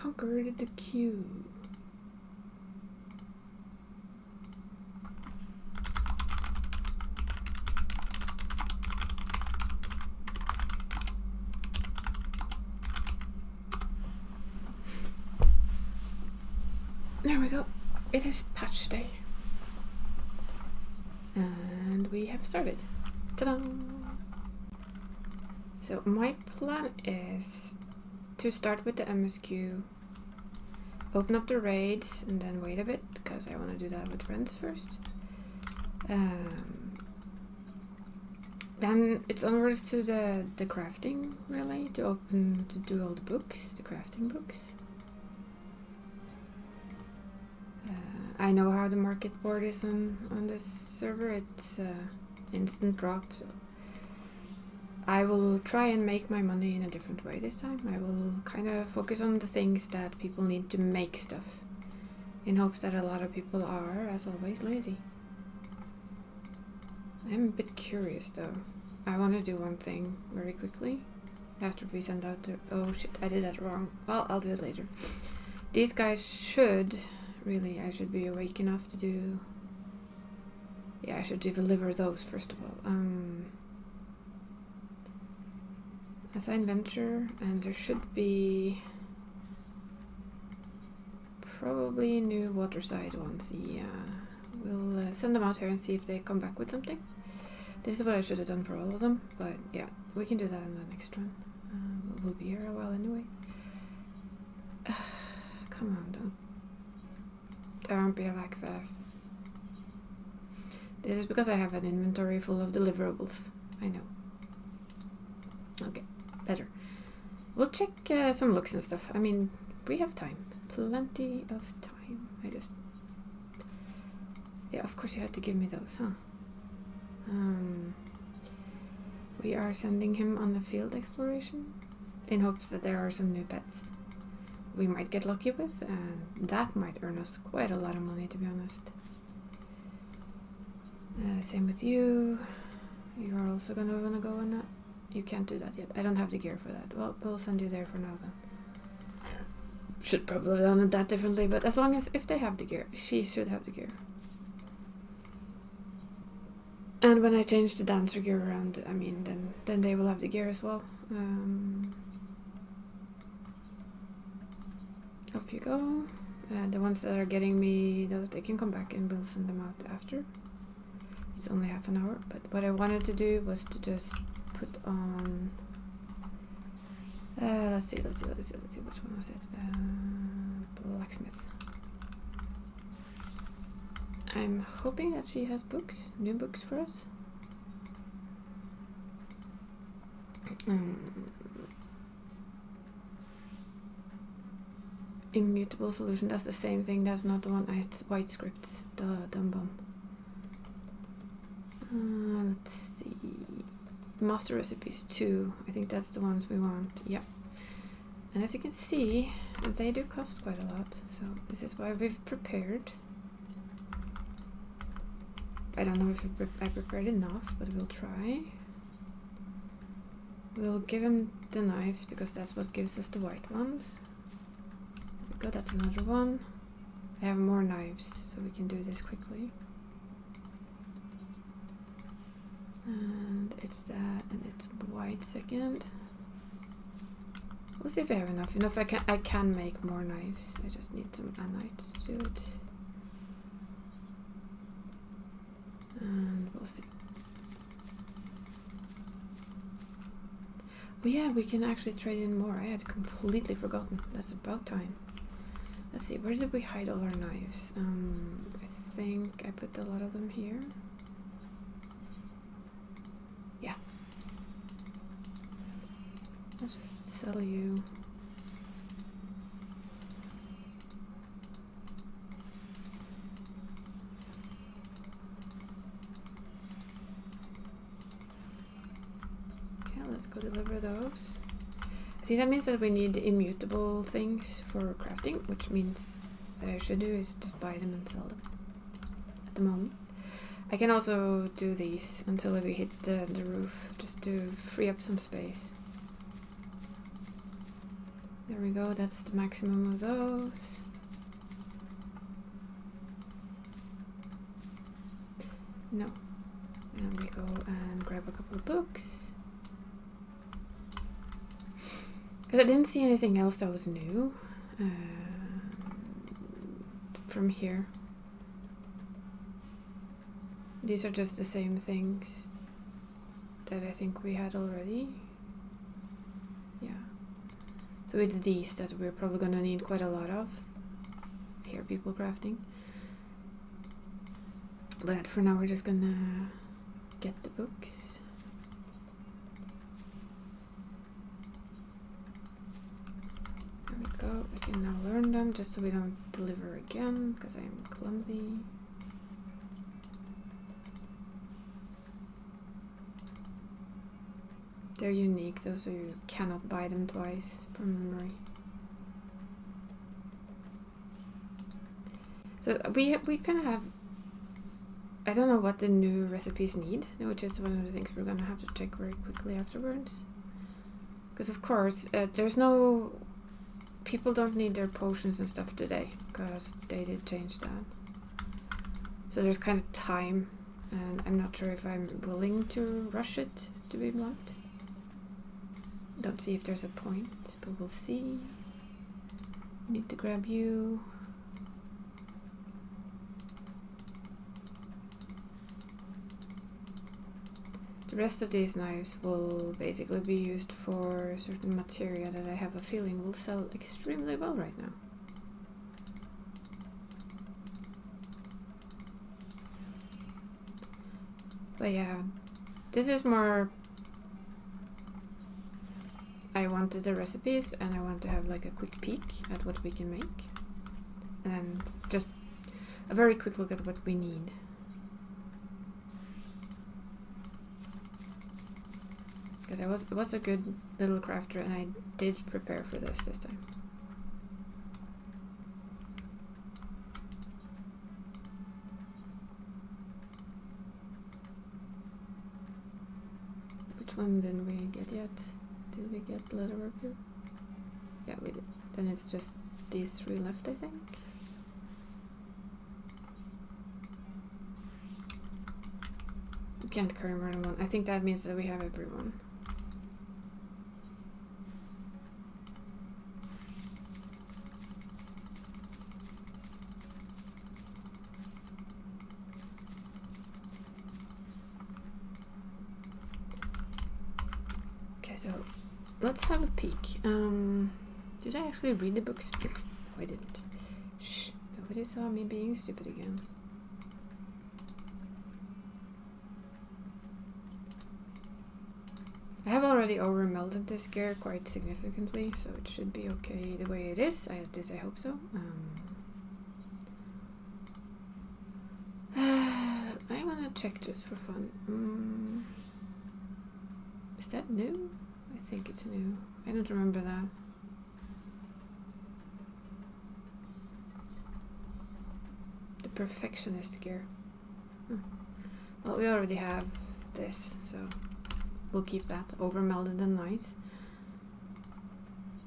conquered the queue. There we go. It is patch day. And we have started. Ta-da! So my plan is to start with the MSQ, open up the raids, and then wait a bit, because I want to do that with friends first. Then it's onwards to the crafting, really, to do all the books, the crafting books. I know how the market board is on this server. It's instant drop, so I will try and make my money in a different way this time. I will kind of focus on the things that people need to make stuff, in hopes that a lot of people are, as always, lazy. I'm a bit curious though. I want to do one thing very quickly after we send out the... Oh shit, I did that wrong. Well, I'll do it later. These guys should... Really, I should be awake enough to do... Yeah, I should deliver those first of all. Assign venture, and there should be... probably new waterside ones. Yeah, we'll send them out here and see if they come back with something. This is what I should have done for all of them, but yeah, we can do that in the next run. We'll be here a while anyway. Come on, don't be like that. This is because I have an inventory full of deliverables. I know. Okay, better. We'll check some looks and stuff. I mean, we have time. Plenty of time. Yeah, of course you had to give me those, huh? We are sending him on the field exploration in hopes that there are some new pets we might get lucky with, and that might earn us quite a lot of money, to be honest. Same with you. You are also gonna wanna go on that. You can't do that yet. I don't have the gear for that. Well, we'll send you there for now then. Should probably have done it that differently, but as long as if they have the gear, she should have the gear. And when I change the dancer gear around, I mean, then they will have the gear as well. Off you go. The ones that are getting me those, they can come back and we'll send them out after. It's only half an hour, but what I wanted to do was to just put on... let's see, which one was it? Blacksmith. I'm hoping that she has books, new books for us. Immutable solution, that's the same thing, that's not the one. It's white scripts, the dumb bomb. Let's see. Master recipes 2, I think that's the ones we want, yeah. And as you can see, they do cost quite a lot, so this is why we've prepared. I don't know if I prepared enough, but we'll try. We'll give him the knives because that's what gives us the white ones. There we go, that's another one. I have more knives, so we can do this quickly. And it's that, and it's white second. We'll see if I have enough. I can make more knives. I just need some anite to do it. And we'll see. Oh yeah, we can actually trade in more. I had completely forgotten. That's about time. Let's see, where did we hide all our knives? I think I put a lot of them here. Yeah. Let's just sell you. Let's go deliver those. I think that means that we need immutable things for crafting, which means what I should do is just buy them and sell them at the moment. I can also do these until we hit the roof, just to free up some space. There we go, that's the maximum of those. No. And we go and grab a couple of books. Because I didn't see anything else that was new from here. These are just the same things that I think we had already. Yeah. So it's these that we're probably gonna need quite a lot of. Here, people crafting. But for now we're just gonna get the books. There we go. I can now learn them just so we don't deliver again because I am clumsy. They're unique though, so you cannot buy them twice from memory. So we kind of have, I don't know what the new recipes need, which is one of the things we're gonna have to check very quickly afterwards. Because of course, there's no, people don't need their potions and stuff today, because they did change that. So there's kind of time, and I'm not sure if I'm willing to rush it, to be blunt. Don't see if there's a point, but we'll see. Need to grab you. The rest of these knives will basically be used for certain material that I have a feeling will sell extremely well right now. But yeah, this is more, I wanted the recipes and I want to have like a quick peek at what we can make. And just a very quick look at what we need. Because I was a good little crafter and I did prepare for this time. Which one didn't we get yet? Did we get leatherworker? Yeah, we did. Then it's just these three left, I think. We can't carry more than one. I think that means that we have everyone. So let's have a peek. Did I actually read the books? No, I didn't. Shh, nobody saw me being stupid again. I have already over-melted this gear quite significantly, so it should be okay the way it is. At least I hope so. I want to check just for fun. Is that new? I think it's new. I don't remember that. The perfectionist gear. Well, we already have this, so we'll keep that over melded and nice.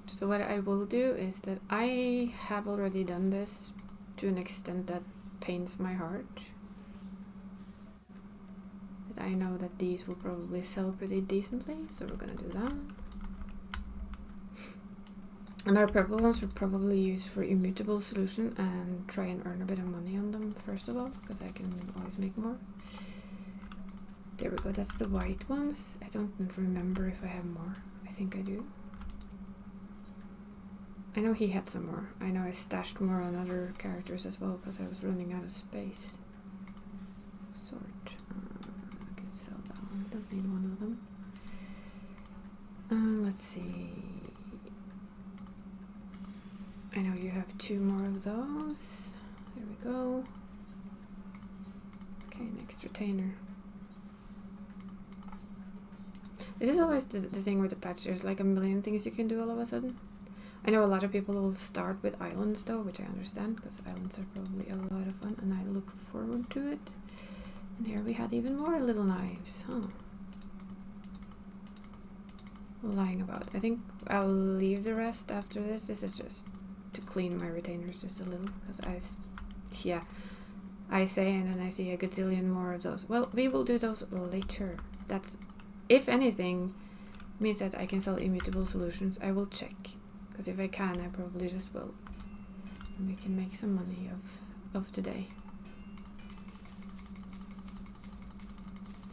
So what I will do is that I have already done this to an extent that pains my heart. I know that these will probably sell pretty decently, so we're gonna do that. And our purple ones will probably use for immutable solution and try and earn a bit of money on them first of all, because I can always make more. There we go, that's the white ones. I don't remember if I have more. I think I do. I know he had some more. I know I stashed more on other characters as well, because I was running out of space. Sort. I can sell that one. Don't need one of them. Let's see. I know you have 2 more of those. There we go. Okay, next retainer. This is always the thing with the patch. There's like a million things you can do all of a sudden. I know a lot of people will start with islands though, which I understand, because islands are probably a lot of fun, and I look forward to it. And here we had even more little knives, huh? lying about. I think I'll leave the rest after this. This is just to clean my retainers just a little, because I say and then I see a gazillion more of those. Well, we will do those later. That's, if anything, means that I can sell immutable solutions. I will check, because if I can, I probably just will. And we can make some money of today.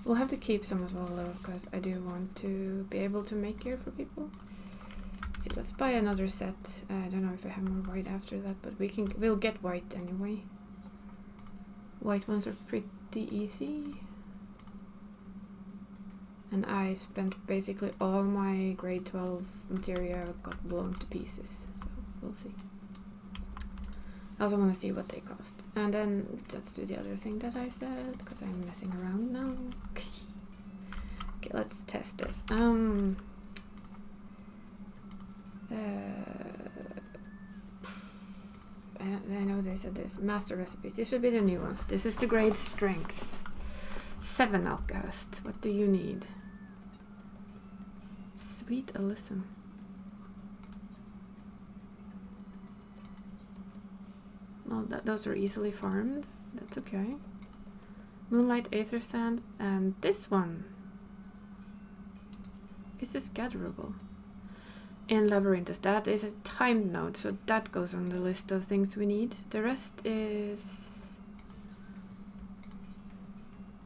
We'll have to keep some as well though, because I do want to be able to make gear for people. Let's see, let's buy another set. I don't know if I have more white after that, but we'll get white anyway. White ones are pretty easy. And I spent basically all my grade 12 material got blown to pieces, so we'll see. I also want to see what they cost. And then let's do the other thing that I said, because I'm messing around now. Okay, let's test this. I know they said this. Master recipes. These should be the new ones. This is the grade strength. 7 alchemist. What do you need? Sweet Alyssum. Well, those are easily farmed. That's okay. Moonlight Aether Sand. And this one. Is this gatherable? In Labyrinthus. That is a timed node, so that goes on the list of things we need. The rest is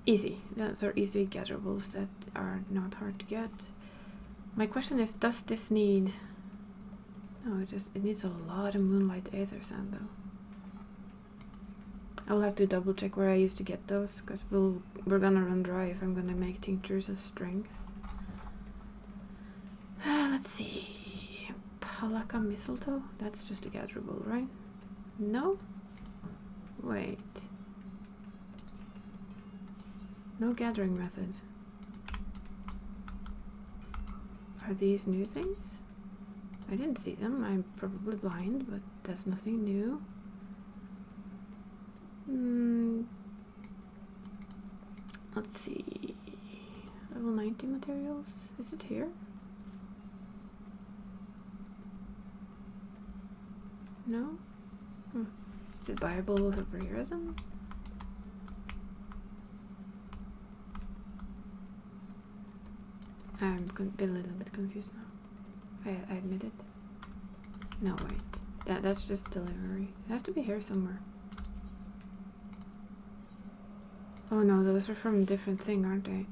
easy. Those are easy gatherables that are not hard to get. My question is, does this need... No, it needs a lot of Moonlight Aether Sand though. I'll have to double check where I used to get those, because we're gonna run dry if I'm gonna make tinctures of strength. Let's see. Palaka mistletoe? That's just a gatherable, right? No? Wait. No gathering method. Are these new things? I didn't see them. I'm probably blind, but that's nothing new. Let's see. Level 90 materials. Is it here? No? Is it viable over here then? I'm a little bit confused now. I admit it. No, wait. That's just delivery. It has to be here somewhere. Oh no, those are from a different thing, aren't they?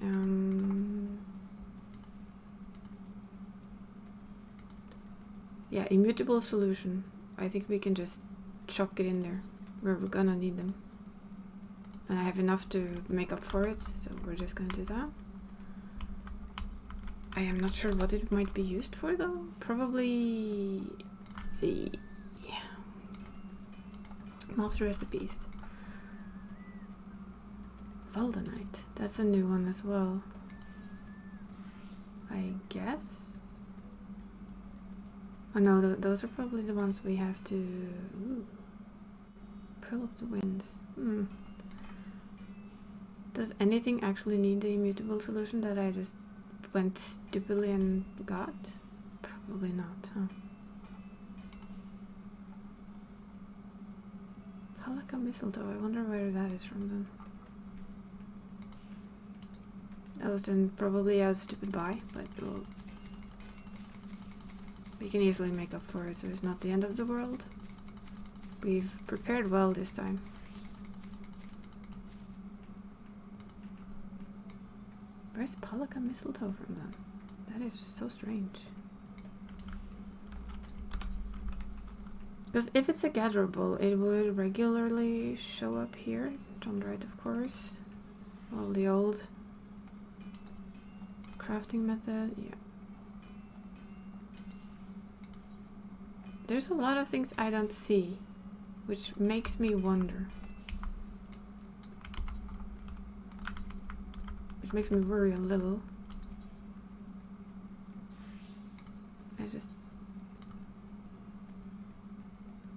Yeah, immutable solution. I think we can just chuck it in there, where we're gonna need them. And I have enough to make up for it, so we're just gonna do that. I am not sure what it might be used for though. Probably... Let's see... Master recipes. Valdanite. That's a new one as well. I guess? Oh no, those are probably the ones we have to... Ooh. Pearl of the Winds. Does anything actually need the immutable solution that I just went stupidly and got? Probably not, huh? Palaka mistletoe. I wonder where that is from then. That was then probably a stupid buy, but we can easily make up for it, so it's not the end of the world. We've prepared well this time. Where's Palaka mistletoe from then? That is so strange. Because if it's a gatherable, it would regularly show up here. On the right, of course. Well, the old crafting method, yeah. There's a lot of things I don't see, which makes me wonder. Which makes me worry a little.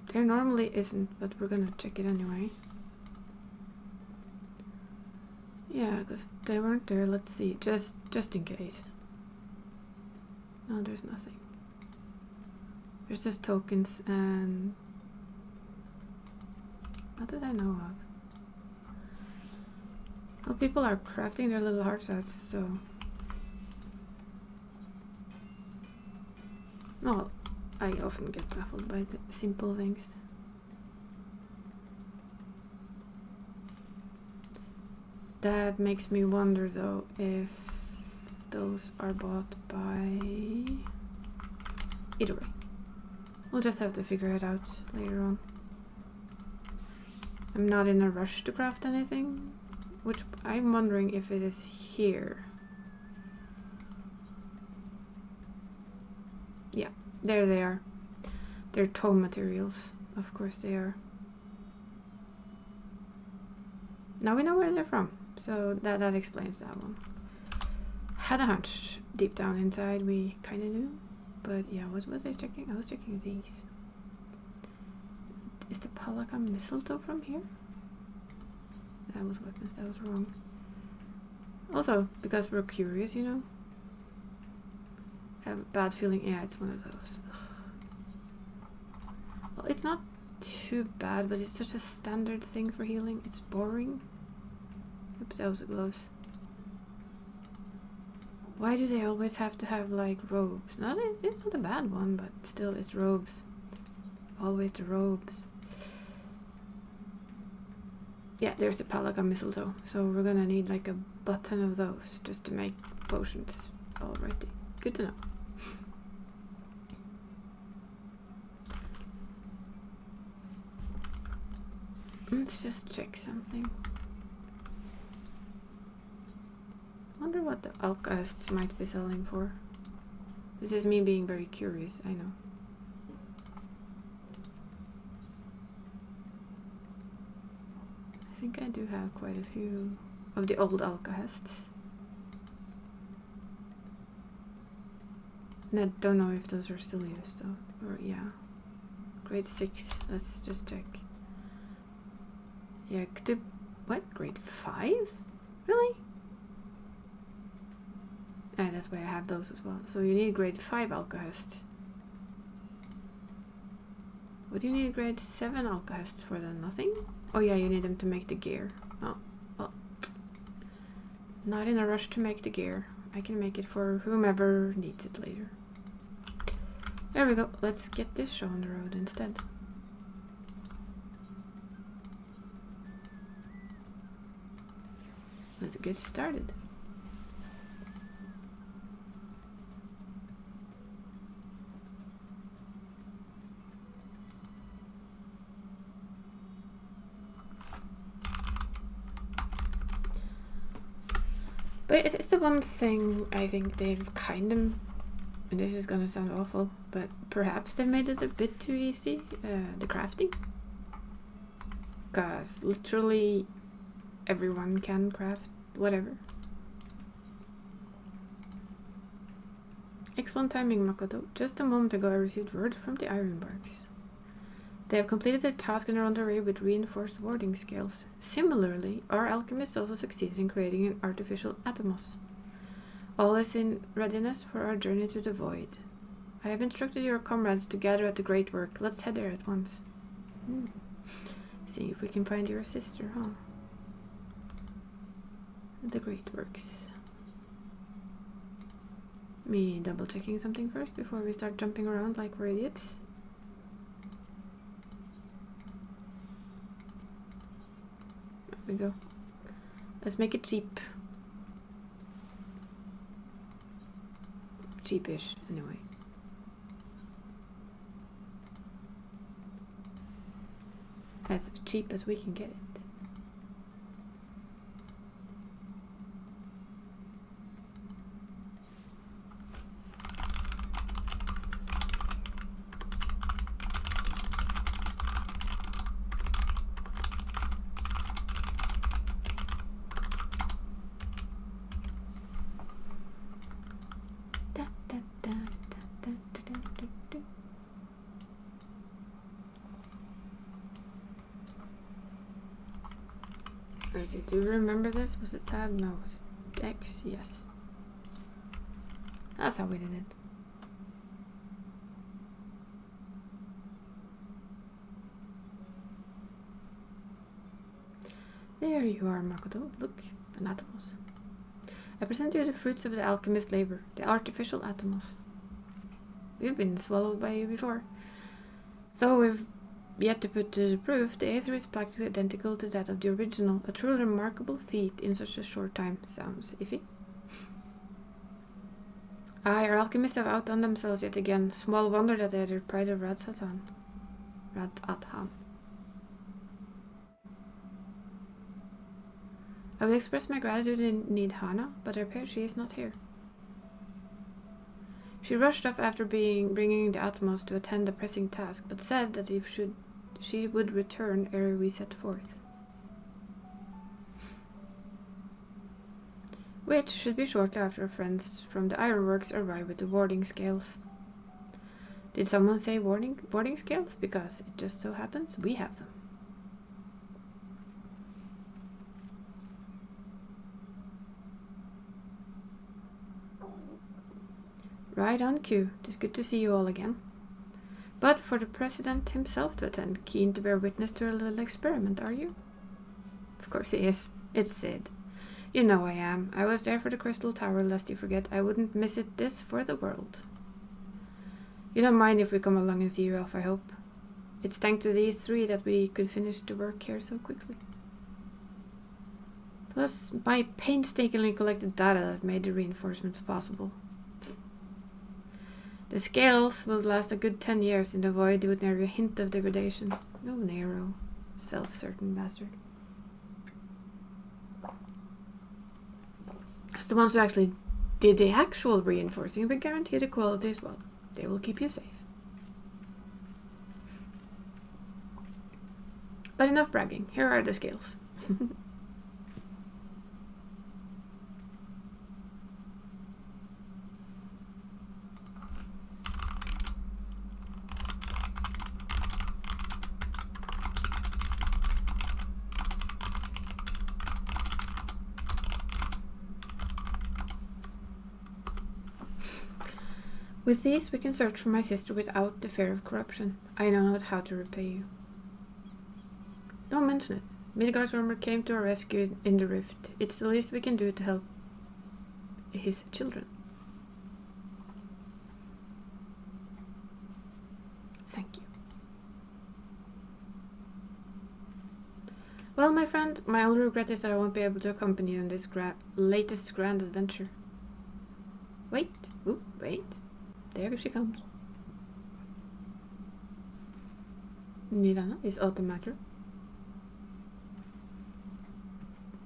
There normally isn't, but we're gonna check it anyway. Yeah, because they weren't there. Let's see, just in case. No, there's nothing. There's just tokens and... What did I know of? Well, people are crafting their little hearts out, so... Well, I often get baffled by the simple things. That makes me wonder though if those are bought by... Either way. We'll just have to figure it out later on. I'm not in a rush to craft anything, which I'm wondering if it is here. Yeah, there they are. They're tome materials. Of course they are. Now we know where they're from, so that explains that one. Had a hunch deep down inside we kind of knew, but yeah, what was I checking? I was checking these. Is the Palaka mistletoe from here? That was weapons, that was wrong. Also, because we're curious, you know. I have a bad feeling, yeah, it's one of those. Ugh. Well, it's not too bad, but it's such a standard thing for healing. It's boring. Oops, that was the gloves. Why do they always have to have, like, robes? It's not a bad one, but still, it's robes. Always the robes. Yeah, there's the Palaka mistletoe. So we're gonna need like a button of those just to make potions. Alrighty, good to know. Let's just check something. Wonder what the alchemists might be selling for. This is me being very curious, I know. I think I do have quite a few of the old alchemists. And I don't know if those are still used though. Or yeah. Grade 6, let's just check. Yeah, what? Grade 5? Really? Ah, that's why I have those as well. So you need grade 5 alchemist. What do you need grade 7 alchemists for then? Nothing? Oh yeah, you need them to make the gear. Oh, well. Not in a rush to make the gear. I can make it for whomever needs it later. There we go. Let's get this show on the road instead. Let's get started. But it's the one thing I think they've kind of, and this is gonna sound awful, but perhaps they made it a bit too easy, the crafting. Because literally everyone can craft whatever. Excellent timing, Makoto. Just a moment ago I received word from the Ironbarks. They have completed their task and are on their way with reinforced warding skills. Similarly, our alchemists also succeeded in creating an artificial atomos. All is in readiness for our journey to the void. I have instructed your comrades to gather at the Great Work. Let's head there at once. See if we can find your sister, huh? The Great Works. Me double checking something first before we start jumping around like we're idiots. We go. Let's make it cheap. Cheapish, anyway. As cheap as we can get it. Do you remember this? Was it tab? No. Was it X? Yes. That's how we did it. There you are, Makoto. Look, an atomos. I present you the fruits of the alchemist's labor, the artificial atomos. We've been swallowed by you before. Though we've yet to put to the proof, the aether is practically identical to that of the original. A truly remarkable feat in such a short time. Sounds iffy. Aye, our alchemists have outdone themselves yet again. Small wonder that they had their pride of Rad-Satan. Rad-At-Han. I will express my gratitude in Nidhana, but it appears she is not here. She rushed off after bringing the Atmos to attend a pressing task, but said that she would return ere we set forth. Which should be shortly after our friends from the ironworks arrive with the warding scales. Did someone say warding scales? Because it just so happens we have them. Right on cue. It is good to see you all again. But for the president himself to attend, keen to bear witness to a little experiment, are you? Of course he is. It's Sid. You know I am. I was there for the Crystal Tower, lest you forget. I wouldn't miss it this for the world. You don't mind if we come along and see you off, I hope. It's thanks to these three that we could finish the work here so quickly. It was my painstakingly collected data that made the reinforcements possible. The scales will last a good 10 years in the void with never a hint of degradation. No Nero. Self-certain bastard. As the ones who actually did the actual reinforcing, but guarantee the quality as well. They will keep you safe. But enough bragging. Here are the scales. With these, we can search for my sister without the fear of corruption. I know not how to repay you. Don't mention it. Midgard's armor came to our rescue in the rift. It's the least we can do to help his children. Thank you. Well, my friend, my only regret is that I won't be able to accompany you in this latest grand adventure. Wait. Ooh, wait. There she comes. Nidana is automata.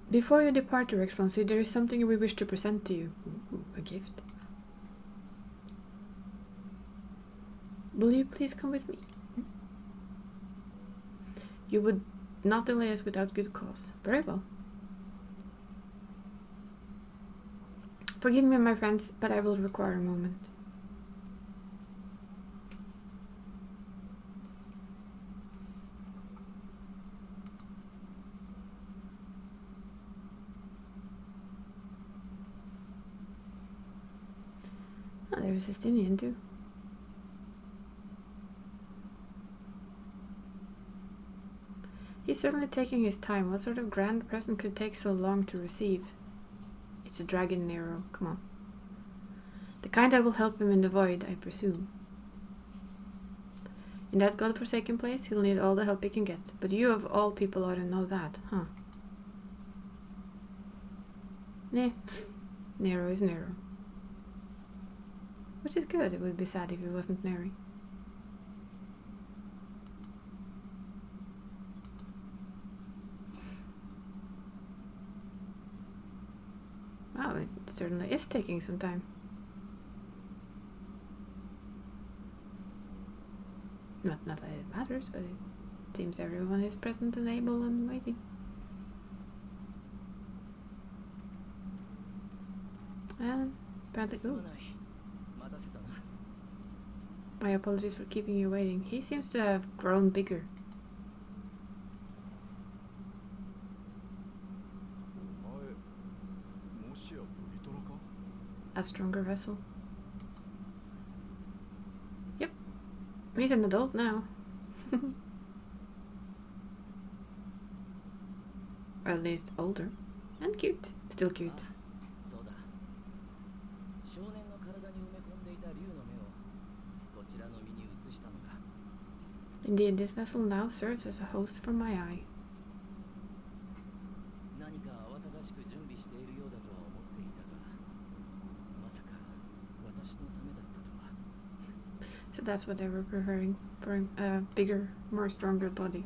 Before you depart, Your Excellency, there is something we wish to present to you. Ooh, a gift. Will you please come with me? You would not delay us without good cause. Very well. Forgive me, my friends, but I will require a moment. Oh, there's a Justinian too. He's certainly taking his time. What sort of grand present could take so long to receive? It's a dragon, Nero. Come on. The kind that will help him in the void, I presume. In that godforsaken place, he'll need all the help he can get. But you of all people ought to know that, huh? Nah. Nero is Nero. Which is good. It would be sad if he wasn't Neri. Wow, it certainly is taking some time. Not that it matters, but it seems everyone is present and able and waiting. And apparently, ooh. My apologies for keeping you waiting. He seems to have grown bigger. A stronger vessel. Yep. He's an adult now. Or at least older. And cute. Still cute. Indeed, this vessel now serves as a host for my eye. So that's what they were preparing for a bigger, more stronger body.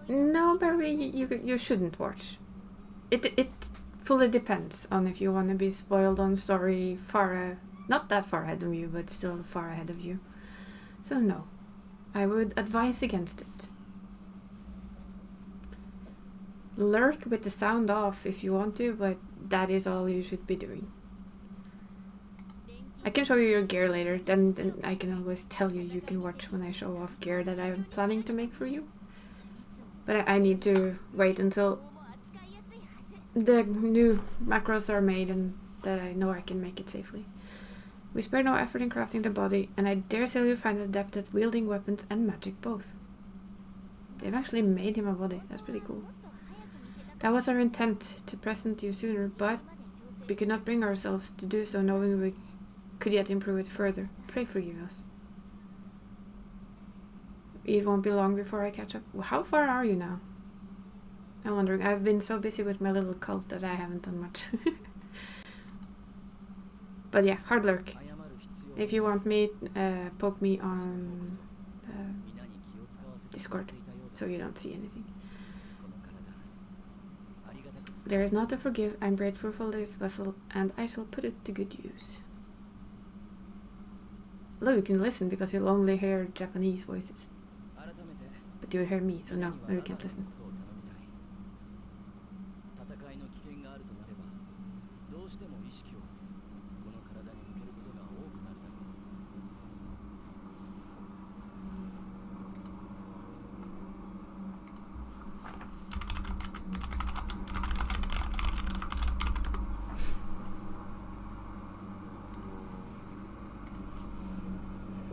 No, Barry, you shouldn't watch. It fully depends on if you want to be spoiled on story not that far ahead of you, but still far ahead of you. So no, I would advise against it. Lurk with the sound off if you want to, but that is all you should be doing. I can show you your gear later, then I can always tell you can watch when I show off gear that I'm planning to make for you. But I need to wait until the new macros are made and that I know I can make it safely. We spare no effort in crafting the body, and I dare say you'll find an adept at wielding weapons and magic both. They've actually made him a body. That's pretty cool. That was our intent, to present you sooner, but we could not bring ourselves to do so, knowing we could yet improve it further. Pray forgive us. It won't be long before I catch up. How far are you now? I'm wondering. I've been so busy with my little cult that I haven't done much. But yeah, hard lurk. If you want me, poke me on Discord, so you don't see anything. There is naught to forgive. I'm grateful for this vessel, and I shall put it to good use. Although you can listen, because you'll only hear Japanese voices. But you'll hear me, so no you can't listen.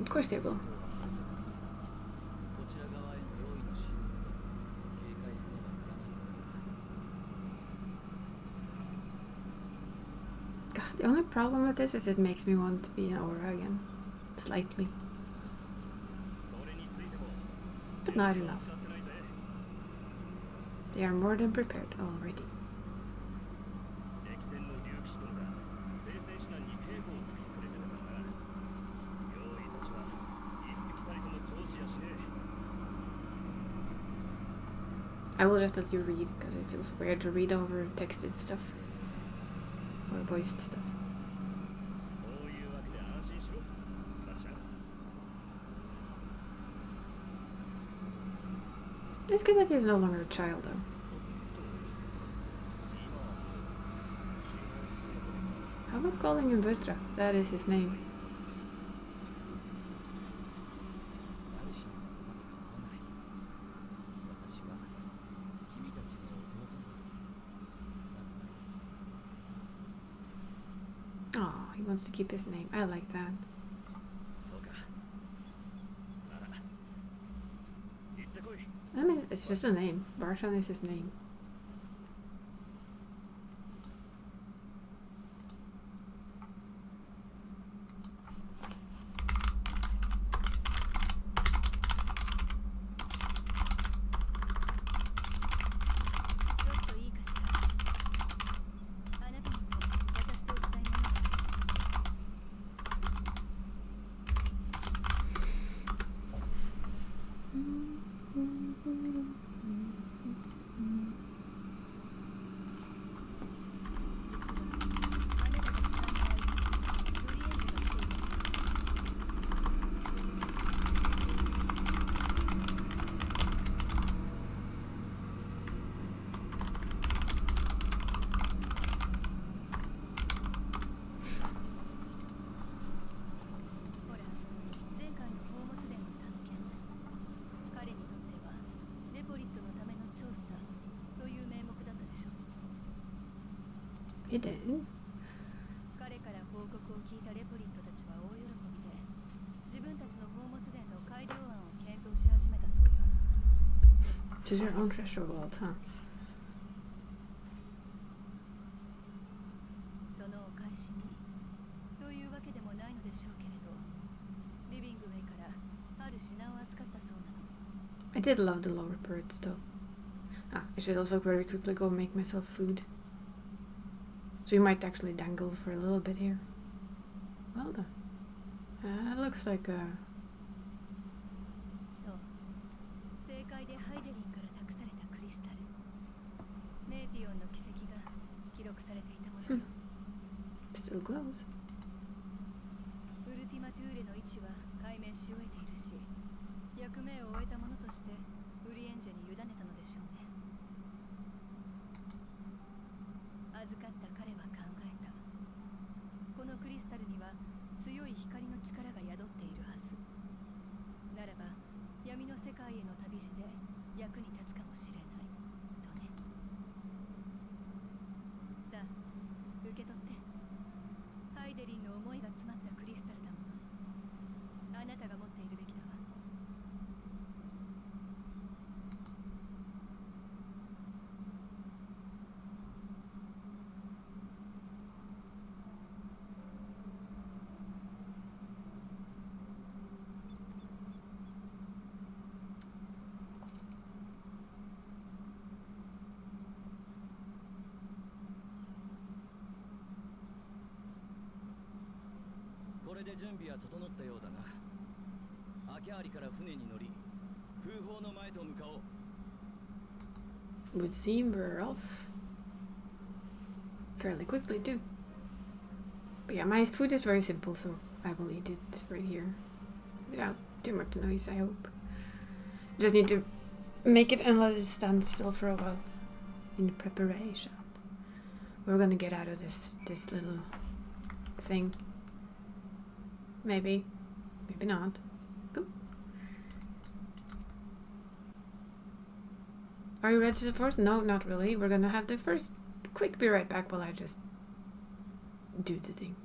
Of course they will. God, the only problem with this is it makes me want to be an aura again. Slightly. But not enough. They are more than prepared already. I will just let you read, because it feels weird to read over texted stuff. Or voiced stuff. It's good that he's no longer a child, though. How about calling him Vertra? That is his name. Oh, he wants to keep his name. I like that. I mean, it's just a name. Barshan is his name. He did. to their own treasure world, huh? I did love the lower birds though. I should also very quickly go make myself food. So we might actually dangle for a little bit here. Well done. That looks like a... Still glows. Would seem we're off fairly quickly too. But yeah, my food is very simple, so I will eat it right here without too much noise, I hope. Just need to make it and let it stand still for a while in the preparation. We're gonna get out of this little thing. Maybe not. Boop. Are you ready to the force? No, not really. We're gonna have the first quick be right back while I just do the thing.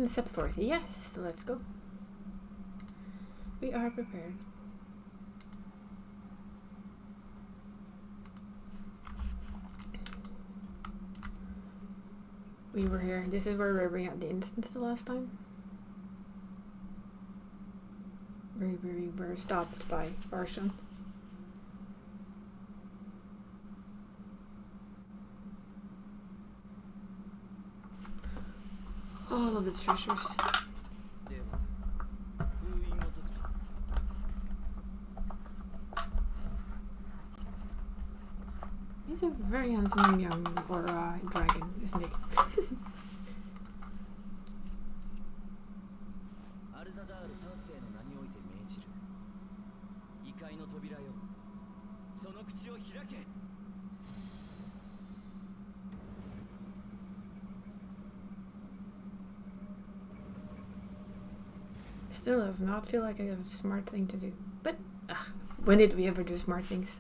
and set forth. Yes, let's go. We are prepared. We were here. This is where we had the instance the last time. Where we were stopped by Barshan. All of the treasures. He's a very handsome young dragon, isn't he? Still does not feel like a smart thing to do. But when did we ever do smart things?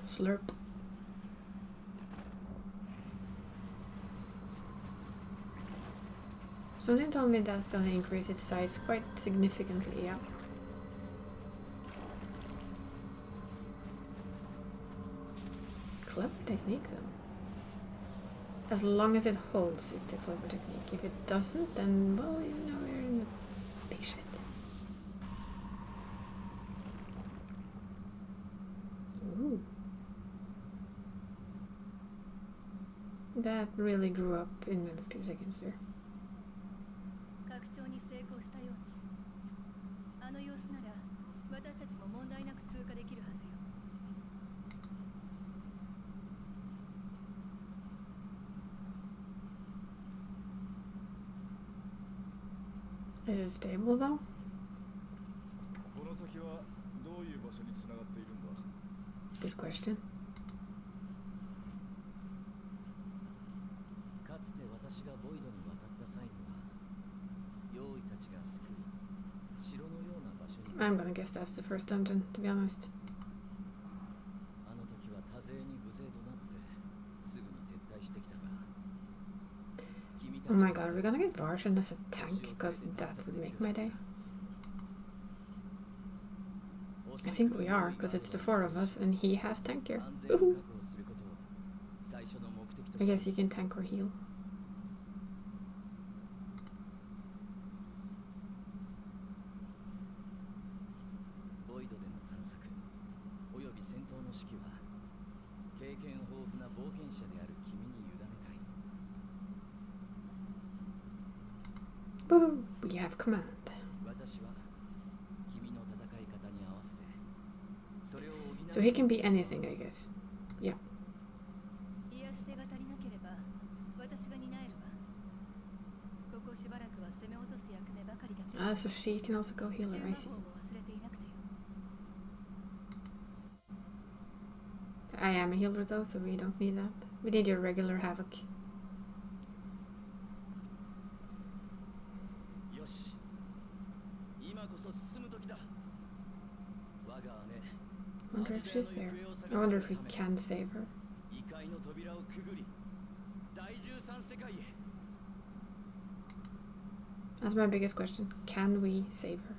Slurp. Something told me that's gonna increase its size quite significantly, yeah. Clever technique though. As long as it holds, it's a clever technique. If it doesn't, then, well, you know, we're in the big shit. Ooh. That really grew up in a few seconds there. Is it stable though? Good question. I'm gonna guess that's the first dungeon, to be honest. Oh my god, are we gonna get Varshan as a tank? Because that would make my day. I think we are, because it's the four of us, and he has tank gear. Ooh. I guess you can tank or heal. Boo! We have command. So he can be anything, I guess. Yeah. Ah, so she can also go healer, I see. I am a healer though, so we don't need that. We need your regular Havoc. I wonder if she's there. I wonder if we can save her. That's my biggest question. Can we save her?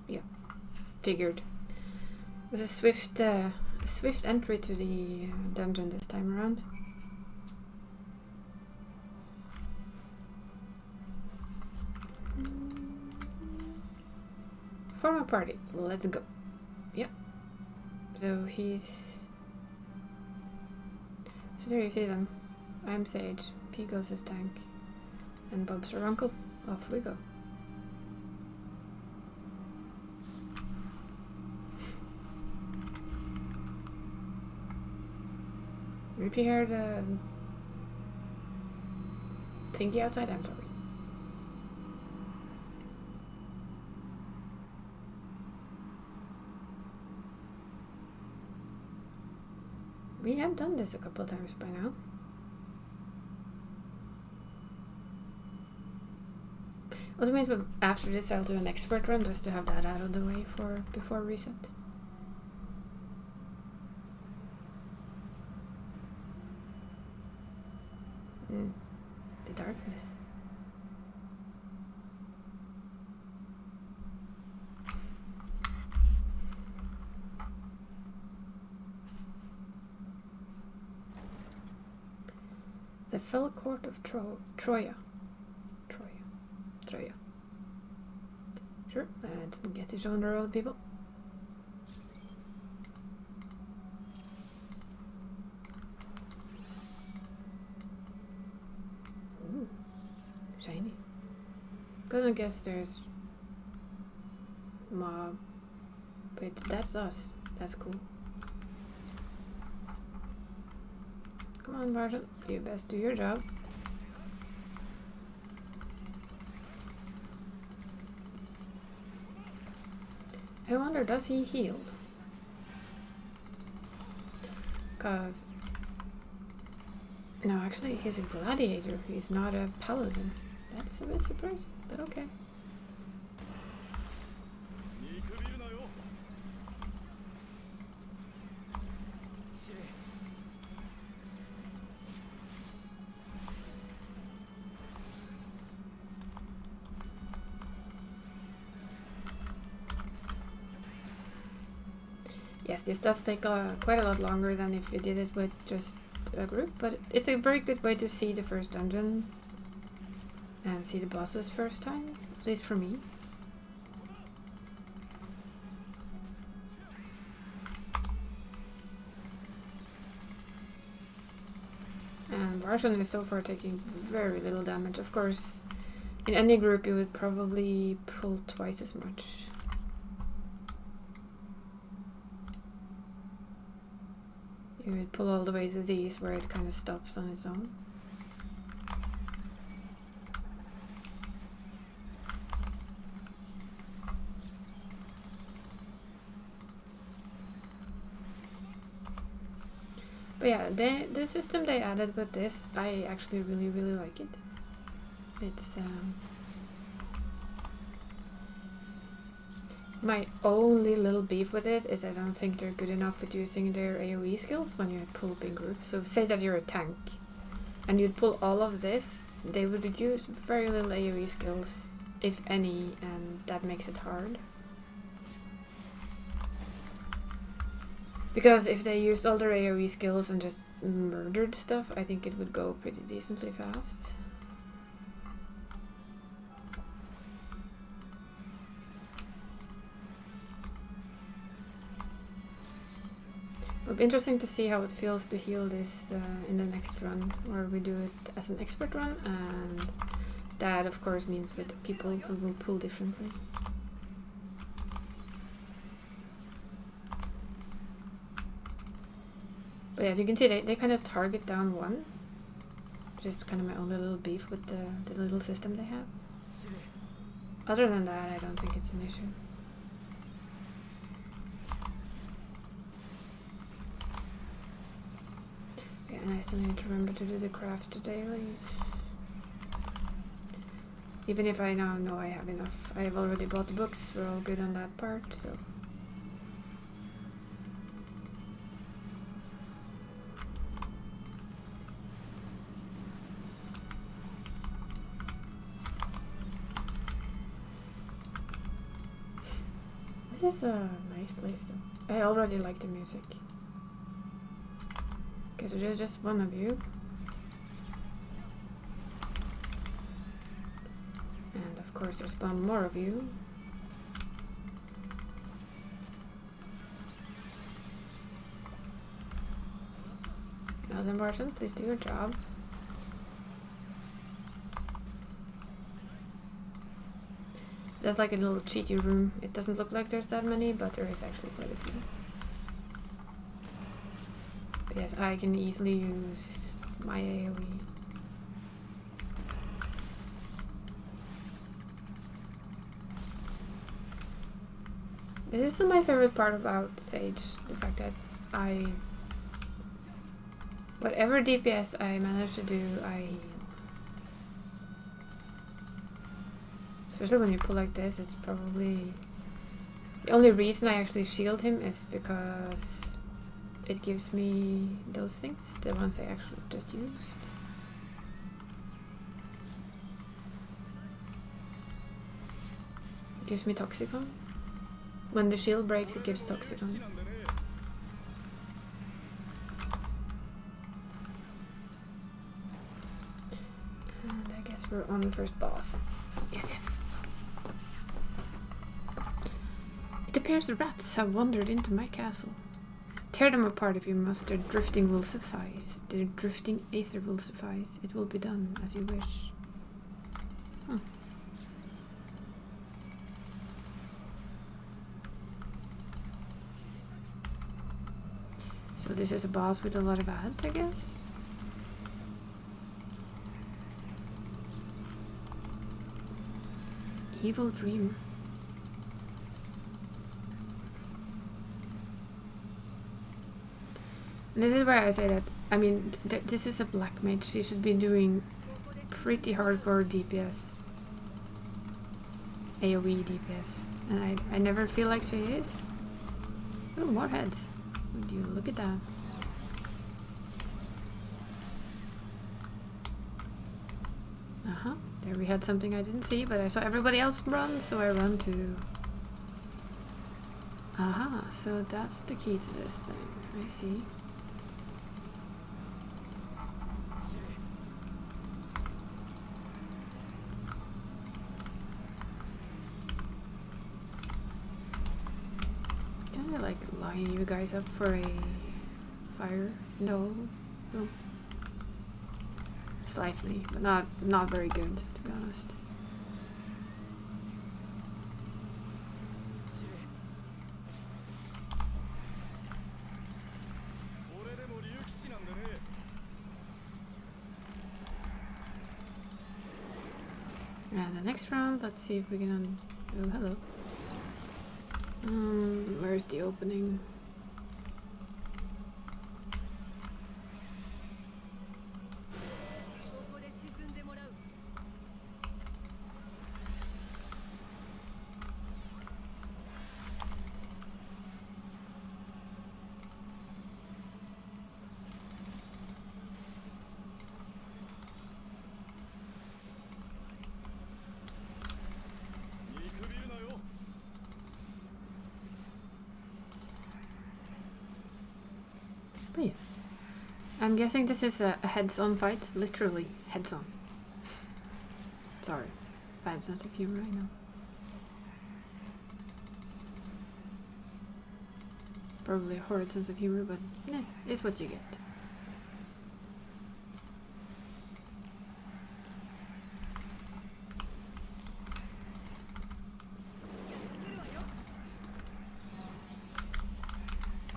Yeah, figured. It was a swift entry to the dungeon this time around. Form a party. Let's go. Yeah. So he's... So there you see them. I'm Sage. P goes his tank. And Bob's her uncle. Off we go. If you hear the thingy outside, I'm sorry. We have done this a couple of times by now. Also means after this I'll do an expert run just to have that out of the way for before reset. The darkness. The fell court of Troya. Troya. Sure, I didn't get to show on the road, people. Ooh, shiny. Gonna guess there's mob. Wait, that's us. That's cool. Come on, Barton. You best do your job. I wonder, does he heal? Cause... No, actually, he's a gladiator. He's not a paladin. That's a bit surprising, but okay. Yes, this does take quite a lot longer than if you did it with just a group, but it's a very good way to see the first dungeon and see the bosses first time, at least for me. And Barton is so far taking very little damage. Of course, in any group you would probably pull twice as much. You would pull all the way to these where it kind of stops on its own. But yeah, the system they added with this, I actually really like it. It's my only little beef with it is I don't think they're good enough at using their AoE skills when you pull big groups. So say that you're a tank and you'd pull all of this, they would use very little AoE skills, if any, and that makes it hard. Because if they used all their AoE skills and just murdered stuff, I think it would go pretty decently fast. It'll be interesting to see how it feels to heal this in the next run, where we do it as an expert run, and that of course means with people who will pull differently. But as you can see, they kind of target down one. Just kind of my only little beef with the little system they have. Other than that, I don't think it's an issue. Yeah, and I still need to remember to do the craft dailies. Even if I now know I have enough. I have already bought the books, we're all good on that part, so... This is a nice place though. I already like the music. Okay, so there's just one of you. And of course there's one more of you. Now then, Barton, please do your job. There's like a little cheaty room. It doesn't look like there's that many, but there is actually quite a few. But yes, I can easily use my AoE. This is still my favorite part about Sage, the fact that Whatever DPS I manage to do, especially when you pull like this, it's probably... The only reason I actually shield him is because it gives me those things, the ones I actually just used. It gives me Toxicon. When the shield breaks, it gives Toxicon. And I guess we're on the first boss. Yes, yes. It appears the rats have wandered into my castle. Tear them apart if you must. Their drifting will suffice. Their drifting aether will suffice. It will be done as you wish. Huh. So this is a boss with a lot of ads, I guess? Evil Dreamer. And this is where I say that, I mean, this is a black mage. She should be doing pretty hardcore DPS. AoE DPS. And I never feel like she is. Oh, more heads. Would you look at that? Uh-huh. There we had something I didn't see, but I saw everybody else run, so I run too. Aha, so that's the key to this thing. I see. Can I like line you guys up for a fire? No. No. Slightly, but not very good, to be honest. And the next round, let's see if we can oh, hello. Where's the opening? But yeah. I'm guessing this is a heads-on fight. Literally, heads-on. Sorry. Bad sense of humor, I know. Probably a horrid sense of humor, but eh, it's what you get.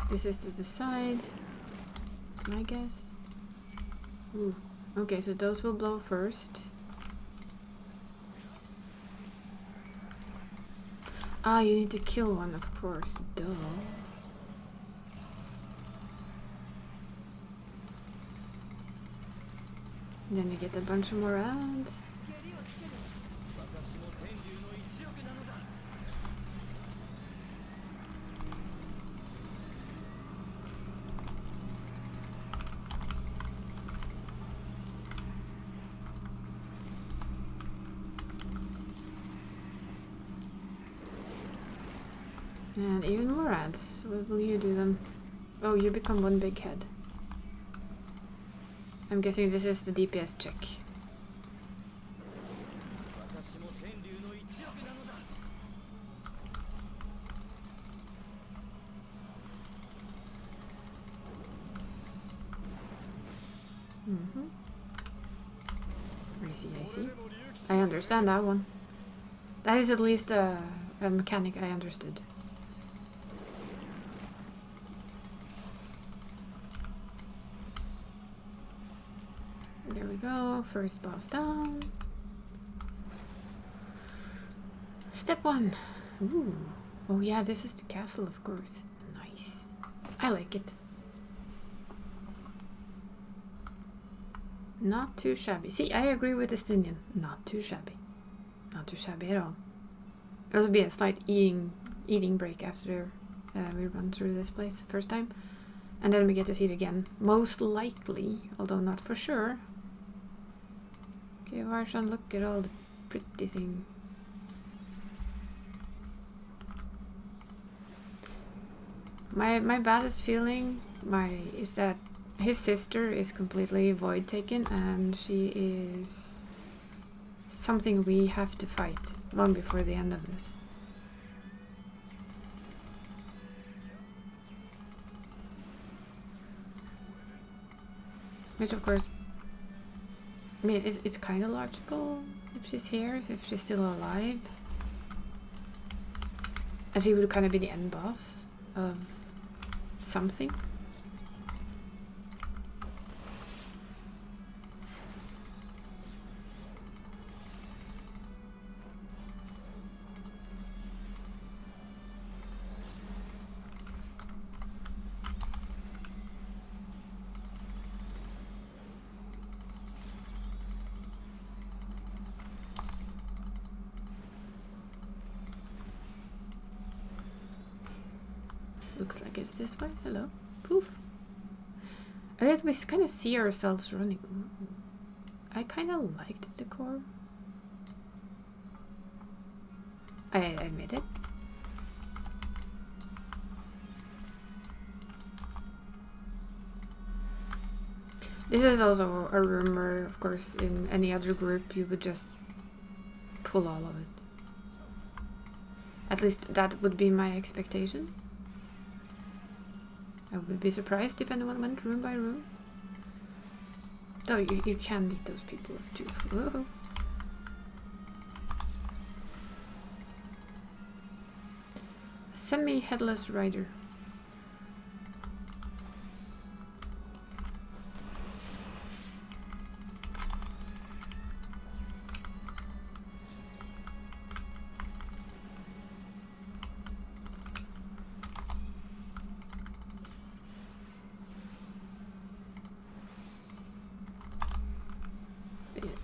This is to the side. That's my guess. Ooh. Okay, so those will blow first. Ah, you need to kill one, of course. Duh. Then you get a bunch of more ads. And even more ads. What will you do then? Oh, you become one big head. I'm guessing this is the DPS check. Mm-hmm. I see, I see. I understand that one. That is at least a mechanic I understood. There we go, first boss down. Step 1. Ooh. Oh yeah, this is the castle, of course. Nice. I like it. Not too shabby. See, I agree with this Indian. Not too shabby. Not too shabby at all. It'll be a slight eating break after we run through this place first time. And then we get to see it again. Most likely, although not for sure. Okay, Varshan, look at all the pretty thing. My baddest feeling is that his sister is completely void taken, and she is something we have to fight long before the end of this. Which of course, I mean, it's kind of logical if she's here, if she's still alive. And she would kind of be the end boss of something. Looks like it's this way. Hello. Poof. I think we kind of see ourselves running. Ooh. I kind of liked the decor. I admit it. This is also a rumor, of course. In any other group, you would just pull all of it. At least that would be my expectation. I would be surprised if anyone went room by room. Though you can meet those people too. Whoa. A semi-headless rider.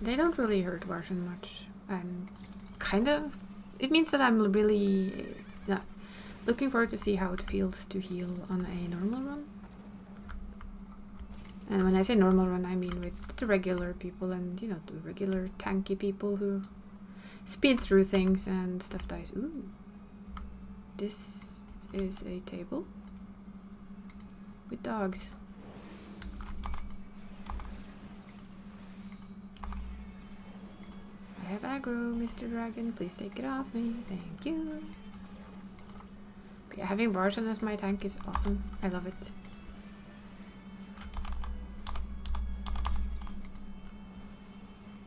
They don't really hurt Varshan much. I'm kind of... It means that I'm really looking forward to see how it feels to heal on a normal run. And when I say normal run, I mean with the regular people and, you know, the regular tanky people who speed through things and stuff dies. Ooh. This is a table with dogs. I have aggro, Mr. Dragon. Please take it off me. Thank you. But yeah, having Varshan as my tank is awesome. I love it.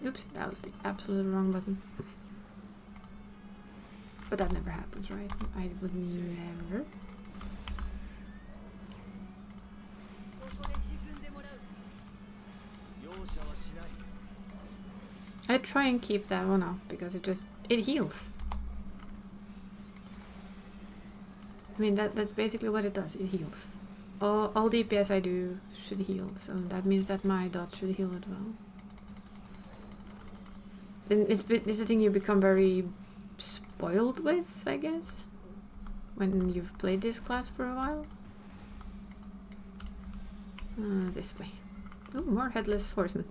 Oops, that was the absolute wrong button. But that never happens, right? I would never. I try and keep that one up because it heals. I mean that's basically what it does. It heals. All DPS I do should heal, so that means that my dot should heal as well. And it's a thing you become very spoiled with, I guess, when you've played this class for a while. This way. Oh, more headless horsemen.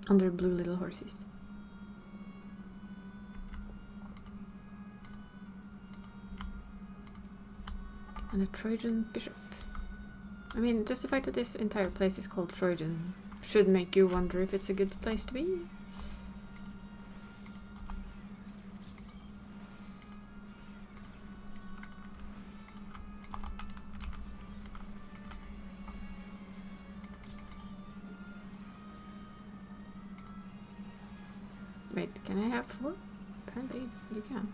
Under blue little horses. And a Trojan bishop. I mean, just the fact that this entire place is called Trojan should make you wonder if it's a good place to be. Wait, can I have 4? Apparently you can.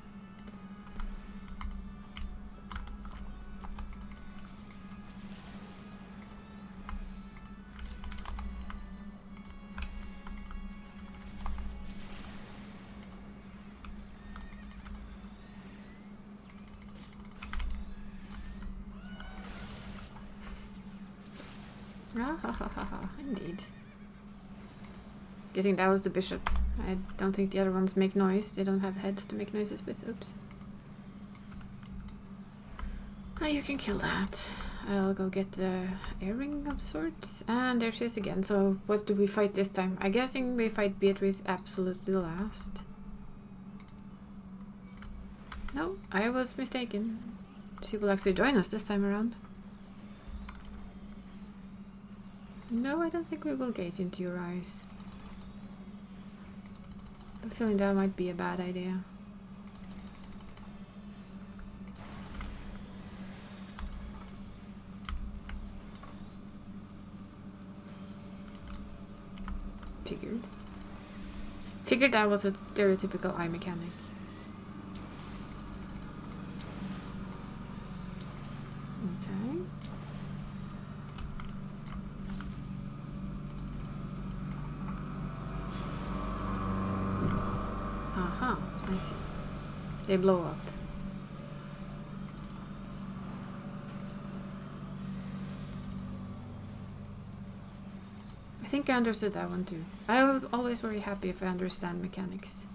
Ah ha ha ha ha, indeed. Guessing that was the bishop. I don't think the other ones make noise. They don't have heads to make noises with. Oops. Oh, you can kill that. I'll go get the earring of sorts. And there she is again. So what do we fight this time? I'm guessing we fight Beatrice absolutely last. No, I was mistaken. She will actually join us this time around. No, I don't think we will gaze into your eyes. I'm feeling that might be a bad idea. Figured that was a stereotypical eye mechanic. Okay. Aha, I see. They blow up. I think I understood that one too. I'm always very happy if I understand mechanics.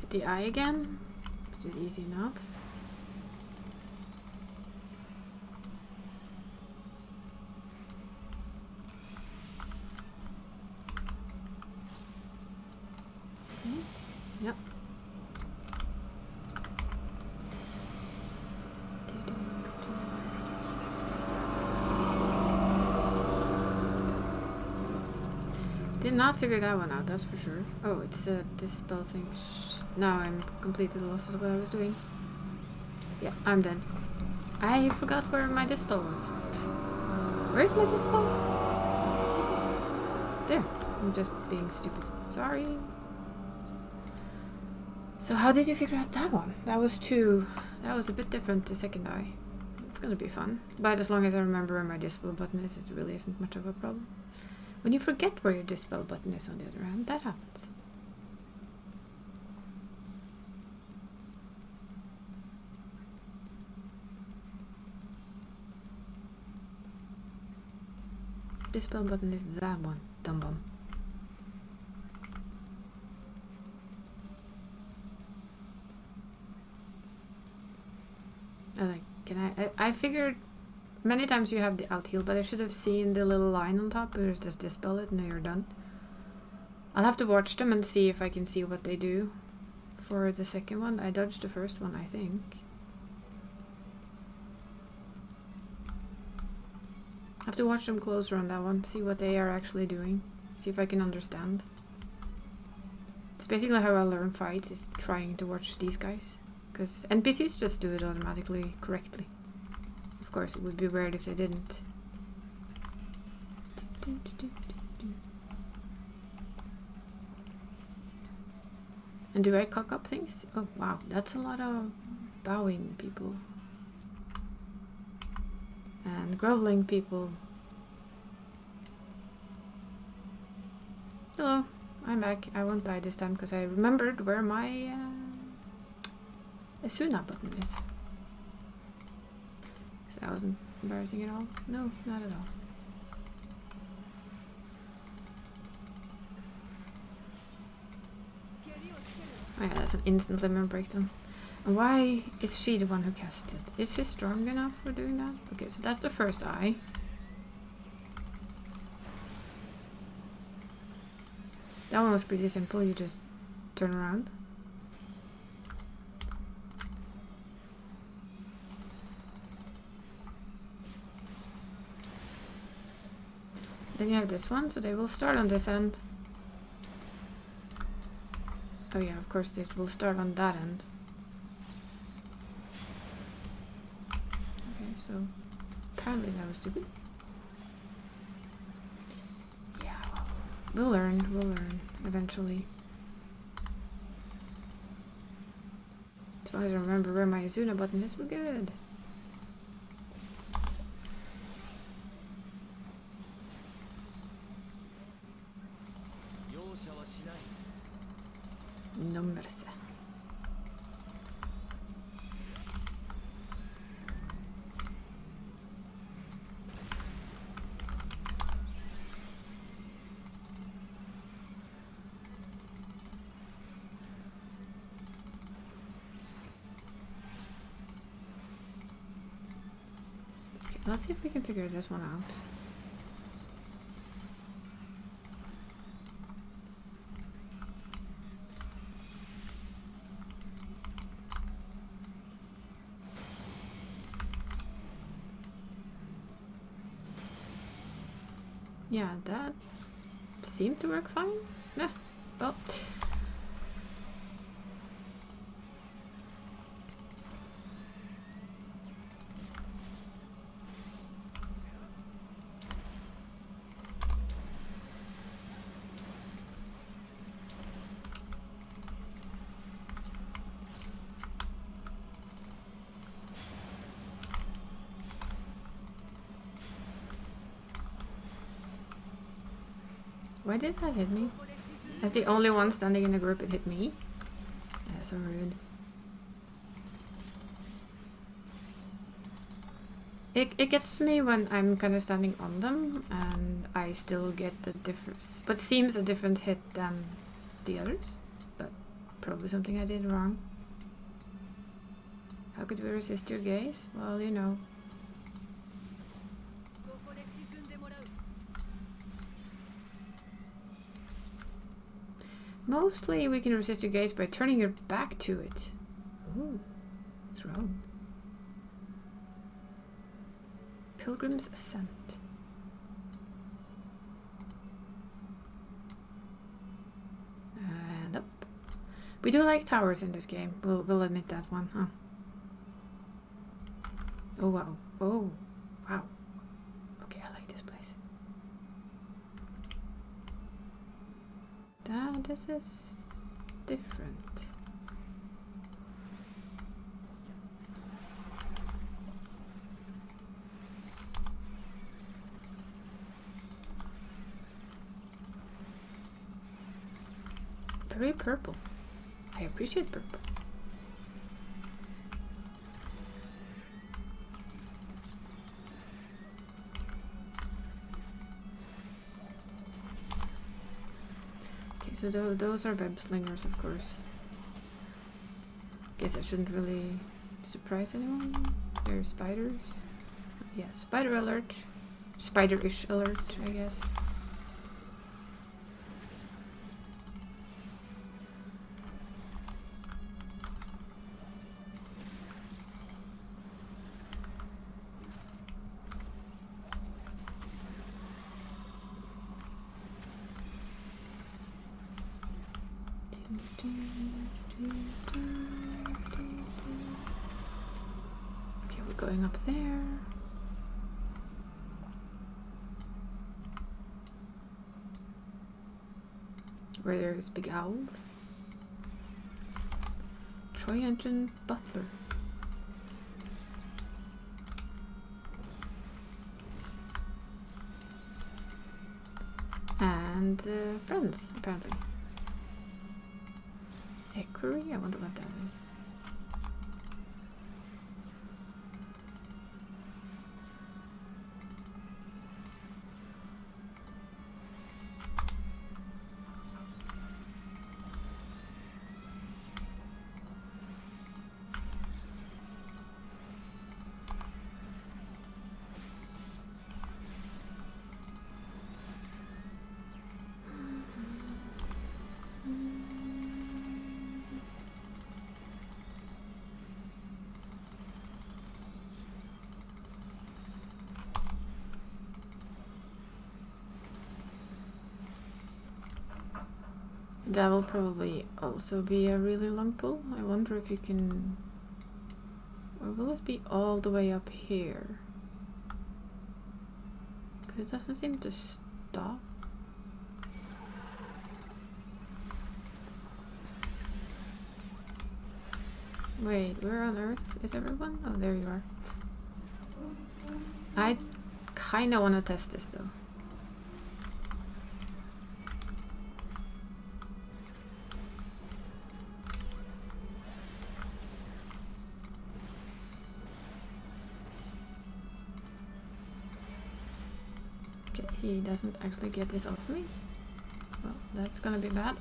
The eye again, which is easy enough. Okay. Yep. Did not figure that one out, that's for sure. Oh, it's this spell thing. Now I'm completely lost at what I was doing. Yeah, I'm dead. I forgot where my dispel was. Oops. Where's my dispel? There. I'm just being stupid. Sorry. So how did you figure out that one? That was a bit different, the second eye. It's gonna be fun. But as long as I remember where my dispel button is, it really isn't much of a problem. When you forget where your dispel button is, on the other hand, that happens. Dispel button is that one, dumb bum. I figured many times you have the out heal, but I should have seen the little line on top where it just dispel it and then you're done. I'll have to watch them and see if I can see what they do for the second one. I dodged the first one, I think. I have to watch them closer on that one, see what they are actually doing, see if I can understand. It's basically how I learn fights, is trying to watch these guys. Because NPCs just do it automatically correctly. Of course, it would be weird if they didn't. And do I cock up things? Oh wow, that's a lot of bowing people. And groveling people. Hello, I'm back. I won't die this time because I remembered where my Asuna button is. So that wasn't embarrassing at all. No, not at all. Oh yeah, that's an instant limit breakdown. And why is she the one who cast it? Is she strong enough for doing that? Okay, so that's the first eye. That one was pretty simple, you just turn around. Then you have this one, so they will start on this end. Oh yeah, of course it will start on that end. Okay, so apparently that was stupid. Yeah, well, We'll learn eventually. As long as I remember where my Azuna button is, we're good. No mercy. Okay, let's see if we can figure this one out. Yeah, that seemed to work fine. Yeah, well. Why did that hit me? As the only one standing in the group, it hit me? That's so rude. It gets to me when I'm kind of standing on them and I still get the difference. But seems a different hit than the others. But probably something I did wrong. How could we resist your gaze? Well, you know. Mostly we can resist your gaze by turning your back to it. Ooh, throne. Pilgrim's Ascent. And up. We do like towers in this game. We'll admit that one, huh? Oh wow. Oh wow. Okay, I like this place. This is different. Very purple. I appreciate purple. So those are web slingers, of course. Guess that shouldn't really surprise anyone. They're spiders. Yeah, spider alert. Spider-ish alert, I guess. Okay, we're going up there. Where there's big owls. Troy Engine Butler. And friends, apparently. Equerry? I wonder what that is. That will probably also be a really long pull. I wonder if you can... Or will it be all the way up here? Because it doesn't seem to stop. Wait, where on earth is everyone? Oh, there you are. I kinda wanna test this though. Okay, he doesn't actually get this off me. Well, that's gonna be bad.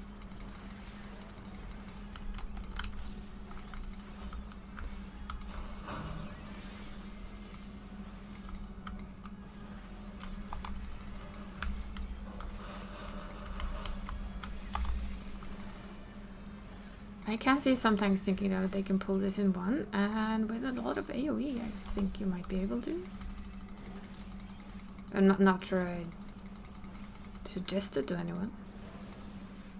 I can see sometimes thinking that they can pull this in one, and with a lot of AoE, I think you might be able to. I'm not sure I suggest it to anyone,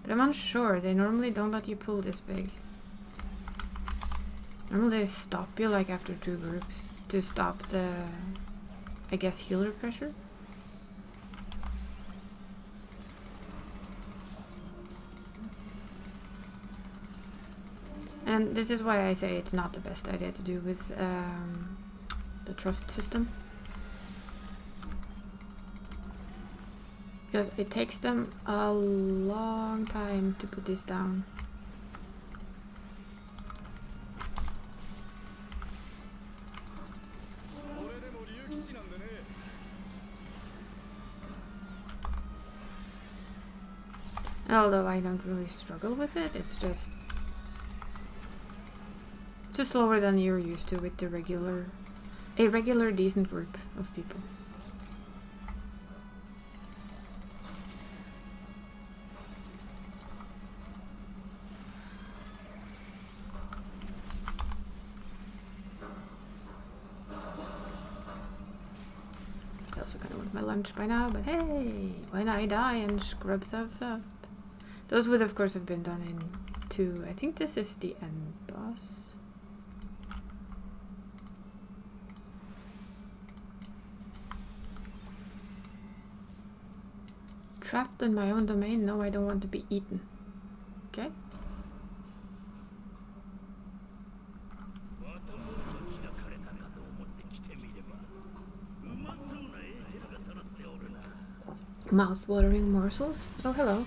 but I'm unsure. They normally don't let you pull this big. Normally they stop you like after 2 groups to stop the, I guess, healer pressure. And this is why I say it's not the best idea to do with the trust system. Because it takes them a long time to put this down. Although I don't really struggle with it, it's just slower than you're used to with the a regular decent group of people. I also kind of want my lunch by now, but hey, when I die and scrub stuff up. Those would of course have been done in 2. I think this is the end boss. Trapped in my own domain? No, I don't want to be eaten. Okay. Mouth-watering morsels? Oh, hello.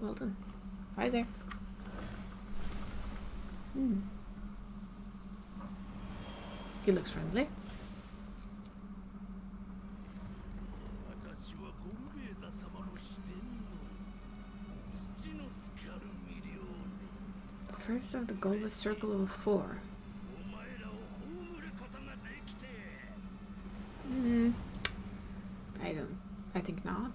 Well done. Hi there. He looks friendly. First of the goal was circle of 4. I think not.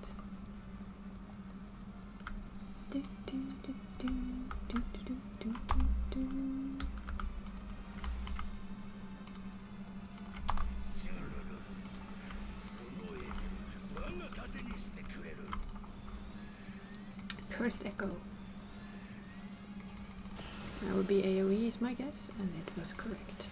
Cursed Echo. That would be AoE is my guess, and it was correct.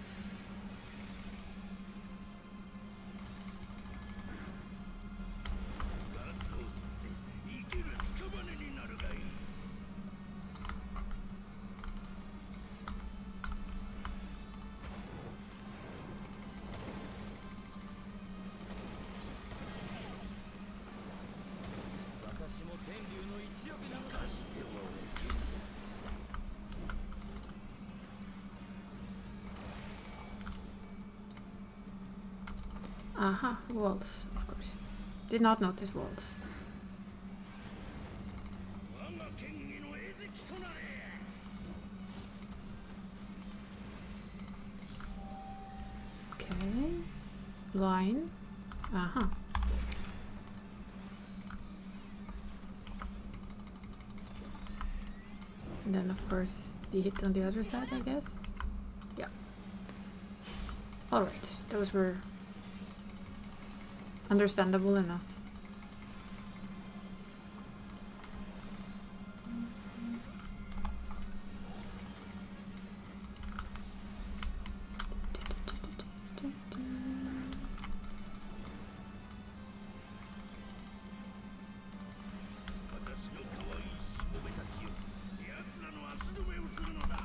Aha, walls, of course. Did not notice walls. Okay. Line. Aha. And then, of course, the hit on the other side, I guess. Yeah. Alright, those were understandable enough.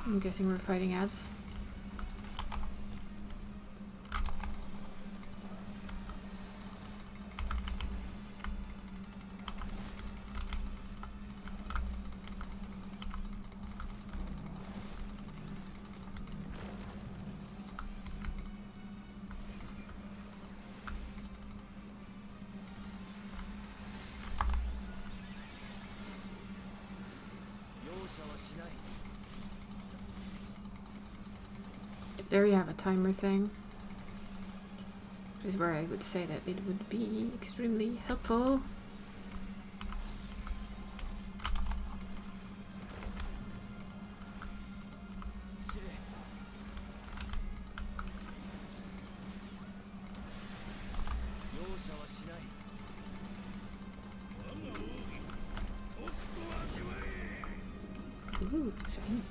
I'm guessing we're fighting ads. There you have a timer thing. This is where I would say that it would be extremely helpful. Ooh, shiny.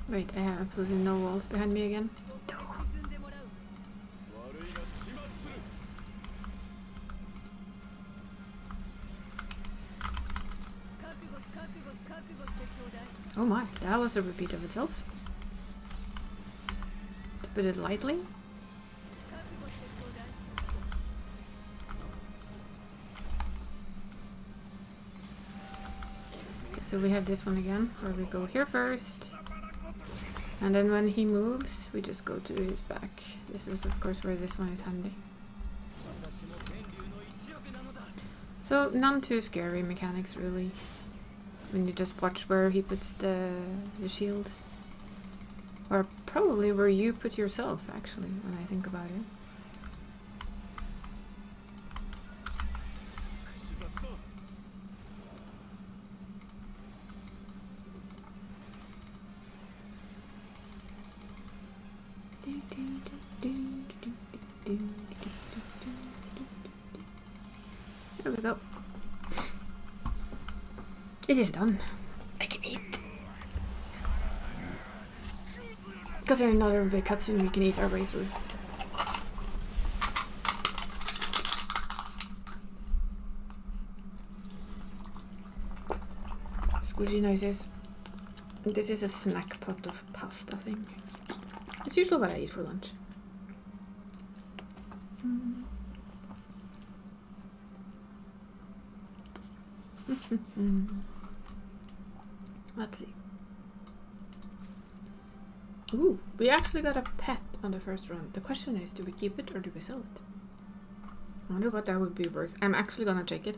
Wait, I have absolutely no walls behind me again. Oh my, that was a repeat of itself. To put it lightly. Okay, so we have this one again, where we go here first. And then when he moves, we just go to his back. This is of course where this one is handy. So none too scary mechanics really. When you just watch where he puts the shields. Or probably where you put yourself actually, when I think about it. There we go. It is done. I can eat. Because there's another big cutscene we can eat our way through. Squishy noises. This is a snack pot of pasta thing. It's usually what I eat for lunch. Let's see. Ooh, we actually got a pet on the first run. The question is, do we keep it or do we sell it? I wonder what that would be worth. I'm actually gonna take it.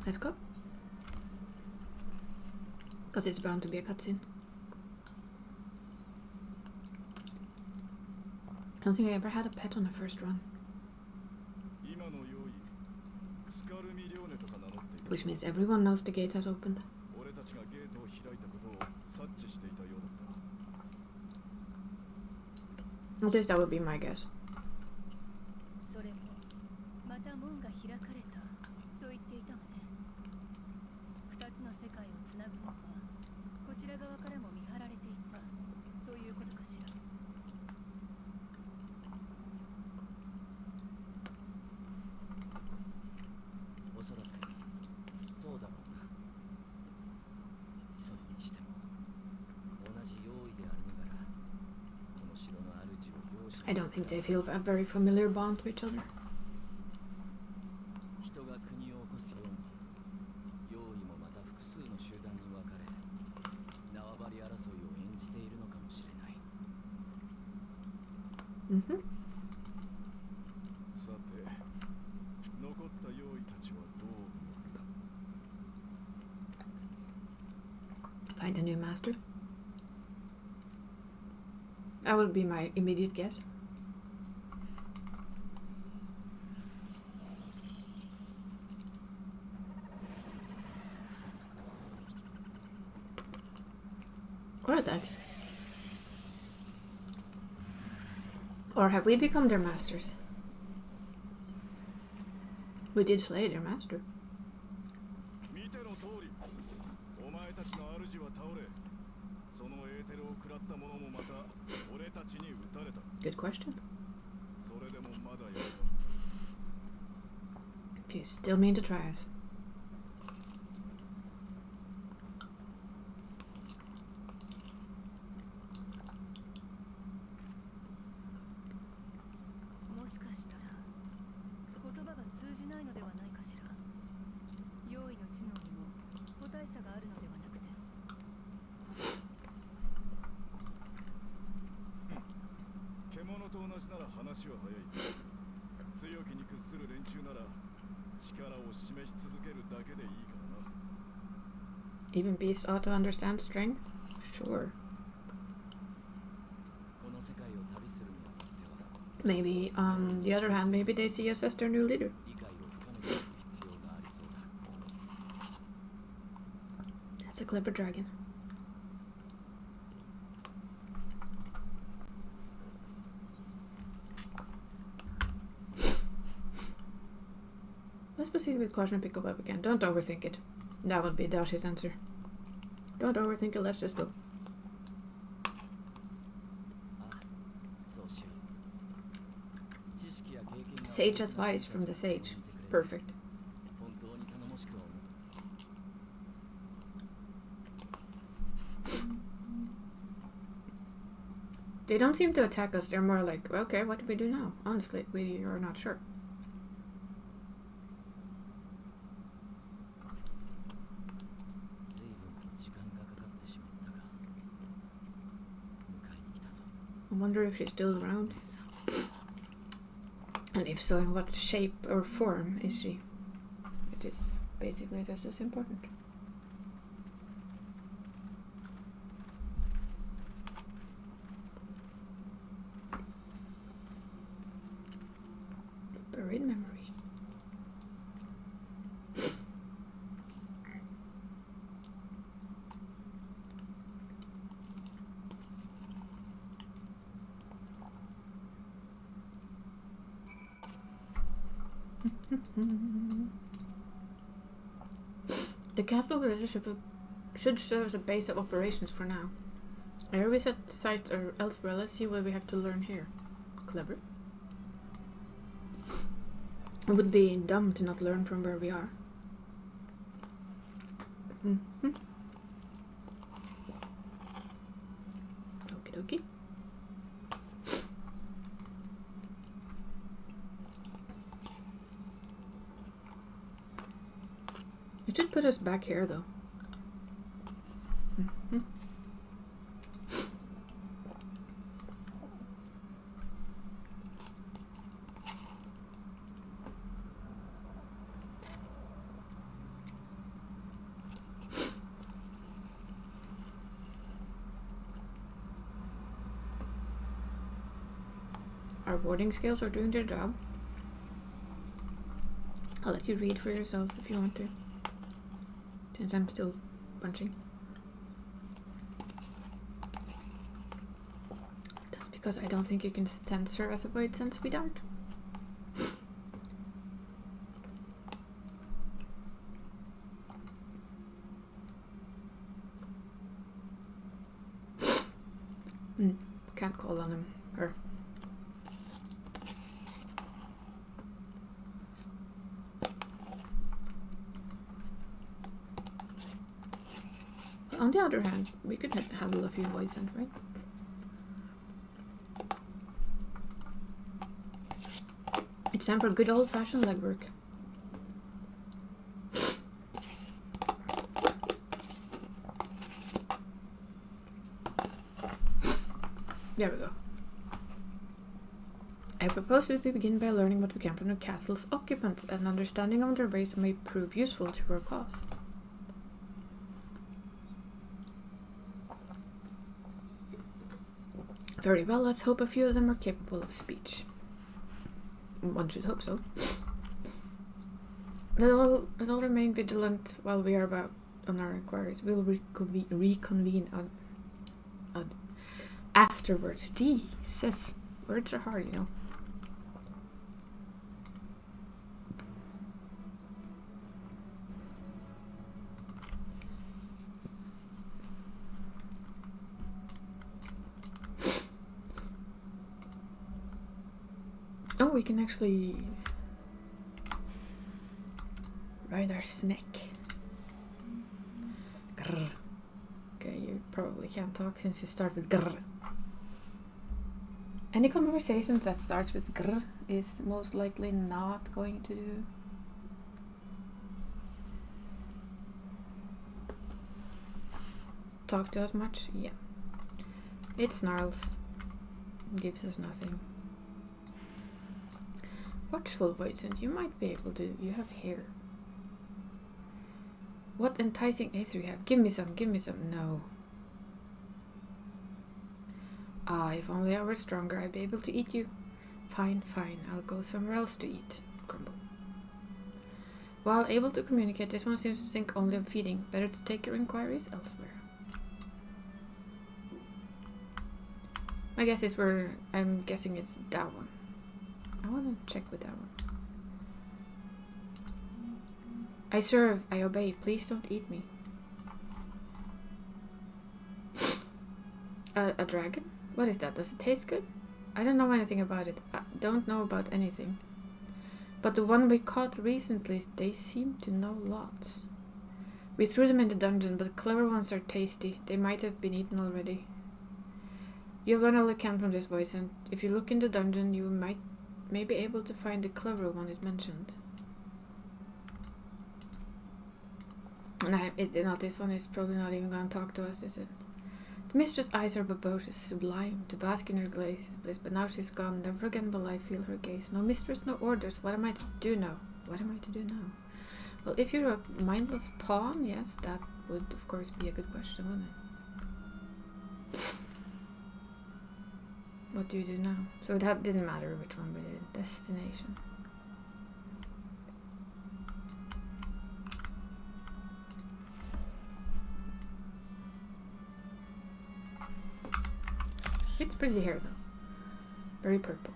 Let's go. Because it's bound to be a cutscene. I don't think I ever had a pet on the first run. Which means everyone knows the gate has opened. At least that would be my guess. I don't think they feel a very familiar bond to each other. Mm-hmm. Find a new map. master. That would be my immediate guess. Or that. Or have we become their masters? We did slay their master. Good question. Do you still mean to try us? Even beasts ought to understand strength? Sure. Maybe, on the other hand, maybe they see us as their new leader. That's a clever dragon. Let's proceed with caution and pick up again. Don't overthink it. That would be Dashi's answer. Don't overthink it, let's just go. Sage advice from the sage. Perfect. They don't seem to attack us, they're more like, okay, what do we do now? Honestly, we are not sure. I wonder if she's still around. And if so, in what shape or form is she? It is basically just as important. Buried memory. The castle leadership should serve as a base of operations for now. Ere we set sight or elsewhere, let's see what we have to learn here. Clever. It would be dumb to not learn from where we are. Okie dokie. It should put us back here, though. Our warding skills are doing their job. I'll let you read for yourself if you want to. Since I'm still punching. That's because I don't think you can stand serve as a void sense without. Can't call on him. Her. On the other hand, we could handle a few void sense, right? It's time for good old-fashioned legwork. There we go. I propose we begin by learning what we can from the castle's occupants. An understanding of their ways may prove useful to our cause. Very well, let's hope a few of them are capable of speech. One should hope so. They'll remain vigilant while we are about on our inquiries. We'll reconvene on afterwards. Jesus, words are hard, you know. Oh, we can actually ride our snake. Grr. Okay, you probably can't talk since you start with grr. Any conversations that starts with grr is most likely not going to talk to us much. Yeah. It snarls. Gives us nothing. Watchful Voidsent, you might be able to. You have hair. What enticing aether you have. Give me some, give me some. No. Ah, if only I were stronger, I'd be able to eat you. Fine, fine. I'll go somewhere else to eat. Grumble. While able to communicate, this one seems to think only of feeding. Better to take your inquiries elsewhere. My guess is I'm guessing it's that one. I want to check with that one. I serve, I obey. Please don't eat me. A dragon? What is that? Does it taste good? I don't know anything about it. I don't know about anything. But the one we caught recently, they seem to know lots. We threw them in the dungeon, but the clever ones are tasty. They might have been eaten already. You've learned all you can from this voice, and if you look in the dungeon, you may be able to find the clever one it mentioned. No, this one is probably not even going to talk to us, is it? The mistress' eyes are bulbous, sublime, to bask in her glaze, but now she's gone. Never again will I feel her gaze. No mistress, no orders. What am I to do now? What am I to do now? Well, if you're a mindless pawn, yes, that would, of course, be a good question, wouldn't it? What do you do now? So that didn't matter which one we did. Destination. It's pretty hair though. Very purple.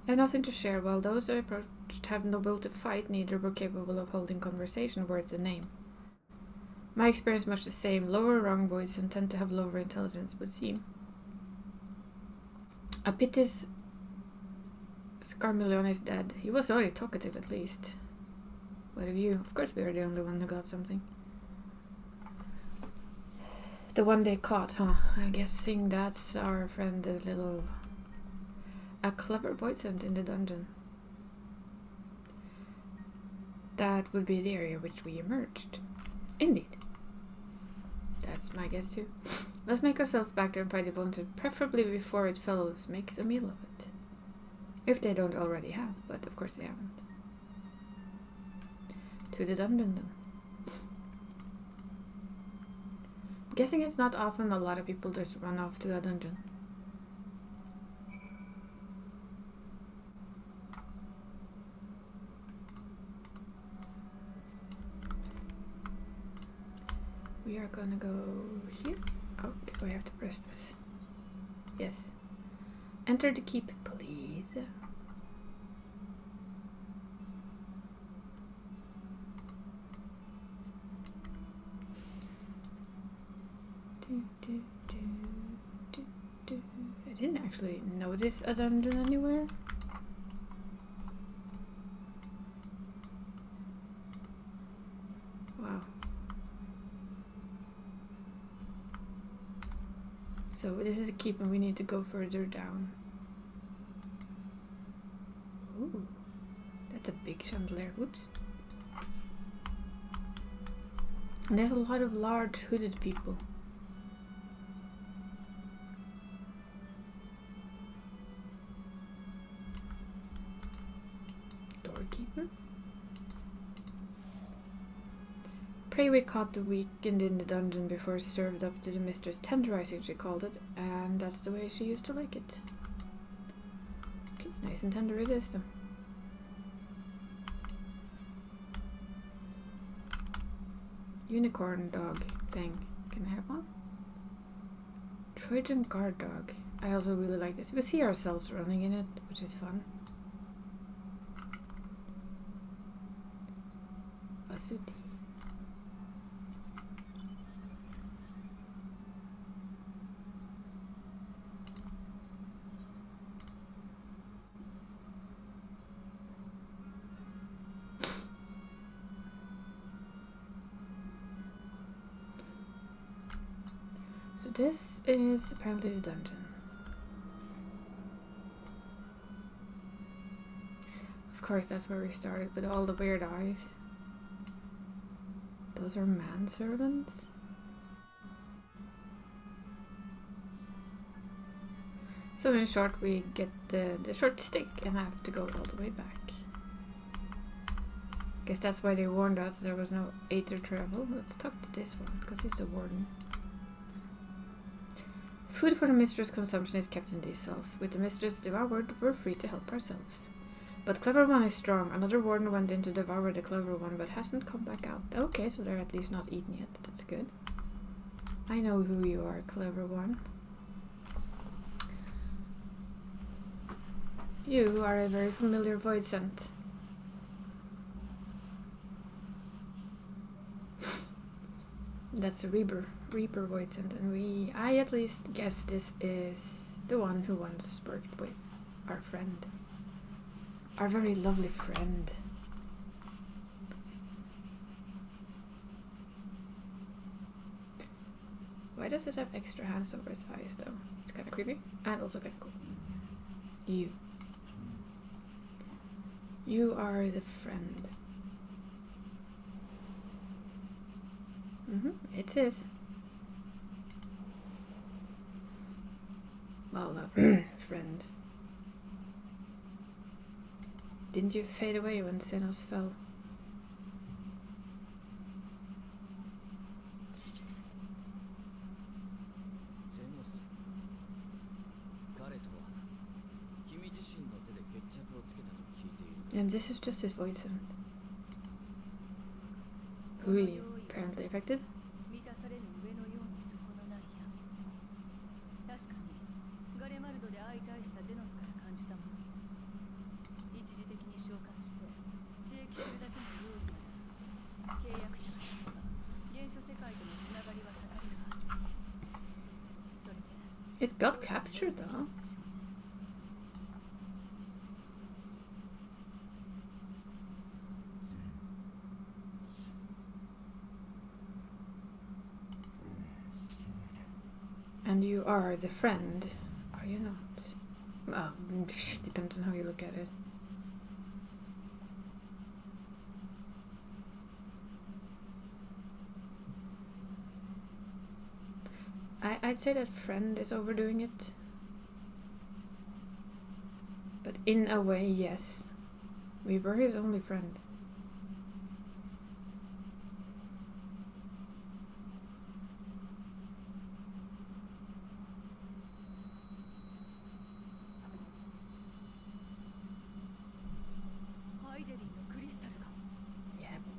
I have nothing to share, while those I approached have no will to fight, neither were capable of holding conversation worth the name. My experience much the same. Lower rung boys and tend to have lower intelligence, would seem. A pity's Scarmillion is dead. He was already talkative at least. What of you? Of course we are the only one who got something. The one they caught, huh? I'm guessing that's our friend, the little... A clever Voidsent in the dungeon. That would be the area which we emerged. Indeed. That's my guess too. Let's make ourselves back there and fight the Voidsent, preferably before it fellows makes a meal of it. If they don't already have, but of course they haven't. To the dungeon then. I'm guessing it's not often a lot of people just run off to a dungeon. We are gonna go here. Oh, do I have to press this? Yes. Enter the keep, please. I didn't actually notice a dungeon anywhere. Wow. So this is a keep and we need to go further down. Ooh, that's a big chandelier. Whoops. And there's a lot of large hooded people. keeper. Prey we caught the weekend in the dungeon before served up to the mistress. Tenderizing, she called it, and that's the way she used to like it. Okay, nice and tender it is, though. Unicorn dog thing. Can I have one? Trojan guard dog. I also really like this. We see ourselves running in it, which is fun. Asuti. So this is apparently the dungeon. Of course, that's where we started with all the weird eyes. Those are manservants? So in short, we get the short stick and have to go all the way back. Guess that's why they warned us there was no aether travel. Let's talk to this one, because he's the warden. Food for the mistress' consumption is kept in these cells. With the mistress devoured, we're free to help ourselves. But Clever One is strong. Another warden went in to devour the Clever One, but hasn't come back out. Okay, so they're at least not eaten yet. That's good. I know who you are, Clever One. You are a very familiar void scent. That's a Reaper void scent, and I at least guess this is the one who once worked with our friend. Our very lovely friend. Why does it have extra hands over its eyes though? It's kind of creepy and also kind of cool. You are the friend. It is. Well, friend. Didn't you fade away when Xenos fell? And this is just his voice and who he apparently affected. It got captured though. And you are the friend, are you not? Well, depends on how you look at it. I'd say that friend is overdoing it. But in a way, yes. We were his only friend.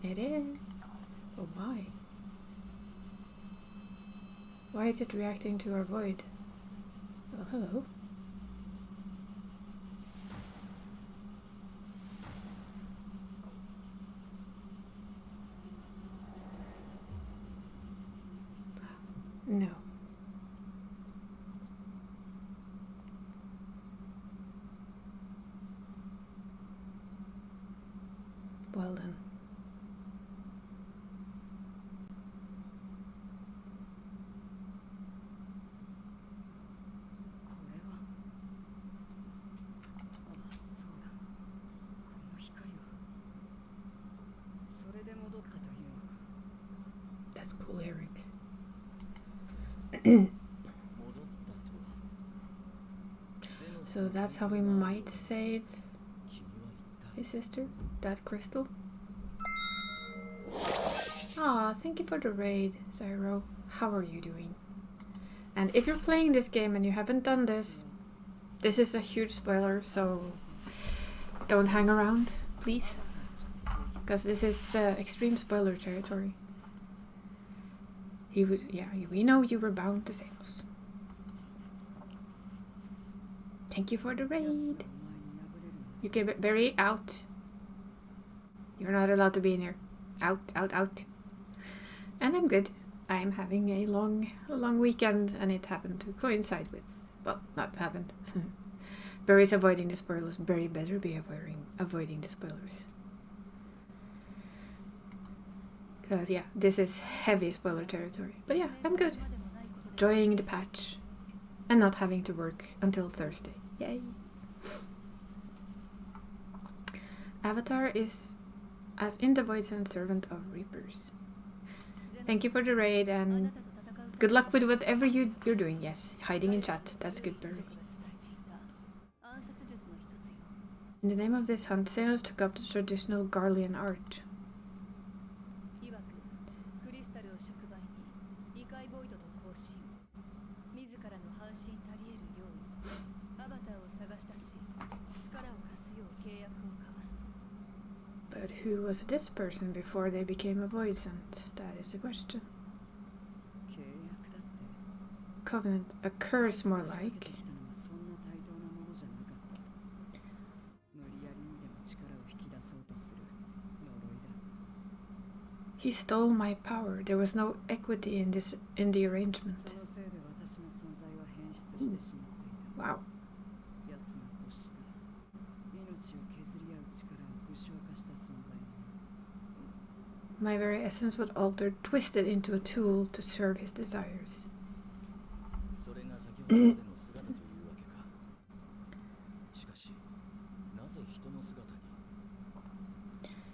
It is. Oh, why? Why is it reacting to our void? Well, hello. No. Well then. That's cool earrings. So that's how we might save his sister, that crystal. Ah, thank you for the raid, Zyro. How are you doing? And if you're playing this game and you haven't done this, this is a huge spoiler, so don't hang around, please. Because this is extreme spoiler territory. We know you were bound to save us. Thank you for the raid. UK Berry, out. You're not allowed to be in here. Out, out, out. And I'm good. I'm having a long weekend, and it happened to coincide with, well, not happened. Berry's avoiding the spoilers. Berry better be avoiding the spoilers. Because, yeah, this is heavy spoiler territory. But yeah, I'm good. Enjoying the patch. And not having to work until Thursday. Yay! Avatar is as in the Voids and Servant of Reapers. Thank you for the raid, and good luck with whatever you're doing. Yes, hiding in chat. That's good, Berry. In the name of this hunt, Xenos took up the traditional Garlean art. But who was this person before they became a Voidsent? That is the question. Covenant, a curse more like. He stole my power. There was no equity in the arrangement. Wow. My very essence was altered, twisted into a tool to serve his desires.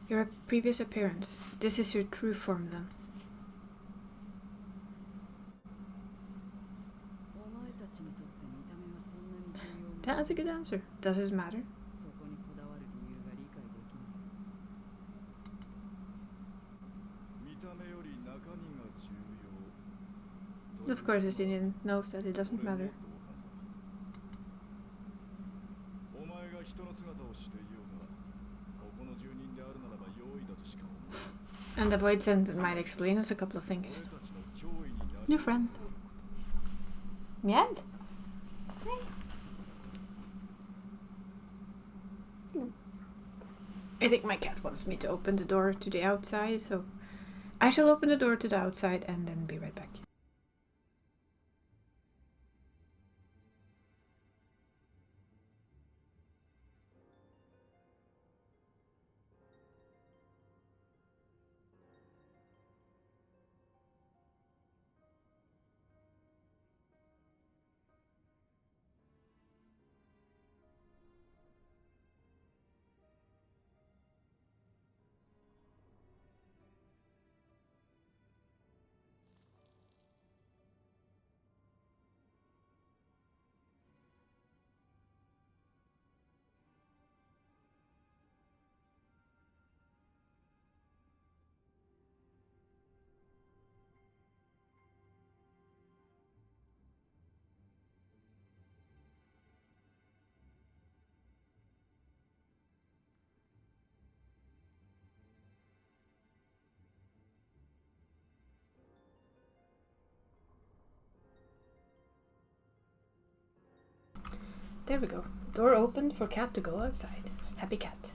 Your previous appearance. This is your true form then. That's a good answer. Does it matter? Of course, Justinian knows that it doesn't matter. And the Voidsent might explain us a couple of things. New friend. Meow. I think my cat wants me to open the door to the outside, so I shall open the door to the outside and then be right back. There we go. Door opened for cat to go outside. Happy cat.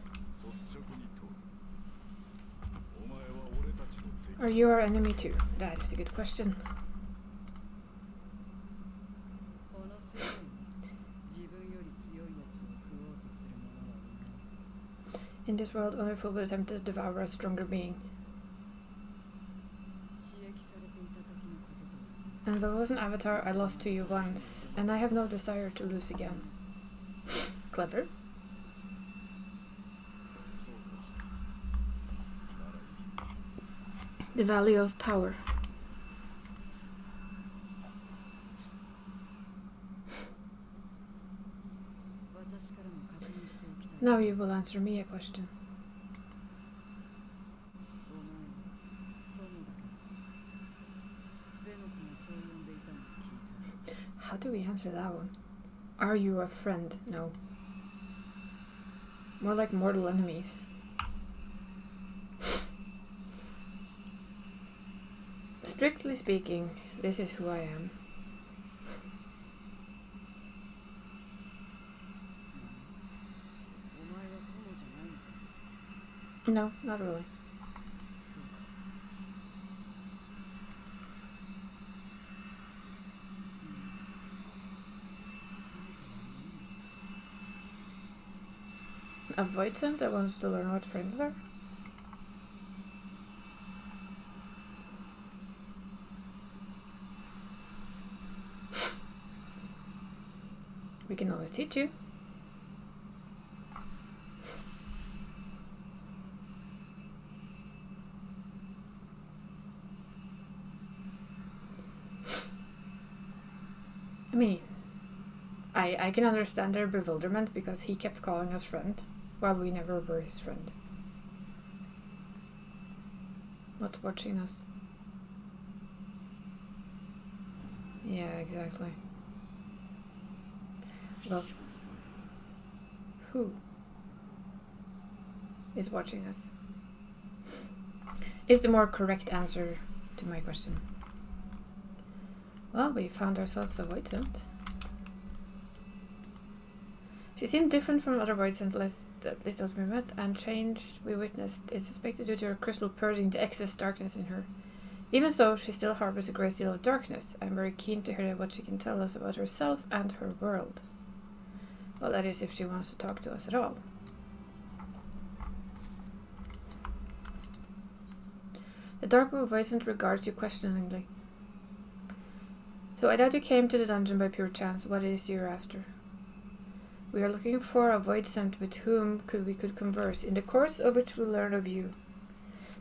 Are you our enemy too? That is a good question. In this world, only a fool would attempt to devour a stronger being. And though I was an avatar, I lost to you once, and I have no desire to lose again. Clever. The value of power. Now you will answer me a question. How do we answer that one? Are you a friend? No. More like mortal enemies. Strictly speaking, this is who I am. No, not really. A voidsent that wants to learn what friends are? We can always teach you. I mean, I can understand their bewilderment because he kept calling us friend while we never were his friend. What's watching us? Yeah, exactly. Well, who is watching us? Is the more correct answer to my question. Well, we found ourselves a voidsent. She seemed different from other voidsent at least those we met, and changed we witnessed is suspected due to her crystal purging the excess darkness in her. Even so, she still harbors a great deal of darkness. I'm very keen to hear what she can tell us about herself and her world. Well, that is if she wants to talk to us at all. The Darkwood voicent regards you questioningly. So I doubt you came to the dungeon by pure chance. What is you're after? We are looking for a voidsent with whom we could converse, in the course of which we learn of you.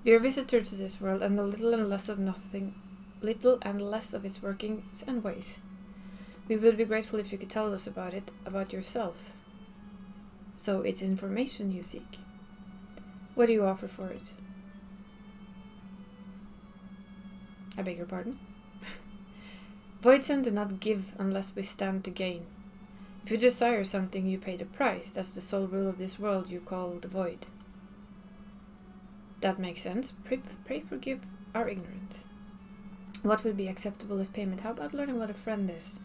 We are a visitor to this world and know little and less of its workings and ways. We would be grateful if you could tell us about yourself. So it's information you seek. What do you offer for it? I beg your pardon? Voidsent do not give unless we stand to gain. If you desire something, you pay the price. That's the sole rule of this world you call the void. That makes sense. Pray forgive our ignorance. What would be acceptable as payment? How about learning what a friend is?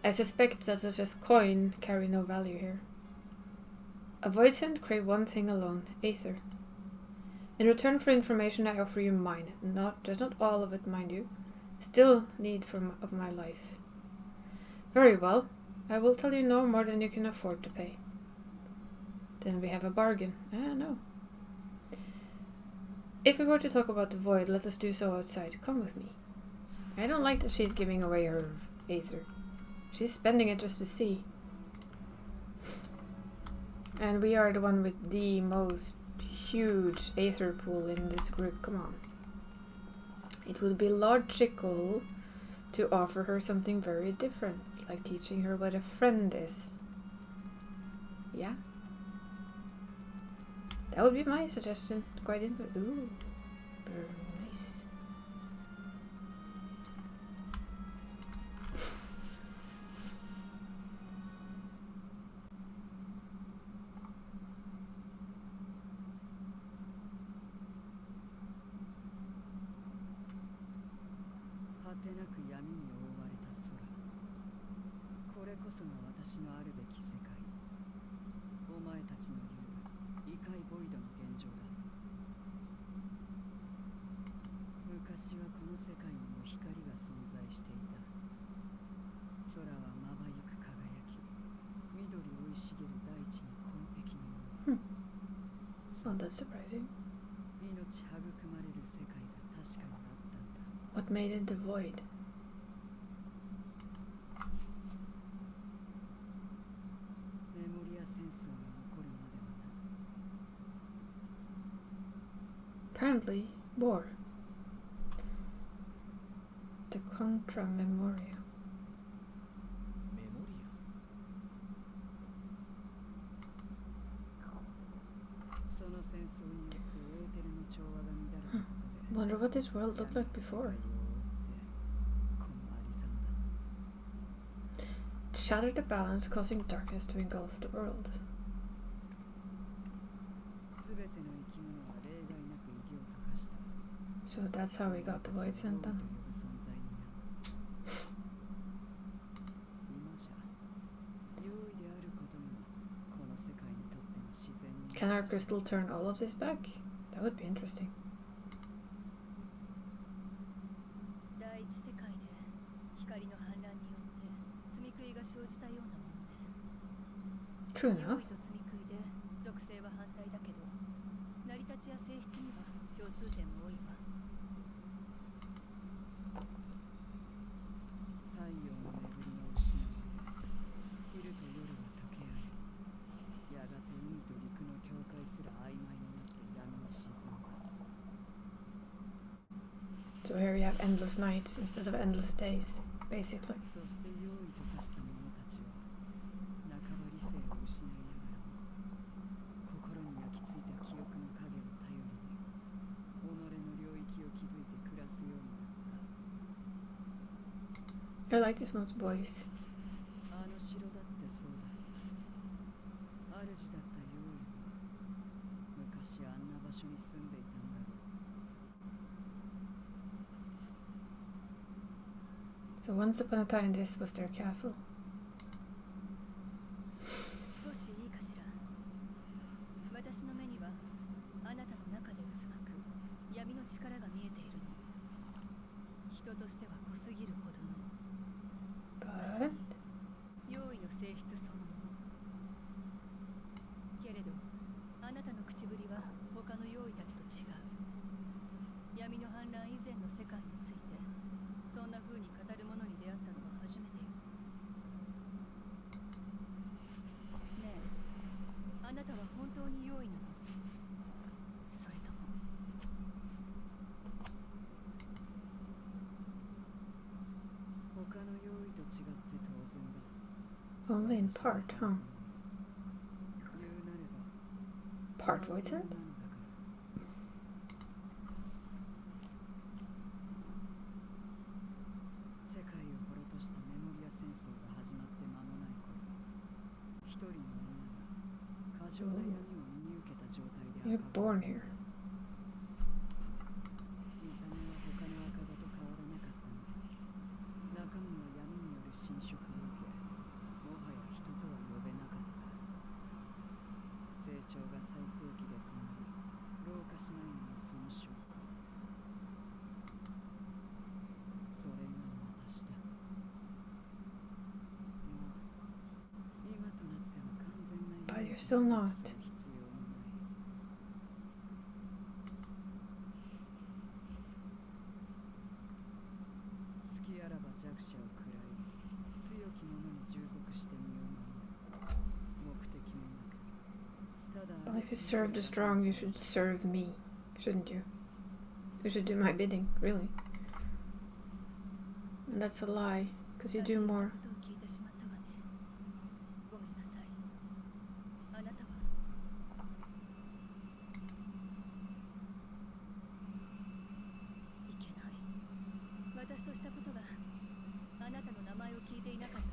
I suspect that such as coin carry no value here. A voidsent crave one thing alone, Aether. In return for information, I offer you mine. Just not all of it, mind you. Still need of my life. Very well. I will tell you no more than you can afford to pay. Then we have a bargain. No. If we were to talk about the void, let us do so outside. Come with me. I don't like that she's giving away her Aether. She's spending it just to see. And we are the one with the most huge Aether pool in this group. Come on. It would be logical to offer her something very different, like teaching her what a friend is. Yeah? That would be my suggestion. Quite interesting. Ooh. Very nice. Well, that's surprising. What made it the void? Apparently, war. The Contra Memoria. Wonder what this world looked like before. Shatter the balance, causing darkness to engulf the world. So that's how we got the White Santa. Can our crystal turn all of this back? That would be interesting. True enough. So here we have endless nights instead of endless days, basically. I like this one's voice. So once upon a time this was their castle. But only in part, huh? Part Voidsent? You're born here. But you're still not. Well, if you serve the strong, you should serve me, shouldn't you? You should do my bidding, really. And that's a lie, because you do more.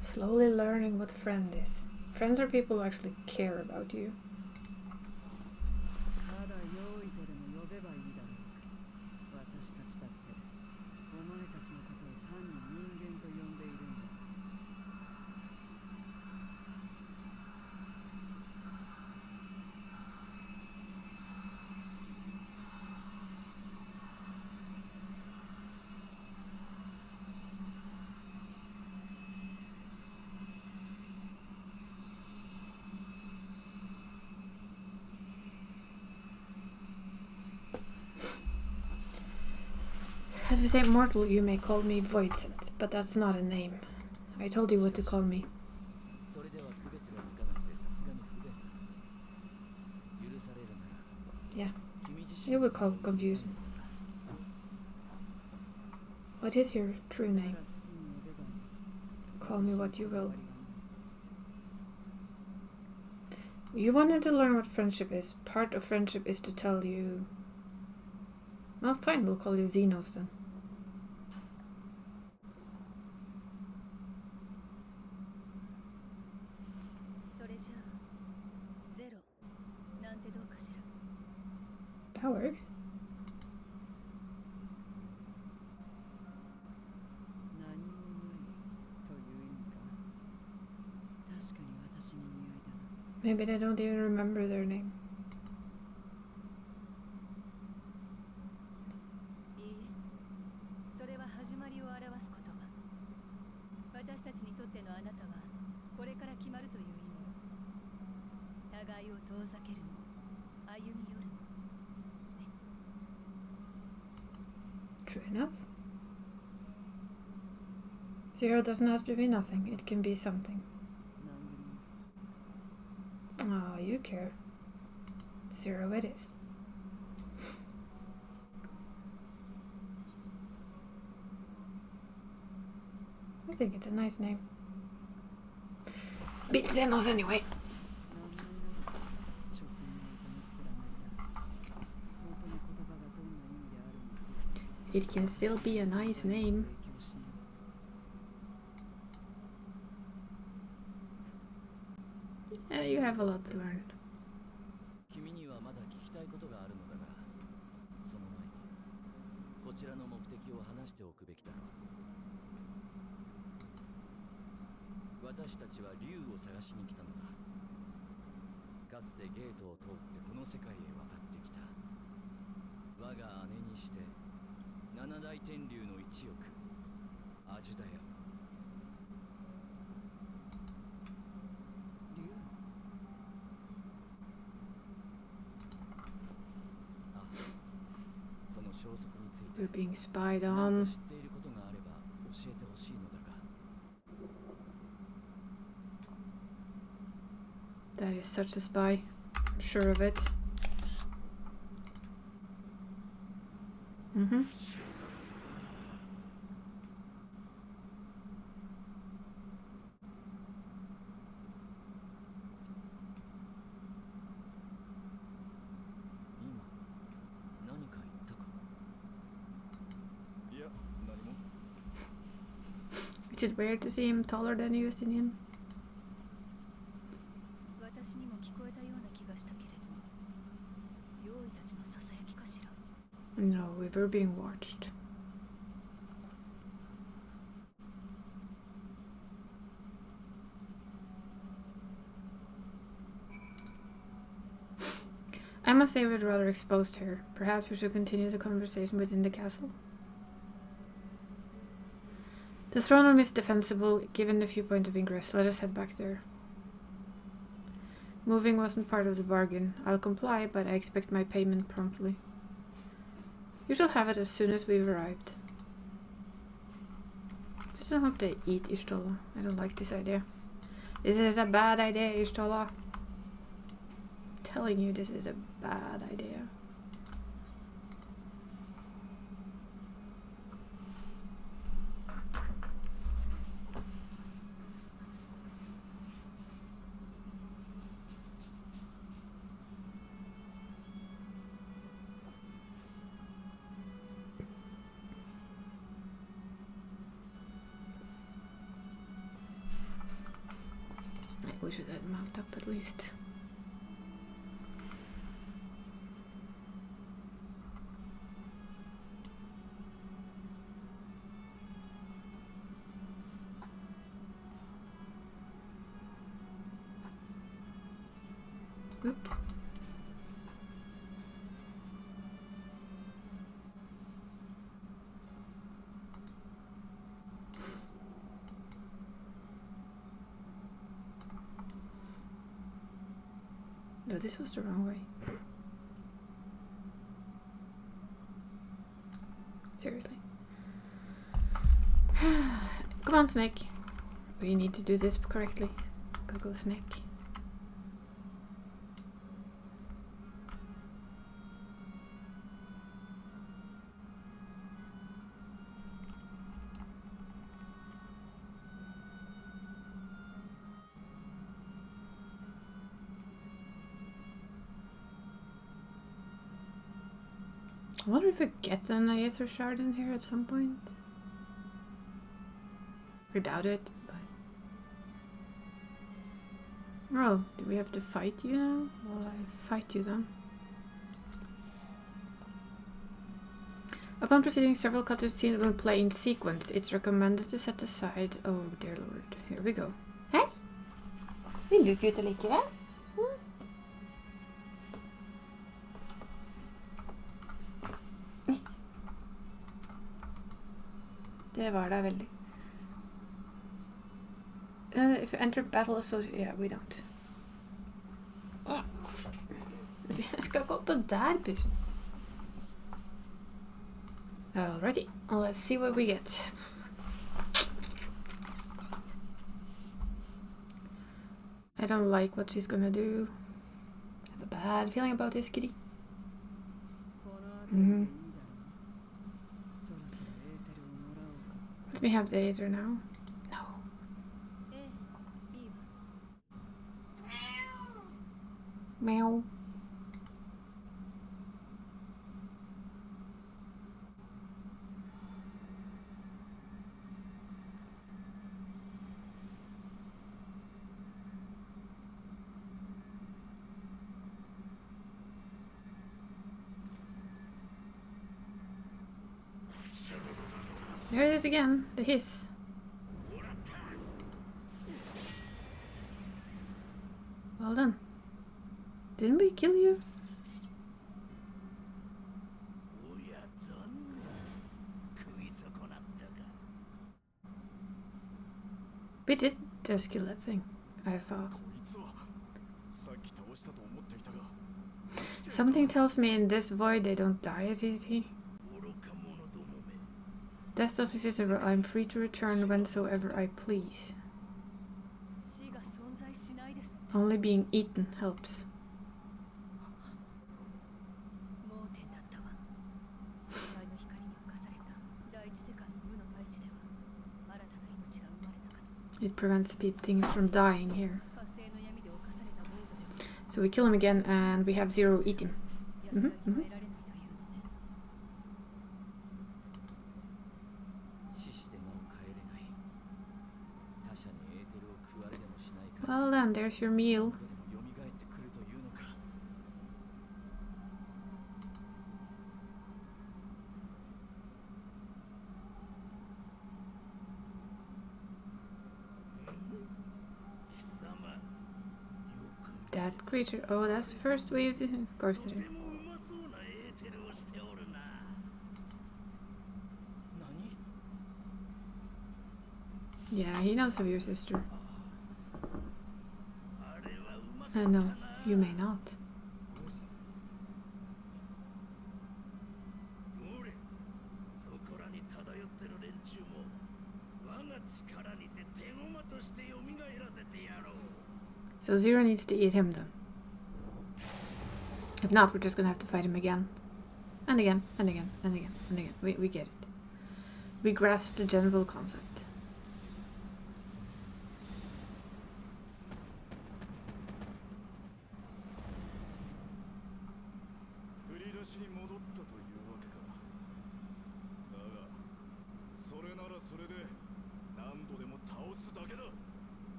Slowly learning what friend is. Friends are people who actually care about you. As we say mortal, you may call me Voidsent, but that's not a name. I told you what to call me. Yeah, you will confuse me. What is your true name? Call me what you will. You wanted to learn what friendship is. Part of friendship is to tell you Well, fine, we'll call you Xenos then. That works. Maybe they don't even remember their name. True enough. Zero doesn't have to be nothing, it can be something. Oh, you care. Zero it is. I think it's a nice name. Beat Xenos anyway. It can still be a nice name. You have a lot to learn. We're being spied on. That is such a spy. I'm sure of it. Mm-hmm. Is it weird to see him taller than a Justinian? No, we were being watched. I must say we're rather exposed here. Perhaps we should continue the conversation within the castle. The throne room is defensible, given the few points of ingress. Let us head back there. Moving wasn't part of the bargain. I'll comply, but I expect my payment promptly. You shall have it as soon as we've arrived. Just don't hope they eat Ishtola. I don't like this idea. This is a bad idea, Ishtola. I'm telling you, this is a bad idea. We should head mount up at least. Oops. No, this was the wrong way. Seriously. Come on, Snake. We need to do this correctly. Go, Snake. I wonder if we get an Aether Shard in here at some point. I doubt it, but... Oh, do we have to fight you now? Well, I fight you then. Upon proceeding, several cutscenes will play in sequence. It's recommended to set aside... Oh, dear lord. Here we go. Hei! Vil du ikke ut og likevel? Det var da veldig. If you enter battle associated... Yeah, we don't. Jeg skal gå på der, pusen. Alrighty, let's see what we get. I don't like what she's gonna do. I have a bad feeling about this kitty. Let me have the Aether now. No. Meow. There it is again, the hiss. Well done. Didn't we kill you? We did just kill that thing, I thought. Something tells me in this void they don't die as easy. Death doesn't exist, I'm free to return whensoever I please. Only being eaten helps. It prevents things from dying here. So we kill him again and we have 0 eating. Well then, there's your meal. That creature. Oh, that's the first wave. Of course it is. Yeah, he knows of your sister. No, you may not. So Zero needs to eat him then. If not, we're just gonna have to fight him again. And again, and again, and again, and again. We get it. We grasp the general concept.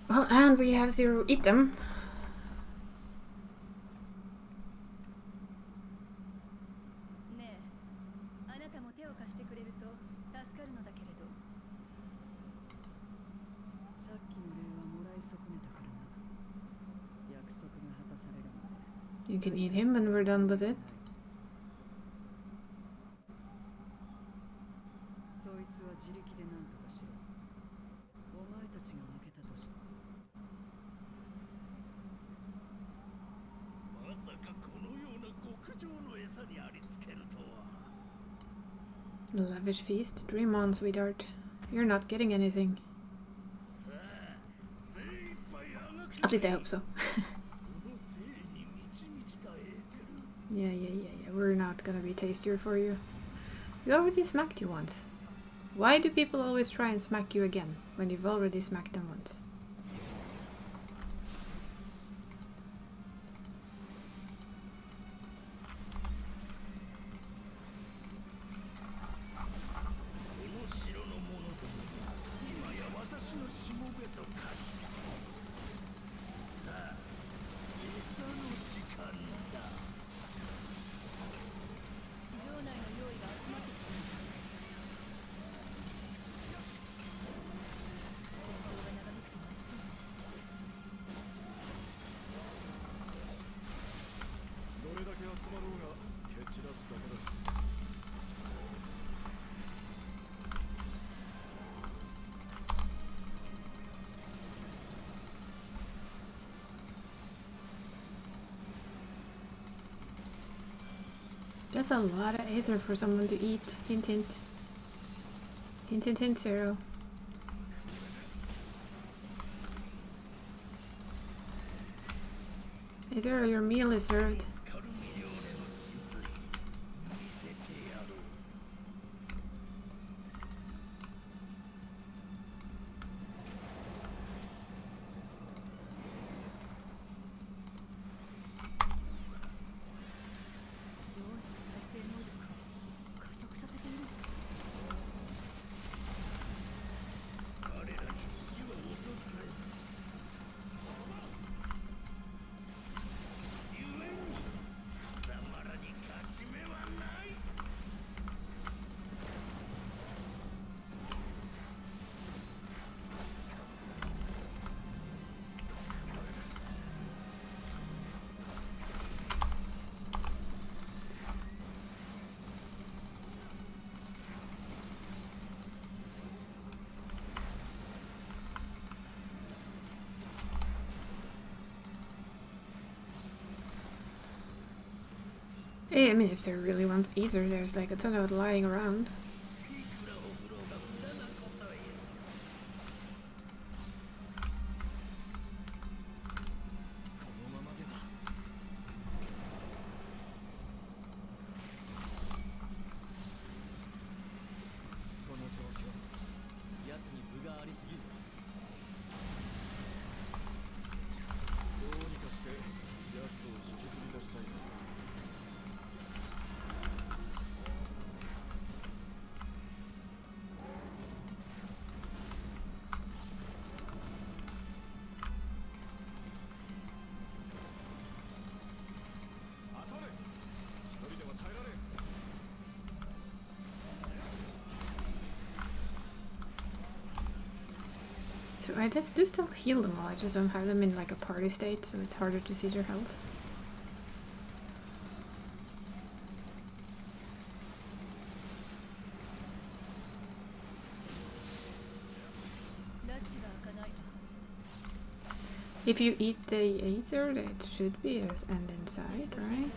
Well, and we have 0 item. You can eat him when we're done with it. Lavish feast. Dream on, sweetheart. You're not getting anything. At least I hope so. Yeah. We're not gonna be tastier for you. We already smacked you once. Why do people always try and smack you again when you've already smacked them once? That's a lot of aether for someone to eat. Hint, hint. Hint, hint, hint, Zero. Aether, your meal is served. I mean, if there really wants ether, there's like a ton of it lying around. So I just do still heal them all, I just don't have them in like a party state, so it's harder to see their health. If you eat the aether, it should be an end inside, right?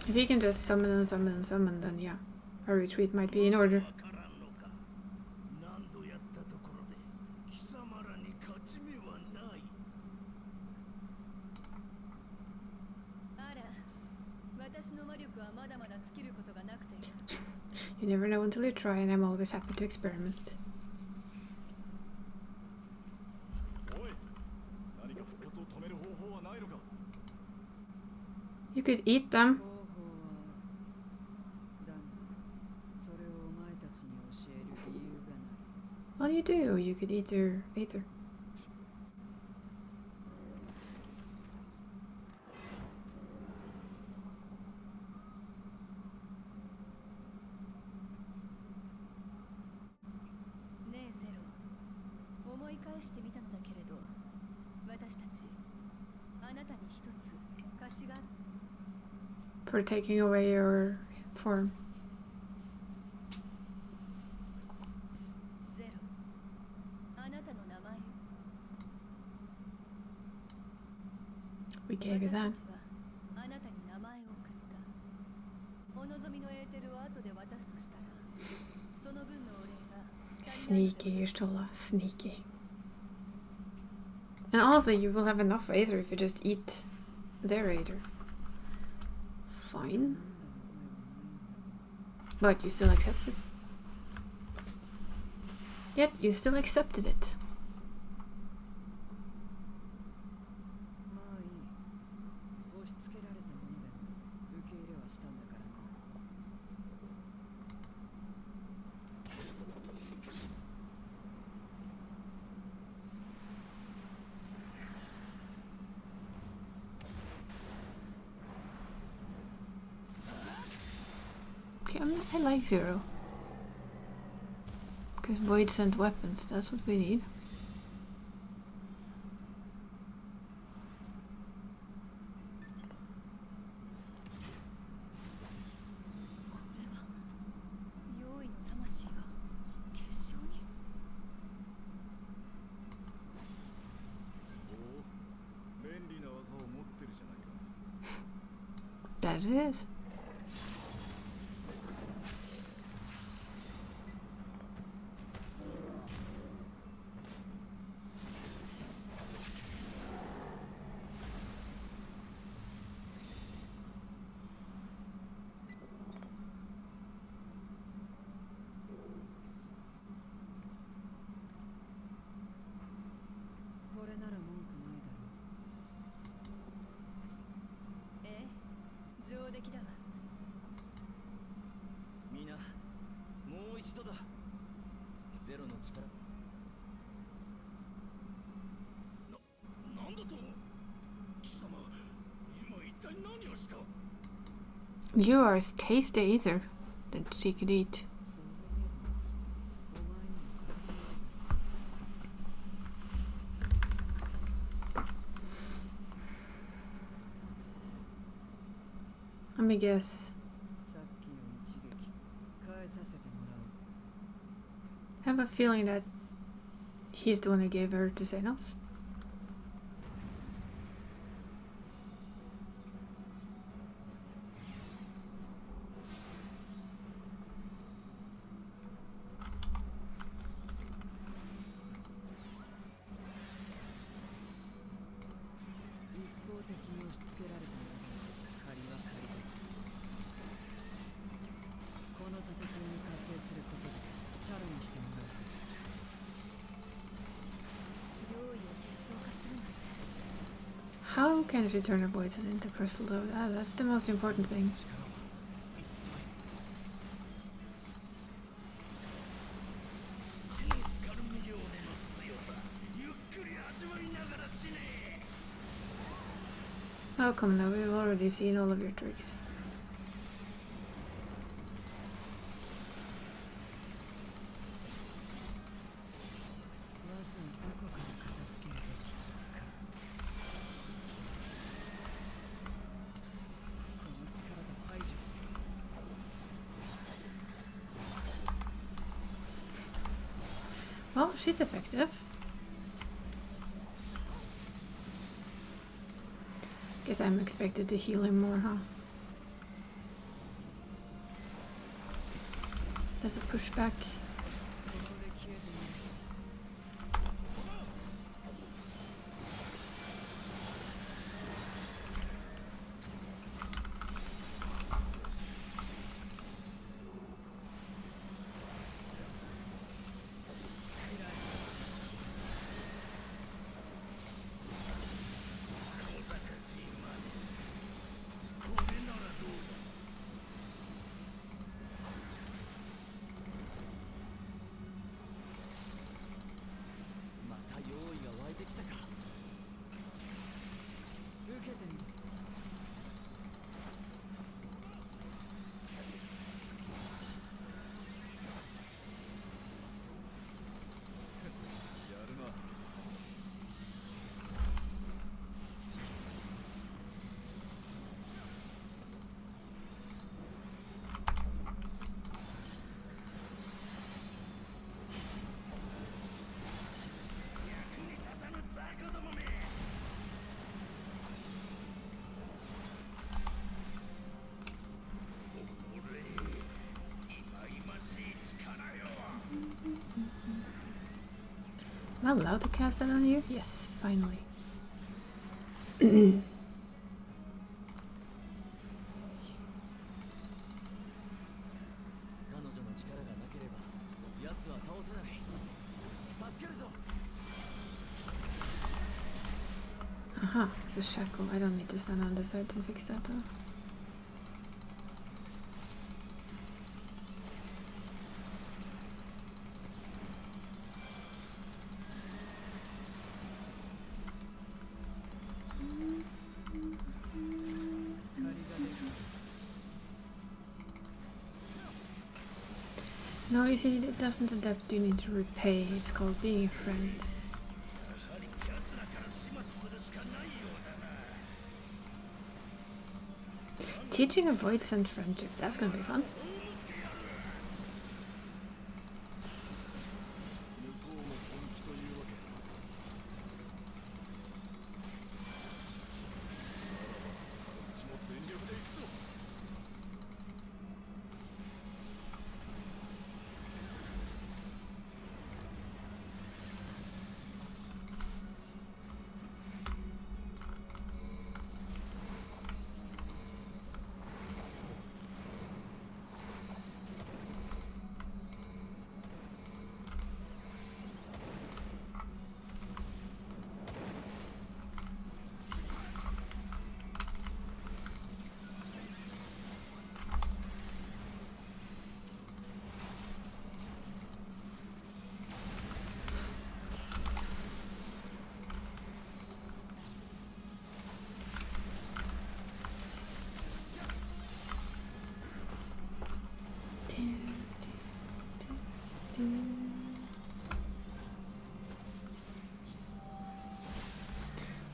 If you can just summon and summon and summon, then yeah, a retreat might be in order. You never know until you try, and I'm always happy to experiment. You could eat them. Well, you do. You could eat their aether. For taking away your form. We gave you that. Sneaky, Ishtola, sneaky. And also, you will have enough aether if you just eat their aether. Fine. But you still accepted. Yet, you still accepted it. I like Zero. Because void sent weapons, that's what we need. Yes, it is. You are as tasty either that she could eat. Let me guess. I have a feeling that he's the one who gave her to Xenos. How can she turn her voices into crystal though? That's the most important thing. Oh come now, we've already seen all of your tricks. Well, she's effective. Guess I'm expected to heal him more, huh? There's a pushback. Am I allowed to cast that on you? Yes, finally. Aha, it's a shackle. I don't need to stand on the side to fix that though. No, you see, it doesn't adapt, you need to repay. It's called being a friend. Teaching avoids and friendship, that's gonna be fun.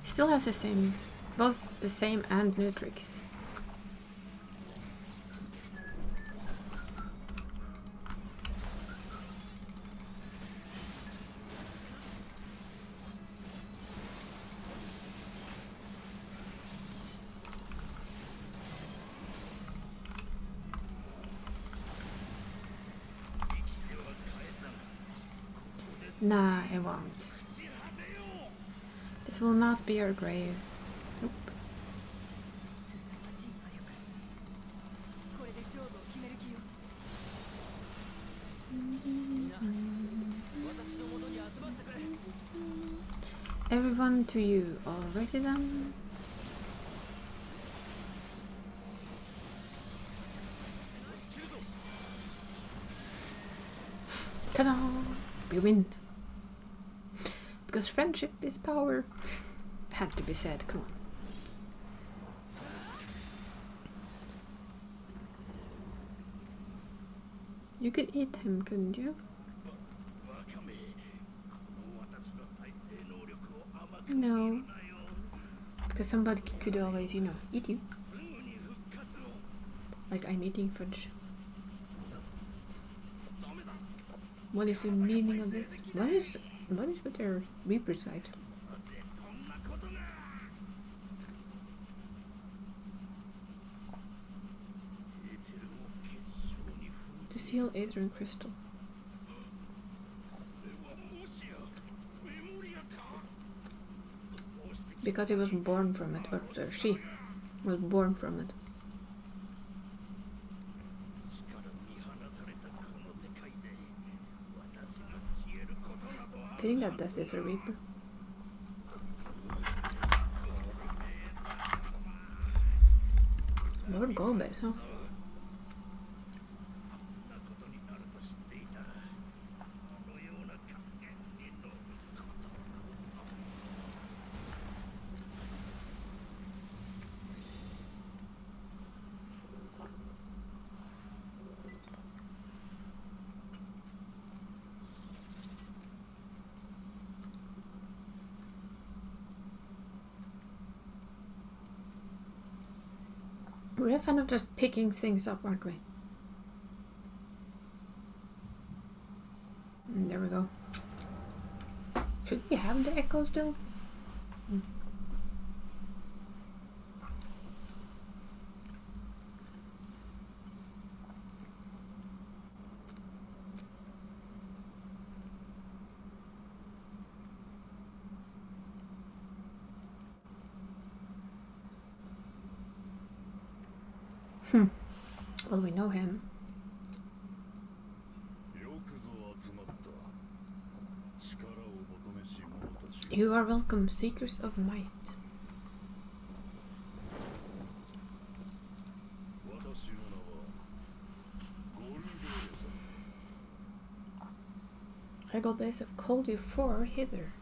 Still has the same, both the same and new tricks. Nah, it won't. This will not be our grave. Nope. Everyone to you, already done? Ta-da! We win. Because friendship is power. Had to be said, come on. You could eat him, couldn't you? No. Because somebody could always, you know, eat you. Like I'm eating fudge. What is the meaning of this? What is with their Reaper side? To seal Aether and Crystal. Because he was born from it, or she was born from it. I think that death is a Reaper. Lord Golbez, huh? We're kind of just picking things up, aren't we? There we go. Should we have the echo still? Well, we know him. You are welcome, seekers of might. Egglebase have called you for hither.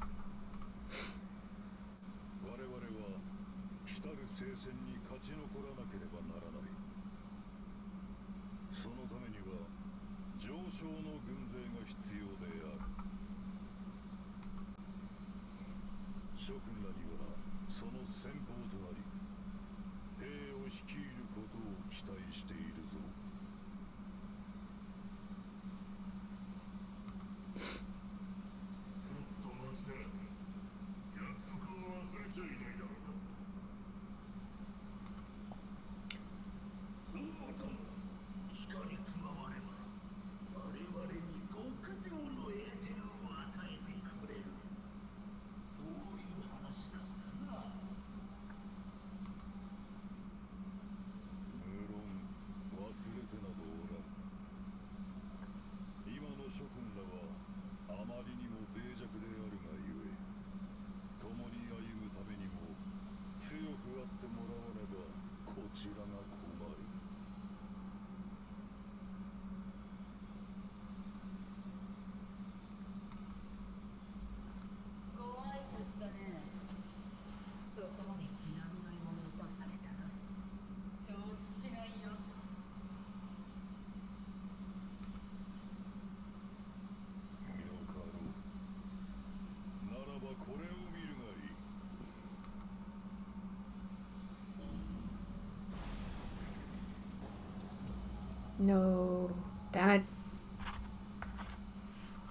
No. Damn it.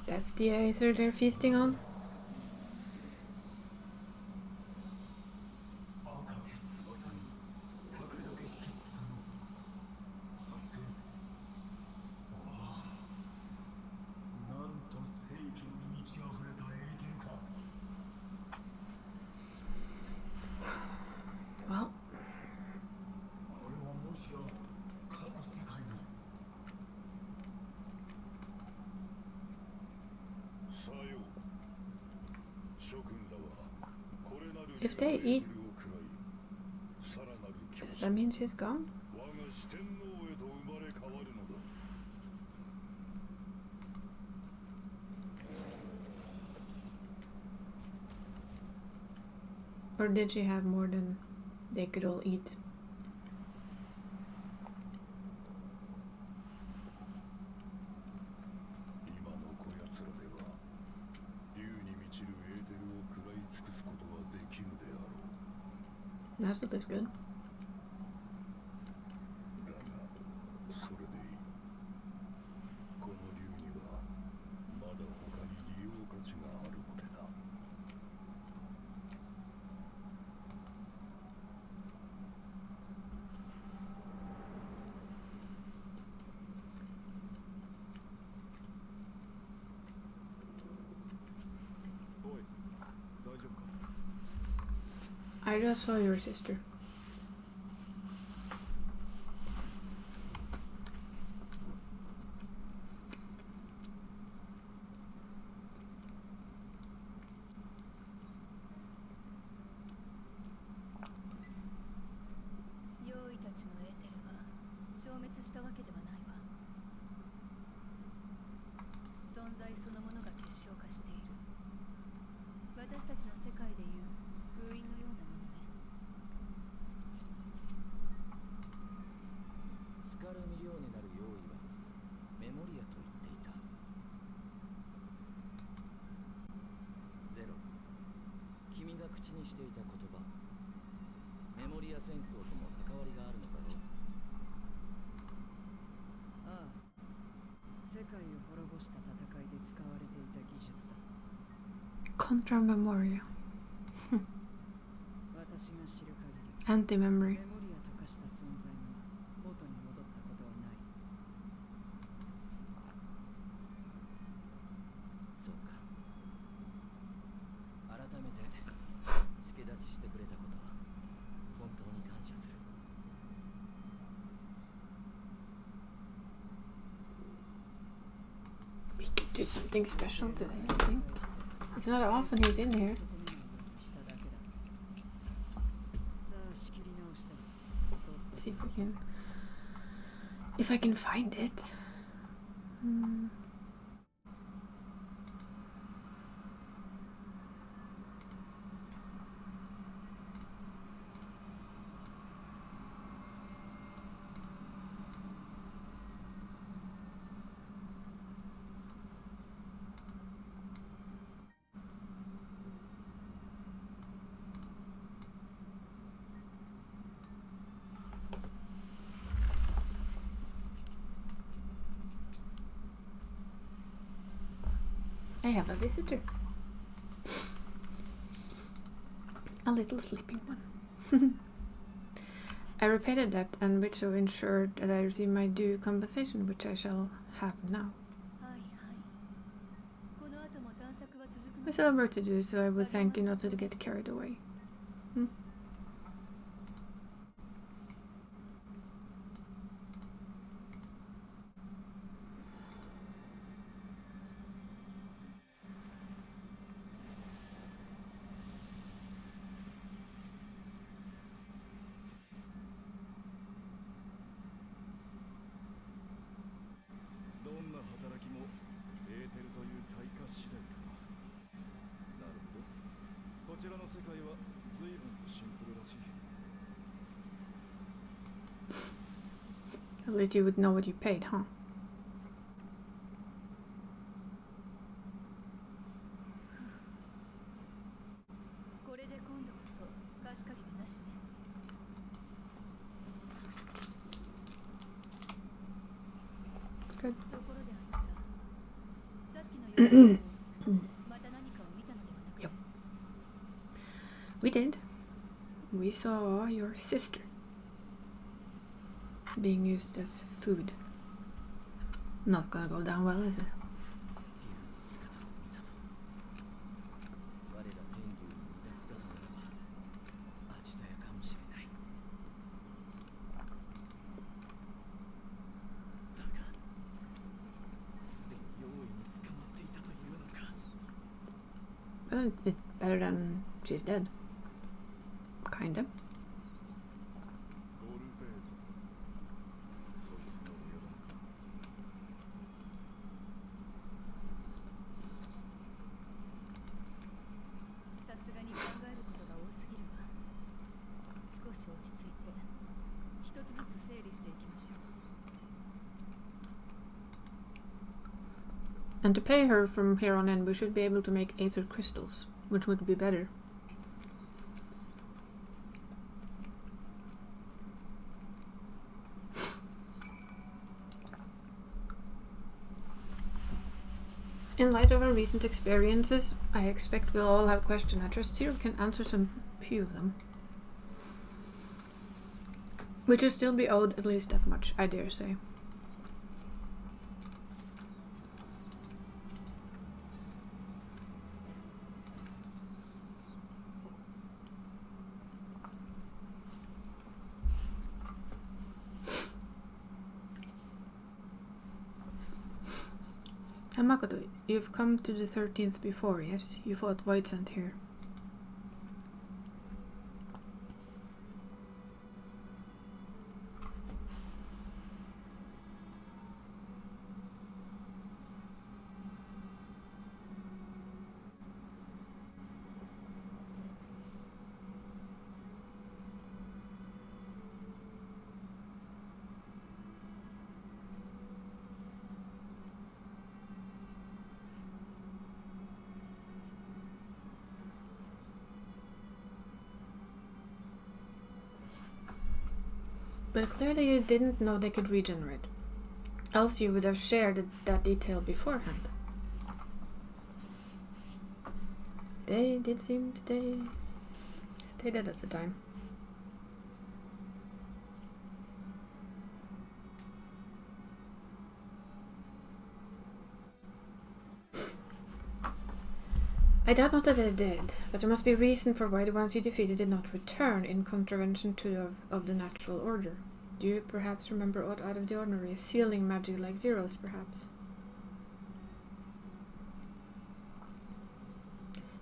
That's the aether they're feasting on? Well. If they eat, does that mean she's gone? Or did she have more than they could all eat? That still looks good. I just saw your sister. Contra Memoria. Anti-memory. We could do something special today, I think. It's not often he's in here. Let's see if I can find it. I have a visitor. A little sleeping one. I repaid a debt and which so ensured that I receive my due compensation, which I shall have now. I still have work to do, so I would thank you not to get carried away. At least you would know what you paid, huh? Yep. We did. We saw your sister being used as food. Not gonna go down well, is it? Well, it's better than she's dead. Kinda. And to pay her from here on in, we should be able to make aether crystals, which would be better. In light of our recent experiences, I expect we'll all have questions. I trust Zero can answer some few of them. We should still be owed at least that much, I dare say. Makoto, you've come to the 13th before, yes? You fought Voidsent here. But clearly you didn't know they could regenerate. Else you would have shared that detail beforehand. They did seem to stay dead at the time. I doubt not that they did, but there must be a reason for why the ones you defeated did not return in contravention of the natural order. Do you perhaps remember aught out of the ordinary? Sealing magic like Zero's, perhaps?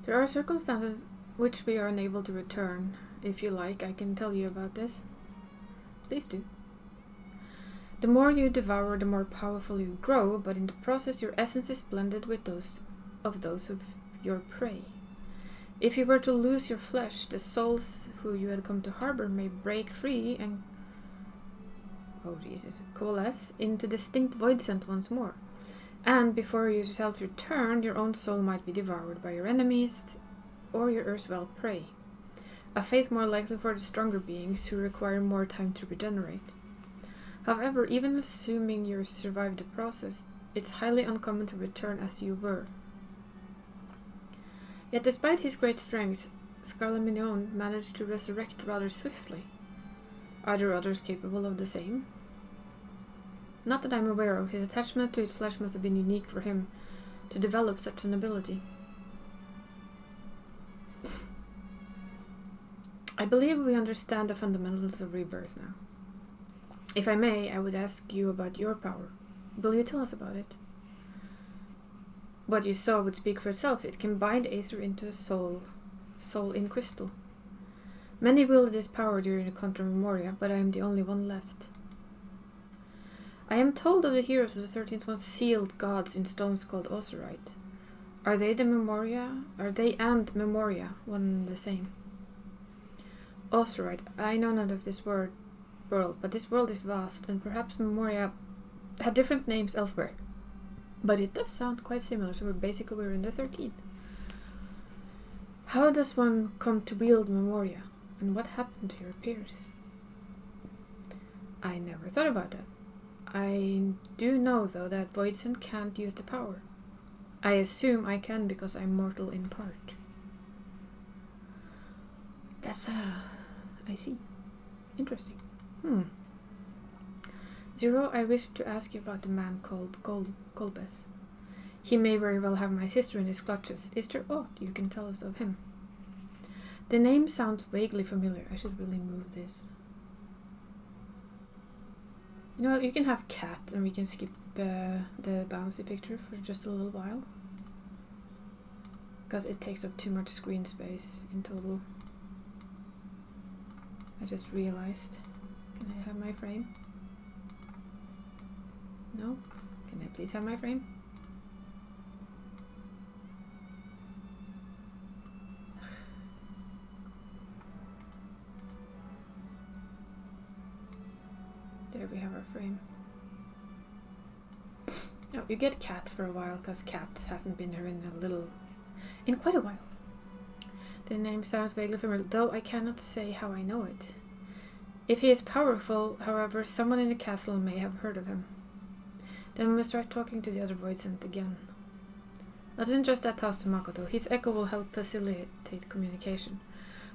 There are circumstances which we are unable to return. If you like, I can tell you about this. Please do. The more you devour, the more powerful you grow, but in the process your essence is blended with those of your prey. If you were to lose your flesh, the souls who you had come to harbor may break free and coalesce into distinct Voidsent once more. And before you yourself return, your own soul might be devoured by your enemies or your erstwhile prey. A fate more likely for the stronger beings who require more time to regenerate. However, even assuming you survived the process, it's highly uncommon to return as you were. Yet despite his great strength, Scarlamignon managed to resurrect rather swiftly. Are there others capable of the same? Not that I'm aware of. His attachment to his flesh must have been unique for him to develop such an ability. I believe we understand the fundamentals of rebirth now. If I may, I would ask you about your power. Will you tell us about it? What you saw would speak for itself. It can bind Aether into a soul in crystal. Many wielded this power during the Contra Memoria, but I am the only one left. I am told of the heroes of the 13th one sealed gods in stones called Osurite. Are they and Memoria one and the same? Osurite, I know none of this world, but this world is vast, and perhaps Memoria had different names elsewhere. But it does sound quite similar, so we're in the 13th. How does one come to wield Memoria, and what happened to your peers? I never thought about that. I do know, though, that Voidsent can't use the power. I assume I can because I'm mortal in part. That's I see. Interesting. Zero, I wish to ask you about the man called Golbez. He may very well have my sister in his clutches. Is there aught you can tell us of him? The name sounds vaguely familiar. I should really move this. You know what, you can have cat and we can skip the bouncy picture for just a little while. Because it takes up too much screen space in total. I just realized. Can I have my frame? No? Can I please have my frame? There we have our frame. Oh, you get cat for a while because cat hasn't been here in quite a while. The name sounds vaguely familiar, though I cannot say how I know it. If he is powerful, however, someone in the castle may have heard of him. Then we must start talking to the other Voidsent again. Not entrust that task to Makoto. His echo will help facilitate communication.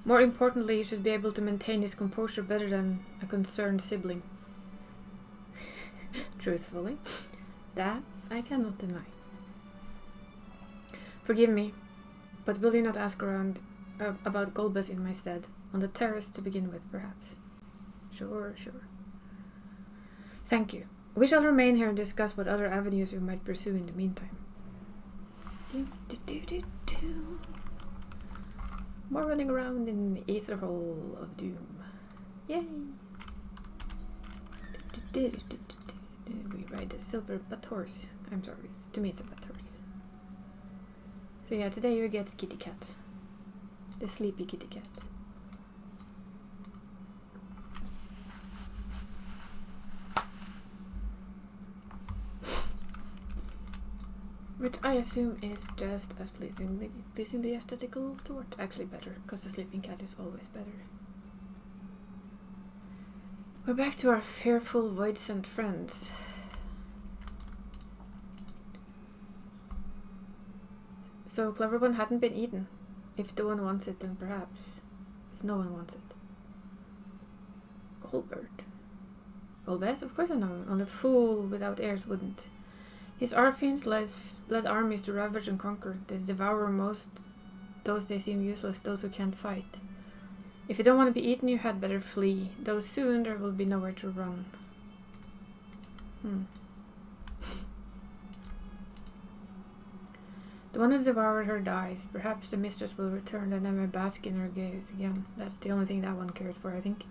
More importantly, he should be able to maintain his composure better than a concerned sibling. Truthfully, that I cannot deny. Forgive me, but will you not ask around about Golbez in my stead? On the terrace to begin with, perhaps. Sure. Thank you. We shall remain here and discuss what other avenues we might pursue in the meantime. More running around in the Aether Hole of Doom. Yay! We ride a silver butt horse. I'm sorry, to me it's a butt horse. So yeah, today you get kitty cat. The sleepy kitty cat. Which I assume is just as pleasingly aesthetical toward. Actually better, because the sleeping cat is always better. We're back to our fearful Voidsent friends. So Clever One hadn't been eaten. If the one wants it, then perhaps. If no one wants it. Golbert. Golbez? Of course I know him. Only a fool without heirs wouldn't. His Arfians led armies to ravage and conquer. They devour most those they seem useless, those who can't fight. If you don't want to be eaten, you had better flee, though soon there will be nowhere to run. The one who devoured her dies. Perhaps the mistress will return and I may bask in her gaze again. That's the only thing that one cares for, I think.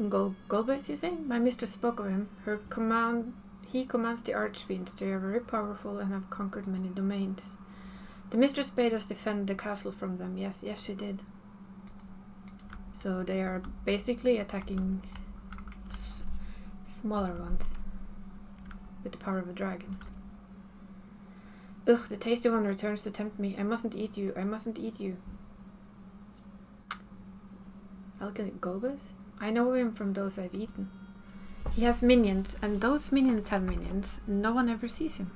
Golbez, you say? My mistress spoke of him. He commands the archfiends. They are very powerful and have conquered many domains. The mistress bade us defend the castle from them. Yes, she did. So they are basically attacking smaller ones with the power of a dragon. Ugh, the tasty one returns to tempt me. I mustn't eat you. Golbez? I know him from those I've eaten. He has minions, and those minions have minions. No one ever sees him.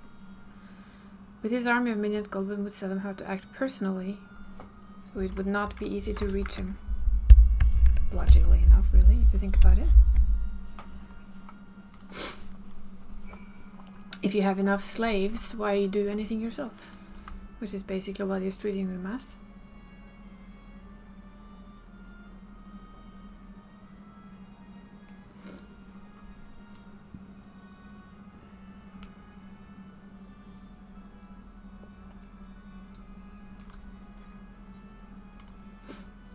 With his army of minions, Golbez would tell them how to act personally, so it would not be easy to reach him. Logically enough, really, if you think about it. If you have enough slaves, why do anything yourself? Which is basically what he's treating them as.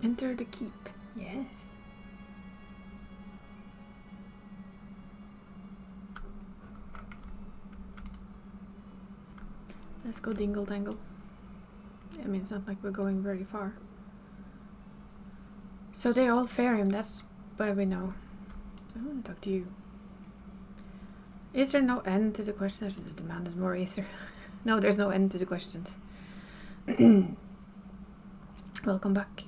Enter the keep. Yes. Let's go dingle dangle. I mean, it's not like we're going very far. So they all fear him, that's why we know. I want to talk to you. Is there no end to the questions? I should have demanded more ether. No, there's no end to the questions. Welcome back.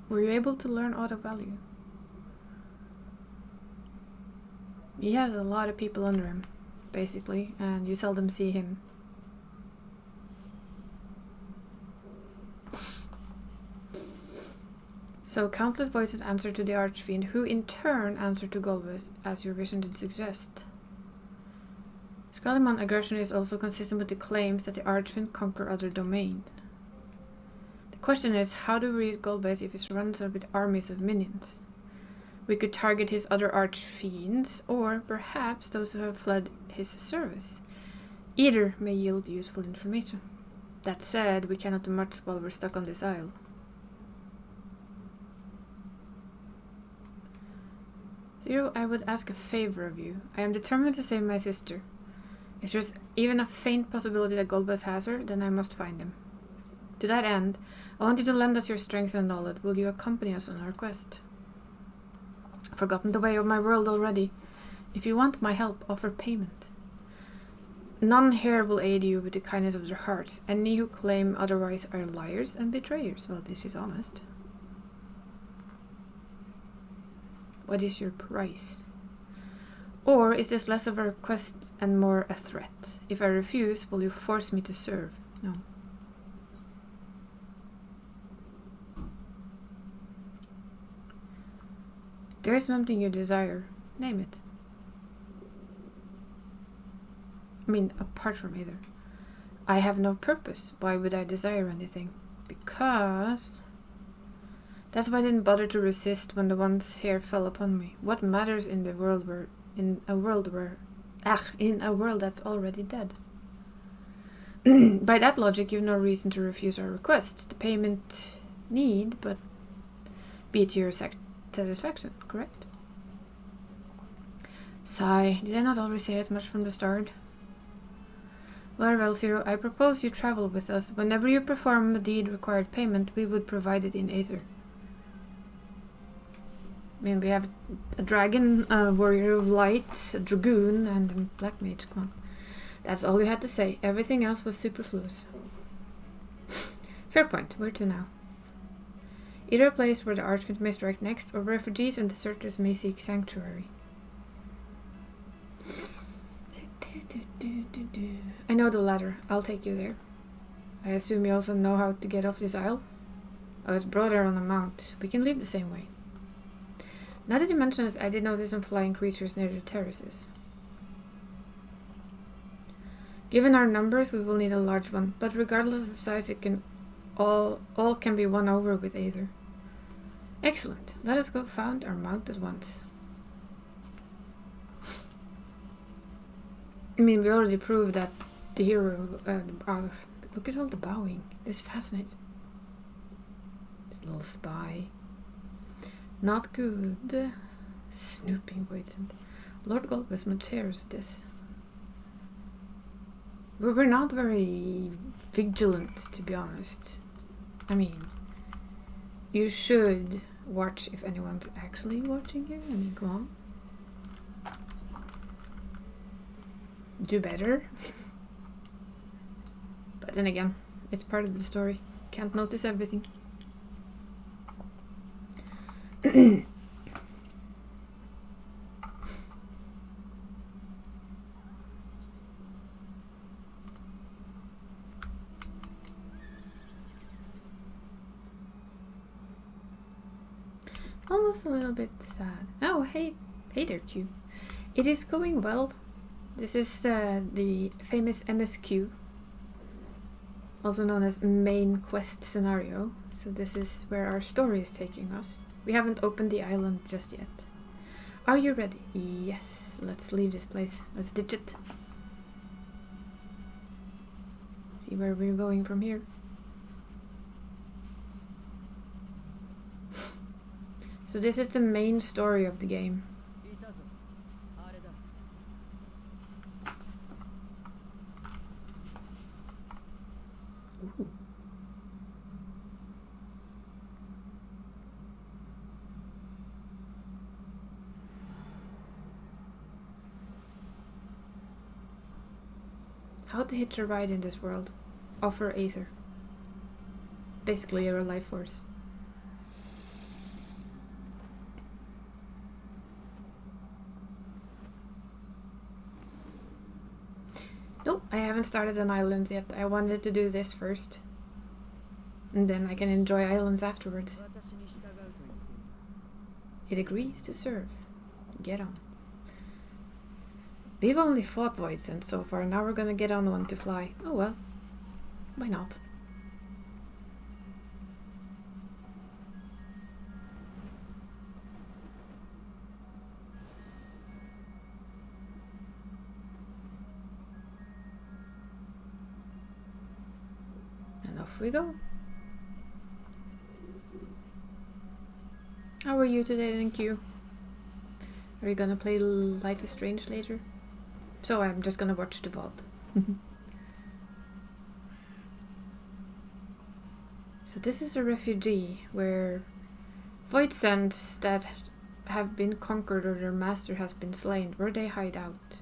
Were you able to learn auto value? He has a lot of people under him. basically, and you seldom see him. So countless voices answer to the Archfiend, who in turn answer to Golbez, as your vision did suggest. Skrellimon aggression is also consistent with the claims that the Archfiend conquer other domains. The question is, how do we reach Golbez if he surrounds us with armies of minions? We could target his other Archfiends, or perhaps those who have fled his service. Either may yield useful information. That said, we cannot do much while we're stuck on this isle. Zero, I would ask a favor of you. I am determined to save my sister. If there's even a faint possibility that Golbez has her, then I must find him. To that end, I want you to lend us your strength and knowledge. Will you accompany us on our quest? Forgotten the way of my world already. If you want my help, offer payment. None here will aid you with the kindness of their hearts. Any who claim otherwise are liars and betrayers. Well, this is honest. What is your price? Or is this less of a request and more a threat? If I refuse, will you force me to serve? No. There is something you desire. Name it. I mean, apart from either. I have no purpose. Why would I desire anything? Because... That's why I didn't bother to resist when the ones here fell upon me. What matters in the world where... in a world that's already dead? By that logic, you've no reason to refuse our request. The payment need, but be to your satisfaction, correct? Sigh, did I not already say as much from the start? Very well, Zero, I propose you travel with us. Whenever you perform a deed required payment, we would provide it in Aether. I mean, we have a dragon, a warrior of light, a dragoon, and a black mage. Come on. That's all you had to say. Everything else was superfluous. Fair point. Where to now? Either a place where the Archfiend may strike next, or refugees and deserters may seek sanctuary. I know the latter. I'll take you there. I assume you also know how to get off this isle? Oh, it's broader on a mount. We can leave the same way. Now that you mention it, I did notice some flying creatures near the terraces. Given our numbers, we will need a large one, but regardless of size, it can all can be won over with Aether. Excellent. Let us go found our mount at once. I mean, we already proved that the hero... look at all the bowing. It's fascinating. This little spy. Not good. Snooping, wait. Lord Golbez much hears of this. We're not very vigilant, to be honest. I mean, you should watch if anyone's actually watching you. I mean, come on. Do better. But then again, it's part of the story. Can't notice everything. Almost a little bit sad. Oh, hey there, Q. It is going well. This is the famous MSQ, also known as main quest scenario. So this is where our story is taking us. We haven't opened the island just yet. Are you ready? Yes. Let's leave this place. Let's ditch it. See where we're going from here. So this is the main story of the game. Ooh. How to hitch a ride in this world. Offer Aether. Basically your life force. I haven't started on islands yet. I wanted to do this first. And then I can enjoy islands afterwards. It agrees to serve. Get on. We've only fought voidsent so far. Now we're gonna get on one to fly. Oh well. Why not? And off we go. How are you today, thank you? Are you gonna play Life is Strange later? So I'm just gonna watch the VOD. So this is a refugee where voidsents that have been conquered or their master has been slain, where they hide out.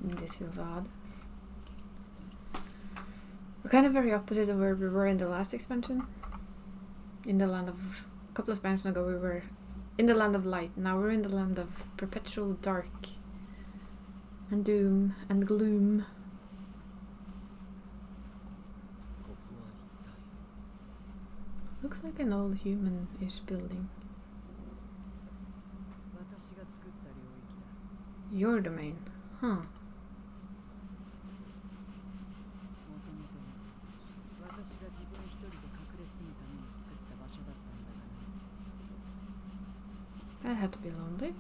This feels odd. We're kind of very opposite of where we were in the last expansion. In the land of... a couple of expansions ago we were in the land of light. Now we're in the land of perpetual dark. And doom and gloom. Looks like an old human-ish building. Your domain. Huh. That had to be lonely.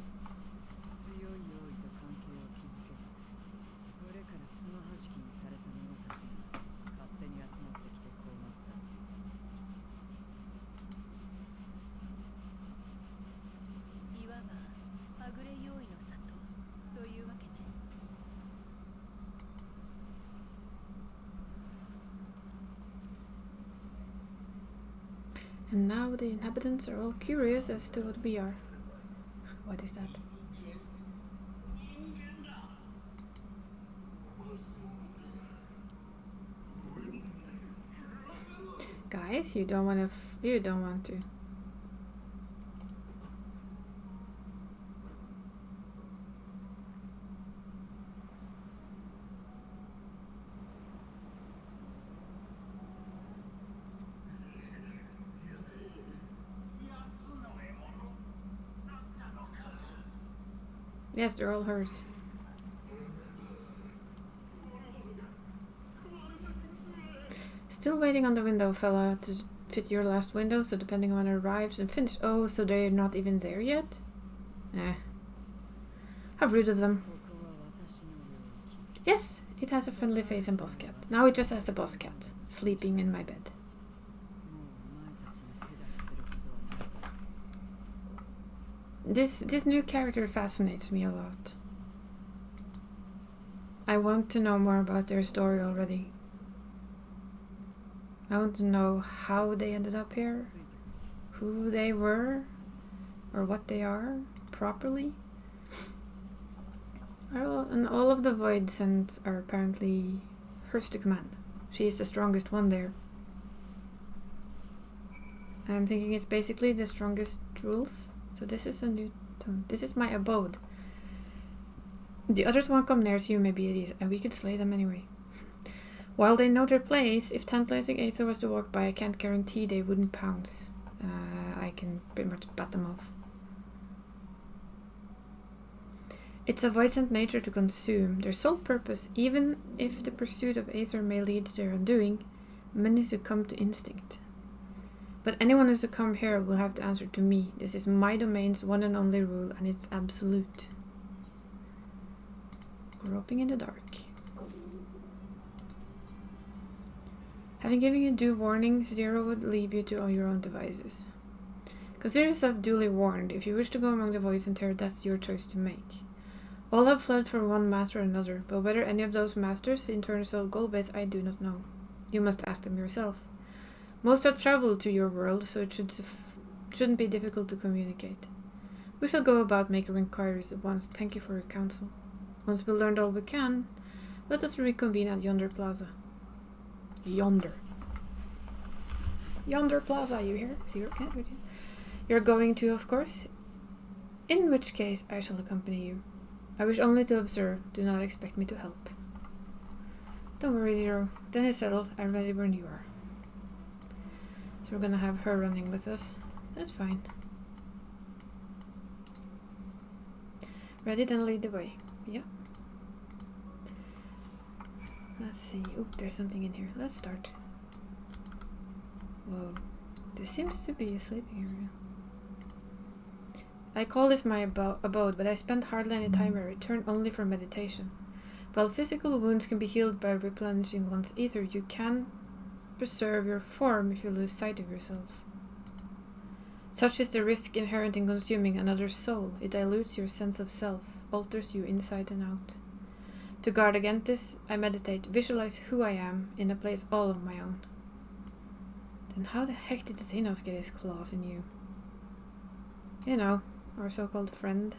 And now the inhabitants are all curious as to what we are. What is that? Guys, you don't want to. You don't want to. Yes, they're all hers. Still waiting on the window fella to fit your last window, so depending on when it arrives and finish. Oh, so they're not even there yet? Eh. How rude of them. Yes, it has a friendly face and boss cat. Now it just has a boss cat, sleeping in my bed. This new character fascinates me a lot. I want to know more about their story already. I want to know how they ended up here, who they were, or what they are properly. And all of the voidsents are apparently hers to command. She is the strongest one there. I'm thinking it's basically the strongest rules. So this is a new tone. This is my abode. The others won't come near you, maybe it is, and we could slay them anyway. While they know their place, if tantalizing Aether was to walk by, I can't guarantee they wouldn't pounce. I can pretty much bat them off. It's a voidsent nature to consume. Their sole purpose, even if the pursuit of Aether may lead to their undoing, many succumb to instinct. But anyone who succumbs here will have to answer to me. This is my domain's one and only rule, and it's absolute. Groping in the dark. Having given you due warning, Zero would leave you to your own devices. Consider yourself duly warned. If you wish to go among the voidsent here, that's your choice to make. All have fled for one master or another, but whether any of those masters in turn sold gold base, I do not know. You must ask them yourself. Most have traveled to your world, so it shouldn't be difficult to communicate. We shall go about making inquiries at once. Thank you for your counsel. Once we learned all we can, let us reconvene at yonder plaza. Yonder. Yonder plaza, you hear? Zero, can't read you. You're going to, of course. In which case, I shall accompany you. I wish only to observe. Do not expect me to help. Don't worry, Zero. Then it's settled. I'm ready when you are. So we're gonna have her running with us. That's fine. Ready, then lead the way. Yeah. Let's see. Oh, there's something in here. Let's start. Whoa. This seems to be a sleeping area. I call this my abode, but I spend hardly any time. I return only for meditation. While physical wounds can be healed by replenishing one's ether, you can preserve your form if you lose sight of yourself. Such is the risk inherent in consuming another's soul. It dilutes your sense of self, alters you inside and out. To guard against this, I meditate, visualize who I am in a place all of my own. Then how the heck did the Xenos get his claws in you? You know, our so-called friend.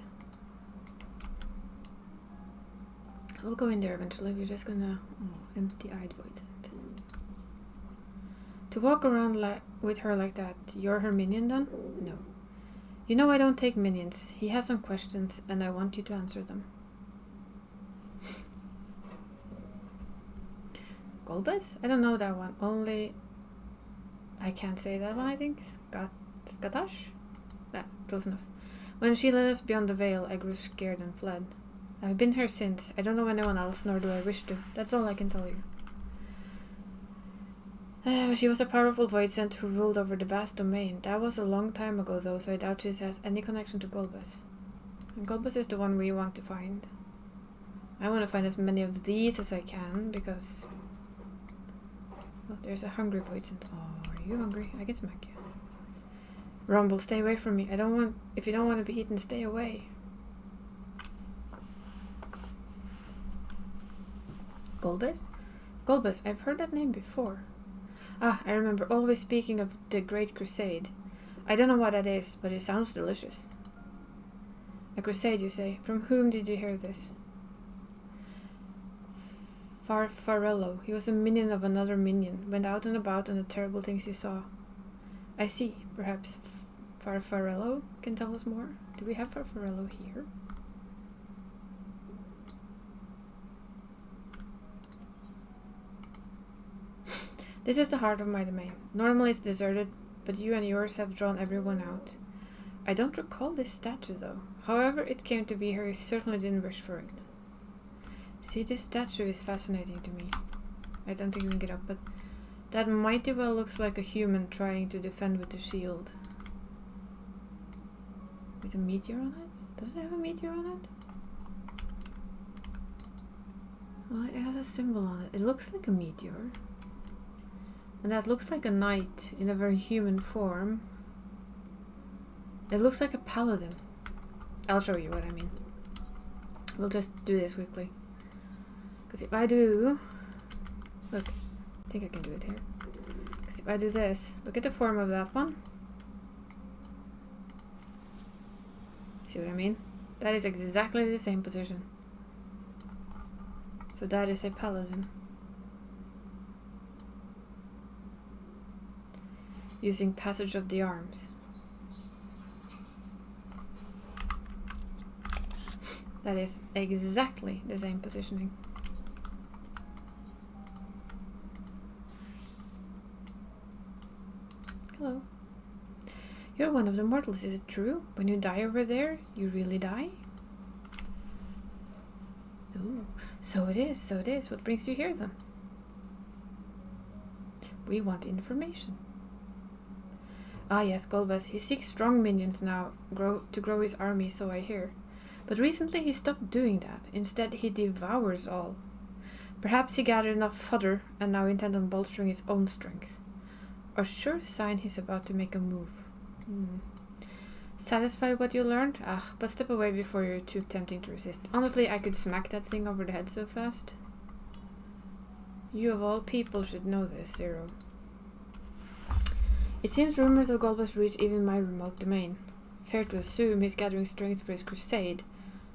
We'll go in there eventually. We're just gonna empty-eyed void it. To walk around with her like that, you're her minion then? No. You know I don't take minions. He has some questions and I want you to answer them. Golbez? I don't know that one. Only... I can't say that one, I think. Skatash? Close enough. When she led us beyond the veil, I grew scared and fled. I've been here since. I don't know anyone else, nor do I wish to. That's all I can tell you. She was a powerful void sent who ruled over the vast domain. That was a long time ago, though, so I doubt she has any connection to Golbez. And Golbez is the one we want to find. I want to find as many of these as I can, because... Oh, there's a hungry void sent. Oh, are you hungry? I can smack you. Rumble, stay away from me. If you don't want to be eaten, stay away. Golbez? Golbez, I've heard that name before. Ah, I remember always speaking of the Great Crusade. I don't know what that is, but it sounds delicious. A crusade, you say? From whom did you hear this? Farello. He was a minion of another minion. Went out and about on the terrible things he saw. I see. Perhaps Farello can tell us more? Do we have Farello here? This is the heart of my domain. Normally it's deserted, but you and yours have drawn everyone out. I don't recall this statue, though. However it came to be here, you certainly didn't wish for it. See, this statue is fascinating to me. I don't think we can get up, but that mighty well looks like a human trying to defend with a shield. With a meteor on it? Does it have a meteor on it? Well, it has a symbol on it. It looks like a meteor. And that looks like a knight in a very human form. It looks like a paladin. I'll show you what I mean. We'll just do this quickly. Because if I do... Look, I think I can do it here. Because if I do this, look at the form of that one. See what I mean? That is exactly the same position. So that is a paladin. Using passage of the arms. That is exactly the same positioning. Hello. You're one of the mortals, is it true? When you die over there, you really die? Oh, so it is, so it is. What brings you here then? We want information. Ah yes, Golbez. He seeks strong minions now to grow his army, so I hear. But recently he stopped doing that. Instead he devours all. Perhaps he gathered enough fodder and now intends on bolstering his own strength. A sure sign he's about to make a move. Satisfied with what you learned? Ah, but step away before you're too tempting to resist. Honestly, I could smack that thing over the head so fast. You of all people should know this, Zero. It seems rumors of Golbez reach even my remote domain. Fair to assume he's gathering strength for his crusade,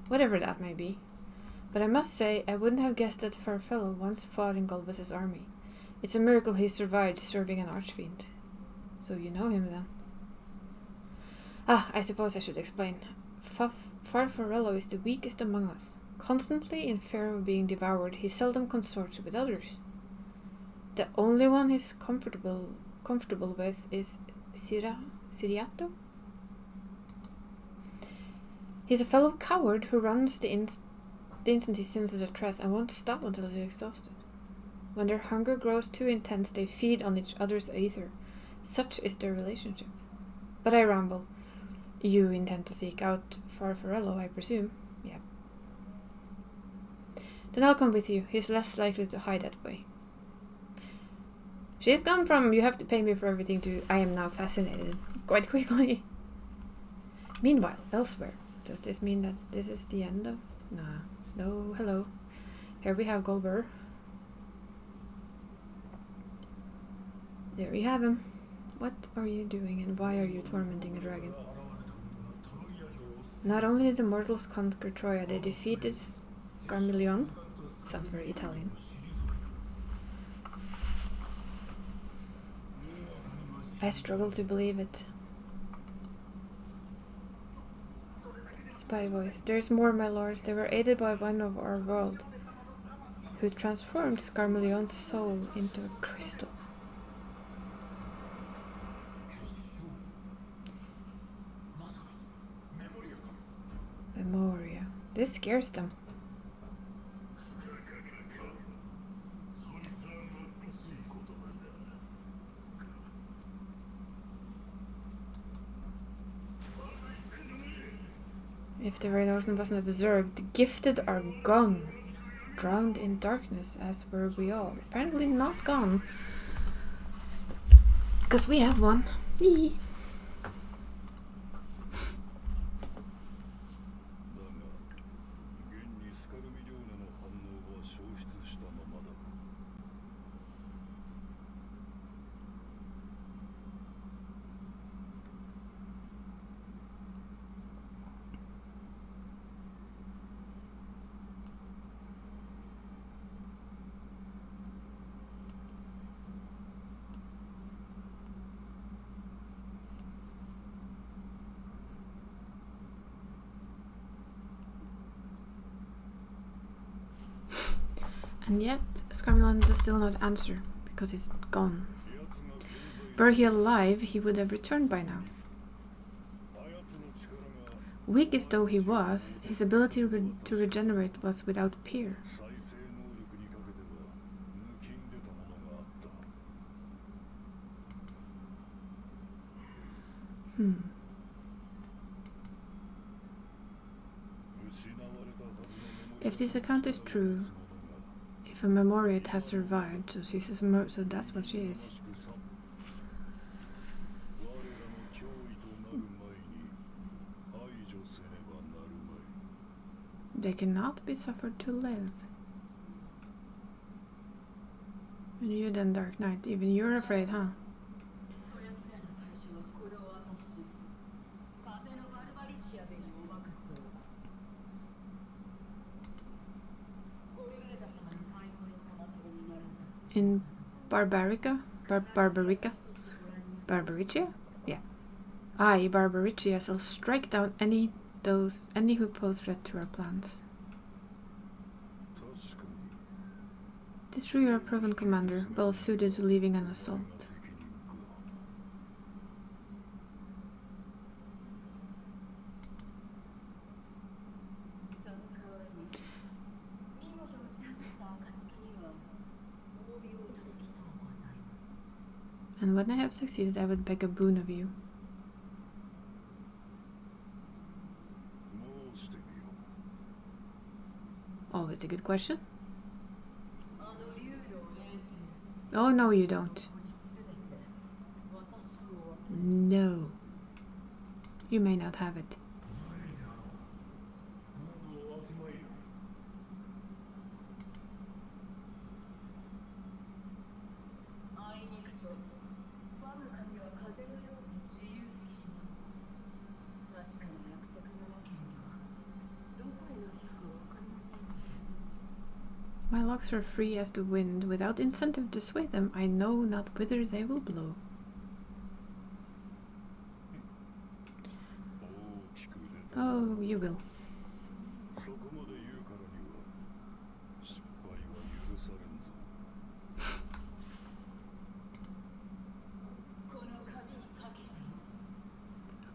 whatever that may be. But I must say, I wouldn't have guessed that Farfellow once fought in Golbez's army. It's a miracle he survived serving an archfiend. So you know him then. Ah, I suppose I should explain. Farfarello is the weakest among us. Constantly in fear of being devoured, he seldom consorts with others. The only one he's comfortable with is Siriato. He's a fellow coward who runs the instant he senses a threat and won't stop until he's exhausted. When their hunger grows too intense, they feed on each other's ether. Such is their relationship. But I ramble. You intend to seek out Farfarello, I presume? Yeah. Then I'll come with you. He's less likely to hide that way. She's gone from "you have to pay me for everything" to "I am now fascinated" quite quickly. Meanwhile, elsewhere. Does this mean that this is the end of... Nah. No, hello. Here we have Golbur. There you have him. What are you doing and why are you tormenting a dragon? Not only did the mortals conquer Troya, they defeated Scarmillion. Sounds very Italian. I struggle to believe it. Spy voice. There's more, my lords. They were aided by one of our world, who transformed Scarmillion's soul into a crystal. Memoria. This scares them. If the Raidorsen wasn't observed, the gifted are gone. Drowned in darkness, as were we all. Apparently not gone. Because we have one. Yee. And yet, Scarmillion does still not answer, because he's gone. Were he alive, he would have returned by now. Weak as though he was, his ability to regenerate was without peer. If this account is true, if a Memoriate has survived, so so that's what she is. They cannot be suffered to live. And you then, Dark Knight, even you're afraid, huh? In Barbarica? Barbarica? Barbaricia? Yeah. I, Barbaricia, shall strike down any who pose threat to our plans. Tis true you're a proven commander, well suited to leading an assault. And when I have succeeded, I would beg a boon of you. Always a good question. Oh, no, you don't. No. You may not have it. My locks are free as the wind. Without incentive to sway them, I know not whither they will blow. you will.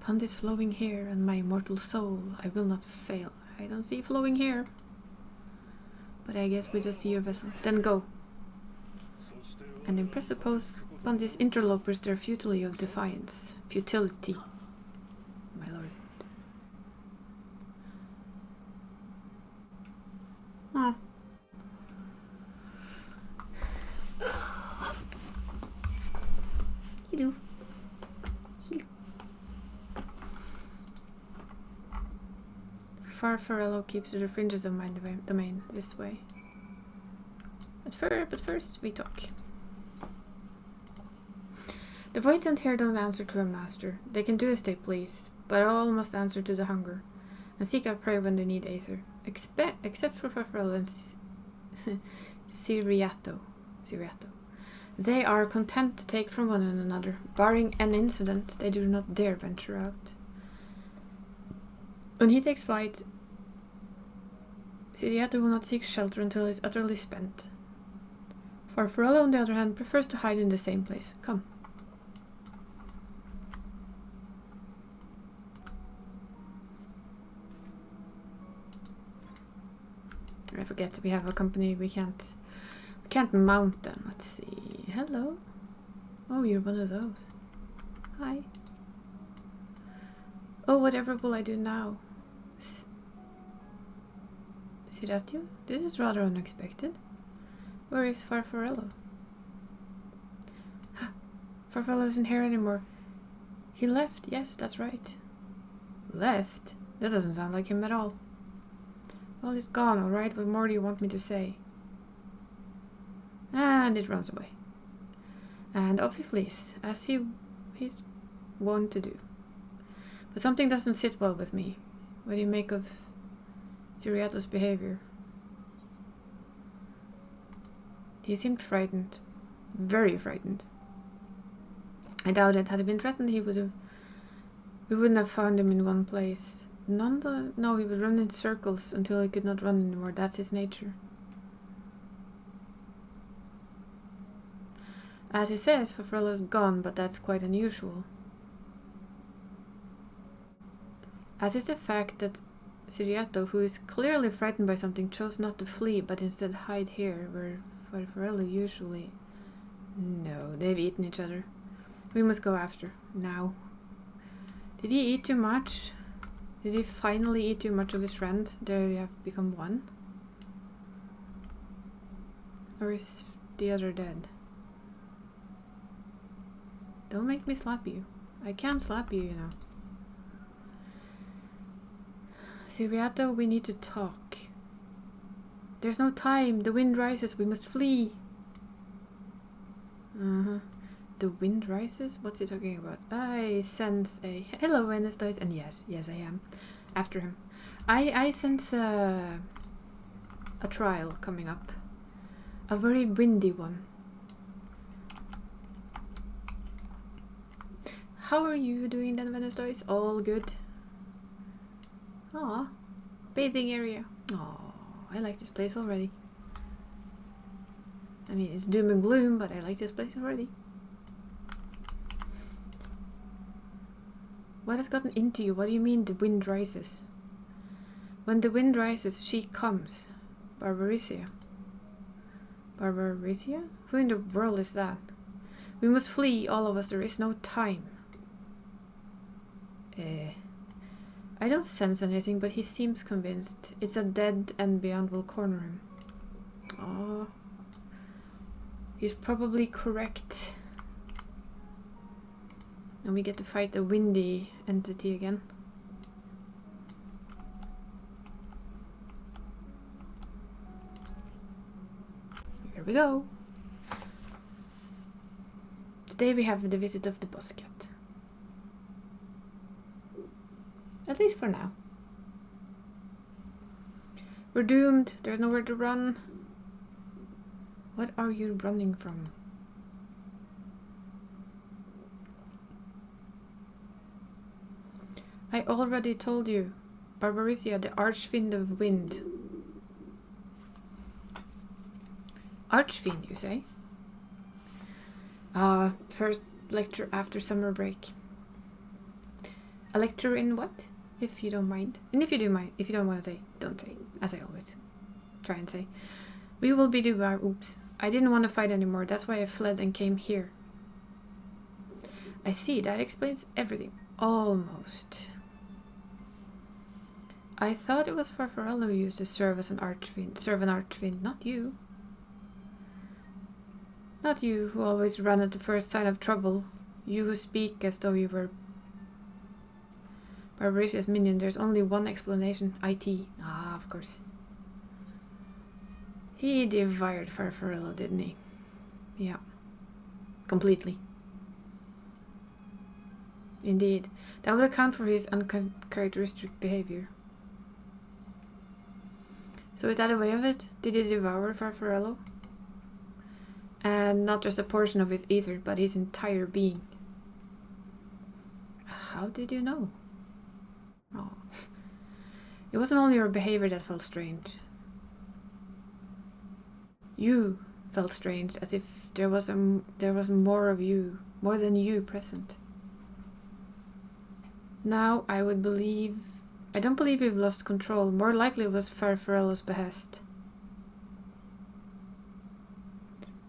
Upon this flowing hair and my immortal soul, I will not fail. I don't see flowing hair. But I guess we just see your vessel. Then go. And impress upon these interlopers their futility of defiance. Futility, my lord. Ah. You do. Farfarello keeps to the fringes of my domain this way. But first we talk. The voids and here don't answer to a master. They can do as they please, but all must answer to the hunger, and seek out prey when they need aether. Except for Farfarello and Siriato. They are content to take from one another. Barring an incident, they do not dare venture out. When he takes flight, Siriato will not seek shelter until he is utterly spent. Farfarello, on the other hand, prefers to hide in the same place. Come. I forget we have a company. We can't mount them. Let's see. Hello. Oh, you're one of those. Hi. Oh, whatever will I do now? Is that you? This is rather unexpected. Where is Farfarello? Farfarello isn't here anymore. He left. Yes, that's right. Left? That doesn't sound like him at all. Well, he's gone, alright. What more do you want me to say? And it runs away. And off he flees, as he's wont to do. But something doesn't sit well with me. What do you make of Siriato's behavior? He seemed frightened. Very frightened. I doubt it. Had he been threatened, we wouldn't have found him in one place. No, he would run in circles until he could not run anymore. That's his nature. As he says, Farfarello's gone, but that's quite unusual. As is the fact that Siriato, who is clearly frightened by something, chose not to flee, but instead hide here, where Farfarello usually... No, they've eaten each other. We must go after. Now. Did he eat too much? Did he finally eat too much of his friend? Dare they have become one? Or is the other dead? Don't make me slap you. I can't slap you, you know. Siriato, we need to talk. There's no time. The wind rises. We must flee. The wind rises? What's he talking about? I sense a... Hello, Venus, and yes, I am. After him. I sense a trial coming up. A very windy one. How are you doing then, Venus? All good? Aw. Bathing area. Aw, I like this place already. I mean, it's doom and gloom, but I like this place already. What has gotten into you? What do you mean the wind rises? When the wind rises, she comes. Barbaricia. Barbaricia? Who in the world is that? We must flee, all of us. There is no time. I don't sense anything, but he seems convinced. It's a dead and beyond will corner him. Oh. He's probably correct. And we get to fight the windy entity again. Here we go. Today we have the visit of the boss cat. At least for now. We're doomed. There's nowhere to run. What are you running from? I already told you. Barbarisia, the Archfiend of Wind. Archfiend, you say? First lecture after summer break. A lecture in what? If you don't mind. And if you do mind, if you don't want to say, don't say. As I always try and say. We will be oops. I didn't want to fight anymore. That's why I fled and came here. I see. That explains everything. Almost. I thought it was Farfarello who used to serve as an archfiend, not you. Not you, who always run at the first sign of trouble. You who speak as though you were Barbaricia's minion. There's only one explanation. IT. Ah, of course. He devoured Farfarello, didn't he? Yeah. Completely. Indeed. That would account for his uncharacteristic behavior. So is that a way of it? Did he devour Farfarello? And not just a portion of his ether, but his entire being. How did you know? Oh. It wasn't only your behavior that felt strange. You felt strange, as if there was more of you, more than you present. Now I don't believe you've lost control. More likely it was Farfarello's behest.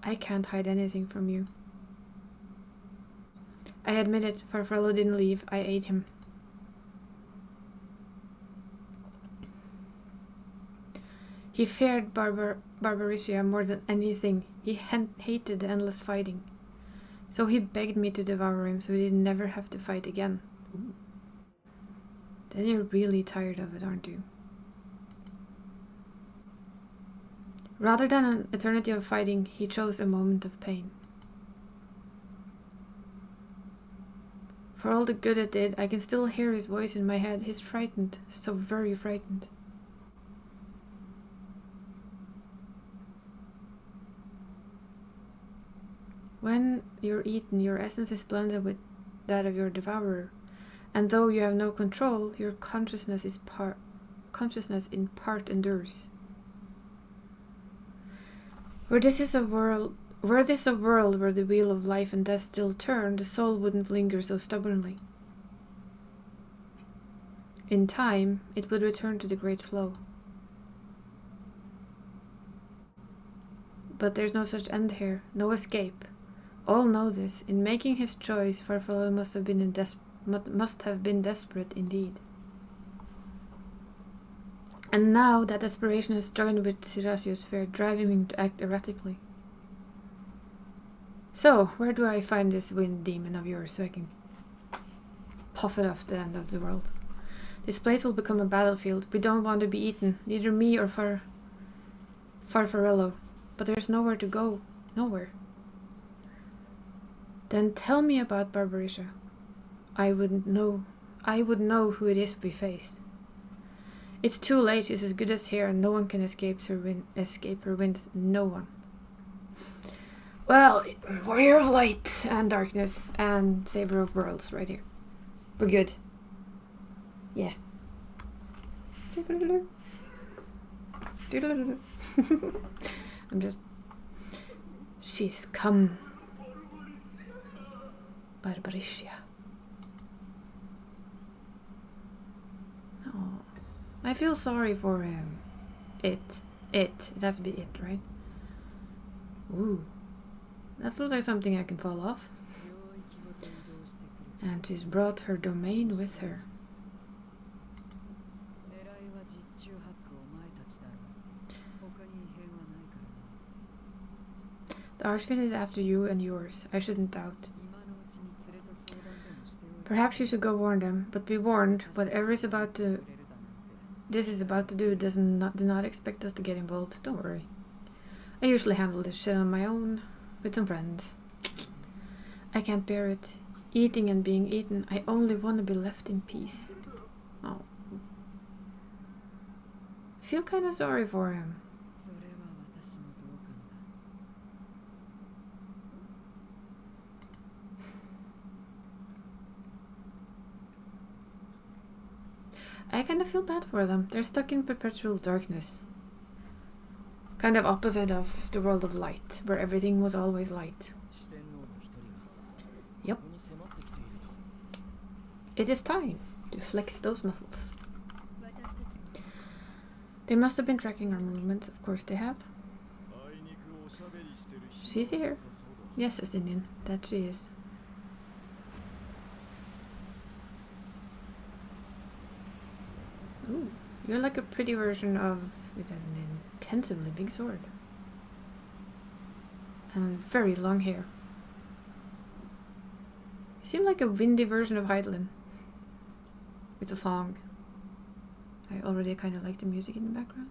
I can't hide anything from you. I admit it, Farfarello didn't leave. I ate him. He feared Barbaricia more than anything. He hated the endless fighting. So he begged me to devour him so he'd never have to fight again. Then you're really tired of it, aren't you? Rather than an eternity of fighting, he chose a moment of pain. For all the good it did, I can still hear his voice in my head. He's frightened, so very frightened. When you're eaten, your essence is blended with that of your devourer, and though you have no control, your consciousness in part endures. Were this a world where the wheel of life and death still turned, the soul wouldn't linger so stubbornly. In time, it would return to the great flow. But there's no such end here, no escape. All know this. In making his choice, Farfarello must have been desperate indeed. And now that desperation has joined with Siracio's fear, driving him to act erratically. So, where do I find this wind demon of yours so I can puff it off the end of the world? This place will become a battlefield. We don't want to be eaten, neither me or Farfarello. But there's nowhere to go. Nowhere. Then tell me about Barbaricia. I would know who it is we face. It's too late. She's as good as here, and no one can escape her winds. No one. Well, warrior of light and darkness and saver of worlds, right here. We're good. Yeah. I'm just. She's come. Barbaricia. Oh, I feel sorry for him. It has to be it, right? Ooh, that looks like something I can fall off. And she's brought her domain with her. The Archfiend is after you and yours. I shouldn't doubt. Perhaps you should go warn them, but be warned, whatever this is about to do do not expect us to get involved. Don't worry. I usually handle this shit on my own, with some friends. I can't bear it. Eating and being eaten. I only want to be left in peace. Oh. I feel kind of sorry for him. I kind of feel bad for them. They're stuck in perpetual darkness. Kind of opposite of the world of light, where everything was always light. Yep. It is time to flex those muscles. They must have been tracking our movements. Of course they have. She's here. Yes, Estinian. That she is. Ooh, you're like a pretty version of... It has an intensively big sword. And very long hair. You seem like a windy version of Heidelin. With a thong. I already kind of like the music in the background.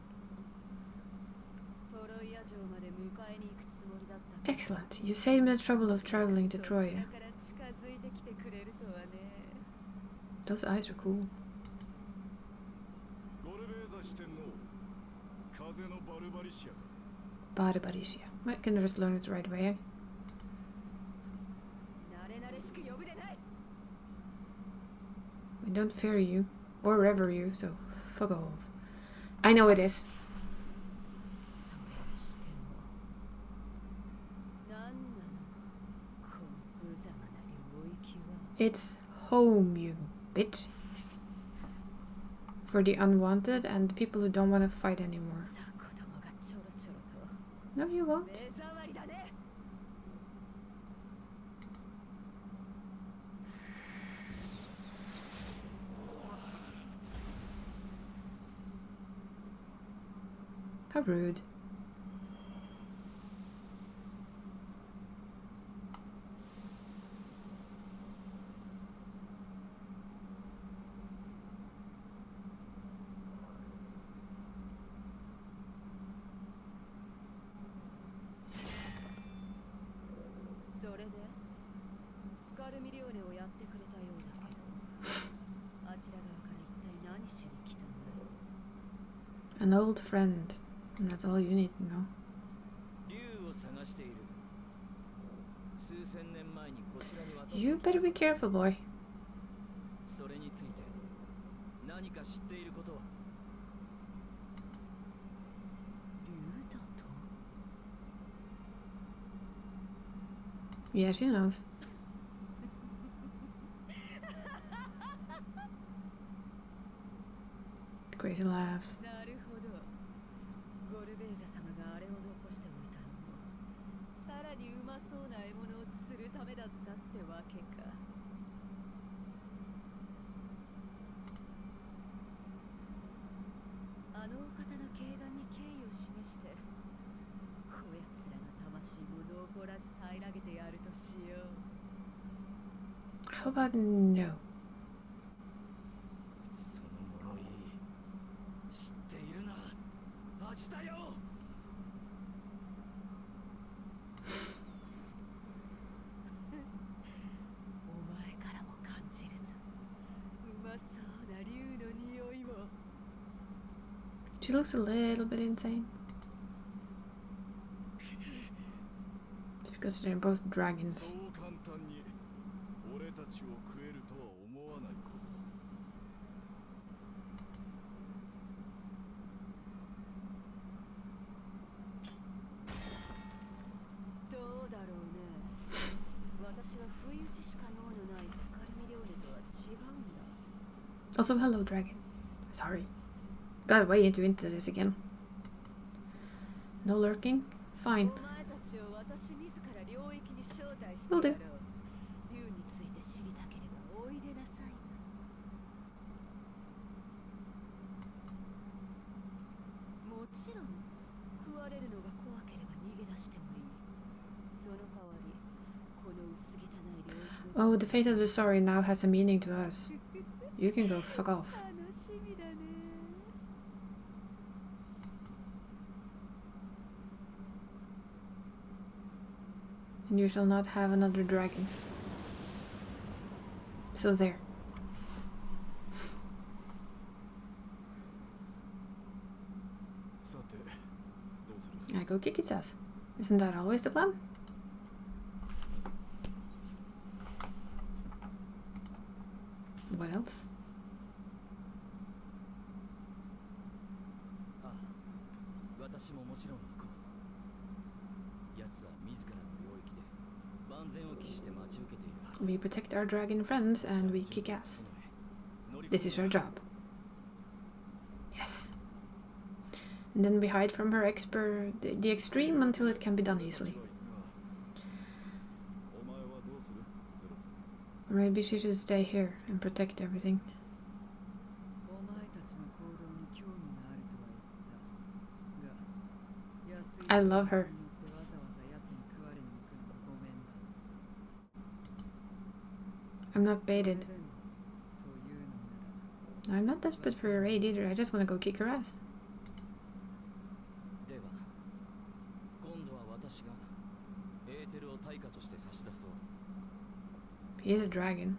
Excellent. You saved me the trouble of traveling to Troy. Those eyes are cool. Barbarisia. I can just learn it the right way. We don't fear you, or rever you, so fuck off. I know it is. It's home, you bitch. For the unwanted and the people who don't want to fight anymore. No, you won't. How rude. An old friend. And that's all you need to know. You better be careful, boy. Yeah, she knows. Crazy laugh. How about no? She looks a little bit insane. It's because they're both dragons. Also, hello, dragon. Sorry. Got way into this again. No lurking? Fine. Will do. Oh, the fate of the story now has a meaning to us. You can go fuck off. And you shall not have another dragon. So there. I go kick its ass. Isn't that always the plan? What else? We protect our dragon friends and we kick ass. This is our job. Yes. And then we hide from her the extreme until it can be done easily. Or maybe she should stay here and protect everything. I love her. I'm not baited. I'm not desperate for a raid either, I just want to go kick her ass. He is a dragon.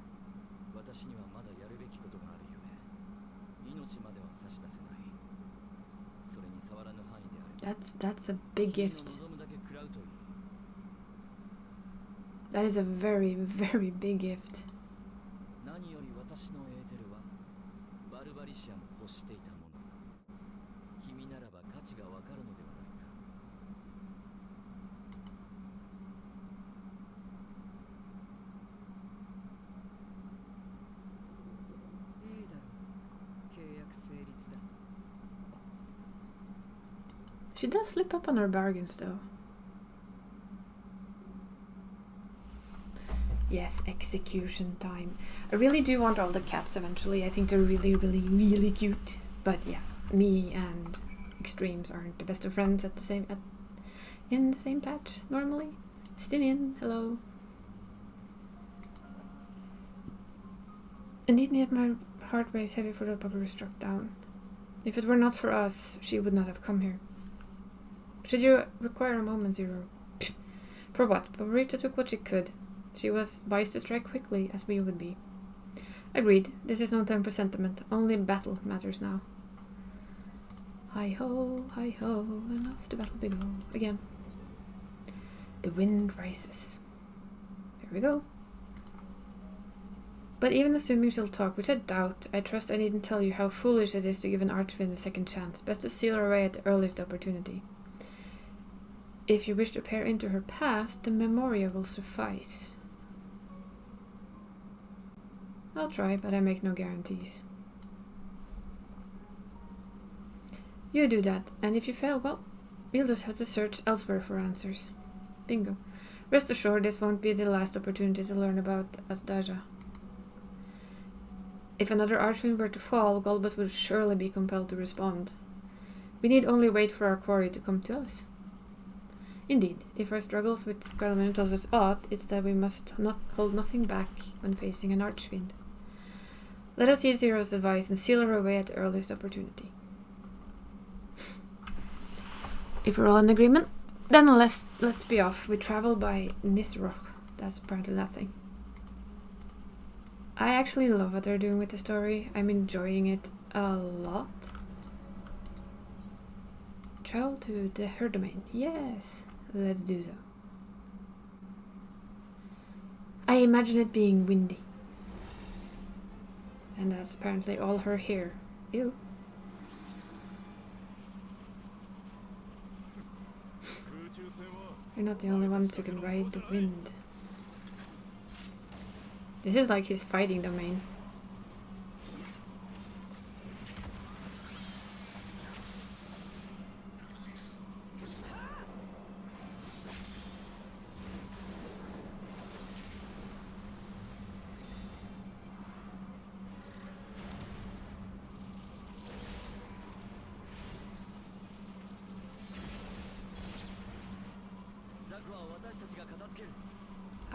That's a big gift. That is a very, very big gift. She does slip up on her bargains though. Yes, execution time. I really do want all the cats eventually. I think they're really, really, really cute. But yeah, me and extremes aren't the best of friends in the same patch normally. Stinian, hello. Indeed, my heart weighs heavy for the bugger struck down. If it were not for us, she would not have come here. Should you require a moment, Zero? For what? Barbarita took what she could. She was wise to strike quickly, as we would be. Agreed. This is no time for sentiment. Only battle matters now. Hi-ho, and off to battle we go. Again. The wind rises. Here we go. But even assuming she'll talk, which I doubt, I trust I needn't tell you how foolish it is to give an archfiend a second chance. Best to seal her away at the earliest opportunity. If you wish to peer into her past, the memoria will suffice. I'll try, but I make no guarantees. You do that, and if you fail, well, you'll just have to search elsewhere for answers. Bingo. Rest assured, this won't be the last opportunity to learn about Azdaja. If another archfiend were to fall, Golbas would surely be compelled to respond. We need only wait for our quarry to come to us. Indeed, if our struggles with Scarlet tells us aught, it's that we must not hold nothing back when facing an archfiend. Let us heed Zero's advice and seal her away at the earliest opportunity. If we're all in agreement, then let's be off. We travel by Nisroch. That's apparently nothing. I actually love what they're doing with the story. I'm enjoying it a lot. Travel to her domain. Yes, let's do so. I imagine it being windy. And that's apparently all her hair. Ew. You're not the only ones who can ride the wind. This is like his fighting domain.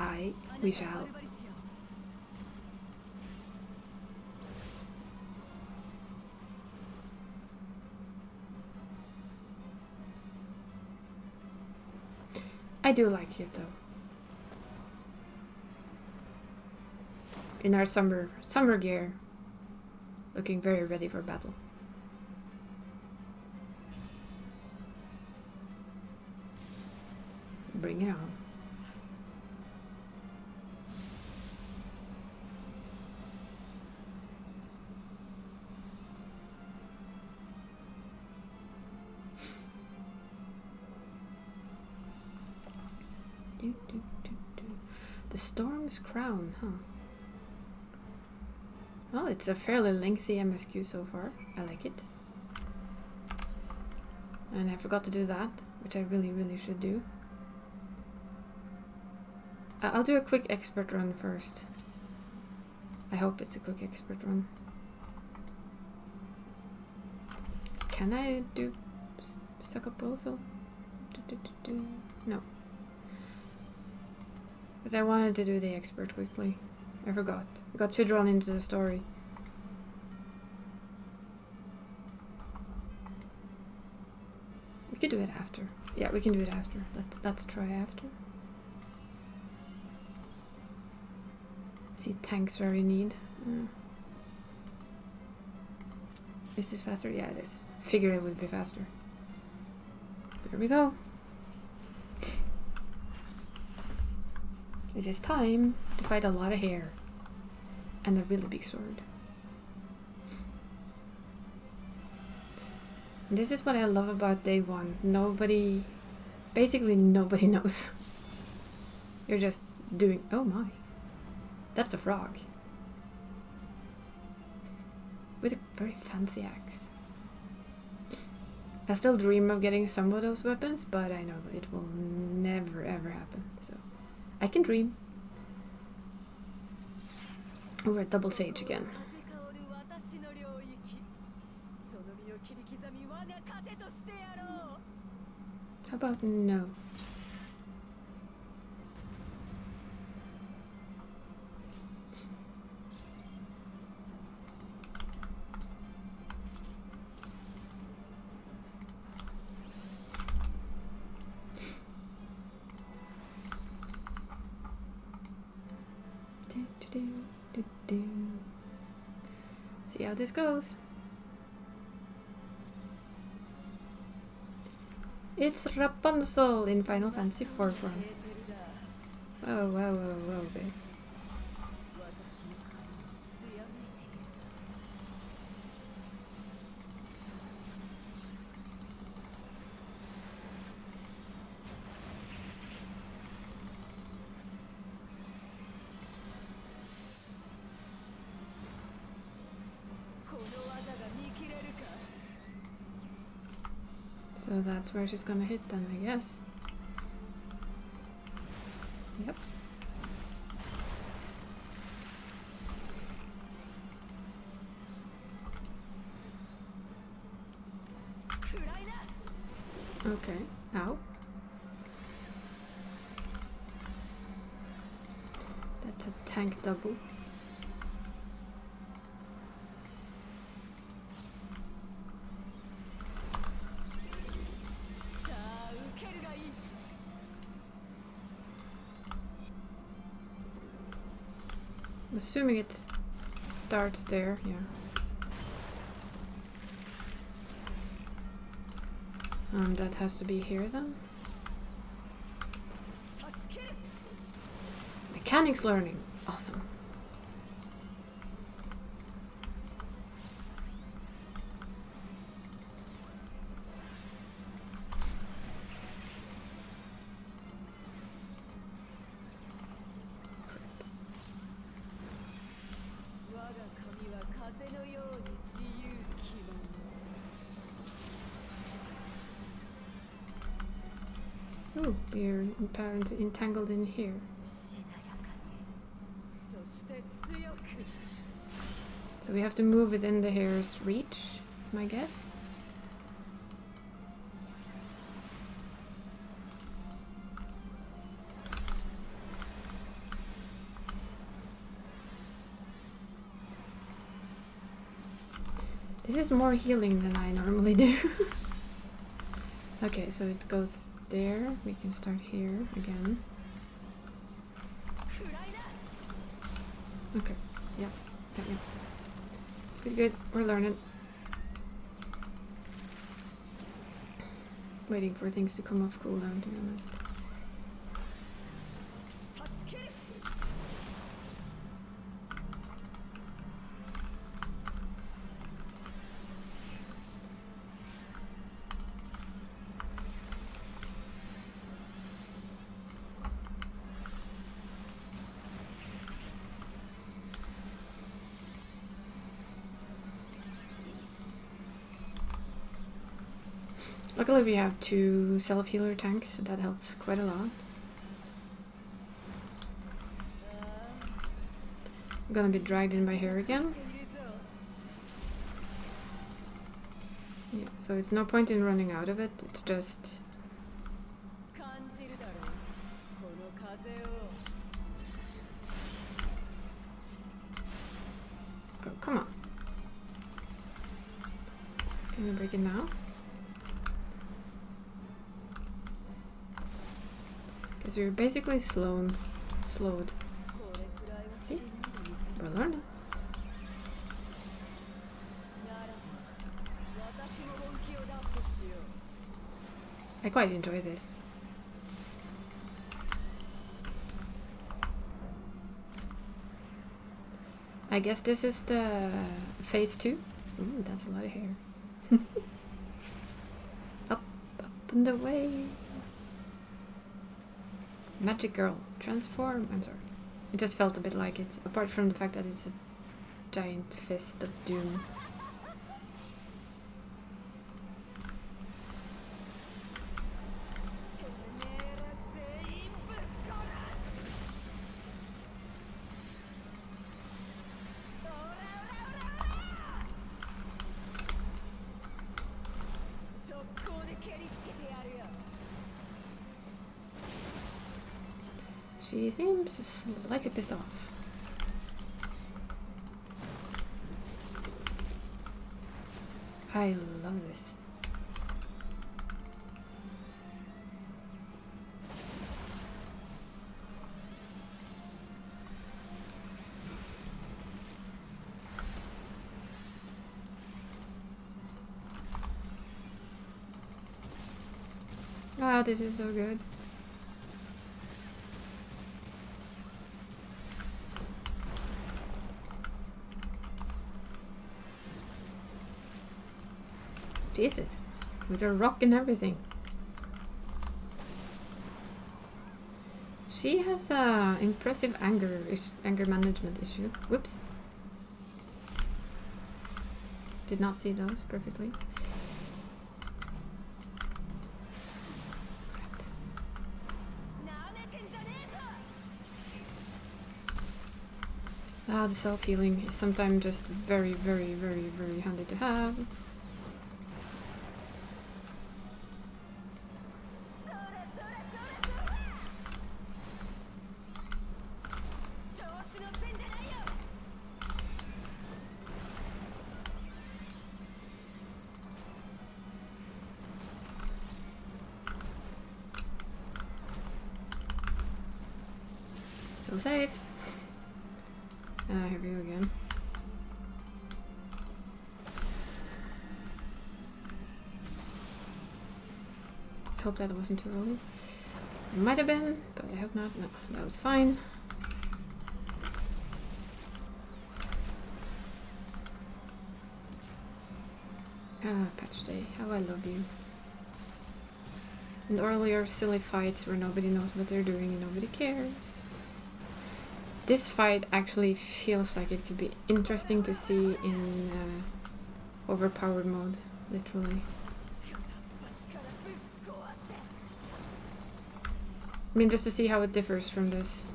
Aye, we shall. I do like it though. In our summer gear, looking very ready for battle. Bring it on. The Storm's Crown, huh? Well, it's a fairly lengthy MSQ so far. I like it. And I forgot to do that, which I really should do. I'll do a quick expert run first. I hope it's a quick expert run. Can I do suck up both? No. Because I wanted to do the expert quickly. I forgot. I got too drawn into the story. We could do it after. Yeah, we can do it after. Let's try after. See tanks where we need. Is this faster? Yeah, it is. Figured it would be faster. Here we go. It is time to fight a lot of hair. And a really big sword. And this is what I love about day one. Basically nobody knows. You're just doing, oh my. That's a frog. With a very fancy axe. I still dream of getting some of those weapons, but I know it will never ever happen. So I can dream. Oh, we're at Double Sage again. How about no? See how this goes. It's Rapunzel in Final Fantasy IV form. Whoa, babe. So that's where she's gonna hit then, I guess. Yep. Okay. Ow. That's a tank double. Assuming it starts there, yeah. That has to be here then. Mechanics learning, awesome. Oh, we're apparently entangled in here. So we have to move within the hare's reach, is my guess. This is more healing than I normally do. Okay, so it goes there. We can start here again. Okay, yeah. Good, we're learning. Waiting for things to come off cooldown, to be honest. Luckily we have 2 self-healer tanks, so that helps quite a lot. I'm gonna be dragged in by her again. Yeah, so it's no point in running out of it, it's just... Oh, come on. Can we break it now? Because you're basically slowed. See? Well learned. I quite enjoy this. I guess this is the phase 2. Ooh, that's a lot of hair. Up and away. Magic girl, transform. I'm sorry. It just felt a bit like it, apart from the fact that it's a giant fist of doom. She seems slightly pissed off. I love this. Ah, this is so good. Jesus, with her rock and everything. She has a impressive anger management issue. Whoops. Did not see those perfectly. Ah, the self-healing is sometimes just very, very, very, very handy to have. Still safe. Here we go again. I hope that wasn't too early. It might have been, but I hope not. No, that was fine. Ah, Patch Day, how I love you. And earlier silly fights where nobody knows what they're doing and nobody cares. This fight actually feels like it could be interesting to see in overpowered mode, literally. I mean, just to see how it differs from this.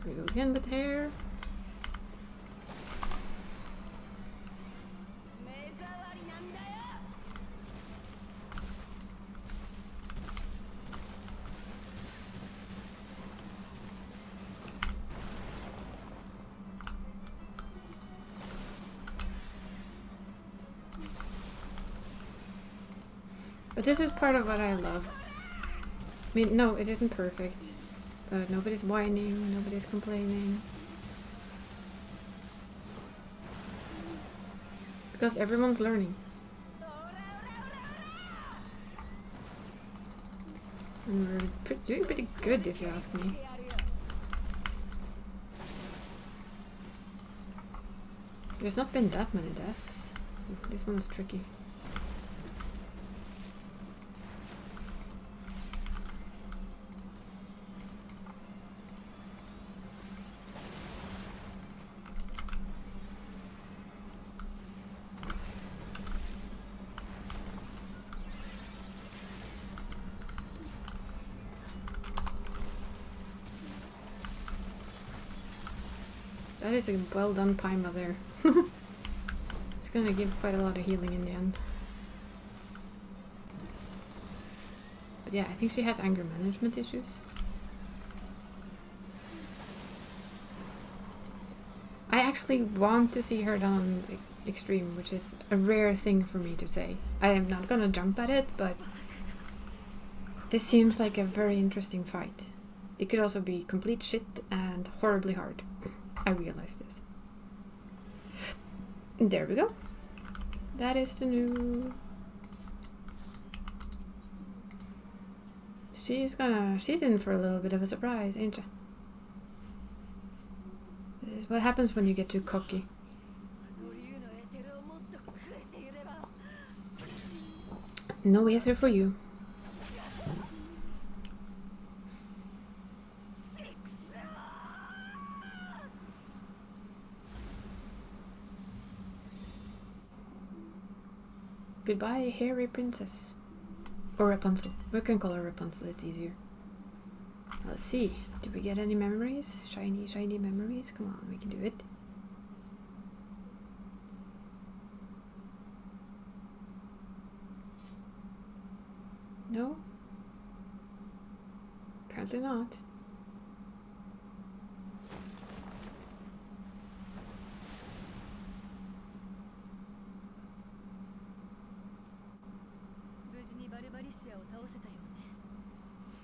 Here we go again with hair. But this is part of what I love. I mean, no, it isn't perfect. But nobody's whining, nobody's complaining. Because everyone's learning. And we're doing pretty good, if you ask me. There's not been that many deaths. This one's tricky. That is a well done Paima there. It's gonna give quite a lot of healing in the end. But yeah, I think she has anger management issues. I actually want to see her done extreme, which is a rare thing for me to say. I am not gonna jump at it, but this seems like a very interesting fight. It could also be complete shit and horribly hard. I realize this. There we go. That is the new... She's in for a little bit of a surprise, ain't she? This is what happens when you get too cocky. No ether for you. Goodbye, hairy princess. Or Rapunzel. We can call her Rapunzel, it's easier. Let's see. Did we get any memories? Shiny, shiny memories? Come on, we can do it. No? Apparently not.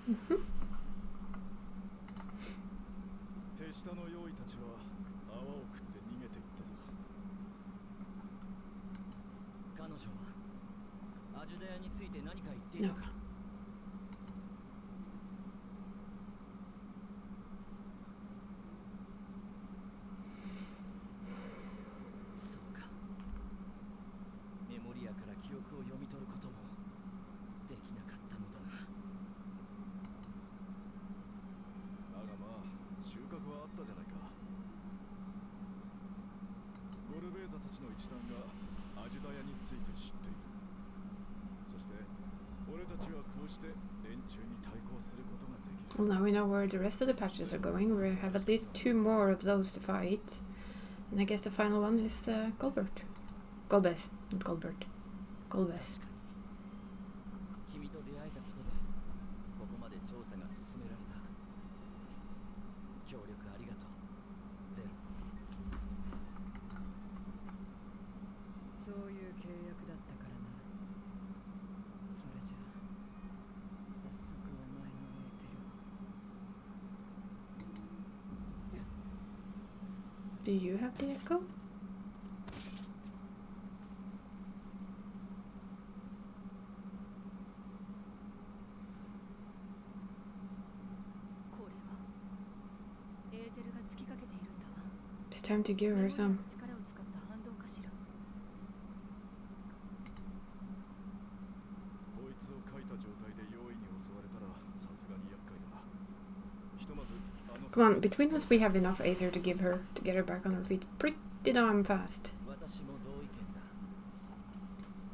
Mm-hmm. 手下の用意たちは泡を食って逃げていったぞ。彼女はアジュダヤについて何か言っているか。そうか。メモリアから記憶を読み取ることもできなかったのだな。 収穫はあったじゃないか。ゴルベーザたちの一団がアジュダヤについて知っている。そして俺たちはこうして連中に対抗することができる。 Well, now we know where the rest of the patches are going. We have at least 2 more of those to fight. And I guess the final one is Golbert. Golbez, not Golbert. Golbez. 君と出会えたことでここまで調査が進められた。 協力ありがとう。ゼロ。そういう契約だったからな。それじゃあ早速お前のエーテルを。Do you have the echo? It's time to give her some. こいつを書いた状態で容易に襲われたらさすがに厄介だ。ひとまず Come on, between us we have enough aether to give her, to get her back on her feet pretty damn fast. 私も同意見だ。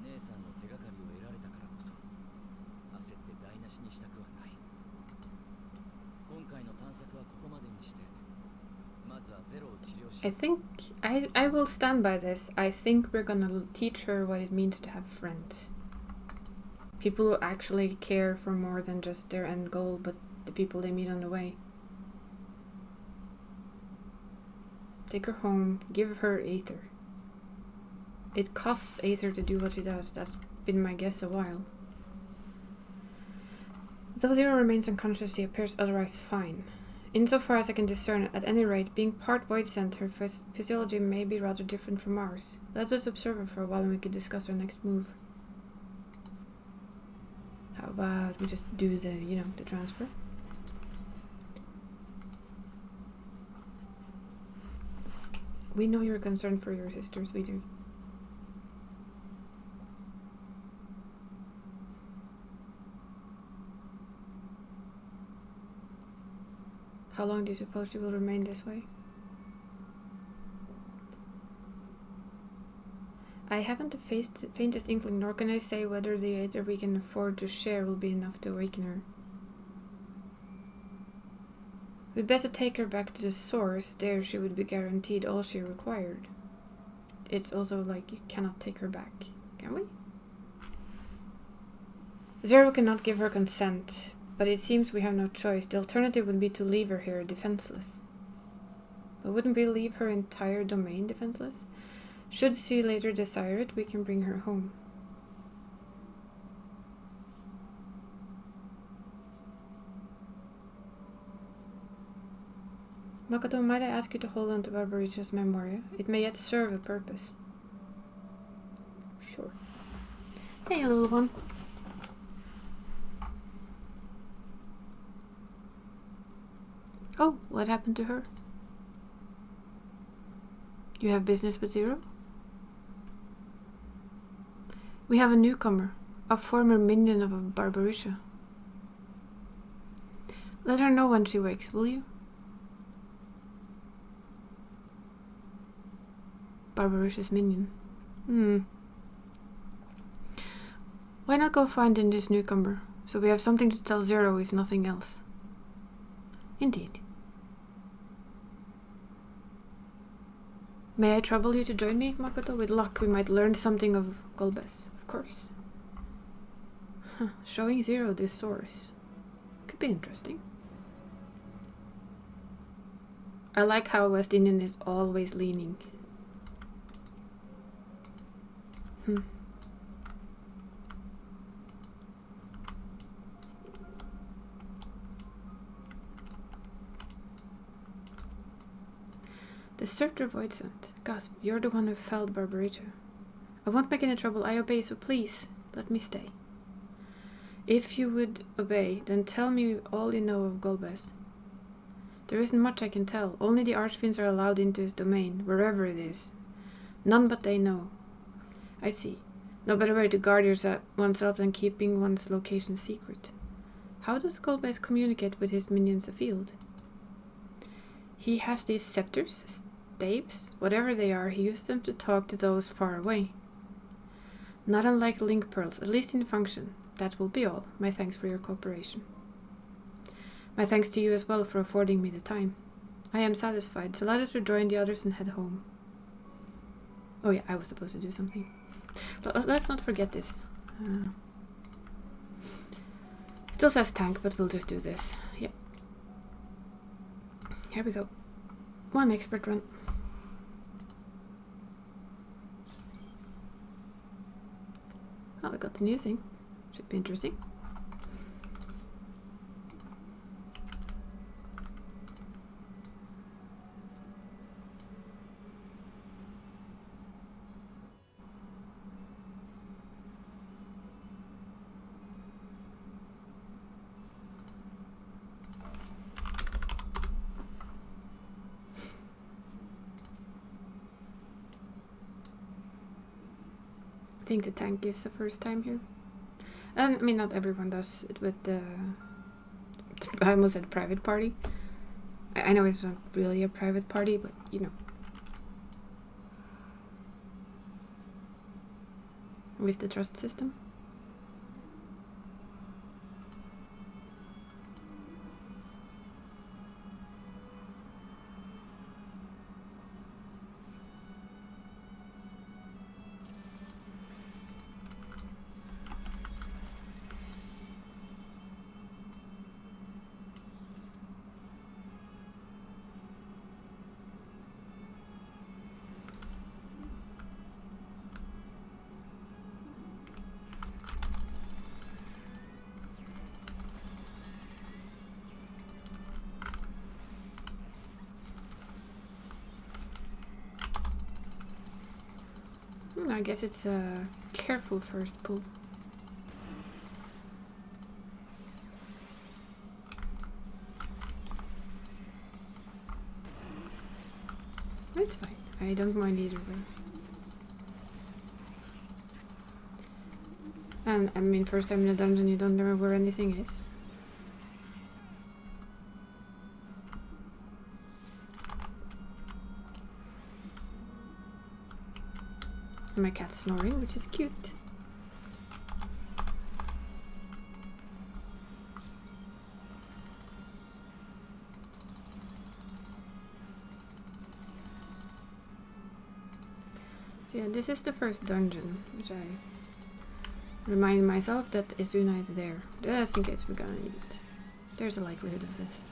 姉さんの手がかりを得られたからこそ焦って台無しにしたくはない。今回の探索はここまでにして。 I think I will stand by this. I think we're gonna teach her what it means to have friends. People who actually care for more than just their end goal, but the people they meet on the way. Take her home, give her Aether. It costs Aether to do what she does. That's been my guess a while. Though Zero remains unconscious, he appears otherwise fine. Insofar as I can discern, at any rate, being part void sent, her physiology may be rather different from ours. Let us observe her for a while and we can discuss our next move. How about we just do the, you know, the transfer? We know you're concerned for your sisters, we do. How long do you suppose she will remain this way? I haven't the faintest inkling, nor can I say whether the aether we can afford to share will be enough to awaken her. We'd better take her back to the source. There she would be guaranteed all she required. It's also like you cannot take her back. Can we? Zero cannot give her consent, but it seems we have no choice. The alternative would be to leave her here defenseless. But wouldn't we leave her entire domain defenseless? Should she later desire it, we can bring her home. Makoto, might I ask you to hold on to Barbaricha's memoria? It may yet serve a purpose. Sure. Hey, little one. Oh, what happened to her? You have business with Zero? We have a newcomer, a former minion of Barbaricha. Let her know when she wakes, will you? Barbaricha's minion. Why not go find in this newcomer, so we have something to tell Zero if nothing else? Indeed. May I trouble you to join me, Makoto? With luck, we might learn something of Golbez, of course. Showing Zero this source. Could be interesting. I like how West Indian is always leaning. The Surtur Voidsent. Gasp, you're the one who felled Barbaricha. I won't make any trouble, I obey, so please, let me stay. If you would obey, then tell me all you know of Golbez. There isn't much I can tell, only the Archfiends are allowed into his domain, wherever it is. None but they know. I see. No better way to guard oneself than keeping one's location secret. How does Golbez communicate with his minions afield? He has these scepters, staves, whatever they are, he uses them to talk to those far away. Not unlike link pearls, at least in function. That will be all. My thanks for your cooperation. My thanks to you as well for affording me the time. I am satisfied, so let us rejoin the others and head home. Oh yeah, I was supposed to do something. Let's not forget this. Still says tank, but we'll just do this. Yeah. Here we go. One expert run. Oh, we got the new thing. Should be interesting. I think the tank is the first time here. I mean, not everyone does it with the... I almost said private party. I know it's not really a private party, but you know. With the trust system. I guess it's a careful first pull. It's fine. I don't mind either way. And I mean, first time in a dungeon, you don't know where anything is. And my cat's snoring, which is cute. Yeah, this is the first dungeon, which I remind myself that Izuna is there, just in case we're gonna need it. There's a likelihood of this.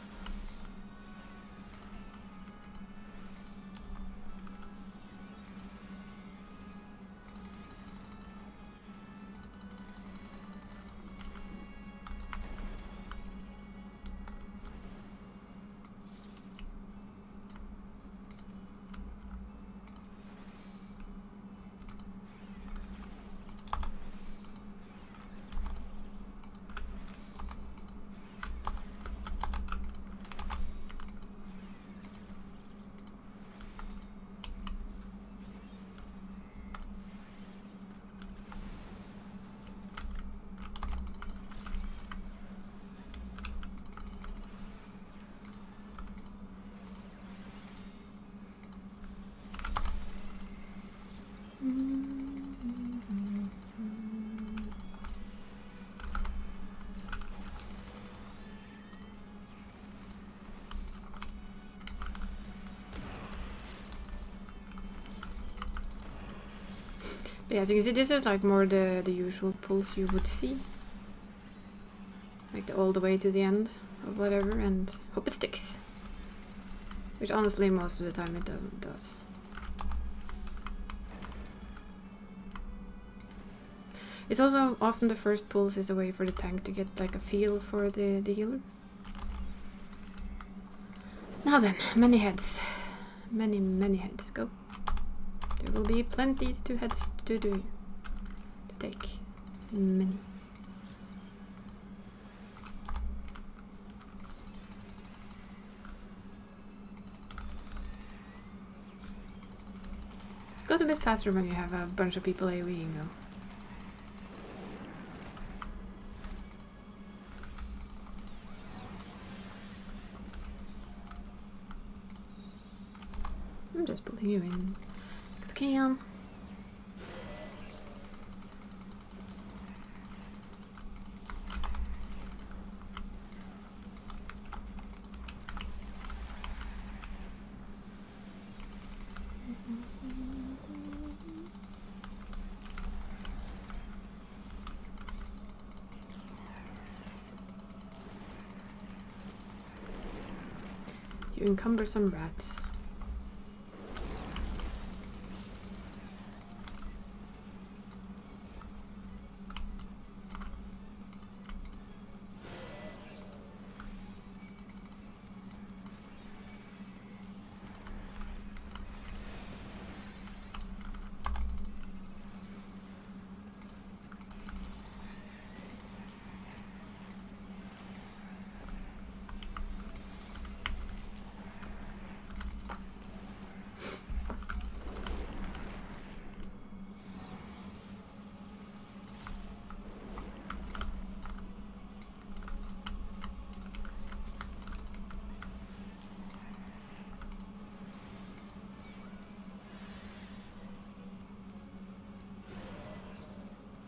Yeah, so you can see this is like more the usual pulls you would see. Like all the way to the end of whatever, and hope it sticks. Which honestly most of the time it does. It's also often the first pulse is a way for the tank to get like a feel for the healer. Now then, many heads. Many heads. Go. There will be plenty to heads to take. Many. It goes a bit faster when you have a bunch of people AoEing though. I'm just pulling you in. It can. You encumber some rats.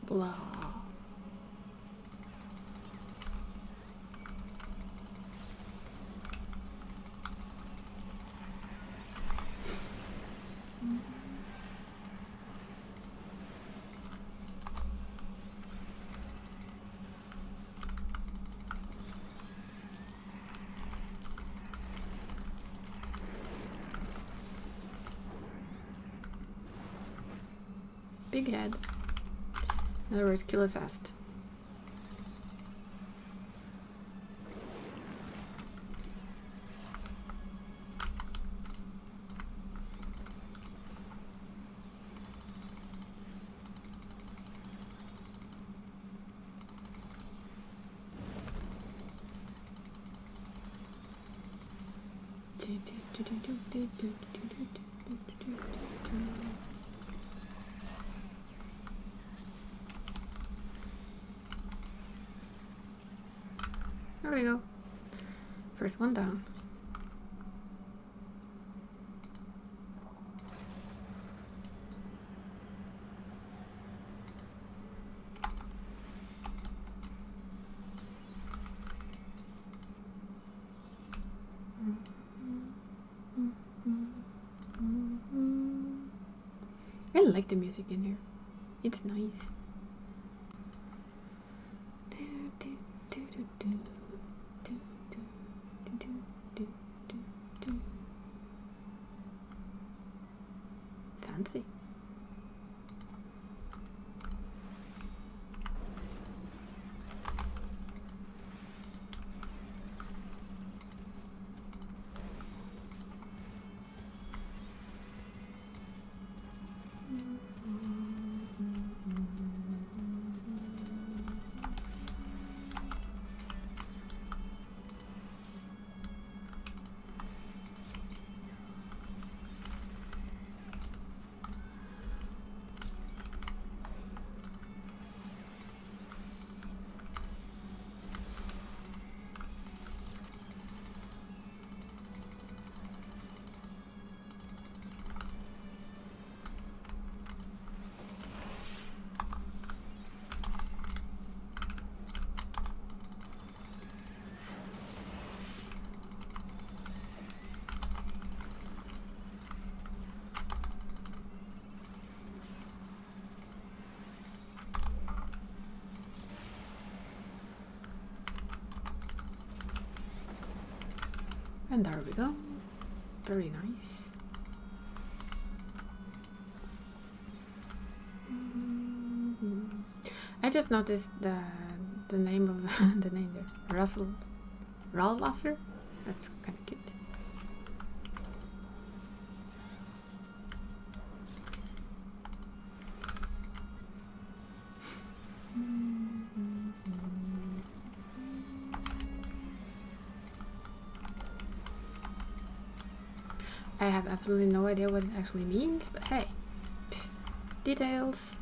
Blah. Big head. In other words, kill it fast. There we go. First one down. I like the music in here. It's nice. Fancy. And there we go. Very nice. I just noticed the name of the name there. Ralwasser? That's kind of cute. I have absolutely no idea what it actually means, but hey, details.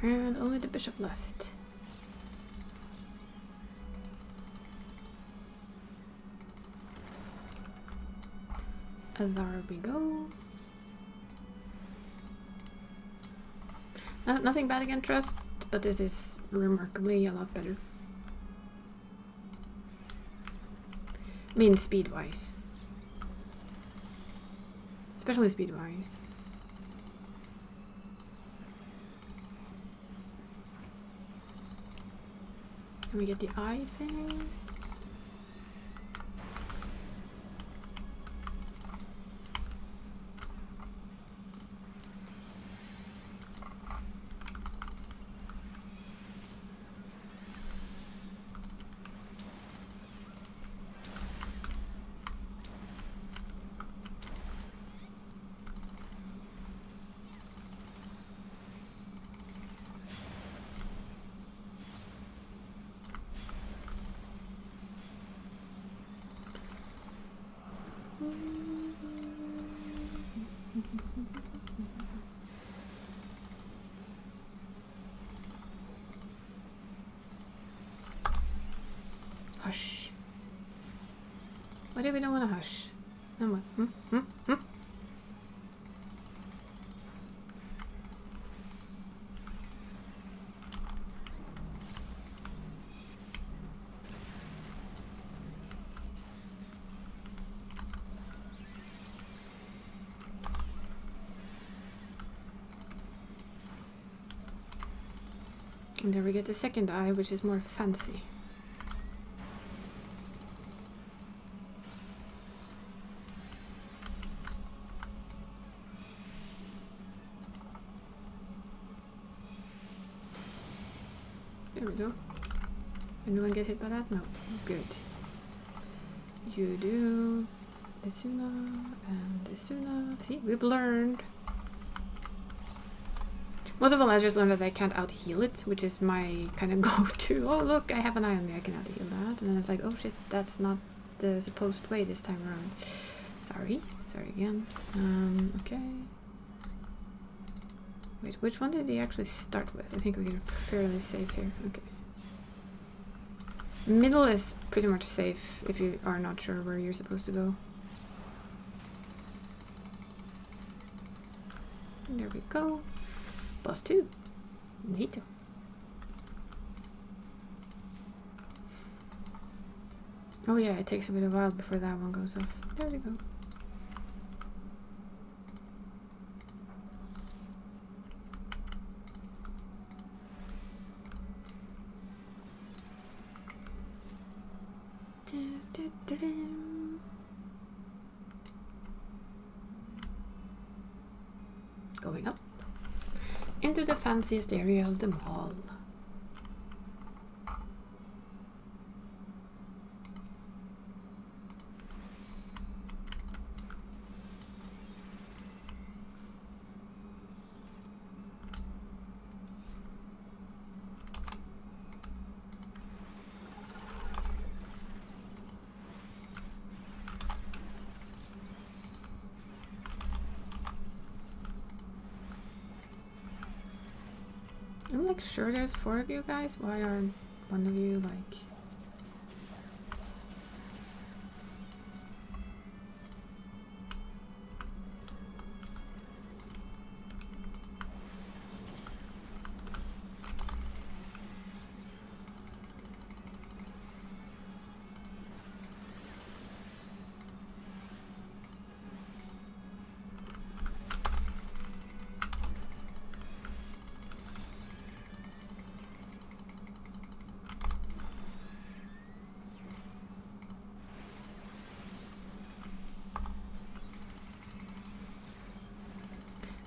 And only the bishop left. And there we go. Nothing bad against trust, but this is remarkably a lot better. I mean, speed-wise. Especially speed-wise. Can we get the eye thing? Hush. Why do we don't want to hush? And what? And there we get the second eye, which is more fancy. There we go. Anyone get hit by that? No. Good. You do Isuna and Isuna. See, we've learned. Most of all, I just learned that I can't out-heal it, which is my kind of go-to. Oh, look, I have an eye on me, I can out-heal that. And then it's like, oh shit, that's not the supposed way this time around. Sorry again. Okay. Wait, which one did he actually start with? I think we're fairly safe here. Okay. Middle is pretty much safe if you are not sure where you're supposed to go. And there we go. Boss 2. Neato. Oh yeah, it takes a bit of a while before that one goes off. There we go. Going up into the fanciest area of them all. I'm like sure there's 4 of you guys. Why aren't one of you like...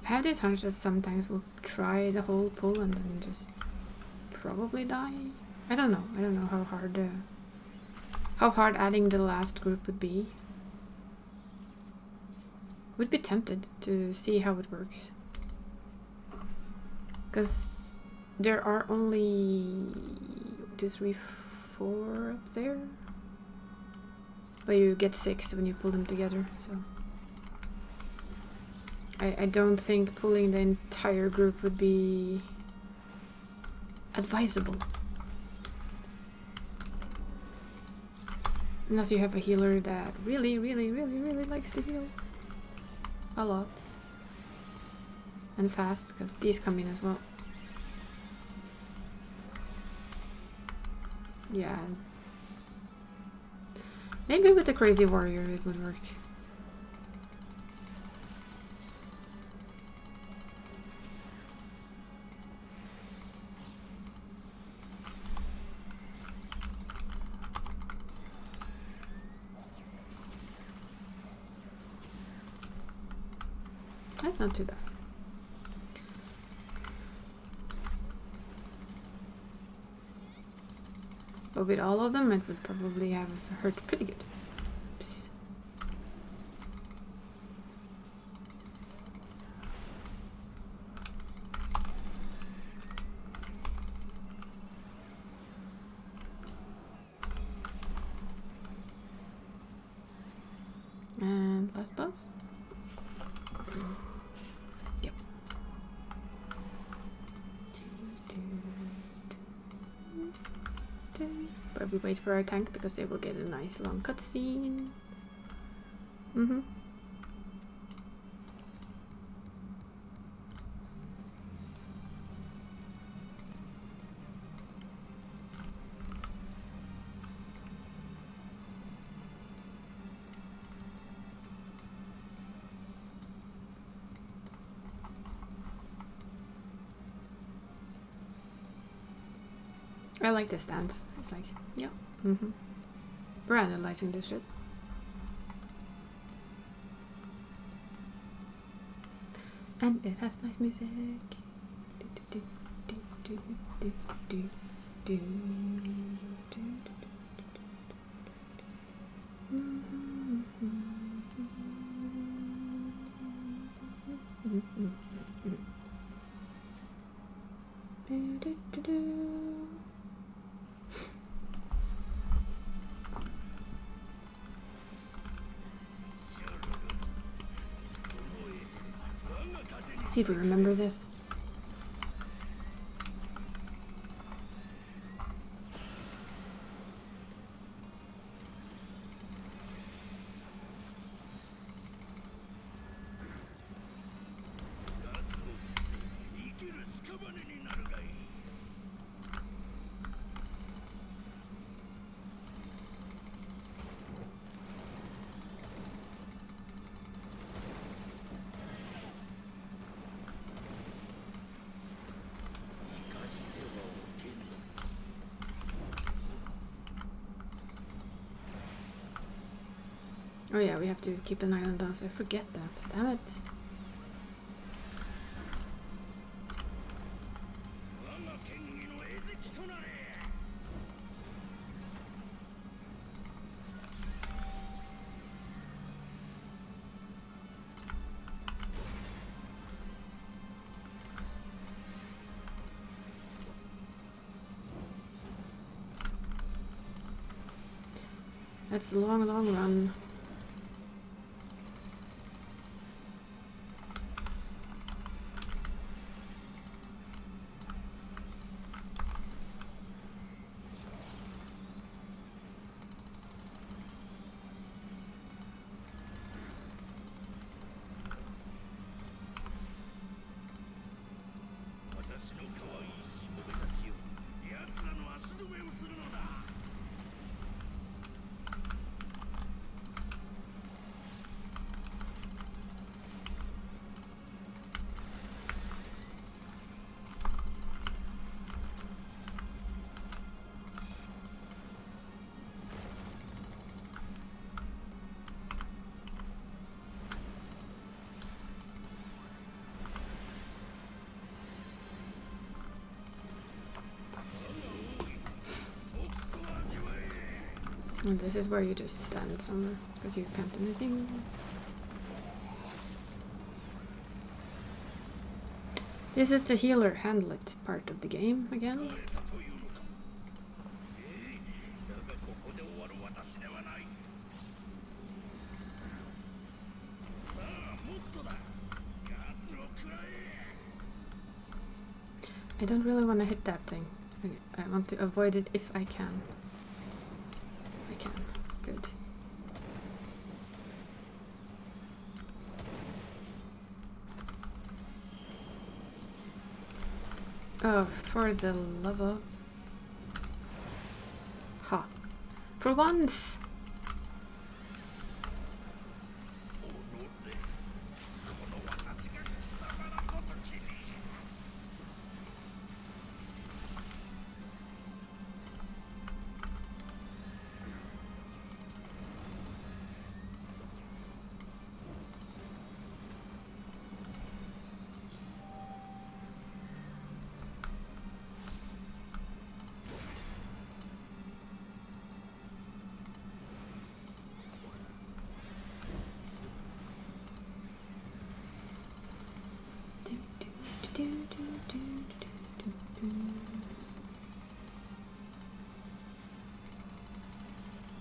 I have this hunch that sometimes we'll try the whole pull and then just probably die. I don't know. I don't know how hard adding the last group would be. Would be tempted to see how it works. Because there are only 2, 3, 4 up there. But you get 6 when you pull them together, so... I don't think pulling the entire group would be advisable. Unless you have a healer that really likes to heal. A lot. And fast, because these come in as well. Yeah. Maybe with the crazy warrior it would work. That's not too bad. But with all of them, it would probably have hurt pretty good. Oops. And last boss. But we wait for our tank because they will get a nice long cutscene. I like this stance. It's like, yeah. We're analyzing this shit. And it has nice music. See if we remember this. Oh yeah, we have to keep an eye on those. I forget that. Damn it. That's a long, long run. And this is where you just stand somewhere because you can't do anything. This is the healer handle it part of the game again. I don't really want to hit that thing. I want to avoid it if I can. I can. Good. Oh, for the love of... Ha. For once!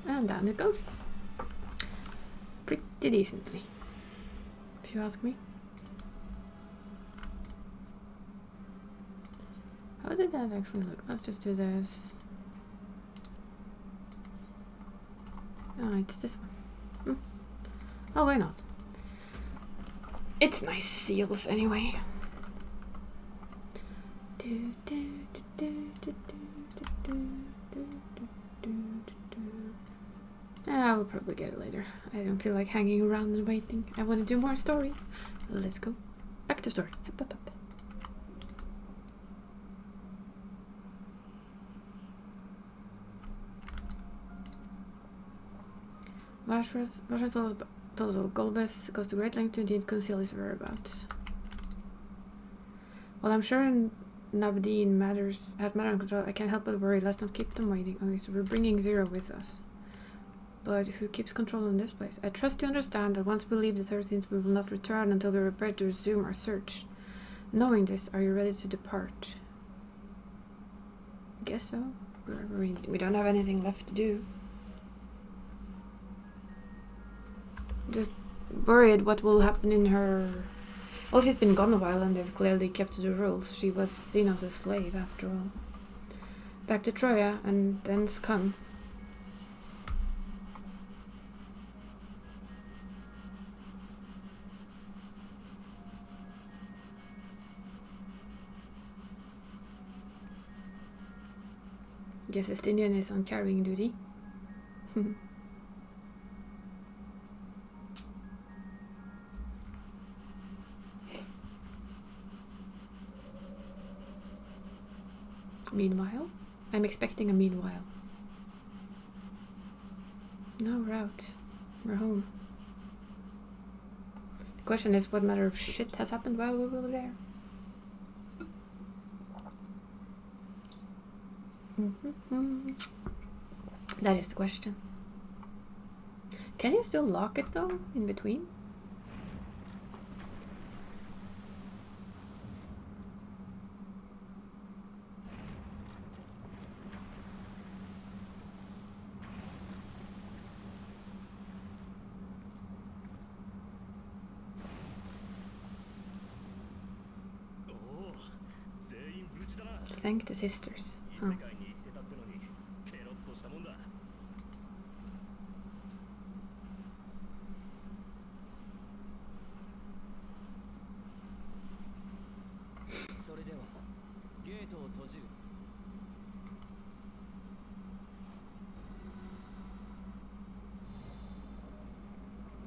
And down it goes. Pretty decently, if you ask me. How did that actually look? Let's just do this. Oh, it's this one. Oh, why not? It's nice seals anyway. I will probably get it later. I don't feel like hanging around and waiting. I want to do more story. Let's go back to story. Hup, hup, hup. Vashra told us Golbez goes to great length to indeed conceal his whereabouts. Well, I'm sure Nabdeen has matter on control. I can't help but worry. Let's not keep them waiting. Okay, so we're bringing Zero with us. But who keeps control in this place? I trust you understand that once we leave the 13th, we will not return until we're prepared to resume our search. Knowing this, are you ready to depart? Guess so. We don't have anything left to do. Just worried what will happen in her... Well, she's been gone a while and they've clearly kept to the rules. She was seen as a slave after all. Back to Troya and thence come. Guess Estinian is on carrying duty. Meanwhile? I'm expecting a meanwhile. No, we're out. We're home. The question is, what matter of shit has happened while we were there? That is the question. Can you still lock it though, in between? Thank the sisters. Huh.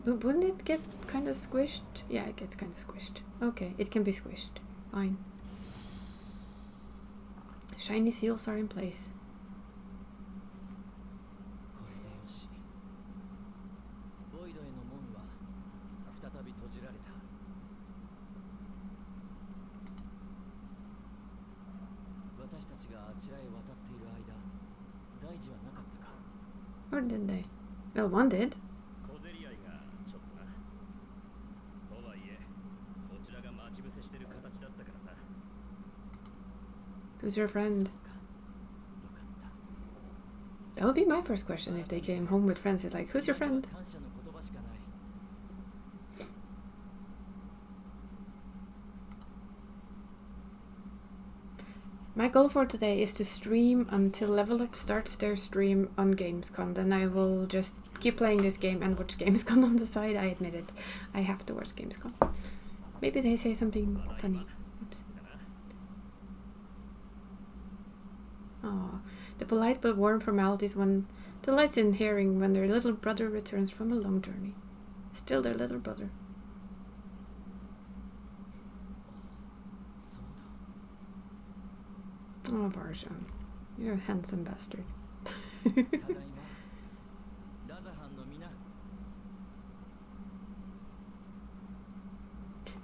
But wouldn't it get kind of squished? Yeah, it gets kind of squished. Okay, it can be squished. Fine. Shiny seals are in place. Or did they? Well, one did. Who's your friend? That would be my first question if they came home with friends. It's like, who's your friend? My goal for today is to stream until Level Up starts their stream on Gamescom. Then I will just keep playing this game and watch Gamescom on the side. I admit it. I have to watch Gamescom. Maybe they say something funny. Oops. Aww. The polite but warm formalities one delights in hearing when their little brother returns from a long journey. Still their little brother. Oh, Varshan. You're a handsome bastard.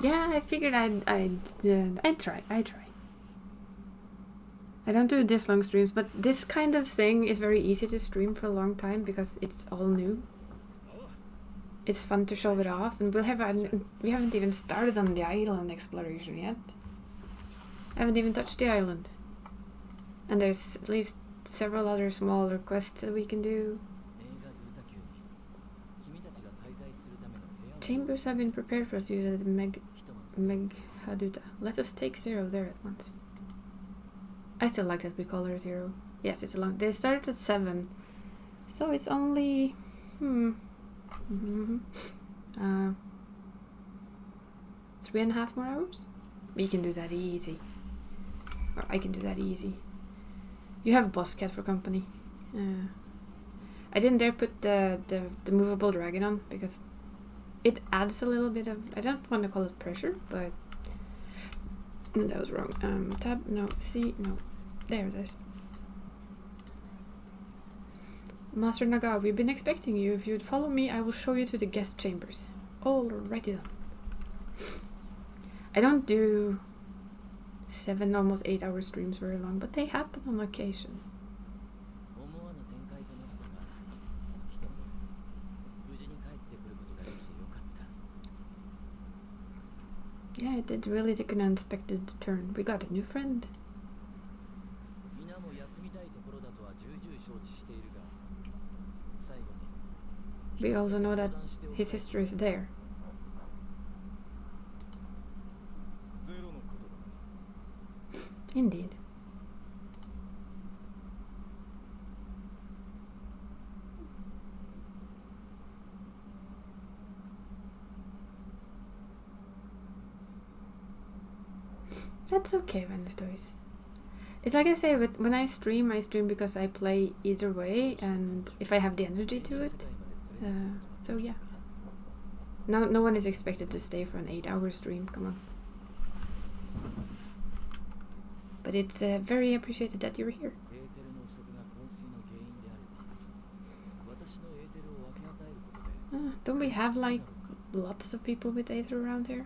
Yeah, I figured I'd try. I don't do this long streams, but this kind of thing is very easy to stream for a long time because it's all new. It's fun to show it off, and we haven't even started on the island exploration yet. I haven't even touched the island. And there's at least several other smaller quests that we can do. Chambers have been prepared for us to use at Meghaduta. Let us take 0 there at once. I still like that we call her 0. Yes, it's a long... They started at 7. So it's only... 3.5 more hours? We can do that easy. Or I can do that easy. You have Boss Cat for company. I didn't dare put the movable dragon on because it adds a little bit of... I don't want to call it pressure, but... No, that was wrong. Tab, no, C, no. There it is. Master Naga, we've been expecting you. If you'd follow me, I will show you to the guest chambers. Alrighty then. I don't do 7, almost 8 hour streams very long, but they happen on occasion. Yeah, it did really take an unexpected turn. We got a new friend. We also know that his sister is there. Indeed. That's okay, Wednesdays. It's like I say, but when I stream because I play either way, and if I have the energy to it. So yeah. No one is expected to stay for an 8-hour stream, come on. But it's very appreciated that you're here. Don't we have like lots of people with Aether around here?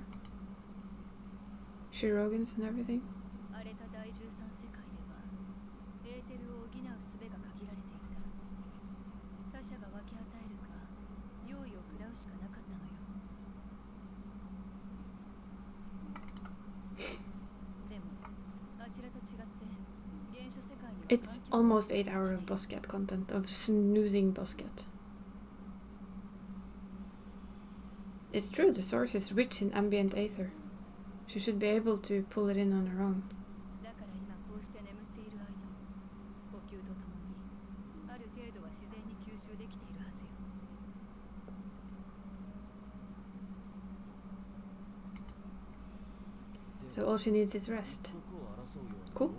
Shirogans and everything? It's almost 8 hours of Boscat content, of snoozing Boscat. It's true, the source is rich in ambient aether. She should be able to pull it in on her own. So all she needs is rest. Cool.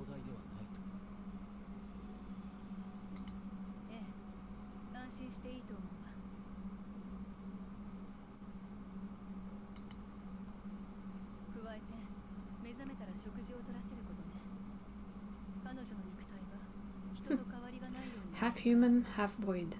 Half human, half void.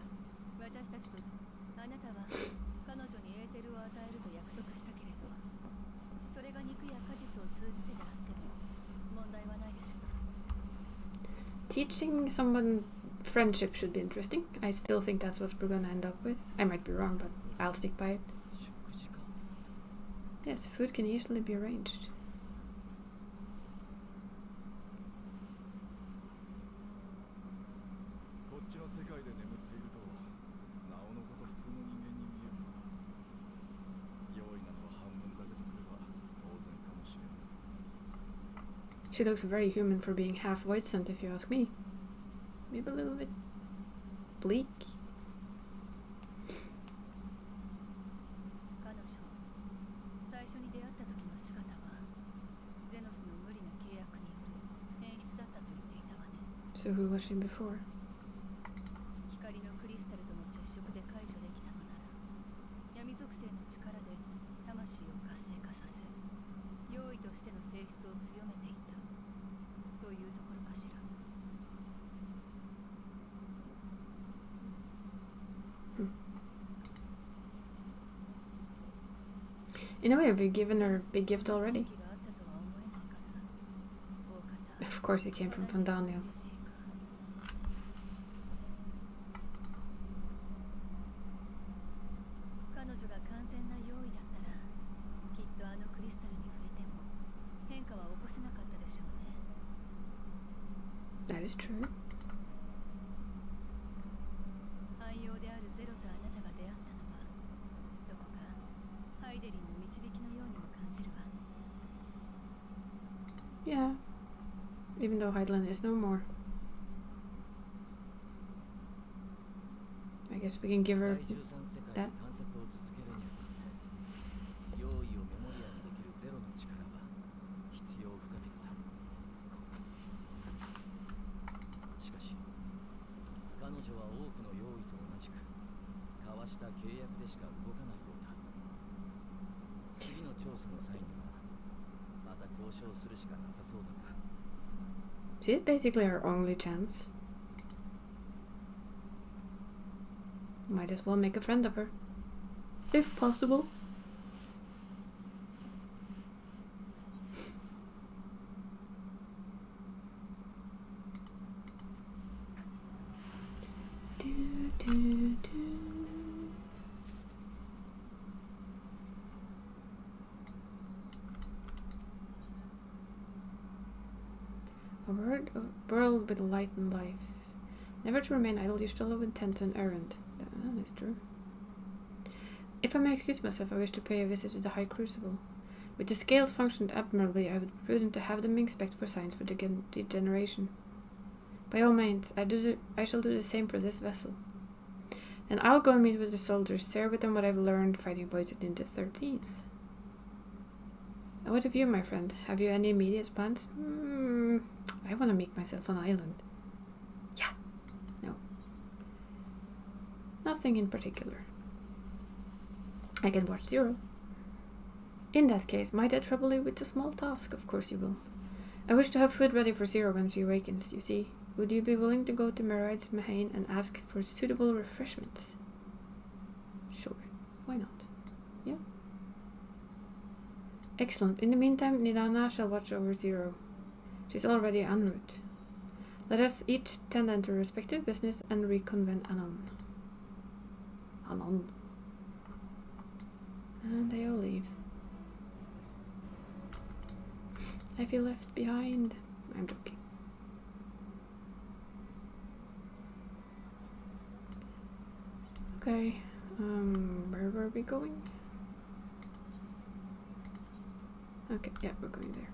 Teaching someone friendship should be interesting. I still think that's what we're gonna end up with. I might be wrong, but I'll stick by it. Yes, food can easily be arranged. She looks very human for being half void sent, if you ask me. Maybe a little bit bleak. So who was she before? In a way, we've given her a big gift already. Of course it came from Daniel. That is true. Yeah, even though Heidland is no more. I guess we can give her that. She's basically our only chance. Might as well make a friend of her, if possible. A world with light and life. Never to remain idle, you still have intent on errand. That is true. If I may excuse myself, I wish to pay a visit to the High Crucible. With the scales functioned admirably, I would be prudent to have them inspect for signs for degeneration. By all means, I shall do the same for this vessel. And I'll go and meet with the soldiers, share with them what I've learned fighting boys in the 13th. And what of you, my friend? Have you any immediate plans? I want to make myself an island. Yeah. No. Nothing in particular. I can watch Zero. In that case, might I trouble you with a small task? Of course you will. I wish to have food ready for Zero when she awakens, you see. Would you be willing to go to Meride's Mahane and ask for suitable refreshments? Sure. Why not? Yeah. Excellent. In the meantime, Nidana shall watch over Zero. She's already en route. Let us each tend unto respective business and reconvene anon. Anon. And they all leave. I feel left behind. I'm joking. Okay, where were we going? Okay, yeah, we're going there.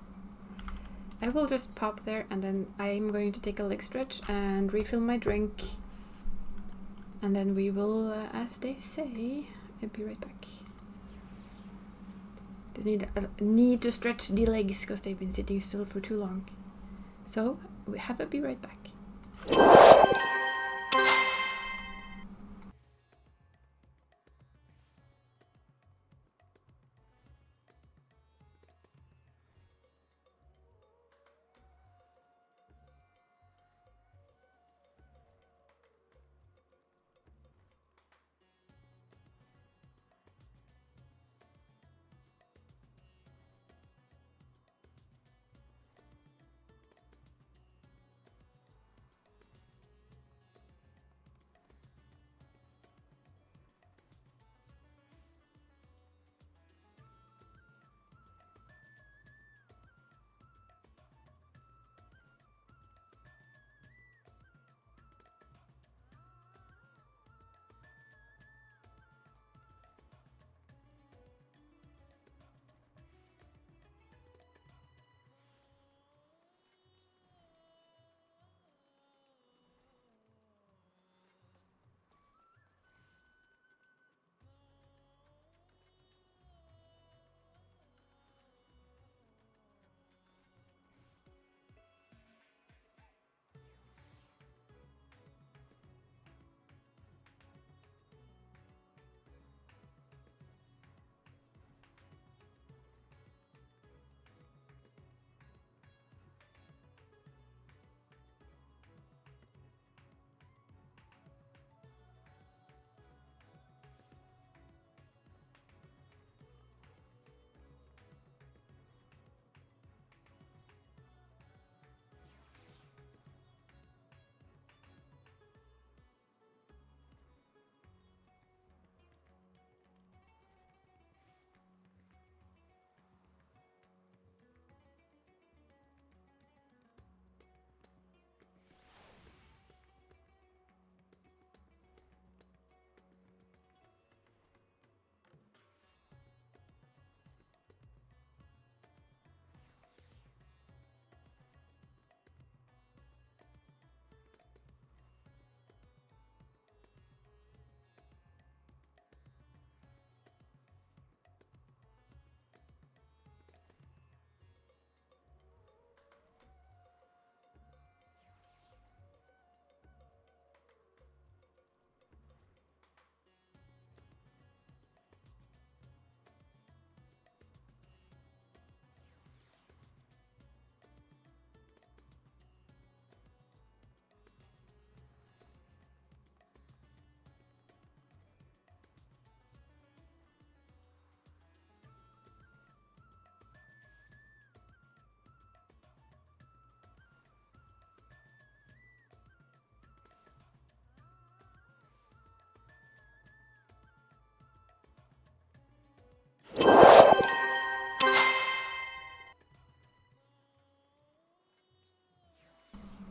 I will just pop there and then I'm going to take a leg stretch and refill my drink. And then we will, as they say, I'll be right back. Just need to stretch the legs because they've been sitting still for too long. So, we have a be right back.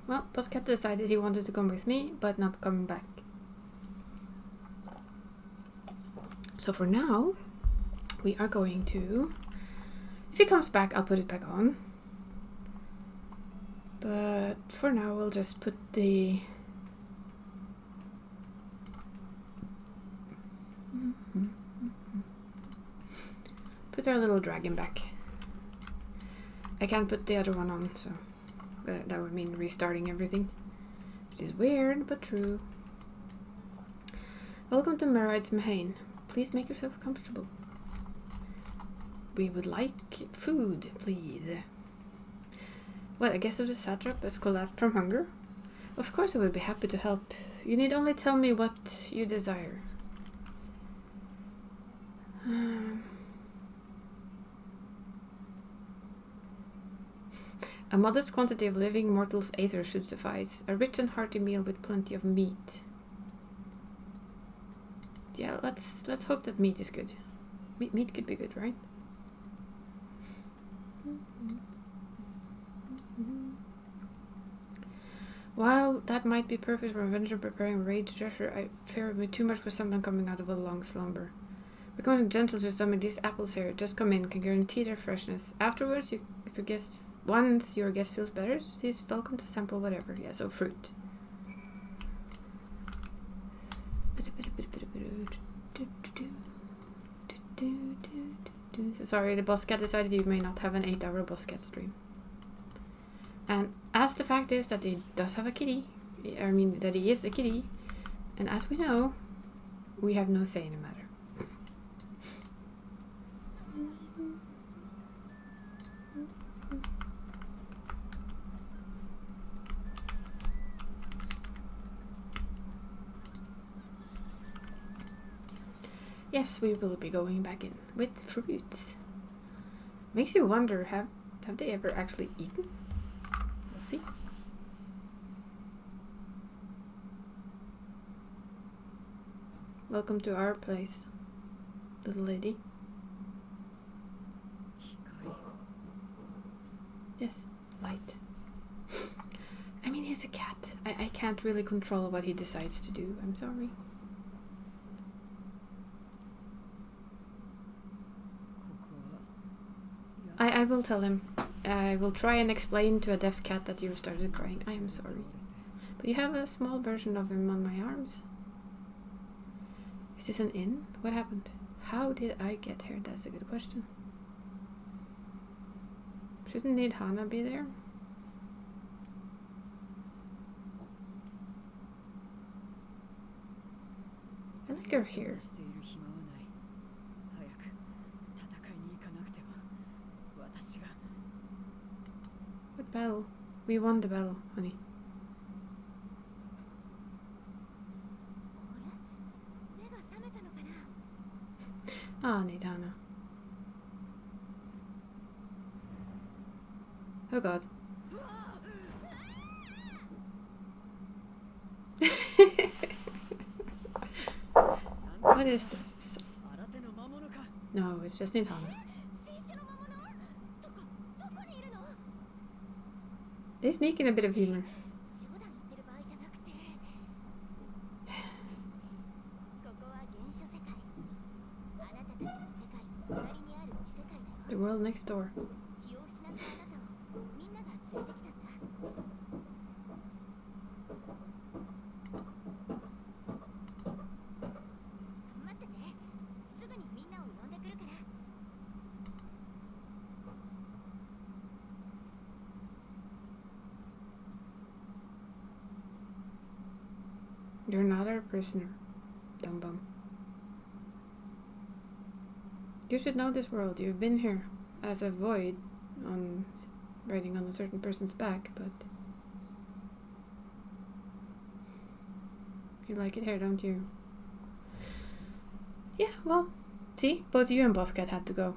Well, Bosscat decided he wanted to come with me, but not coming back. So for now, we are going to... If he comes back, I'll put it back on. But for now, we'll just put the... Put our little dragon back. I can't put the other one on, so that would mean restarting everything. Which is weird, but true. Welcome to Meride's Mahane. Please make yourself comfortable. We would like food, please. What, a guest of the satrap has collapsed from hunger? Of course I would be happy to help. You need only tell me what you desire. A modest quantity of living mortal's aether should suffice. A rich and hearty meal with plenty of meat. Yeah, let's hope that meat is good. Meat could be good, right? While that might be perfect for adventure preparing a raid treasure, I fear it would be too much for someone coming out of a long slumber. We're going gentle to stomach these apples here. Just come in, can guarantee their freshness. Afterwards, once your guest feels better, she's welcome to sample whatever. Yeah, so fruit. So sorry, the boss cat decided you may not have an 8-hour boss cat stream. And as the fact is that he does have a kitty, I mean that he is a kitty, and as we know, we have no say in the matter. Yes, we will be going back in with fruits. Makes you wonder, have they ever actually eaten? We'll see. Welcome to our place, little lady. Yes, light. I mean, he's a cat. I can't really control what he decides to do. I'm sorry. I will tell him. I will try and explain to a deaf cat that you started crying. I am sorry. But you have a small version of him on my arms. Is this an inn? What happened? How did I get here? That's a good question. Shouldn't need Hana be there? I like her hair. What battle? We won the battle, honey. Ah, Nidana. Oh god. What is this? No, it's just Nidana. They sneak in a bit of humor. The world next door. You're not our prisoner, dumb bum. You should know this world. You've been here as a void on riding on a certain person's back, but you like it here, don't you? Yeah, well, see, both you and Bosscat had to go.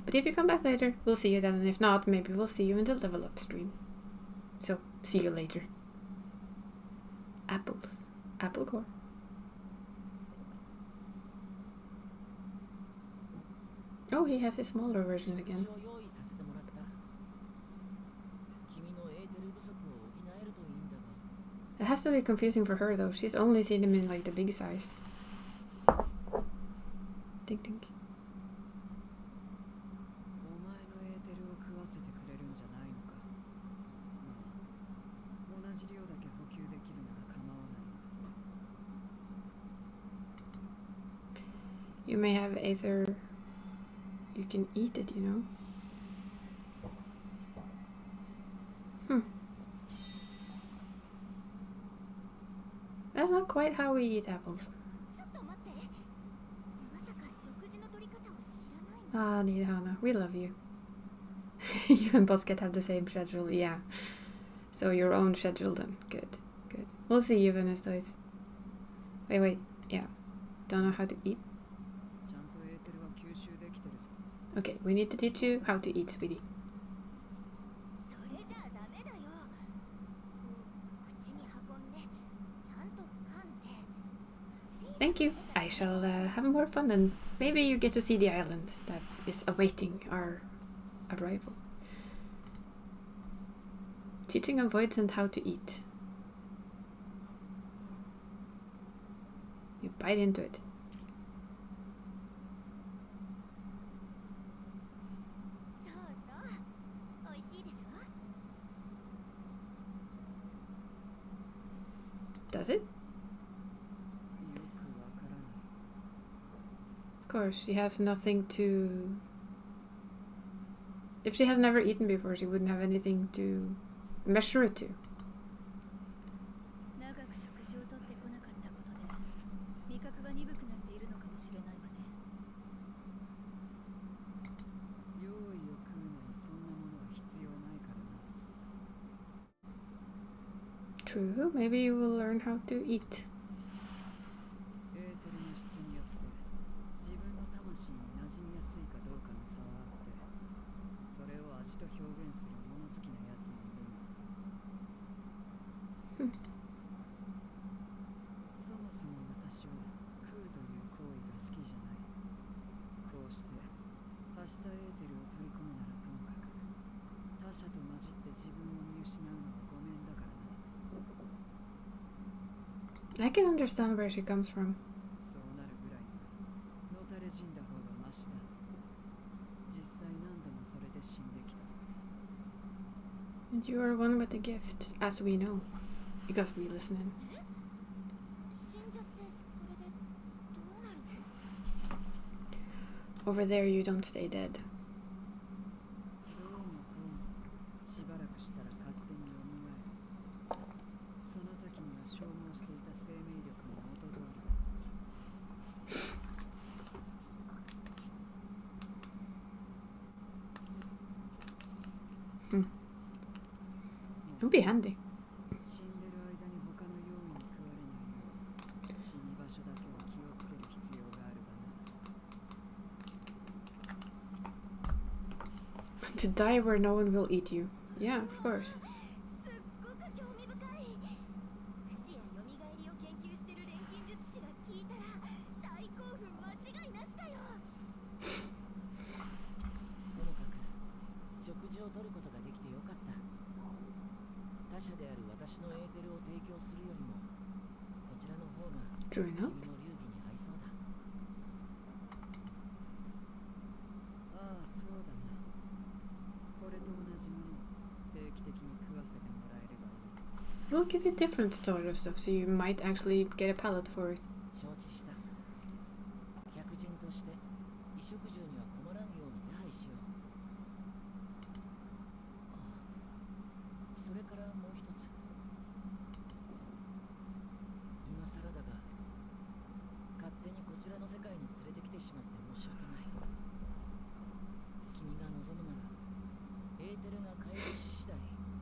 But if you come back later, we'll see you then, and if not, maybe we'll see you in the level up stream. So, see you later. Apples. Apple core. Oh, he has a smaller version again. has to be confusing for her though. She's only seen him in like the big size. Ding ding. お前のエーテルを食わせてくれるんじゃないのか。まあ、同じ量だけ補給できるなら構わない。You may have aether. You can eat it, you know. That's not quite how we eat apples. Ah, Nidhana, we love you. You and Bosket have the same schedule, yeah. So your own schedule then. Good, good. We'll see you, Venestois. Wait, yeah. Don't know how to eat? Okay, we need to teach you how to eat, sweetie. Thank you. I shall have more fun and maybe you get to see the island that is awaiting our arrival. Teaching avoidant how to eat. You bite into it. Does it? Of course, she has nothing to... If she has never eaten before, she wouldn't have anything to measure it to. True, maybe you will learn how to eat. I can understand where she comes from. And you are one with the gift, as we know, because we listen in. Over there you don't stay dead. It would be handy. To die where no one will eat you. Yeah, of course. True enough. We'll give you different sort of stuff, so you might actually get a palette for it.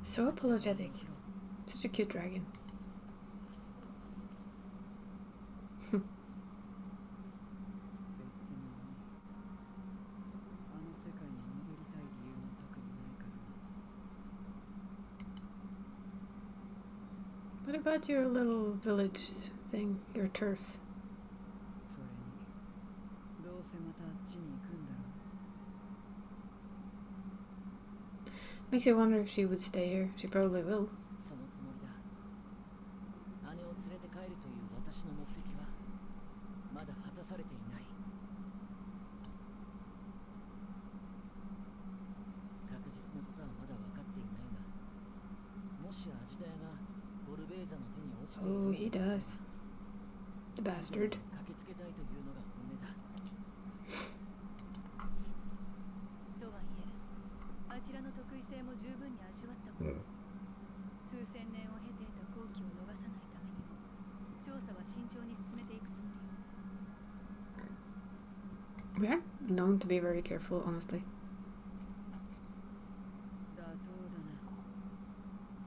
So apologetic. Such a cute dragon. What about your little village thing, your turf? Makes you wonder if she would stay here. She probably will. Oh, he does. The bastard. 駆けつけたいというのが本音だ。とはいえ、あちらの得意性も十分に味わったもの。数千年を経て得た好機を逃さないためにも、調査は慎重に進めていくつもり。We are known to be very careful, honestly. 妥当だな。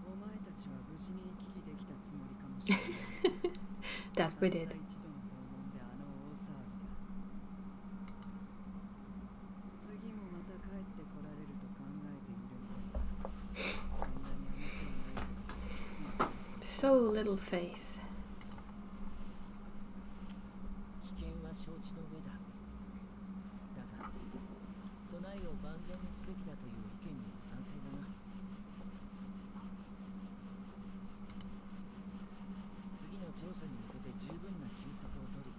お前たちは無事に行き来できたつもりかもしれない。That we did. たった一度の訪問であの大騒ぎだ。次もまた帰ってこられると考えているのだが、そんなに甘くはない。 So little faith. 危険は承知の上だ。だが、備えを万全にすべきだという意見には賛成だな。次の調査に向けて十分な休息を取り、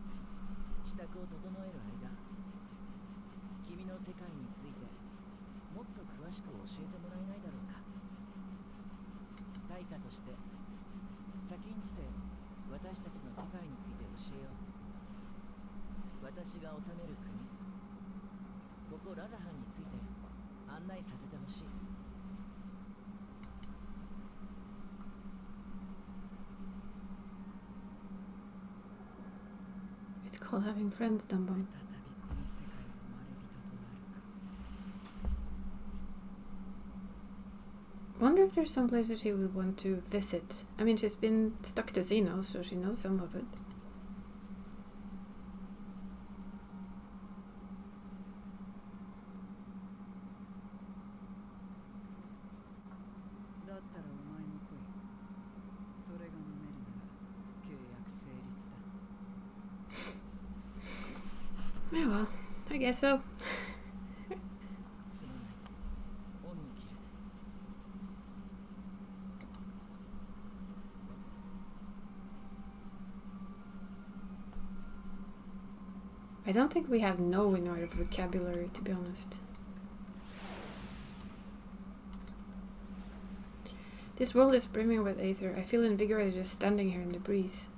支度を整える間、君の世界についてもっと詳しく教えてもらえないだろうか。対価として、先んじて私たちの世界について教えよう。私が治める国、ここラザハンについて案内させてほしい。It's called having friends, Dumbum. 再びこの世界のまれびととなるか。 Wonder if there's some places she would want to visit. I mean, she's been stuck to Xenos, so she knows some of it. だったらお前も来い。それが飲めるなら契約成立だ。 Yeah, well, I guess so. すまない。恩に切る。 I don't think we have no in our vocabulary, to be honest. This world is brimming with aether. I feel invigorated just standing here in the breeze.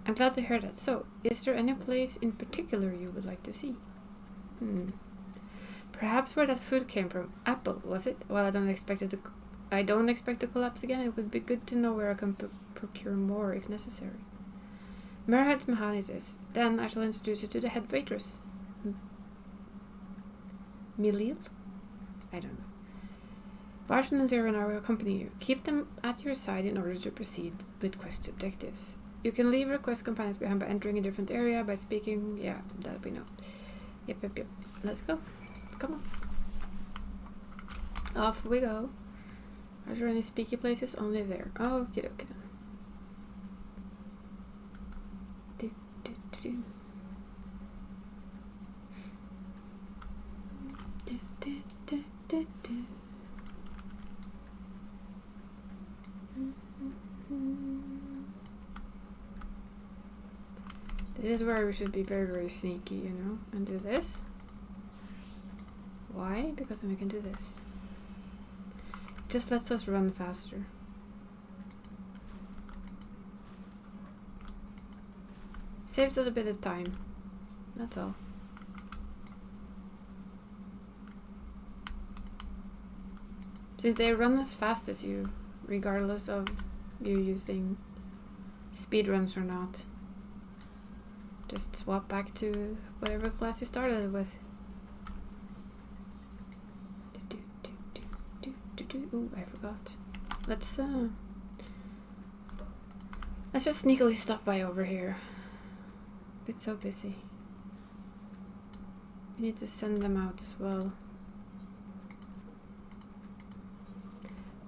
I'm glad to hear that. So, is there any place in particular you would like to see? Perhaps where that food came from. Apple, was it? Well, I don't expect to collapse again. It would be good to know where I can procure more if necessary. Merhead's Mahanitis. Then I shall introduce you to the head waitress. Milil? I don't know. Barton and Zero now will accompany you. Keep them at your side in order to proceed with quest objectives. You can leave your quest companions behind by entering a different area, by speaking. Yeah, that we know. Yep. Let's go. Come on. Off we go. Are there any speaky places? Only there. Oh, okie dokie then. This is where we should be very, very sneaky, you know, and do this. Why? Because then we can do this. Just lets us run faster. Saves us a bit of time. That's all. Since they run as fast as you, regardless of you using speedruns or not. Just swap back to whatever class you started with. Ooh, I forgot. Let's just sneakily stop by over here. It's so busy. We need to send them out as well.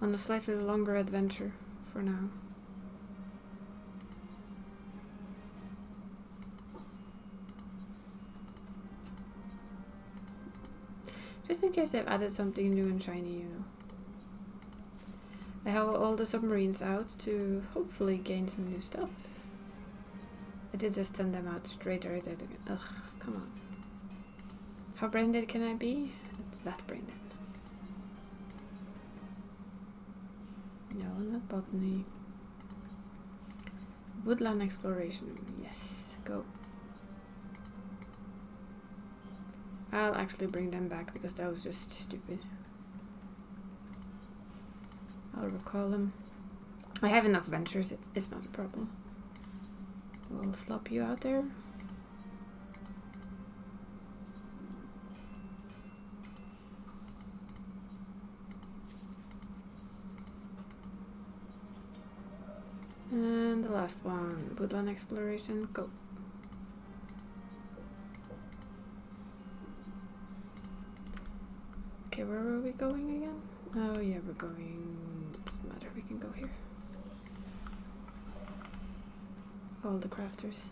On a slightly longer adventure for now. Just in case they've added something new and shiny, you know. I have all the submarines out to hopefully gain some new stuff. I did just send them out straight right out again. Ugh, come on. How brain dead can I be? That brain dead. No, not botany. Woodland Exploration. Yes, go. I'll actually bring them back because that was just stupid. I'll recall them. I have enough ventures, it's not a problem. We'll slop you out there. And the last one, Woodland Exploration, go. Okay, where are we going again? Oh yeah, we're going, doesn't matter, we can go here. All the crafters.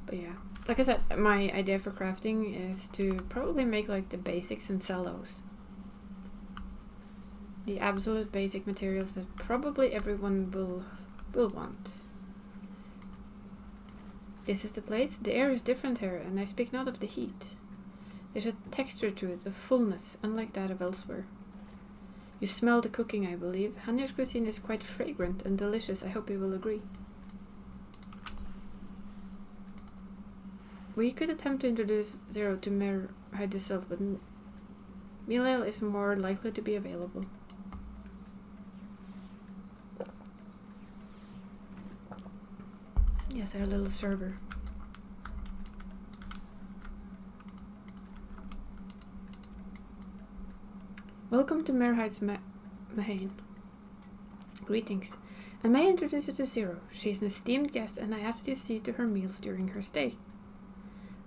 But yeah, like I said, my idea for crafting is to probably make like the basics and sell those. The absolute basic materials that probably everyone will want. This is the place. The air is different here, and I speak not of the heat. There's a texture to it, a fullness, unlike that of elsewhere. You smell the cooking, I believe. Hanya's cuisine is quite fragrant and delicious, I hope you will agree. We could attempt to introduce Zero to Merhide itself, but Milale is more likely to be available. Yes, our little server. Welcome to Merhide's Mahane. Greetings, and may I introduce you to Zero. She is an esteemed guest, and I asked you to see to her meals during her stay.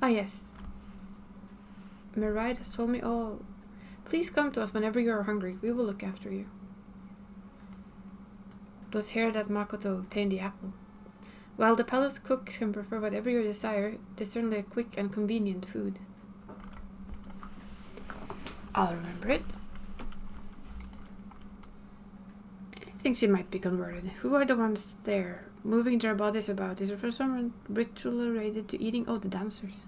Ah yes, Merhide has told me all. Please come to us whenever you are hungry. We will look after you. It was here that Makoto obtained the apple. While the palace cook can prepare whatever you desire, it is certainly a quick and convenient food. I'll remember it. I think she might be converted. Who are the ones there, moving their bodies about? Is it for someone ritual related to eating? Oh, the dancers.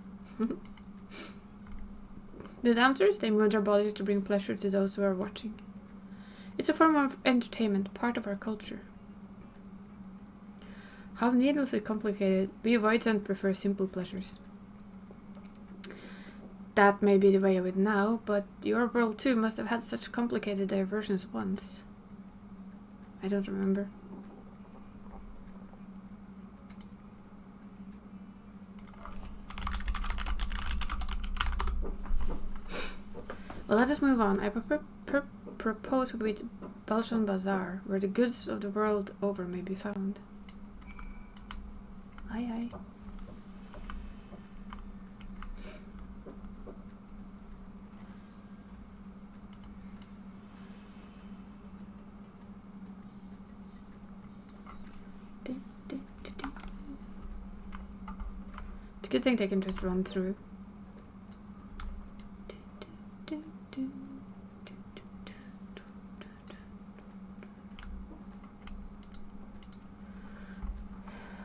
The dancers, they move their bodies to bring pleasure to those who are watching. It's a form of entertainment, part of our culture. How needlessly complicated. We avoid and prefer simple pleasures. That may be the way of it now, but your world too must have had such complicated diversions once. I don't remember. Well, let us move on. I propose we meet Balshan Bazaar, where the goods of the world over may be found. Aye, aye. It's a good thing they can just run through.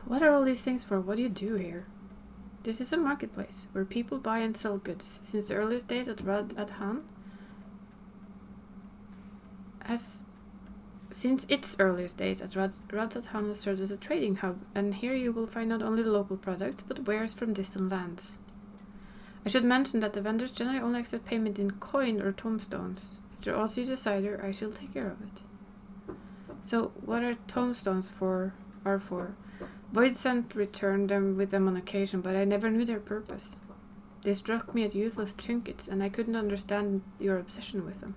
What are all these things for? What do you do here? This is a marketplace where people buy and sell goods. Since the earliest days at Since its earliest days at Radsathan has served as a trading hub, and here you will find not only local products, but wares from distant lands. I should mention that the vendors generally only accept payment in coin or tombstones. If there are you decide, I shall take care of it. So, what are tombstones for? Voidsent returned them with them on occasion, but I never knew their purpose. They struck me as useless trinkets, and I couldn't understand your obsession with them.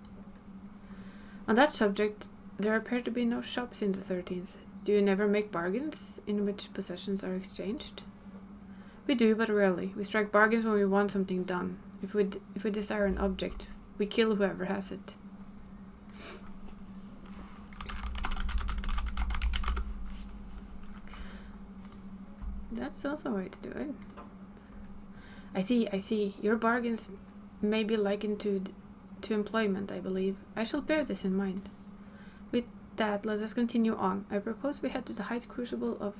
On that subject, there appear to be no shops in the 13th. Do you never make bargains in which possessions are exchanged? We do, but rarely. We strike bargains when we want something done. If we desire an object, we kill whoever has it. That's also a way to do it. I see. Your bargains may be likened to employment, I believe. I shall bear this in mind. With that, let us continue on. I propose we head to the Height Crucible of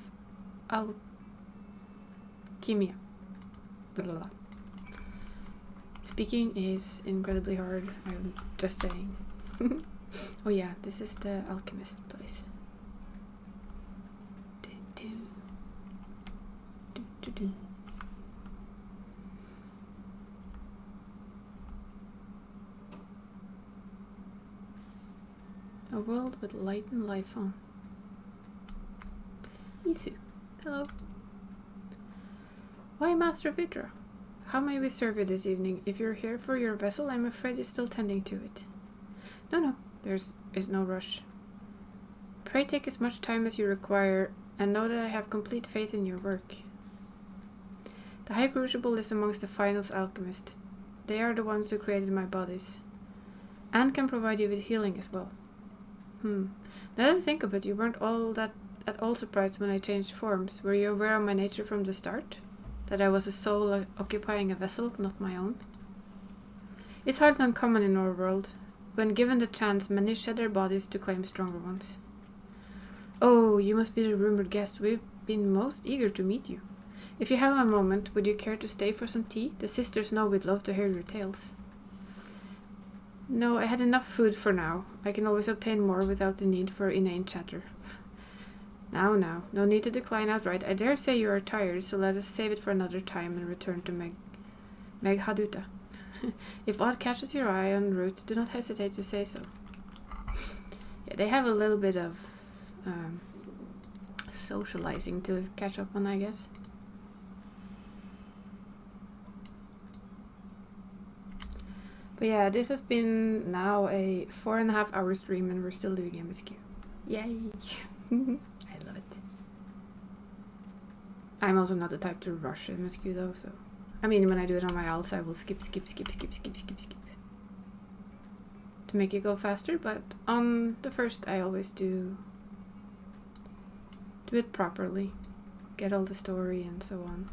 Kimia. Blah, blah, blah. Speaking is incredibly hard, I'm just saying. Oh yeah, this is the alchemist place. A world with light and life on. Isu, hello. Why, Master Vidra? How may we serve you this evening? If you're here for your vessel, I'm afraid you're still tending to it. No, there's no rush. Pray take as much time as you require, and know that I have complete faith in your work. The High Crucible is amongst the finest alchemists. They are the ones who created my bodies, and can provide you with healing as well. Now that I think of it, you weren't at all surprised when I changed forms. Were you aware of my nature from the start? That I was a soul occupying a vessel, not my own? It's hardly uncommon in our world. When given the chance, many shed their bodies to claim stronger ones. Oh, you must be the rumored guest. We've been most eager to meet you. If you have a moment, would you care to stay for some tea? The sisters know we'd love to hear your tales. No, I had enough food for now. I can always obtain more without the need for inane chatter. Now, no need to decline outright. I dare say you are tired, so let us save it for another time and return to Meg Haduta. If aught catches your eye en route, do not hesitate to say so. Yeah, they have a little bit of socializing to catch up on, I guess. But yeah, this has been now a 4.5 hour stream and we're still doing MSQ. Yay! I love it. I'm also not the type to rush MSQ though, so... I mean, when I do it on my alts, I will skip. To make it go faster, but on the first I always do it properly. Get all the story and so on.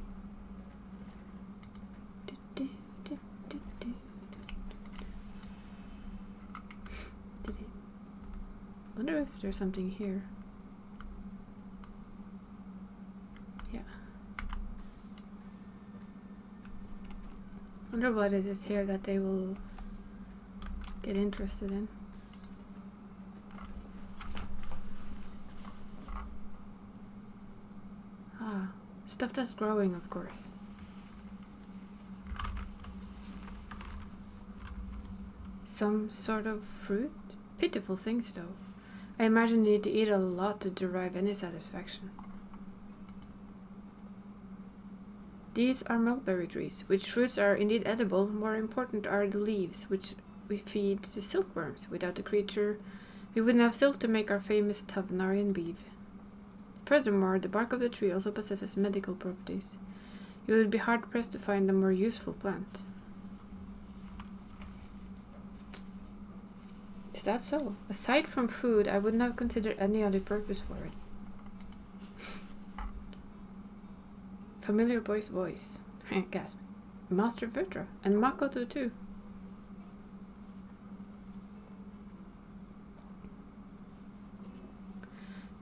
Wonder if there's something here. Yeah. Wonder what it is here that they will get interested in. Ah, stuff that's growing, of course. Some sort of fruit? Pitiful things, though. I imagine you need to eat a lot to derive any satisfaction. These are mulberry trees, which fruits are indeed edible. More important are the leaves, which we feed to silkworms. Without the creature, we wouldn't have silk to make our famous Tavnarian weave. Furthermore, the bark of the tree also possesses medical properties. You would be hard-pressed to find a more useful plant. Is that so? Aside from food, I wouldn't have considered any other purpose for it. Familiar boy's voice. Gasp. Master Vertra. And Makoto too.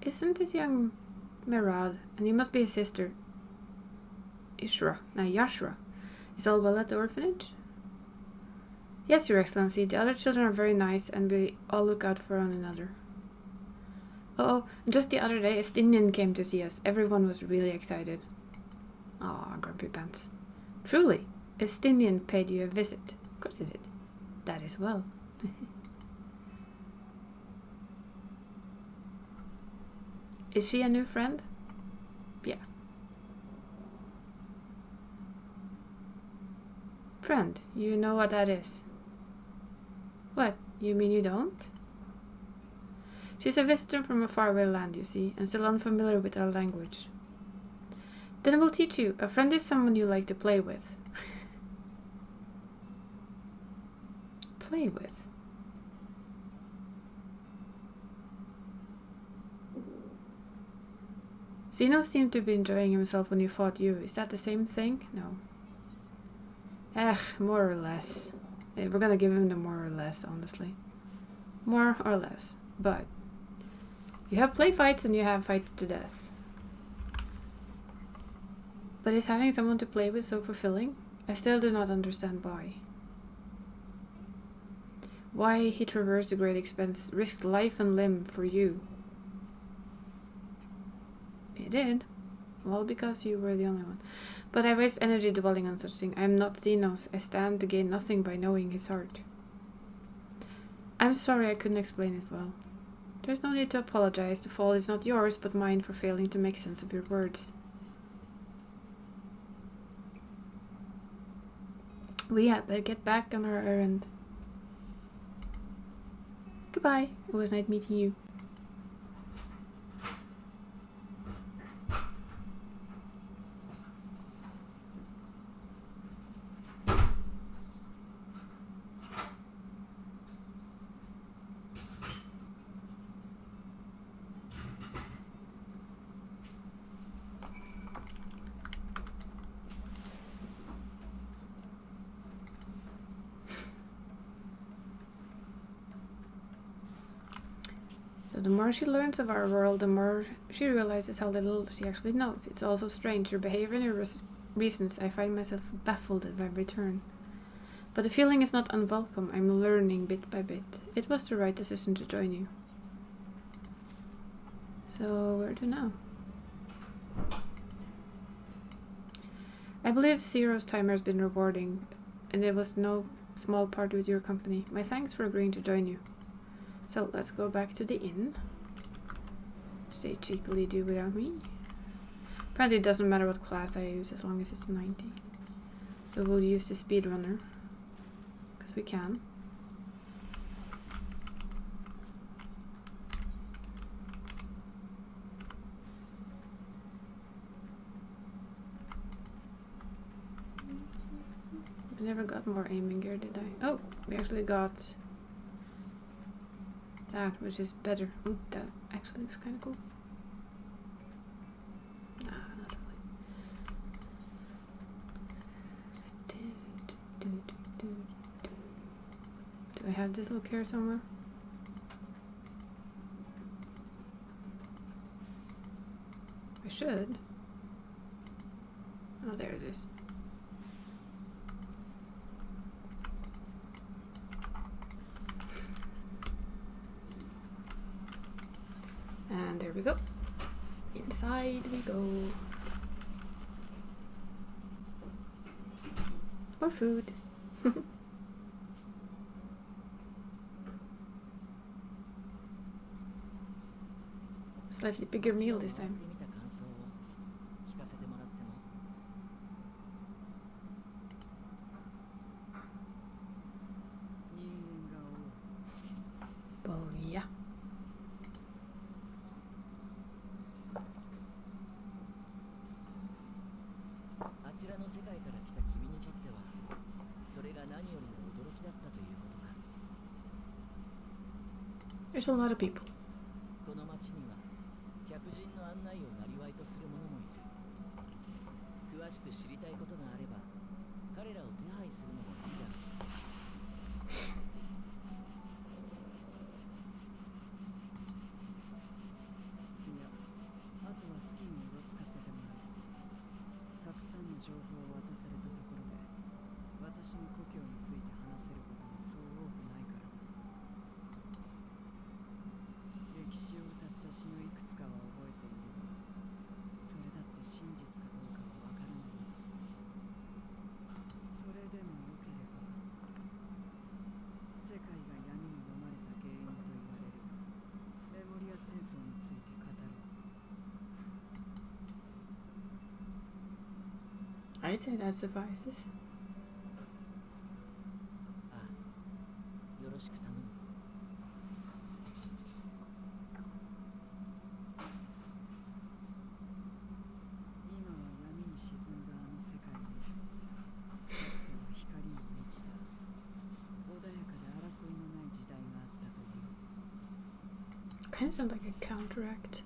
Isn't this young Merad? And you must be his sister. Yashra. Is all well at the orphanage? Yes, Your Excellency. The other children are very nice, and we all look out for one another. Oh, just the other day, a Stinian came to see us. Everyone was really excited. Aw, grumpy pants. Truly, a Stinian paid you a visit. Of course it did. That is well. Is she a new friend? Yeah. Friend, you know what that is? What, you mean you don't? She's a visitor from a faraway land, you see, and still unfamiliar with our language. Then I will teach you. A friend is someone you like to play with. Play with? Zeno seemed to be enjoying himself when he fought you. Is that the same thing? No. More or less. We're gonna give him the more or less, honestly. More or less. But you have play fights and you have fight to death. But is having someone to play with so fulfilling? I still do not understand why. Why he traversed the great expense, risked life and limb for you. He did. Well, because you were the only one. But I waste energy dwelling on such things. I am not Xenos. I stand to gain nothing by knowing his heart. I'm sorry I couldn't explain it well. There's no need to apologize. The fault is not yours, but mine for failing to make sense of your words. We had better get back on our errand. Goodbye. It was nice meeting you. So the more she learns of our world, the more she realizes how little she actually knows. It's also strange, your behavior and your reasons. I find myself baffled at my return. But the feeling is not unwelcome. I'm learning bit by bit. It was the right decision to join you. So where to now? I believe Zero's timer has been rewarding, and it was no small part with your company. My thanks for agreeing to join you. So let's go back to the inn. Stay cheekily do without me. Apparently it doesn't matter what class I use as long as it's 90. So we'll use the speedrunner. Because we can. I never got more aiming gear, did I? Oh, we actually got that, which is better. Ooh, that actually looks kind of cool. Nah, not really. Do I have this look here somewhere? I should. Oh, there it is. And there we go. Inside we go. More food. Slightly bigger meal this time. Well, yeah. There's a lot of people. I'd say that suffices. Kind of sounds like a counteract.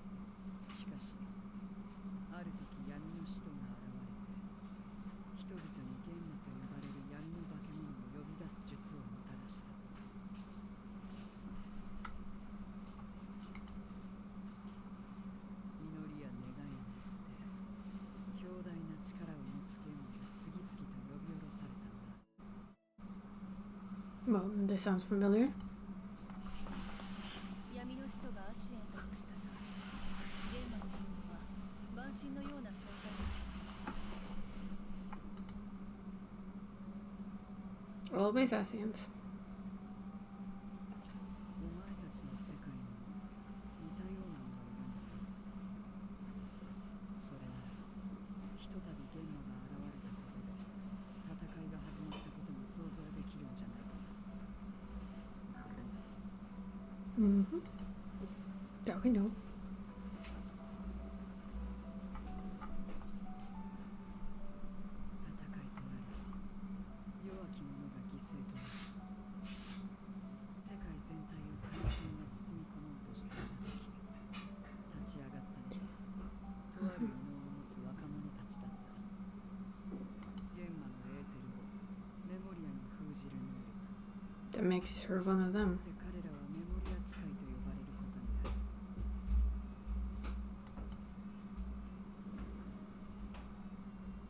Well, this sounds familiar. 闇の使徒がアシエンだとしたら、ゲーマの軍は万神のような存在でしょう。 Always Asians. お前たちの世界にも似たようなのがいるんだよ。それならひとたびゲンマが現れたことで戦いが始まったことも想像できるんじゃないかな。Mm-hmm. That we know. 戦いとなり弱き者が犠牲となる。世界全体を悲しみが包み込もうとしていた時、立ち上がったのはとある異能を持つ若者たちだった。ゲンマのエーテルをメモリアに封じる能力。 That makes her one of them. で彼らはメモリア使いと呼ばれることになる。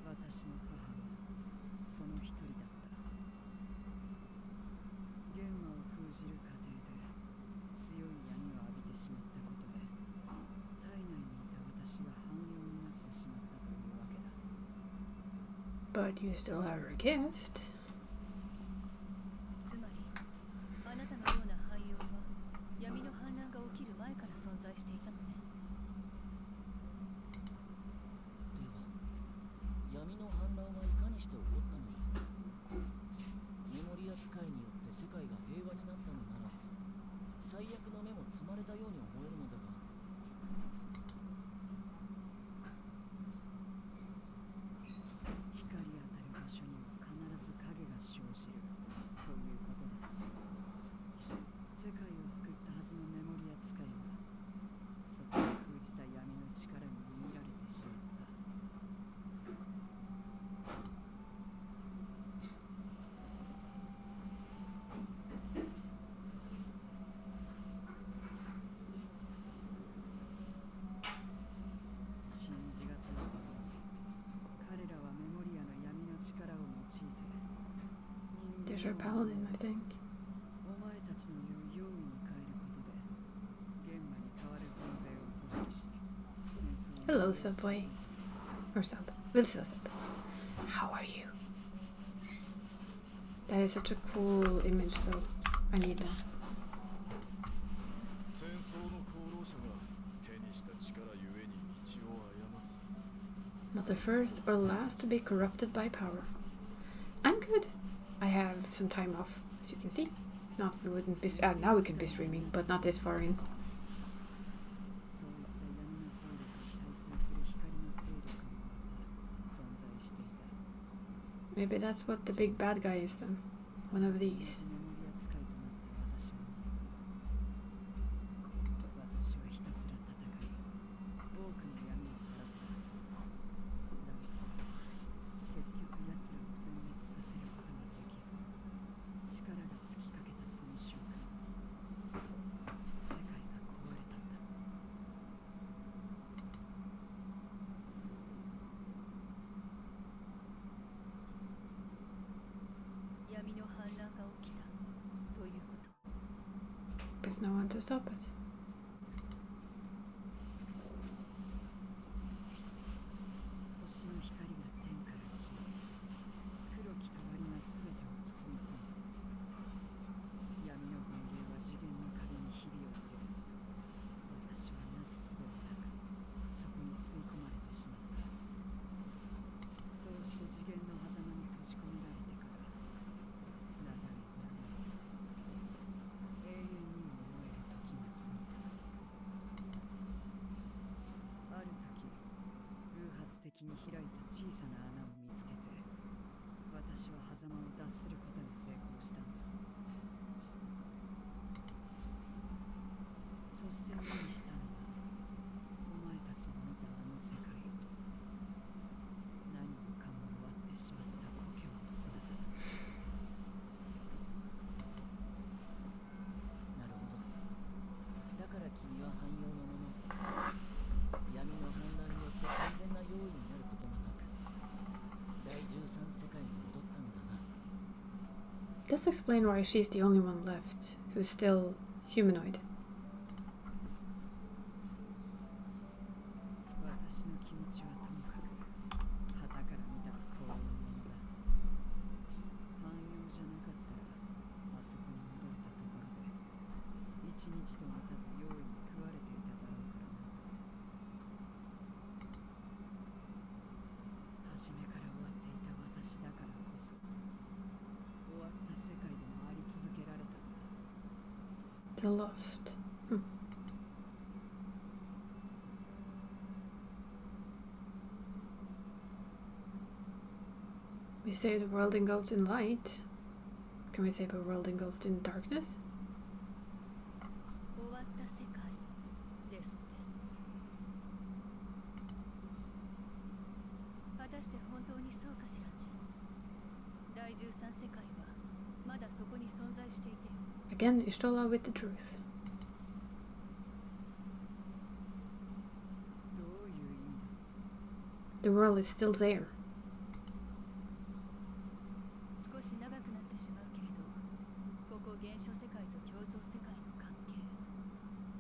私の母はその一人だった。ゲンマを封じる過程で強い闇を浴びてしまったことで体内にいた私は汎用になってしまったというわけだ。 But you still have her gift. つまり、あなたのような汎用は闇の反乱が起きる前から存在していたのね。では闇の反乱はいかにして起こったのだ。メモリア使いによって世界が平和になったのなら最悪の目も積まれたように思えるのだが、光当たる場所には必ず影が生じるということだ。世界を救ったはずのメモリア使いはそこに封じた闇の力に握られてしまった。信じがたいことに彼らはメモリアの闇の力を用いて There's 人 her 間を paladin, I think. お前たちの言う用意に変えることでゲンマに代わる軍勢を組織し戦争 Hello, を Subway. Or Sub. Wilsa Sub. How are you? That is such a cool image, though. I need that. 戦争の功労者が手にした力ゆえに道を誤つ。 Not the first or last to be corrupted by power. I'm good. I have some time off, as you can see. If not, we wouldn't be. Now we could be streaming, but not this far in. そういった闇の勢力に対抗する光の勢力もまた存在していた。 Maybe that's what the big bad guy is then. One of these. メモリア使いとなった私はひたすら戦い多くの闇を払った。だが結局奴らを全滅させることができず力が尽きかけたその瞬間世界が壊れたんだ。闇の反乱が起きたということ。 With no one to stop it. 星の光が天から消え黒き帳が全てを包み込む。闇の群流は次元の壁にひびを入れる。私はなすすべもなくそこに吸い込まれてしまった。そうして次元の狭間に閉じ込められてから長い長い永遠にも思える時が過ぎた。Does explain why she's the only one left who's still humanoid. 私の気持ちはともかく旗から見たら幸運者だ。汎用じゃなかったらあそこに戻れたところで一日と待たず用意に食われていただろうからな。初めから終わっていた私だからこそ終わった世界でもあり続けられたんだ。 The Lost. We say the world engulfed in light. Can we say the world engulfed in darkness? 終わった世界ですって。果たして本当にそうかしらね。第13世界はまだそこに存在していてよ。 Again, Ishtola with the truth. どういう意味だ。 The world is still there. 少し長くなってしまうけれど、ここ原初世界と共造世界の関係、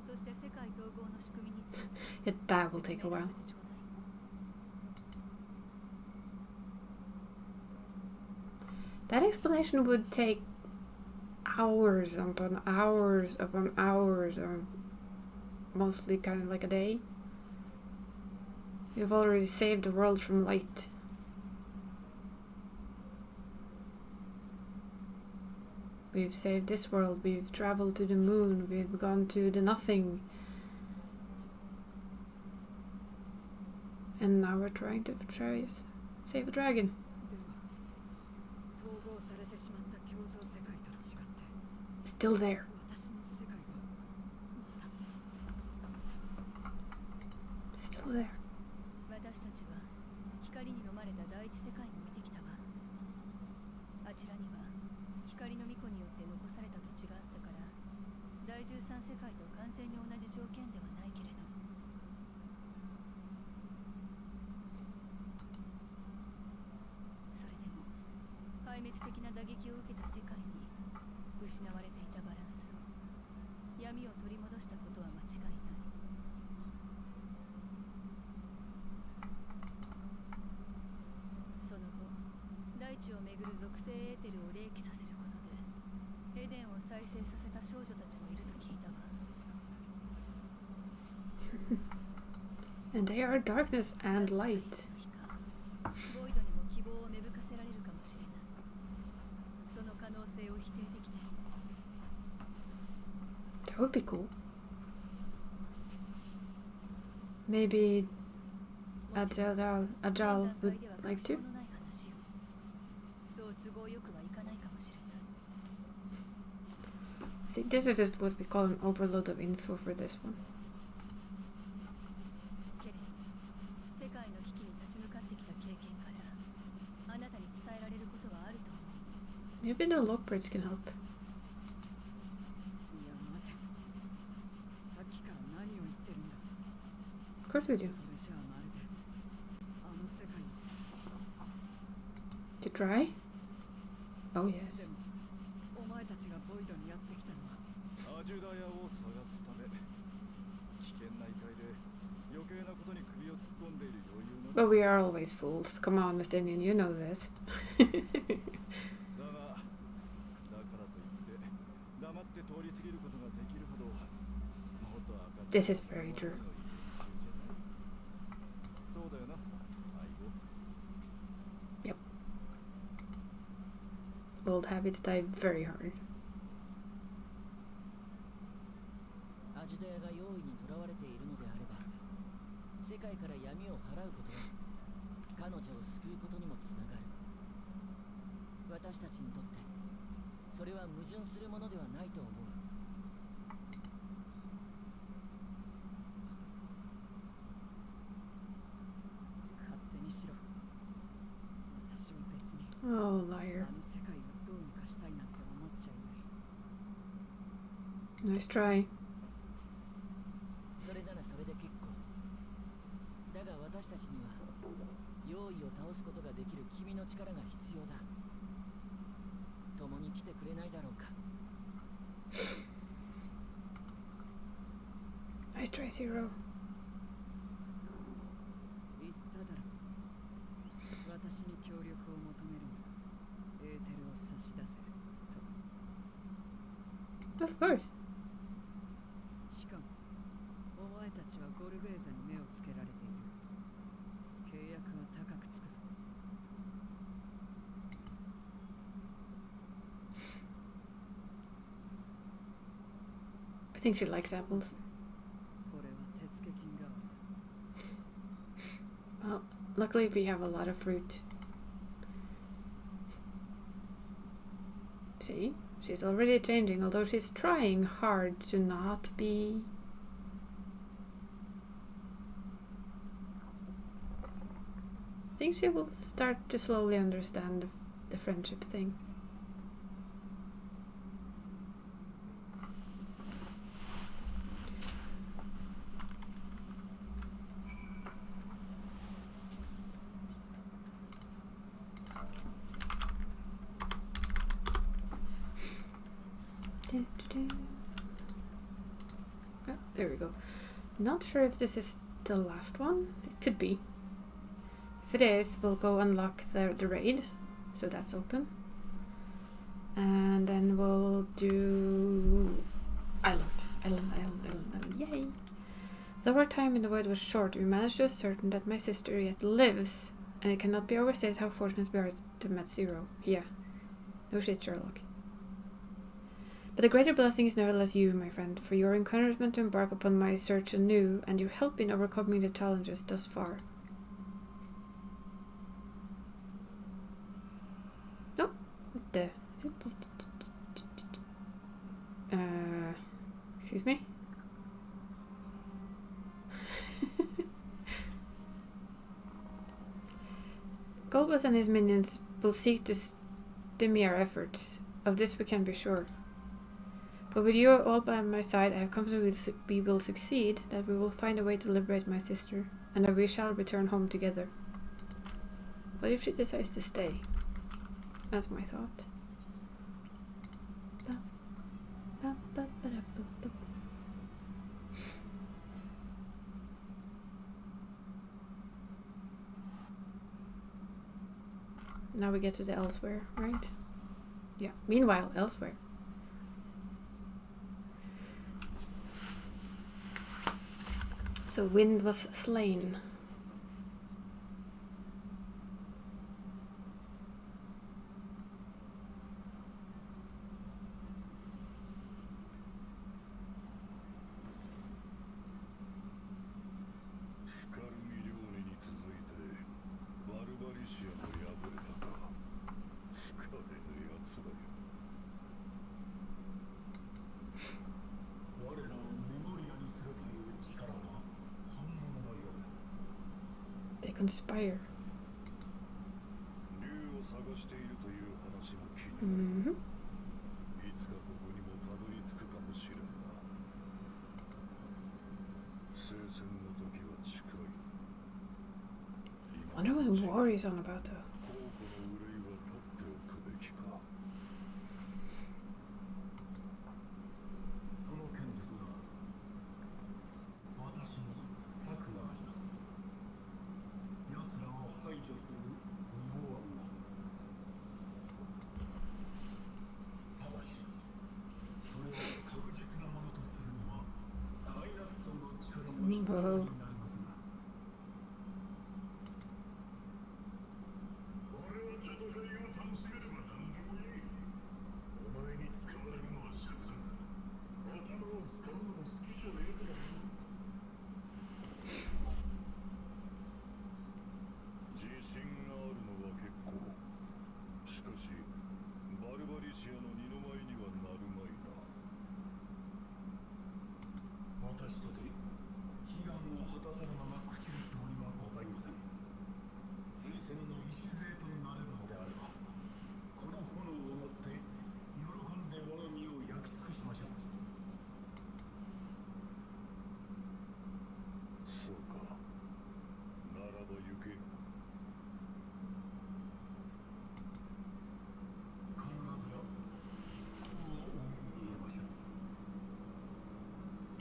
そして世界統合の仕組みについて That will take a 説明 while. させてちょうだい。 That explanation would take hours upon hours upon hours, or mostly kind of like a day. You've already saved the world from light. We've saved this world, we've traveled to the moon, we've gone to the nothing. And now we're trying to save a dragon. では統合されてしまった共造世界とは違って Still there. 私の世界はまだ Still there. 私たちは光に飲まれた第一世界も見てきたわ。あちらには光の巫女によって残された土地があったから、第13世界と完全に同じ条件ではないけれど、それでも壊滅的な打撃を受けた世界に失われていたバランスを、闇を取り戻したことは間違いない。その後、大地をめぐる属性エーテルを冷気させることでエデンを再生させた少女たちもいると聞いたわ。 And they are darkness and light. ボイドにも希望を芽吹かせられるかもしれない。その可能性を否定できて。 That would be cool. Maybe Ajal would like to. そう都合よくはいかないかもしれない。 I think this is just what we call an overload of info for this one. けれど、世界の危機に立ち向かってきた経験から、あなたに伝えられることはあると思う。 Maybe the Lockbirds can help. いや待て、さっきから何を言ってるんだ。 Of course we do. それじゃあまるであの世界に。 To try? Oh で yes. もお前たちがボイドにやってきたのはアジュダヤを探すため。危険な異界で余計なことに首を突っ込んでいる余裕の。 But we are always fools. Come on, Mr. Indian, you know this. だが、だからといって黙って通り過ぎることができるほどもっと赤字 This is very true. そうだよな、相棒。 Old habits die very hard. アジュダヤが用意にとらわれているのであれば、世界から闇を払うことは彼女を救うことにもつながる。私たちにとってそれは矛盾するものではないと思う。勝手にしろ。私は別に Oh, あ liar. の世界をどうにかしたいなんて思っちゃいない。 Nice try. それならそれで結構。だが私たちには用意を倒すことができる君の力が必要だ。共共に来てくれないだろうか。 Nice try, Zero. 言っただろ。私に協力を求めるならエーテルを差し出せと。 Of course. しかもお前たちはゴルベーザに目をつけられている。契約は高くつくぞ。 I think she likes apples. これは手付金代わりだ。 Well, luckily we have a lot of fruit. See? She's already changing, although she's trying hard to not be. I think she will start to slowly understand the friendship thing. Oh, there we go. Not sure if this is the last one. It could be. If it is, we'll go unlock the raid. So that's open. And then we'll do island. Yay! Though our time in the void was short, we managed to ascertain that my sister yet lives, and it cannot be overstated how fortunate we are to have met Zero. Yeah. No shit, Sherlock. But the greater blessing is nevertheless you, my friend, for your encouragement to embark upon my search anew, and your help in overcoming the challenges thus far. Oh, what the? Excuse me? Golbus and his minions will seek to stymie our efforts. Of this we can be sure. But with you all by my side, I have confidence we will succeed, that we will find a way to liberate my sister, and that we shall return home together. What if she decides to stay? That's my thought. Now we get to the elsewhere, right? Yeah. Meanwhile, elsewhere. So Wind was slain. They conspire. Mm-hmm. Wonder what war is on about though. Whoa.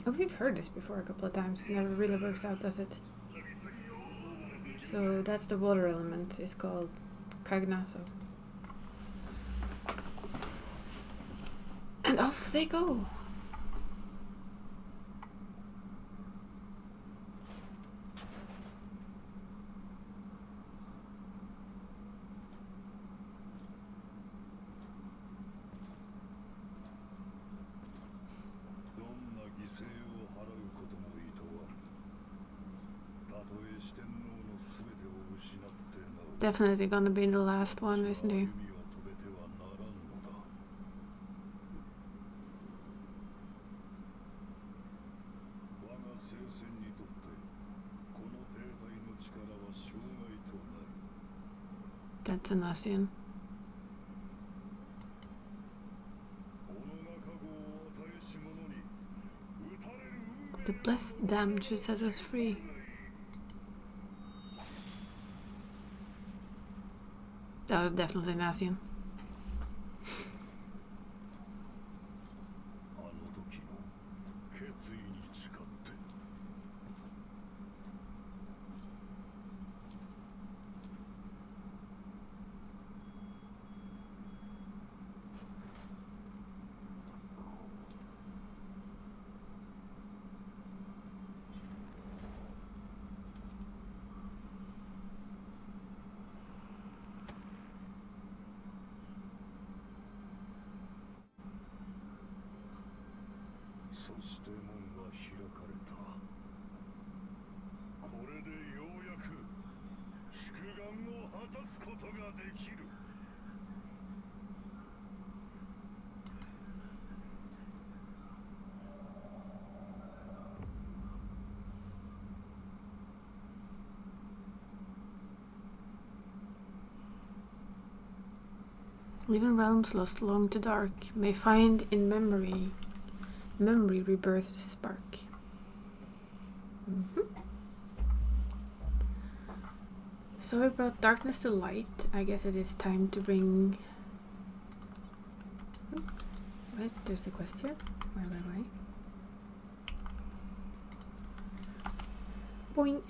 Oh, we've heard this before a couple of times. It never really works out, does it? So that's the water element. It's called Cagnaso. And off they go. Definitely gonna be the last one, isn't he? That's an Asian. The blessed dam should set us free. That was definitely an Asian. Even realms lost long to dark may find in memory rebirth the spark. So we brought darkness to light. I guess it is time to bring... There's a quest here. Why? Boing.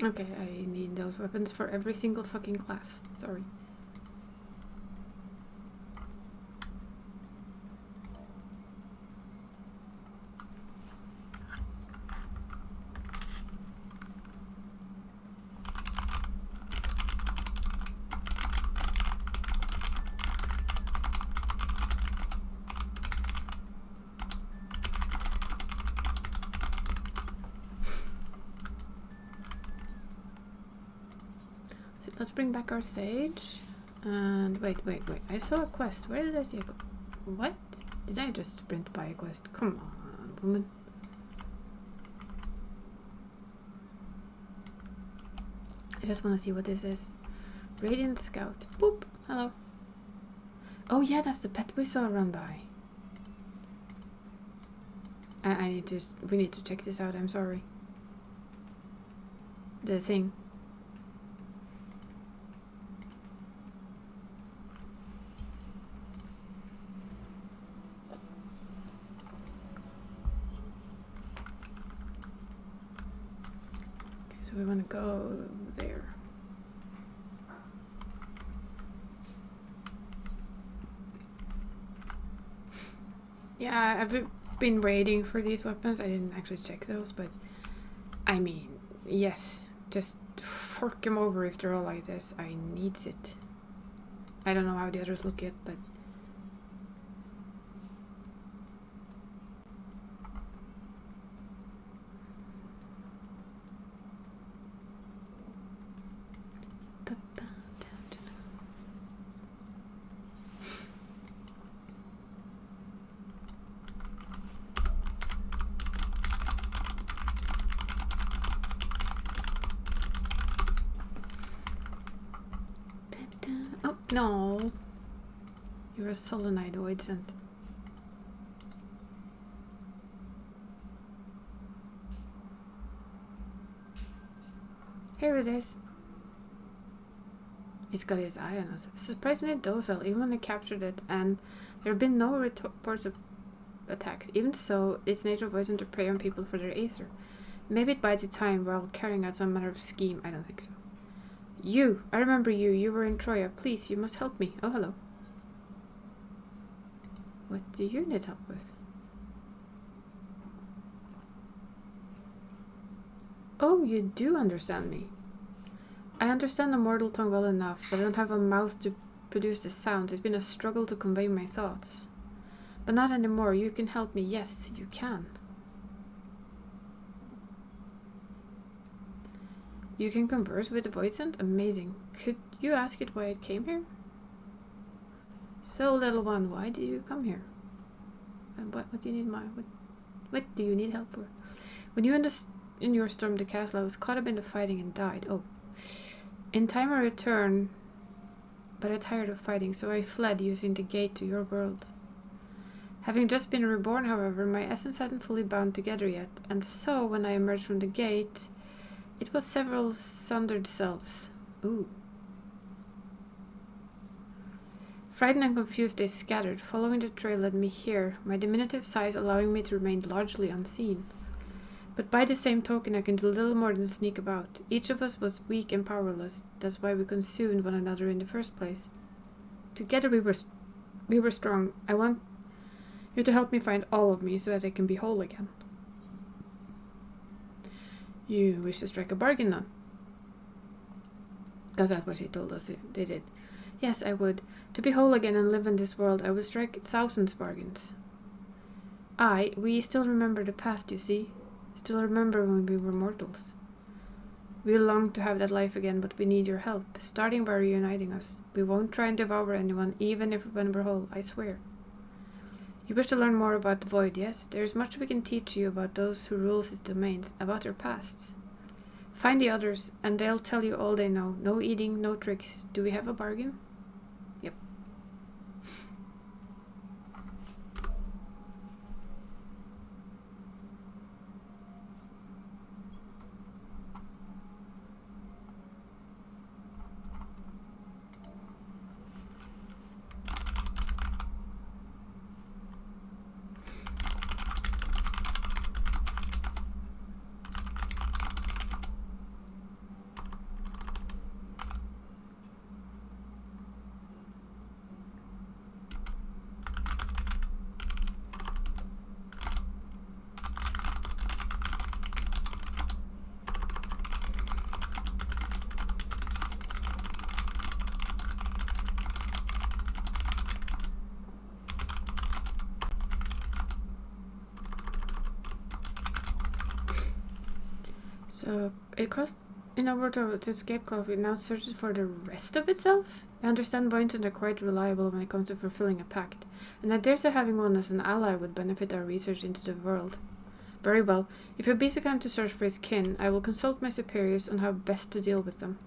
Okay, I need those weapons for every single fucking class. Sorry. Let's bring back our sage. And wait. I saw a quest. Where did I see a what? Did I just sprint by a quest? Come on, woman. I just want to see what this is. Radiant Scout. Boop. Hello. Oh yeah, that's the pet we saw run by. We need to check this out. I'm sorry. The thing. So we want to go there. Yeah, I've been waiting for these weapons. I didn't actually check those, but I mean, yes, just fork them over if they're all like this. I needs it. I don't know how the others look yet, but No. You're a sullen-eyed Voidsent. Here it is. It's got his eye on us. Surprisingly docile, even when I captured it, and there have been no reports of attacks. Even so, its nature wasn't to prey on people for their aether. Maybe it bides its time while carrying out some manner of scheme. I don't think so. You! I remember you. You were in Troya. Please, you must help me. Oh, hello. What do you need help with? Oh, you do understand me. I understand the mortal tongue well enough, but I don't have a mouth to produce the sounds. It's been a struggle to convey my thoughts. But not anymore. You can help me. Yes, you can. You can converse with the Voidsent? Amazing. Could you ask it why it came here? So, little one, why did you come here? And what do you need what do you need help for? When you in your stormed the castle, I was caught up in the fighting and died. Oh. In time I returned, but I tired of fighting, so I fled using the gate to your world. Having just been reborn, however, my essence hadn't fully bound together yet, and so when I emerged from the gate, it was several sundered selves. Ooh. Frightened and confused, they scattered. Following the trail led me here, my diminutive size allowing me to remain largely unseen. But by the same token, I can do little more than sneak about. Each of us was weak and powerless. That's why we consumed one another in the first place. Together we were strong. I want you to help me find all of me so that I can be whole again. You wish to strike a bargain, then? Because that's what she told us they did. Yes, I would. To be whole again and live in this world, I would strike 1,000 bargains. We still remember the past, you see. Still remember when we were mortals. We long to have that life again, but we need your help, starting by reuniting us. We won't try and devour anyone, even when we're whole, I swear. You wish to learn more about the Void, yes? There is much we can teach you about those who rule its domains, about their pasts. Find the others, and they'll tell you all they know. No eating, no tricks. Do we have a bargain? Yep. So it crossed in over to escape Clough. It now searches for the rest of itself. I understand Voidsent are quite reliable when it comes to fulfilling a pact, and I dare say having one as an ally would benefit our research into the world. Very well. If you'll be so kind to search for his kin, I will consult my superiors on how best to deal with them.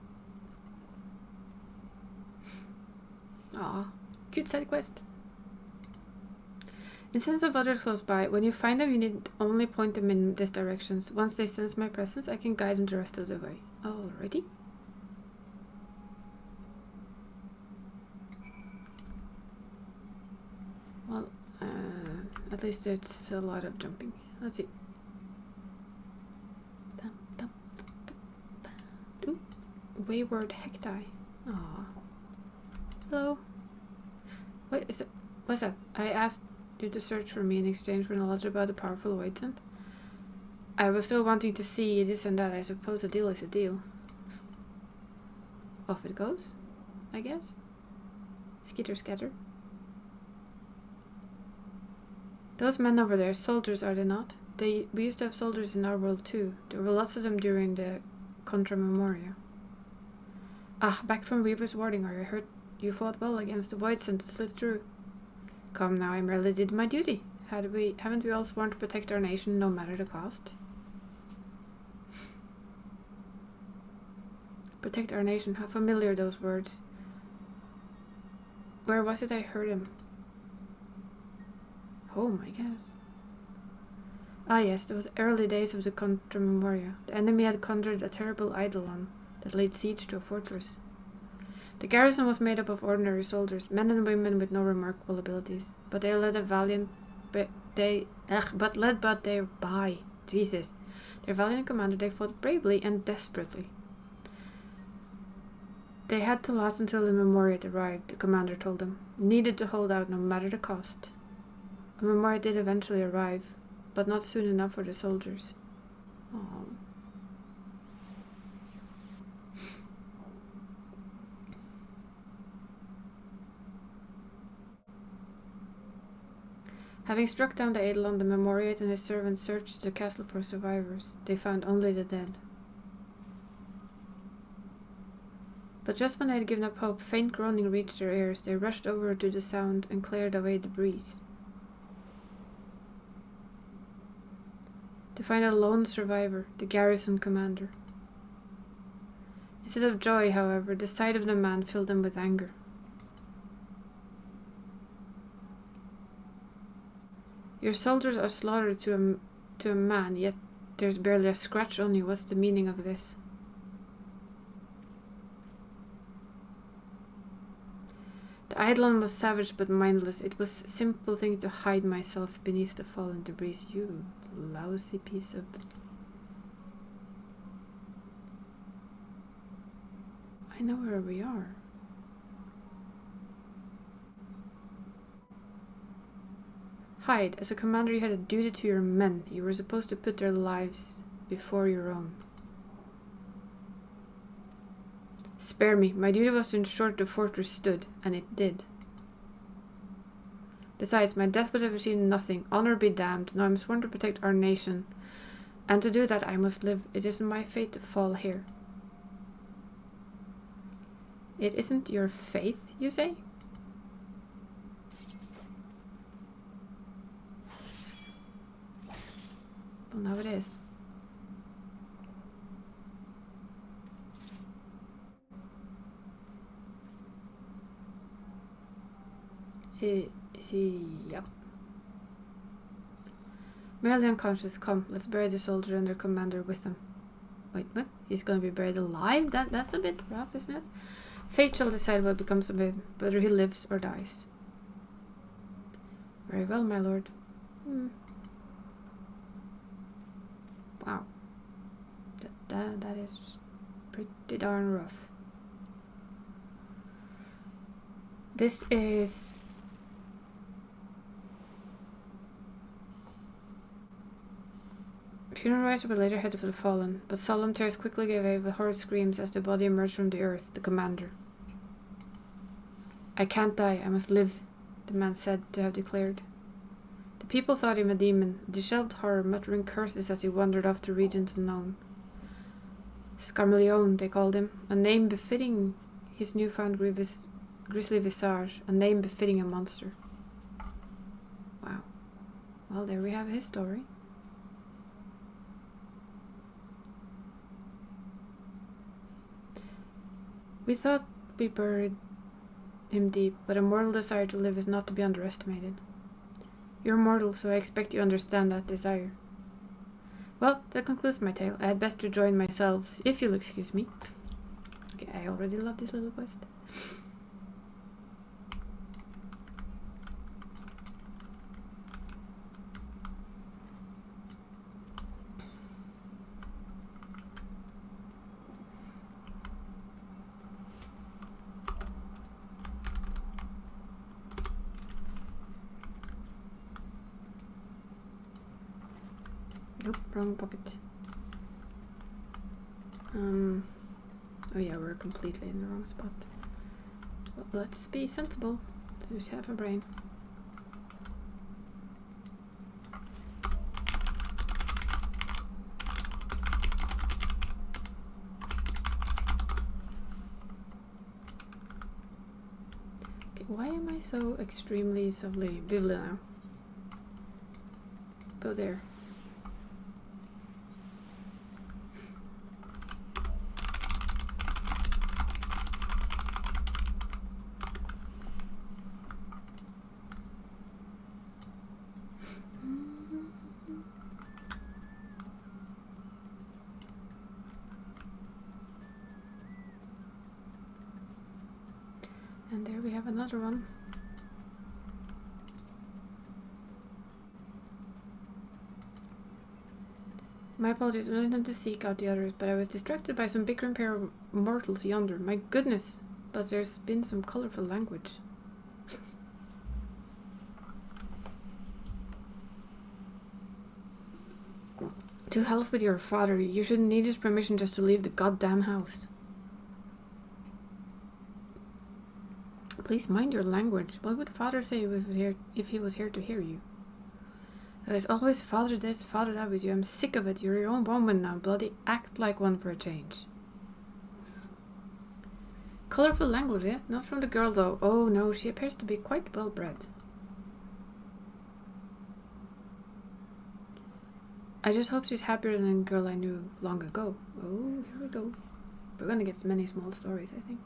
Ah, cute side quest. In sense of others close by, when you find them, you need only point them in these directions. Once they sense my presence, I can guide them the rest of the way. Alrighty. Well, at least it's a lot of jumping. Let's see. Ooh, wayward hecti. Aww. Hello. What is it? What's that? I asked you to search for me in exchange for knowledge about the powerful Voidsent. I was still wanting to see this and that. I suppose a deal is a deal. Off it goes, I guess. Skitter scatter. Those men over there, soldiers, are they not? We used to have soldiers in our world too. There were lots of them during the Contra Memoria. Ah, back from Weaver's warding, I heard you fought well against the Voidsent and slipped through. Come now, I merely did my duty. Haven't we all sworn to protect our nation no matter the cost? Protect our nation, how familiar those words. Where was it I heard him? Home, I guess. Ah yes, there was early days of the Contra Memoria. The enemy had conjured a terrible eidolon that laid siege to a fortress. The garrison was made up of ordinary soldiers, men and women with no remarkable abilities, but they led a valiant, their valiant commander. They fought bravely and desperately. They had to last until the Memoriat arrived, the commander told them. Needed to hold out no matter the cost. A Memoriat did eventually arrive, but not soon enough for the soldiers. Oh. Having struck down the Eidolon, the Memoriat and his servants searched the castle for survivors. They found only the dead. But just when they had given up hope, faint groaning reached their ears. They rushed over to the sound and cleared away the breeze. To find a lone survivor, the garrison commander. Instead of joy, however, the sight of the man filled them with anger. Your soldiers are slaughtered to a man, yet there's barely a scratch on you. What's the meaning of this? The Eidolon was savage but mindless. It was a simple thing to hide myself beneath the fallen debris. You lousy piece of... I know where we are. Hide. As a commander, you had a duty to your men. You were supposed to put their lives before your own. Spare me. My duty was to ensure the fortress stood, and it did. Besides, my death would have achieved nothing. Honor be damned. Now I'm sworn to protect our nation. And to do that, I must live. It isn't my fate to fall here. It isn't your faith, you say? Well, now it is. Is he? Yep. Merely unconscious. Come, let's bury the soldier and their commander with them. Wait, what? He's gonna be buried alive? That's a bit rough, isn't it? Fate shall decide what becomes of him, whether he lives or dies. Very well, my lord. Wow. That is pretty darn rough. This is... Funeral rites were later headed for the fallen, but solemn tears quickly gave way with horrid screams as the body emerged from the earth, the commander. I can't die, I must live, the man said to have declared. The people thought him a demon, a disheveled horror, muttering curses as he wandered off to regions unknown. Scarmaleone, they called him, a name befitting his newfound grisly visage, a name befitting a monster. Wow. Well, there we have his story. We thought we buried him deep, but a mortal desire to live is not to be underestimated. You're mortal, so I expect you understand that desire. Well, that concludes my tale. I had best rejoin myself, if you'll excuse me. Okay, I already love this little quest. Nope, wrong pocket. Oh yeah, we're completely in the wrong spot. Well, let's be sensible. There's half a brain. Okay, why am I so extremely vivid now? Go there. And there we have another one. My apologies, I wanted to seek out the others, but I was distracted by some bickering pair of mortals yonder. My goodness, but there's been some colorful language. To hell with your father, you shouldn't need his permission just to leave the goddamn house. Please mind your language. What would father say if he was here to hear you? There's always father this, father that with you. I'm sick of it. You're your own woman now. Bloody act like one for a change. Colorful language, yes? Not from the girl though. Oh no, she appears to be quite well bred. I just hope she's happier than the girl I knew long ago. Oh, here we go. We're gonna get many small stories, I think.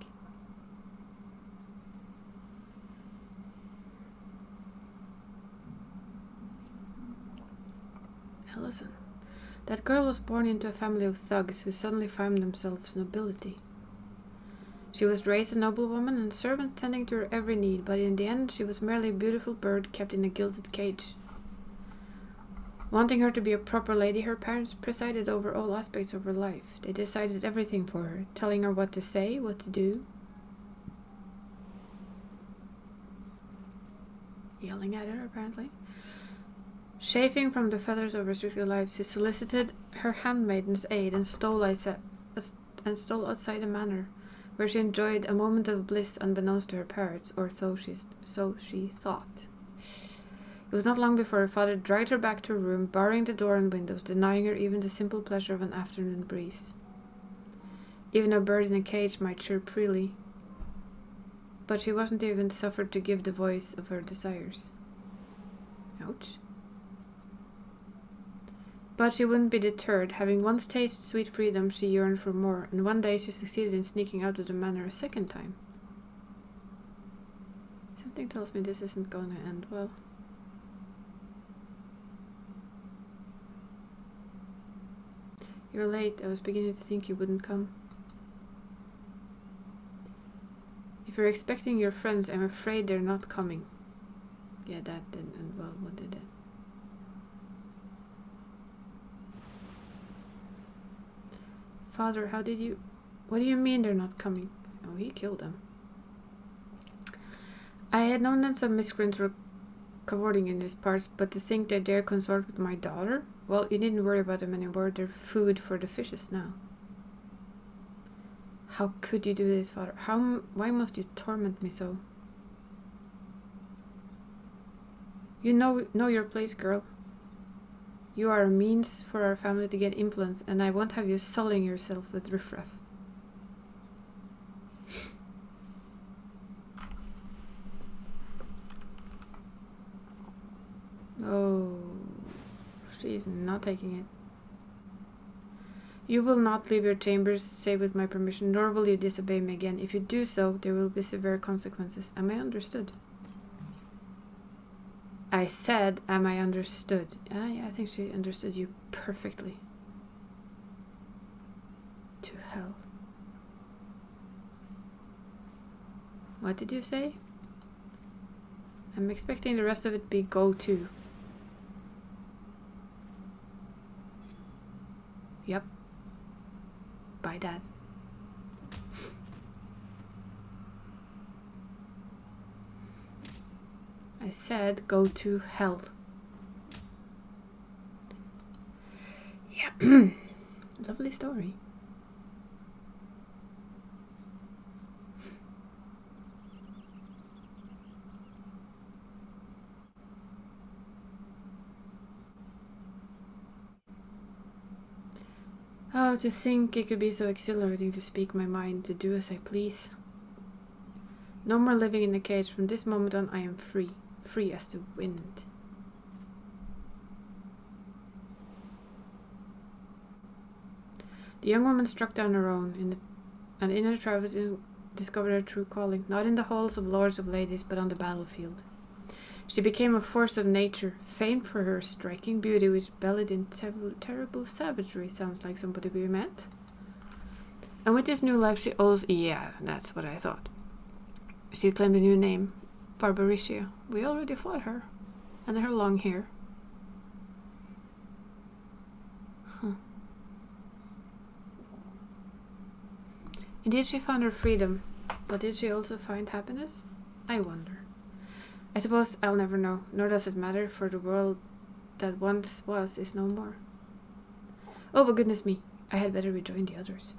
Listen, that girl was born into a family of thugs who suddenly found themselves nobility. She was raised a noblewoman and servants tending to her every need, but in the end she was merely a beautiful bird kept in a gilded cage. Wanting her to be a proper lady, her parents presided over all aspects of her life. They decided everything for her, telling her what to say, what to do. Yelling at her, apparently. Chafing from the feathers of restricted life, she solicited her handmaiden's aid and stole outside the manor, where she enjoyed a moment of bliss unbeknownst to her parents, or so she thought. It was not long before her father dragged her back to her room, barring the door and windows, denying her even the simple pleasure of an afternoon breeze. Even a bird in a cage might chirp freely, but she wasn't even suffered to give the voice of her desires. Ouch. But she wouldn't be deterred. Having once tasted sweet freedom, she yearned for more, and one day she succeeded in sneaking out of the manor a second time. Something tells me this isn't going to end well. You're late. I was beginning to think you wouldn't come. If you're expecting your friends, I'm afraid they're not coming. Yeah, that didn't end well. What did it? Father, what do you mean they're not coming? Oh, he killed them. I had known that some miscreants were cavorting in these parts, but to think they dare consort with my daughter? Well, you needn't worry about them anymore. They're food for the fishes now. How could you do this, Father? Why must you torment me so? You know your place, girl. You are a means for our family to get influence, and I won't have you sullying yourself with riffraff. Oh, she is not taking it. You will not leave your chambers save with my permission, nor will you disobey me again. If you do so, there will be severe consequences. Am I understood? I said, am I understood? Yeah, I think she understood you perfectly. To hell. What did you say? I'm expecting the rest of it be go to. Yep. Bye, Dad. I said go to hell. Yeah. Lovely story. Oh, to think it could be so exhilarating to speak my mind, to do as I please. No more living in a cage. From this moment on, I am free. Free as the wind. The young woman struck down her own, and in her travels discovered her true calling, not in the halls of lords or ladies, but on the battlefield. She became a force of nature, famed for her striking beauty, which bellowed in terrible savagery. Sounds like somebody we met. And with this new life, she also... Yeah, that's what I thought. She claimed a new name, Barbaricia. We already fought her. And her long hair. Huh. Indeed, she found her freedom. But did she also find happiness? I wonder. I suppose I'll never know, nor does it matter, for the world that once was is no more. Oh, but goodness me, I had better rejoin the others.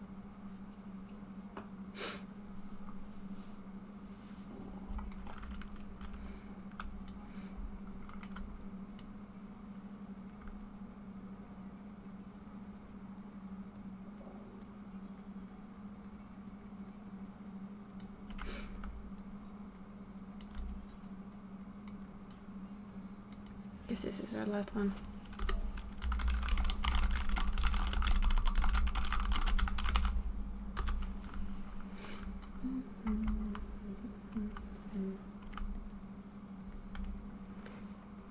Guess this is our last one.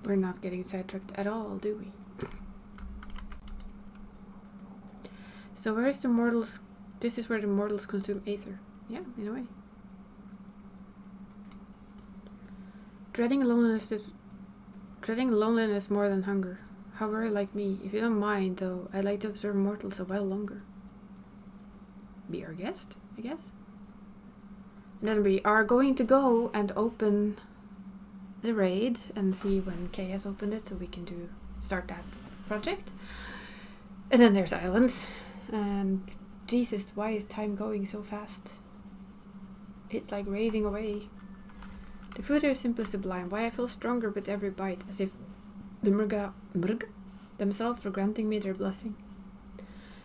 We're not getting sidetracked at all, do we? So where is the mortals? This is where the mortals consume aether. Yeah, in a way. Dreading loneliness more than hunger. How very like me. If you don't mind, though, I'd like to observe mortals a while longer. Be our guest, I guess. And then we are going to go and open the raid and see when Kay has opened it, so we can start that project. And then there's islands. And Jesus, why is time going so fast? It's like racing away. The food here is simply sublime. Why I feel stronger with every bite, as if the mrg themselves were granting me their blessing.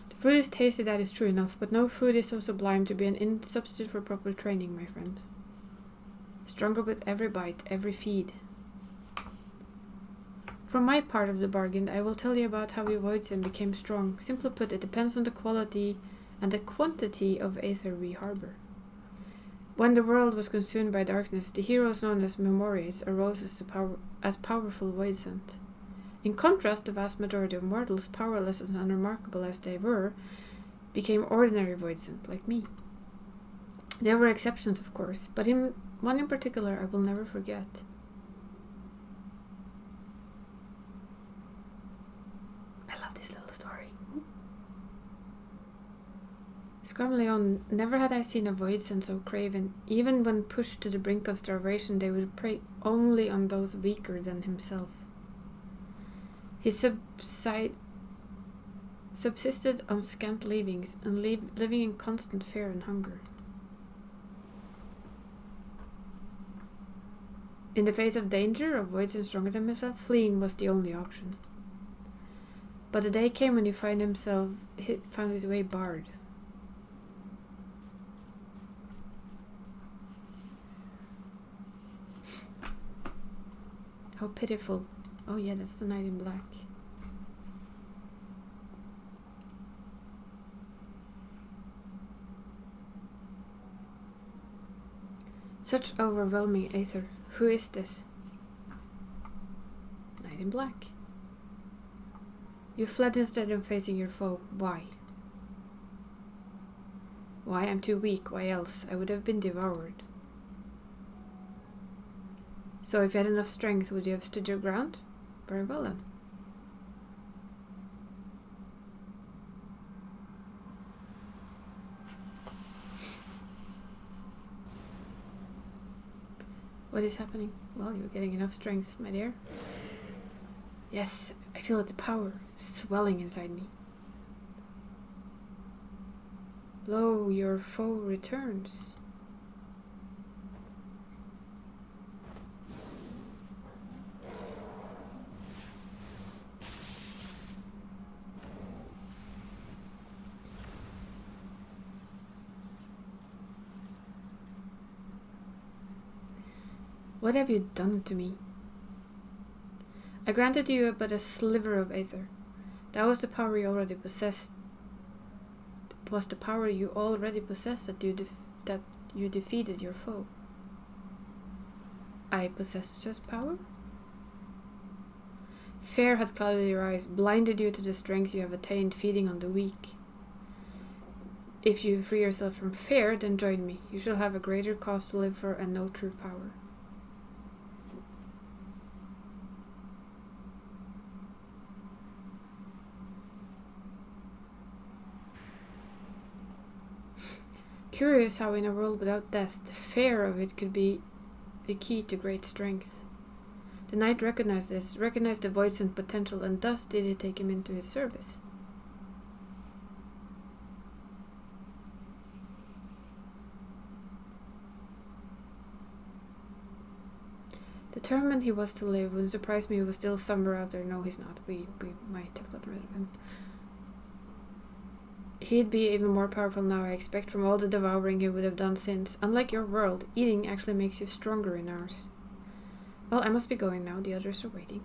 The food is tasty, that is true enough, but no food is so sublime to be an substitute for proper training, my friend. Stronger with every bite, every feed. For my part of the bargain, I will tell you about how we Voidsen became strong. Simply put, it depends on the quality and the quantity of aether we harbor. When the world was consumed by darkness, the heroes known as Memoriates arose as powerful Voidsen. In contrast, the vast majority of mortals, powerless and unremarkable as they were, became ordinary Voidsen, like me. There were exceptions, of course, but one in particular I will never forget. I love this little story. Scramleon, never had I seen a Voidsen so craven. Even when pushed to the brink of starvation, they would prey only on those weaker than himself. He subsisted on scant leavings and living in constant fear and hunger. In the face of danger, of Voidsen stronger than himself, fleeing was the only option. But the day came when he found his way barred. How pitiful. Oh yeah, that's the Knight in Black. Such overwhelming aether. Who is this? Knight in Black. You fled instead of facing your foe. Why? Why? I'm too weak. Why else? I would have been devoured. So if you had enough strength, would you have stood your ground? Very well then. What is happening? Well, you're getting enough strength, my dear. Yes, I feel the power swelling inside me. Lo, your foe returns. What have you done to me? I granted you but a sliver of aether. That was the power you already possessed. It was the power you already possessed that you defeated your foe. I possessed such power? Fear had clouded your eyes, blinded you to the strength you have attained feeding on the weak. If you free yourself from fear, then join me. You shall have a greater cause to live for and no true power. Curious how in a world without death, the fear of it could be the key to great strength. The knight recognized this, recognized the voice and potential, and thus did he take him into his service. Determined he was to live. Wouldn't surprise me he was still somewhere out there. No, he's not. We might have gotten rid of him. He'd be even more powerful now, I expect, from all the devouring he would have done since. Unlike your world, eating actually makes you stronger in ours. Well, I must be going now. The others are waiting.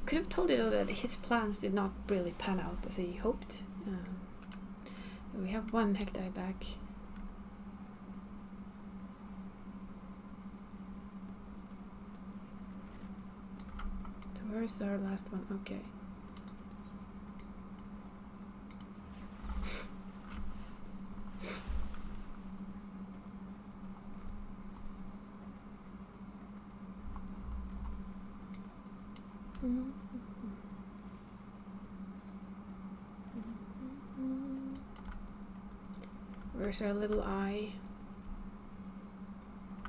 Could have told you though that his plans did not really pan out as he hoped. We have one Hectai back. So where's our last one? Okay. Where's our little eye?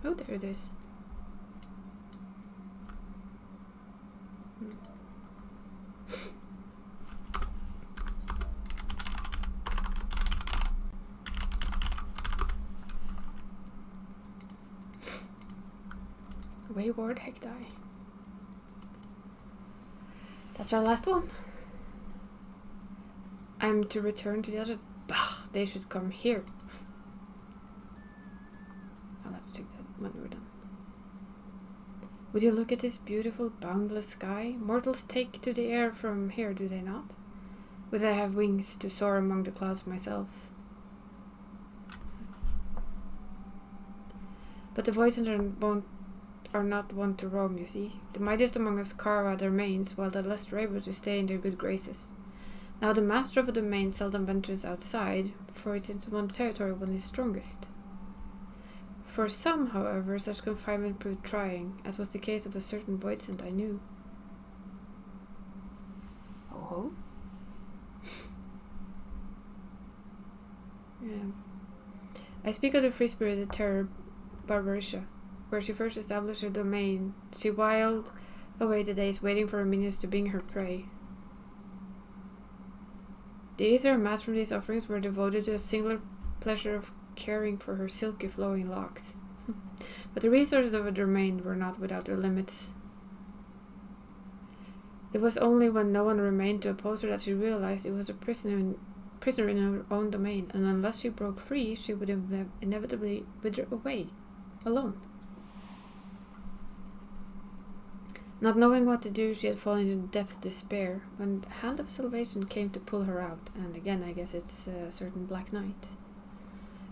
Oh, there it is. Wayward Hectai. That's our last one. I'm to return to the other. Bah, they should come here. I'll have to check that when we're done. Would you look at this beautiful, boundless sky? Mortals take to the air from here, do they not? Would I have wings to soar among the clouds myself? But the voices are not wont to roam, you see. The mightiest among us carve out their manes, while the less able to stay in their good graces. Now the master of a domain seldom ventures outside, for it's in one's territory one is strongest. For some, however, such confinement proved trying, as was the case of a certain voidsent I knew. Oh-ho? Yeah. I speak of the free-spirited terror Barbarisha, where she first established her domain. She whiled away the days waiting for her minions to bring her prey. The ether amassed from these offerings were devoted to a singular pleasure of caring for her silky flowing locks. But the resources of her domain were not without their limits. It was only when no one remained to oppose her that she realized it was a prisoner in her own domain, and unless she broke free, she would inevitably wither away, alone. Not knowing what to do, she had fallen into the depths of despair, when the hand of salvation came to pull her out, and again I guess it's a certain Black Knight.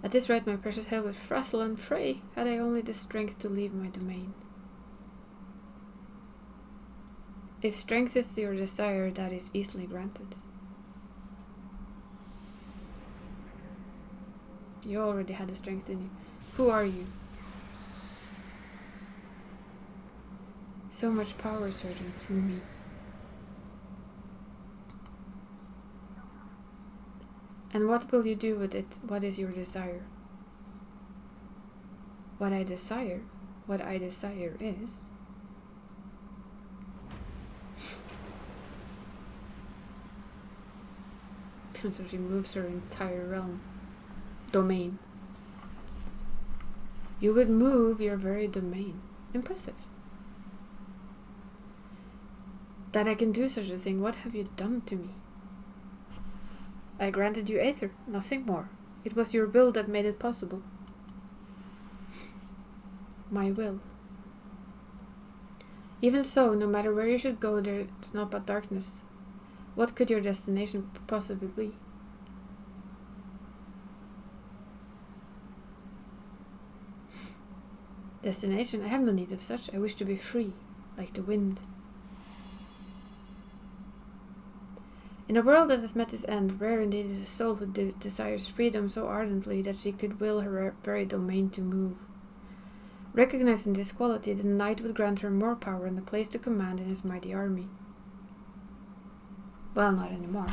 At this rate my precious head would frazzle and fray, had I only the strength to leave my domain. If strength is your desire, that is easily granted. You already had the strength in you. Who are you? So much power surging through me. And what will you do with it? What is your desire? What I desire is... So she moves her entire realm. Domain. You would move your very domain. Impressive. That I can do such a thing, what have you done to me? I granted you Aether, nothing more. It was your will that made it possible. My will. Even so, no matter where you should go, there is not but darkness. What could your destination possibly be? Destination? I have no need of such. I wish to be free, like the wind. In a world that has met its end, rare indeed is a soul who desires freedom so ardently that she could will her very domain to move. Recognizing this quality, the knight would grant her more power and a place to command in his mighty army. Well, not anymore.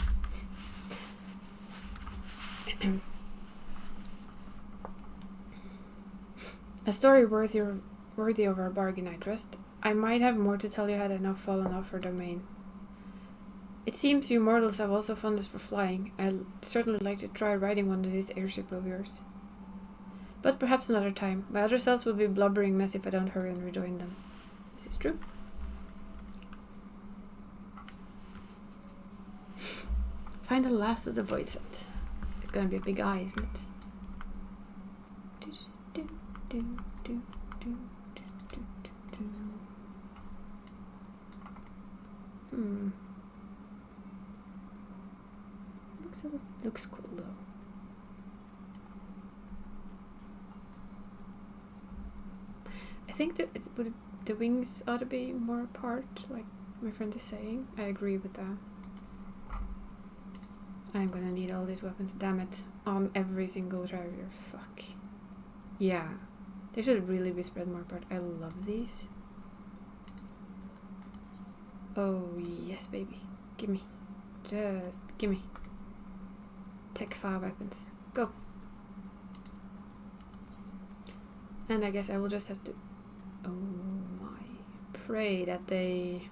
A story worthy of our bargain, I trust. I might have more to tell you had I not fallen off her domain. It seems you mortals have also fondness for flying. I'd certainly like to try riding one of these airships of yours. But perhaps another time. My other selves will be a blubbering mess if I don't hurry and rejoin them. This is true. Find the last of the void set. It's gonna be a big eye, isn't it? Looks cool though. I think that the wings ought to be more apart, like my friend is saying. I agree with that. I'm gonna need all these weapons, damn it, on every single carrier. Fuck. Yeah. They should really be spread more apart. I love these. Oh, yes, baby. Gimme. Just gimme. Tech 5 weapons. Go. And I guess I will just have to... Oh my. Pray that they...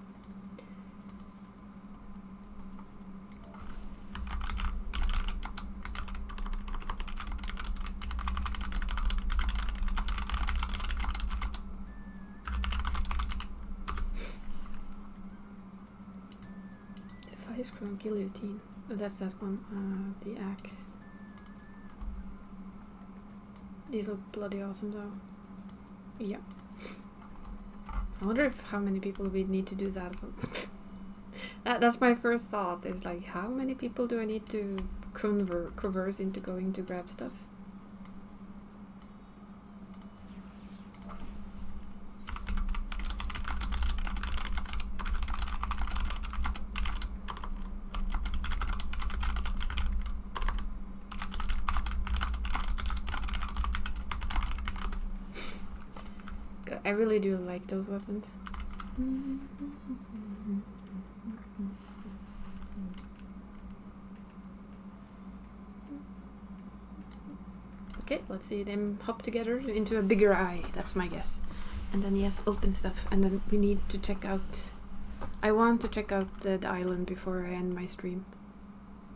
From guillotine. Oh, that's that one. The axe. These look bloody awesome though. Yeah. I wonder how many people we need to do that. That's my first thought. Is like, how many people do I need to converse into going to grab stuff? I really do like those weapons. Okay, let's see them hop together into a bigger eye. That's my guess. And then yes, open stuff. And then we need to check out... I want to check out the island before I end my stream.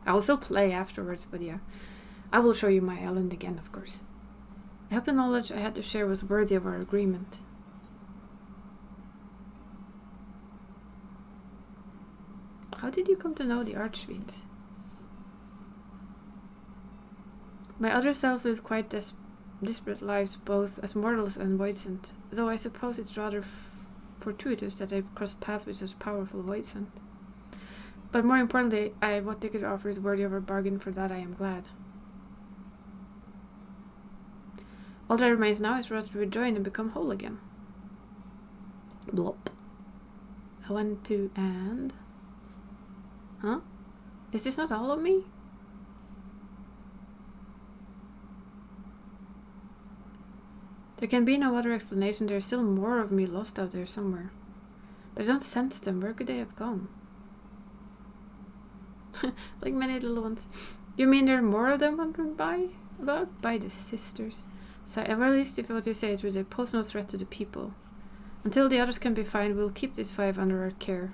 I will still play afterwards, but yeah. I will show you my island again, of course. I hope the knowledge I had to share was worthy of our agreement. How did you come to know the Archfiends? My other selves live quite disparate lives, both as mortals and voidsent, though I suppose it's rather fortuitous that I crossed paths with such powerful voidsent. But more importantly, what they could offer is worthy of our bargain. For that I am glad. All that remains now is for us to rejoin and become whole again. Blop. I want to and... Huh? Is this not all of me? There can be no other explanation. There's still more of me lost out there somewhere. But I don't sense them. Where could they have gone? Like many little ones. You mean there are more of them wandering about? By the sisters. So, at least if what you say is true, they pose no threat to the people. Until the others can be found, we'll keep these 5 under our care.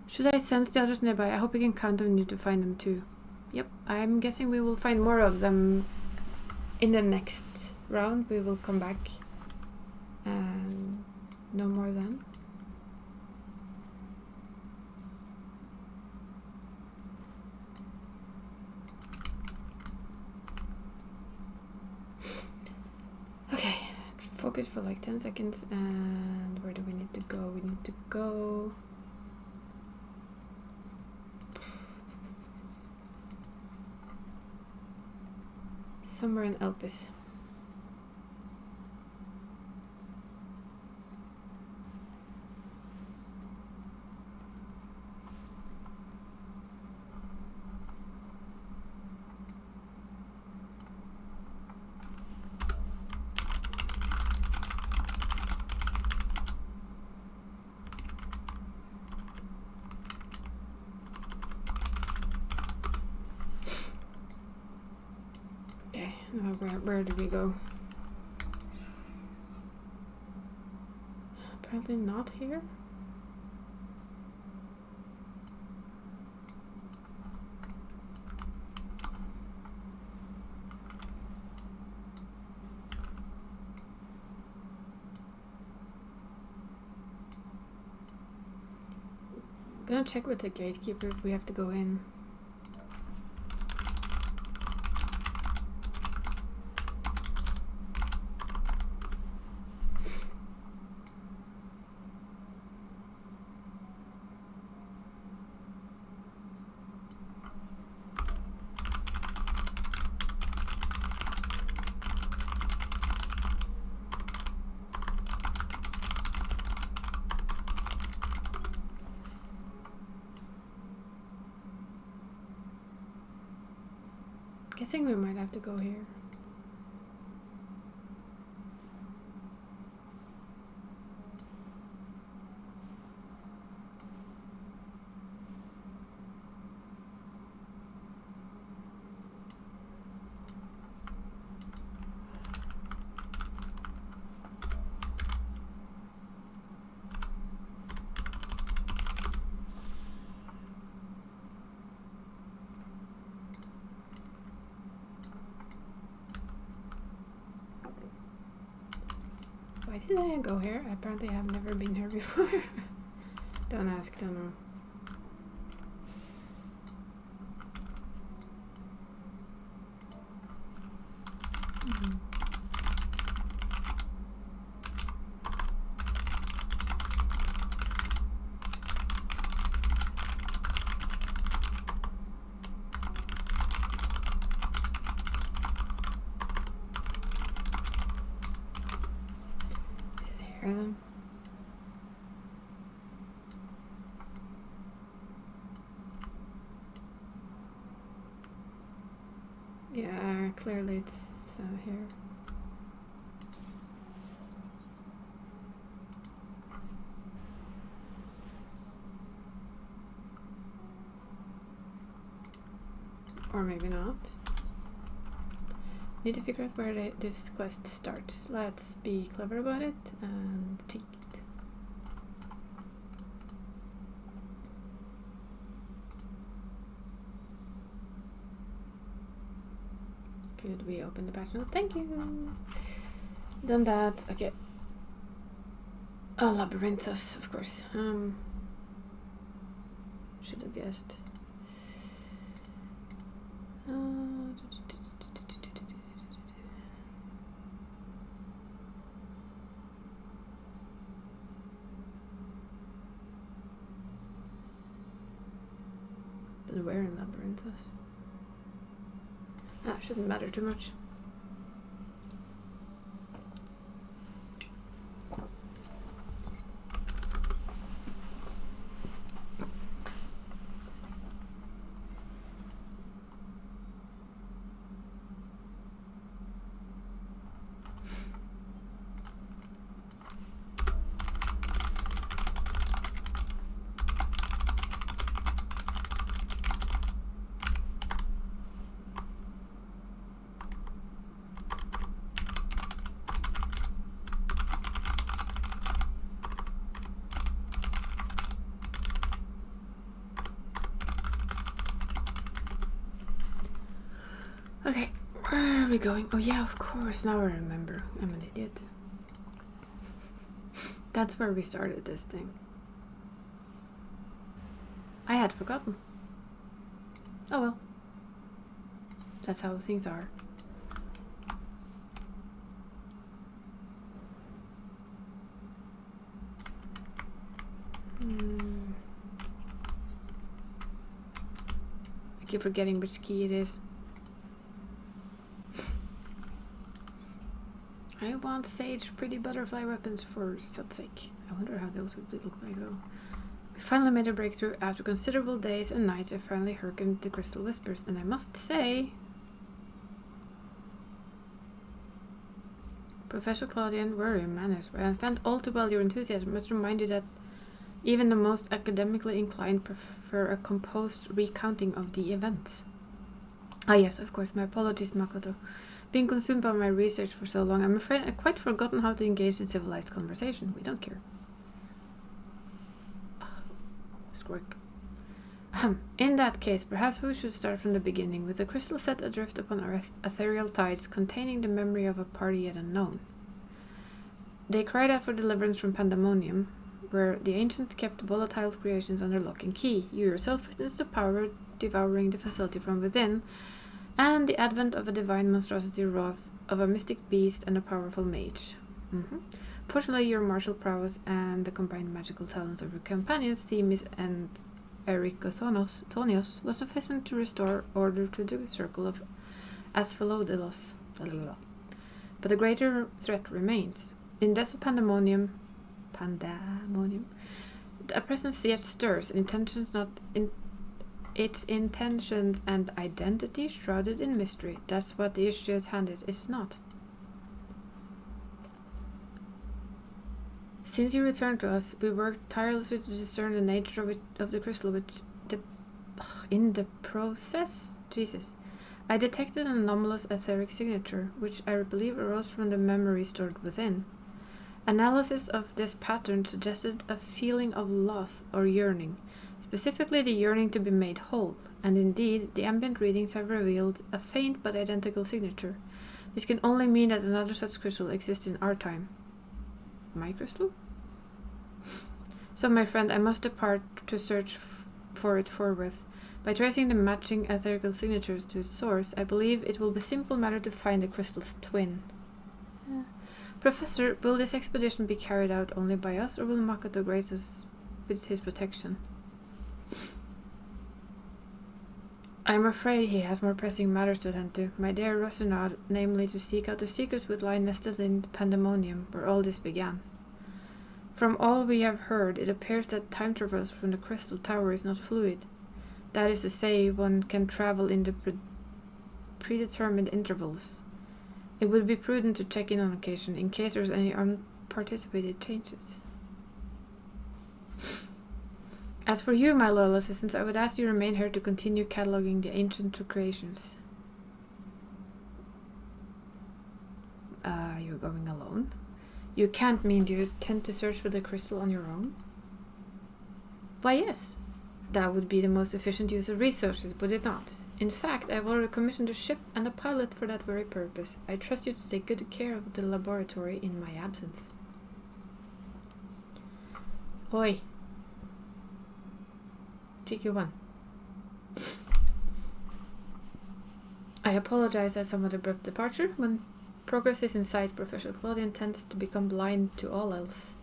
Should I sense the others nearby? I hope we can count on you to find them too. Yep, I'm guessing we will find more of them in the next round. We will come back and no more then. Okay, focus for like 10 seconds. And where do we need to go? We need to go... somewhere in Elpis. Now where did we go? Apparently not here. I'm gonna check with the gatekeeper if we have to go in. Guessing we might have to go here. Why did I go here? Apparently I have never been here before. Don't ask, don't know. Hear them? Yeah, clearly it's here. Or maybe not. Need to figure out where this quest starts. Let's be clever about it and cheat. Could we open the patch note? Thank you! Done that. Okay. Oh, Labyrinthus, of course. Should have guessed. But where in Labyrinthus? Ah, shouldn't matter too much. Okay, where are we going? Oh yeah, of course, now I remember. I'm an idiot. That's where we started this thing. I had forgotten. Oh well. That's how things are. I keep forgetting which key it is. I want sage pretty butterfly weapons for Sut's sake. I wonder how those would look like though. We finally made a breakthrough. After considerable days and nights I finally hearkened to crystal whispers, and I must say, Professor Claudian, where are your manners? I understand all too well your enthusiasm. I must remind you that even the most academically inclined prefer a composed recounting of the events. Ah yes, of course, my apologies, Makoto. Been consumed by my research for so long, I'm afraid I've quite forgotten how to engage in civilized conversation. We don't care. Squirk. In that case, perhaps we should start from the beginning, with the crystal set adrift upon our ethereal tides, containing the memory of a party yet unknown. They cried out for deliverance from pandemonium, where the ancient kept volatile creations under lock and key. You yourself witnessed the power devouring the facility from within, and the advent of a divine monstrosity wrath of a mystic beast and a powerful mage. Fortunately, your martial prowess and the combined magical talents of your companions, Themis and Tonios, was sufficient to restore order to the circle of Asphalodilos. But a greater threat remains. In death of pandemonium, a presence yet stirs, its intentions and identity shrouded in mystery. That's what the issue at hand is. It's not. Since you returned to us, we worked tirelessly to discern the nature of the crystal, in the process, I detected an anomalous etheric signature, which I believe arose from the memory stored within. Analysis of this pattern suggested a feeling of loss or yearning, specifically the yearning to be made whole, and indeed, the ambient readings have revealed a faint but identical signature. This can only mean that another such crystal exists in our time. My crystal? So, my friend, I must depart to search for it forthwith. By tracing the matching etherical signatures to its source, I believe it will be a simple matter to find the crystal's twin. Professor, will this expedition be carried out only by us, or will Makoto grace us with his protection? I am afraid he has more pressing matters to attend to, my dear Rosinade, namely to seek out the secrets which lie nestled in the pandemonium, where all this began. From all we have heard, it appears that time traverse from the crystal tower is not fluid. That is to say, one can travel in the predetermined intervals. It would be prudent to check in on occasion, in case there is any unparticipated changes. As for you, my loyal assistants, I would ask you to remain here to continue cataloging the ancient creations. You're going alone? You can't mean you intend to search for the crystal on your own? Why, yes. That would be the most efficient use of resources, would it not? In fact, I have already commissioned a ship and a pilot for that very purpose. I trust you to take good care of the laboratory in my absence. Oi. GQ1. I apologize at somewhat abrupt departure. When progress is in sight, Professor Claudian tends to become blind to all else.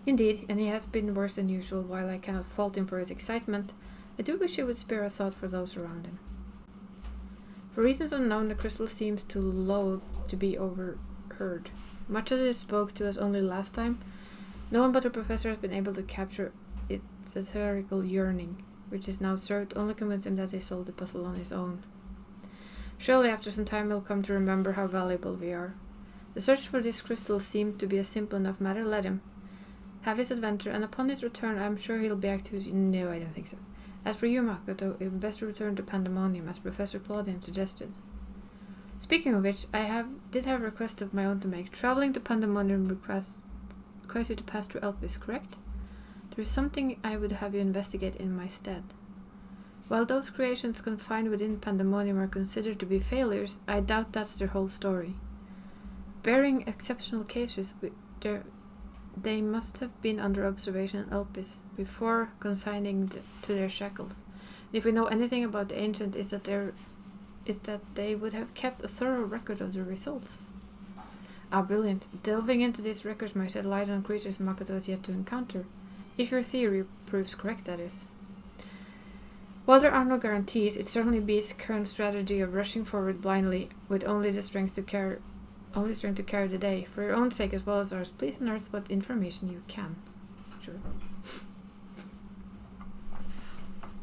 Indeed, and he has been worse than usual. While I cannot fault him for his excitement, I do wish he would spare a thought for those around him. For reasons unknown, the crystal seems to loathe to be overheard. Much as it spoke to us only last time, no one but the professor has been able to capture its etherical yearning, which is now served to only convince him that he solved the puzzle on his own. Surely after some time he'll come to remember how valuable we are. The search for this crystal seemed to be a simple enough matter. Let him have his adventure, and upon his return I'm sure he'll be active. No, I don't think so. As for you, Makoto, it would best return to Pandemonium, as Professor Claudian suggested. Speaking of which, I did have a request of my own to make. Traveling to Pandemonium requires you to pass through Elpis, correct? There is something I would have you investigate in my stead. While those creations confined within Pandemonium are considered to be failures, I doubt that's their whole story. Barring exceptional cases, they must have been under observation in Elpis before consigning to their shackles. And if we know anything about the ancient, is that they would have kept a thorough record of the results. Ah, brilliant. Delving into these records might shed light on creatures Makoto has yet to encounter. If your theory proves correct, that is. While there are no guarantees, it certainly beats current strategy of rushing forward blindly with only strength to carry the day. For your own sake as well as ours, please unearth what information you can. Sure.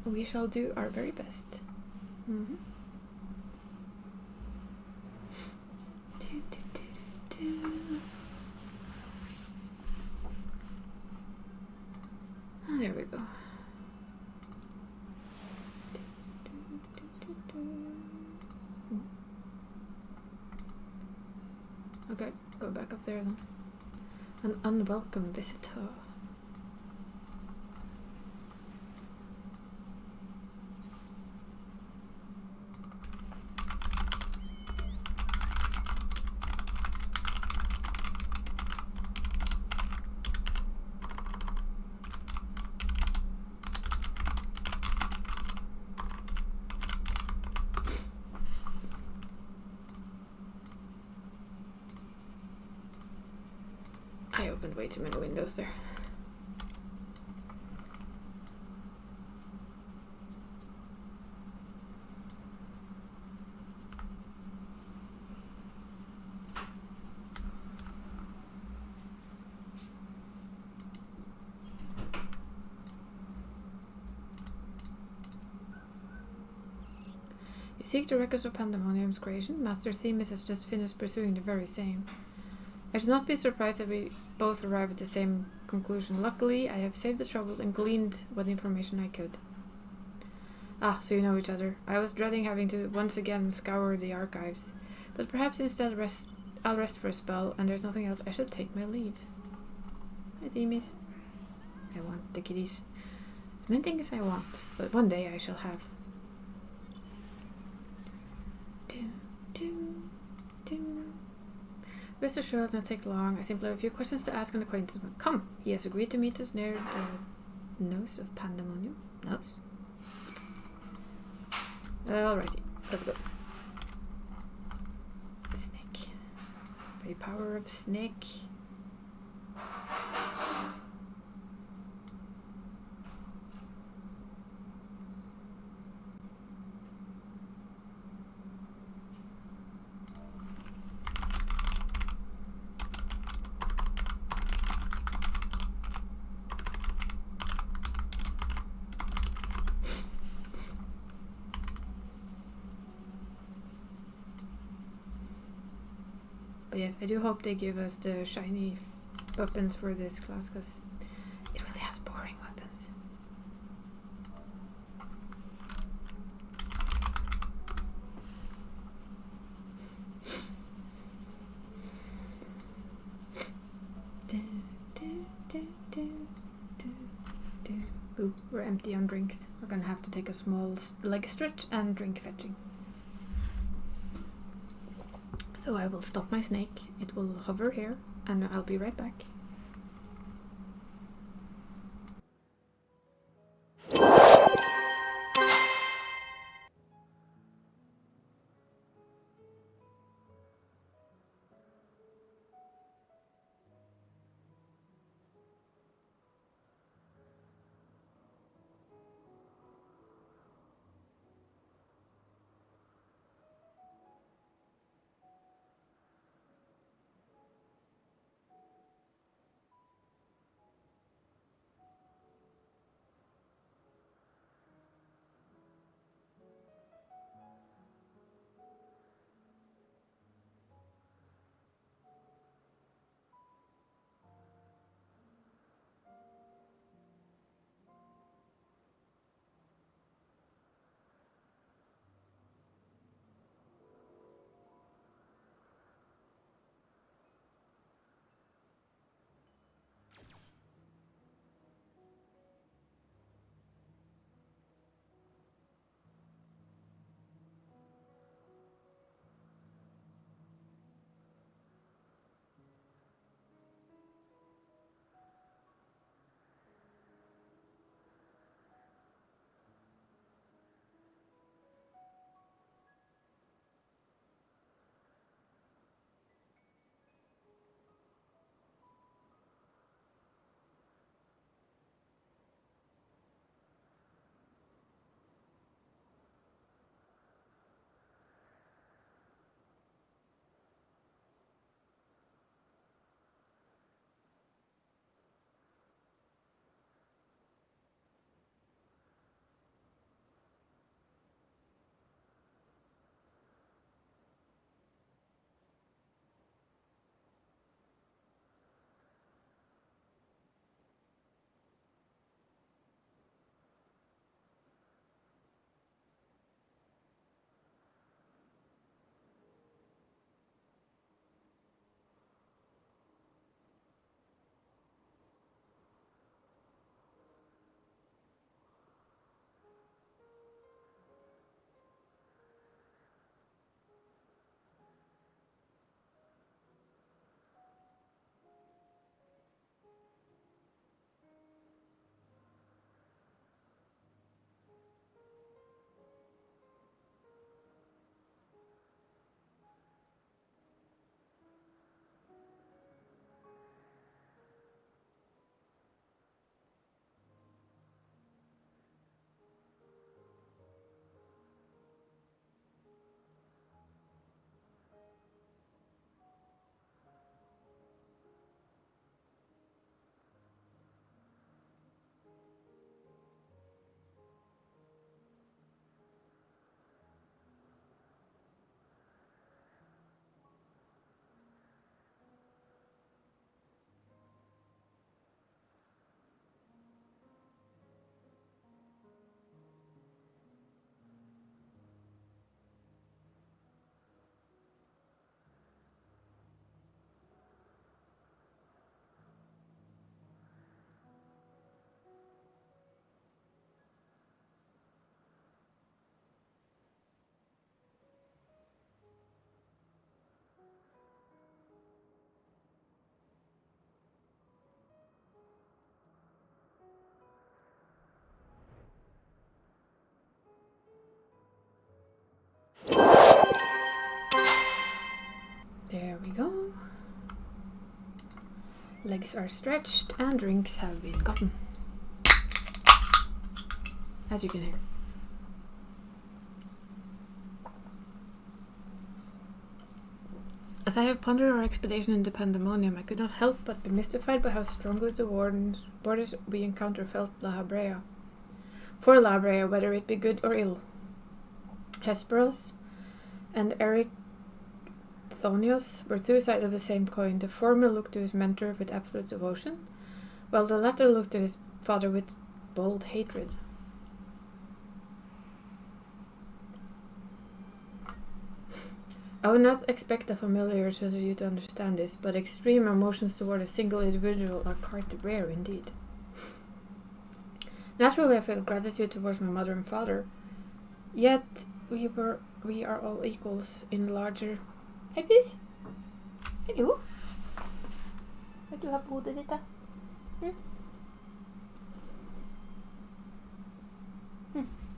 We shall do our very best. Mm-hmm. Oh, there we go. go back up there then. An unwelcome visitor. I opened way too many windows there. You seek the records of Pandemonium's creation. Master Themis has just finished pursuing the very same. I should not be surprised if we both arrive at the same conclusion. Luckily, I have saved the trouble and gleaned what information I could. Ah, so you know each other. I was dreading having to once again scour the archives. But perhaps instead I'll rest for a spell, and there's nothing else. I should take my leave. Hi, Themis. I want the kitties. Many things I want, but one day I shall have. Rest assured, it'll not take long. I simply have a few questions to ask an acquaintance. Come! He has agreed to meet us near the nose of Pandemonium. Nose? Alrighty, let's go. Snake. By power of snake. But yes, I do hope they give us the shiny weapons for this class, because it really has boring weapons. Ooh, we're empty on drinks. We're gonna have to take a small leg stretch and drink fetching. So I will stop my snake, it will hover here, and I'll be right back. Legs are stretched and drinks have been gotten. As you can hear. As I have pondered our expedition into Pandemonium, I could not help but be mystified by how strongly the borders we encounter felt La Habrea. For La Habrea, whether it be good or ill. Hesperos and Erechthonios were two sides of the same coin. The former looked to his mentor with absolute devotion, while the latter looked to his father with bold hatred. I would not expect a familiar such as you to understand this, but extreme emotions toward a single individual are quite rare indeed. Naturally, I felt gratitude towards my mother and father, yet we are all equals in larger... Hej pys! Hallå! Vill du ha blodet lite? Ja,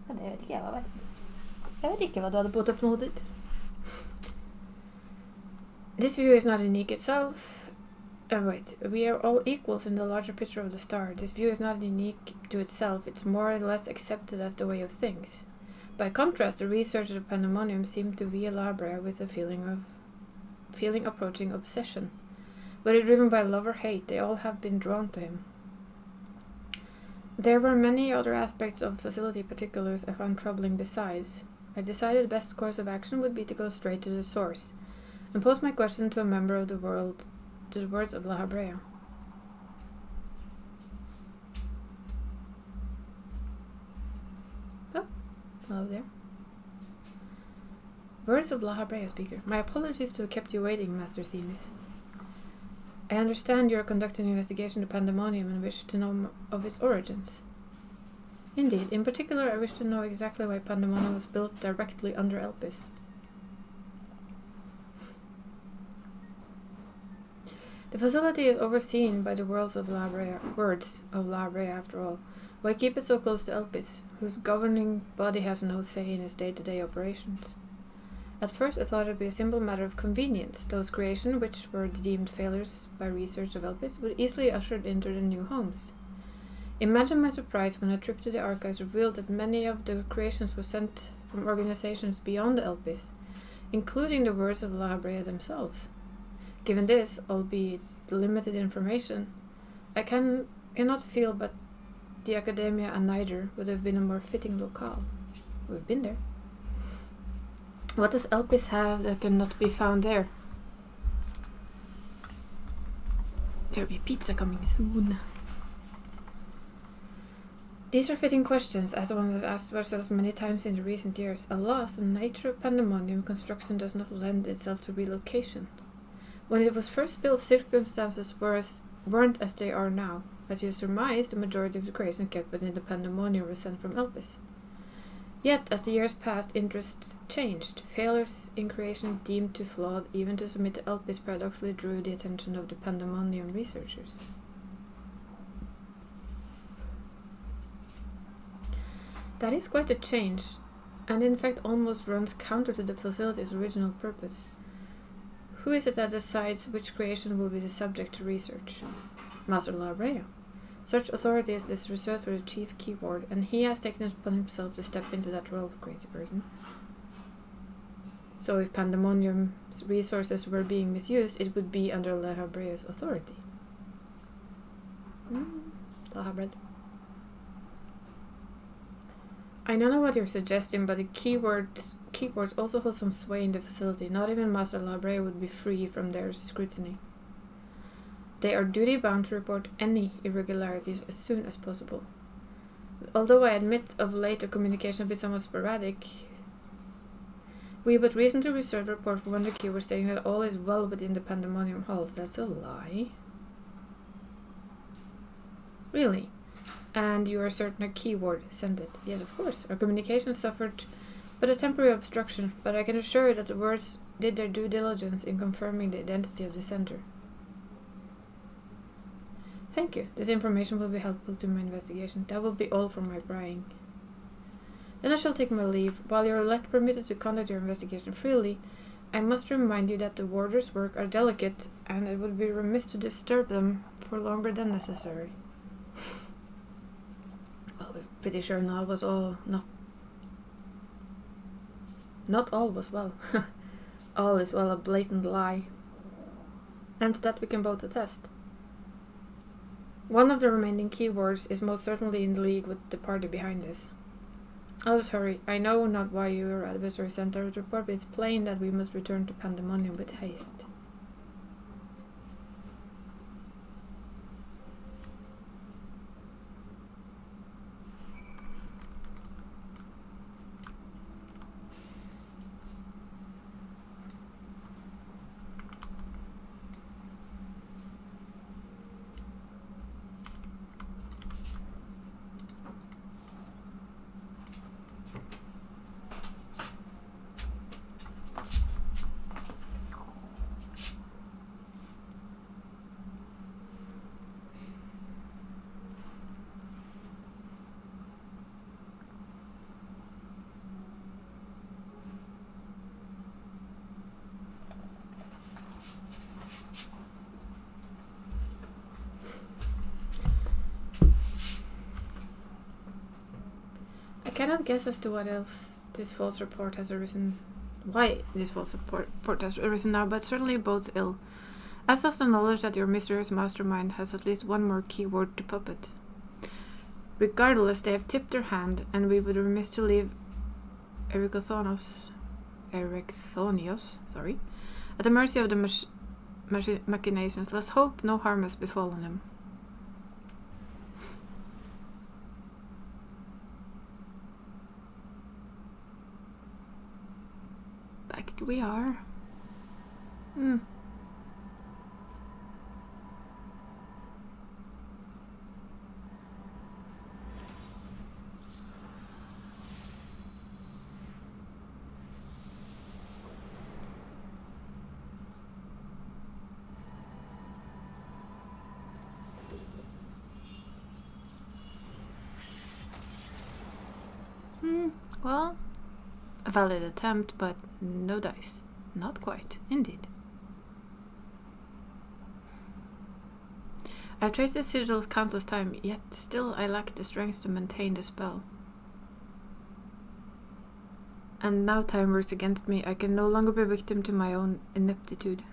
det vet ikke jeg hva var. Jeg vet ikke hva du hadde på hodet. This view is not unique itself. We are all equals in the larger picture of the star. This view is not unique to itself. It's more or less accepted as the way of things. By contrast, the researchers of Pandemonium seem to view La Habrea with a feeling approaching obsession. Whether driven by love or hate, they all have been drawn to him. There were many other aspects of facility particulars I found troubling besides. I decided the best course of action would be to go straight to the source, and pose my question to a member of the world, to the words of La Habrea. Oh, hello there. Words of La Habrea, speaker. My apologies to have kept you waiting, Master Themis. I understand you are conducting an investigation to Pandemonium and wish to know of its origins. Indeed, in particular I wish to know exactly why Pandemonium was built directly under Elpis. The facility is overseen by the words of La Habrea after all. Why keep it so close to Elpis, whose governing body has no say in its day-to-day operations? At first I thought it would be a simple matter of convenience. Those creations, which were deemed failures by research of Elpis, would easily ushered into their new homes. Imagine my surprise when a trip to the archives revealed that many of the creations were sent from organizations beyond Elpis, including the words of La Habrea themselves. Given this, albeit limited information, I cannot feel but the Academia and Niger would have been a more fitting locale. We've been there. What does Elpis have that cannot be found there? There'll be pizza coming soon. These are fitting questions, as one has asked ourselves many times in the recent years. Alas, the nature of Pandemonium construction does not lend itself to relocation. When it was first built, circumstances weren't as they are now. As you surmise, the majority of the creation kept within the Pandemonium were sent from Elpis. Yet, as the years passed, interests changed. Failures in creation deemed too flawed even to submit to Elpis paradoxically drew the attention of the Pandemonium researchers. That is quite a change, and in fact almost runs counter to the facility's original purpose. Who is it that decides which creation will be the subject to research? Master La Habrea. Such authority is this reserved for the chief keyword, and he has taken it upon himself to step into that role, crazy person. So if Pandemonium's resources were being misused, it would be under La Habrea's authority. La Habrea. I don't know what you're suggesting, but the keywords also hold some sway in the facility. Not even Master La Habrea would be free from their scrutiny. They are duty-bound to report any irregularities as soon as possible. Although I admit of late the communication has been somewhat sporadic, we but recently received a report from one of the keywords stating that all is well within the Pandemonium halls. That's a lie. Really? And you are certain a keyword sent it? Yes, of course. Our communication suffered but a temporary obstruction, but I can assure you that the words did their due diligence in confirming the identity of the sender. Thank you. This information will be helpful to my investigation. That will be all for my prying. Then I shall take my leave. While you are permitted to conduct your investigation freely, I must remind you that the warder's work are delicate, and it would be remiss to disturb them for longer than necessary. Well, we're pretty sure not all was well. All is well a blatant lie. And that we can both attest. One of the remaining keywords is most certainly in league with the party behind this. I'll just hurry. I know not why your adversary sent out a report, but it's plain that we must return to Pandemonium with haste. I cannot guess as to what else this false report has arisen. Why this false report has arisen now, but certainly bodes ill. As does the knowledge that your mysterious mastermind has at least one more keyword to puppet. Regardless, they have tipped their hand, and we would be remiss to leave Erechthonios, at the mercy of the machinations. Let's hope no harm has befallen him. Back we are. Well, a valid attempt, but no dice. Not quite, indeed. I've traced the sigils countless times, yet still I lack the strength to maintain the spell. And now time works against me. I can no longer be victim to my own ineptitude.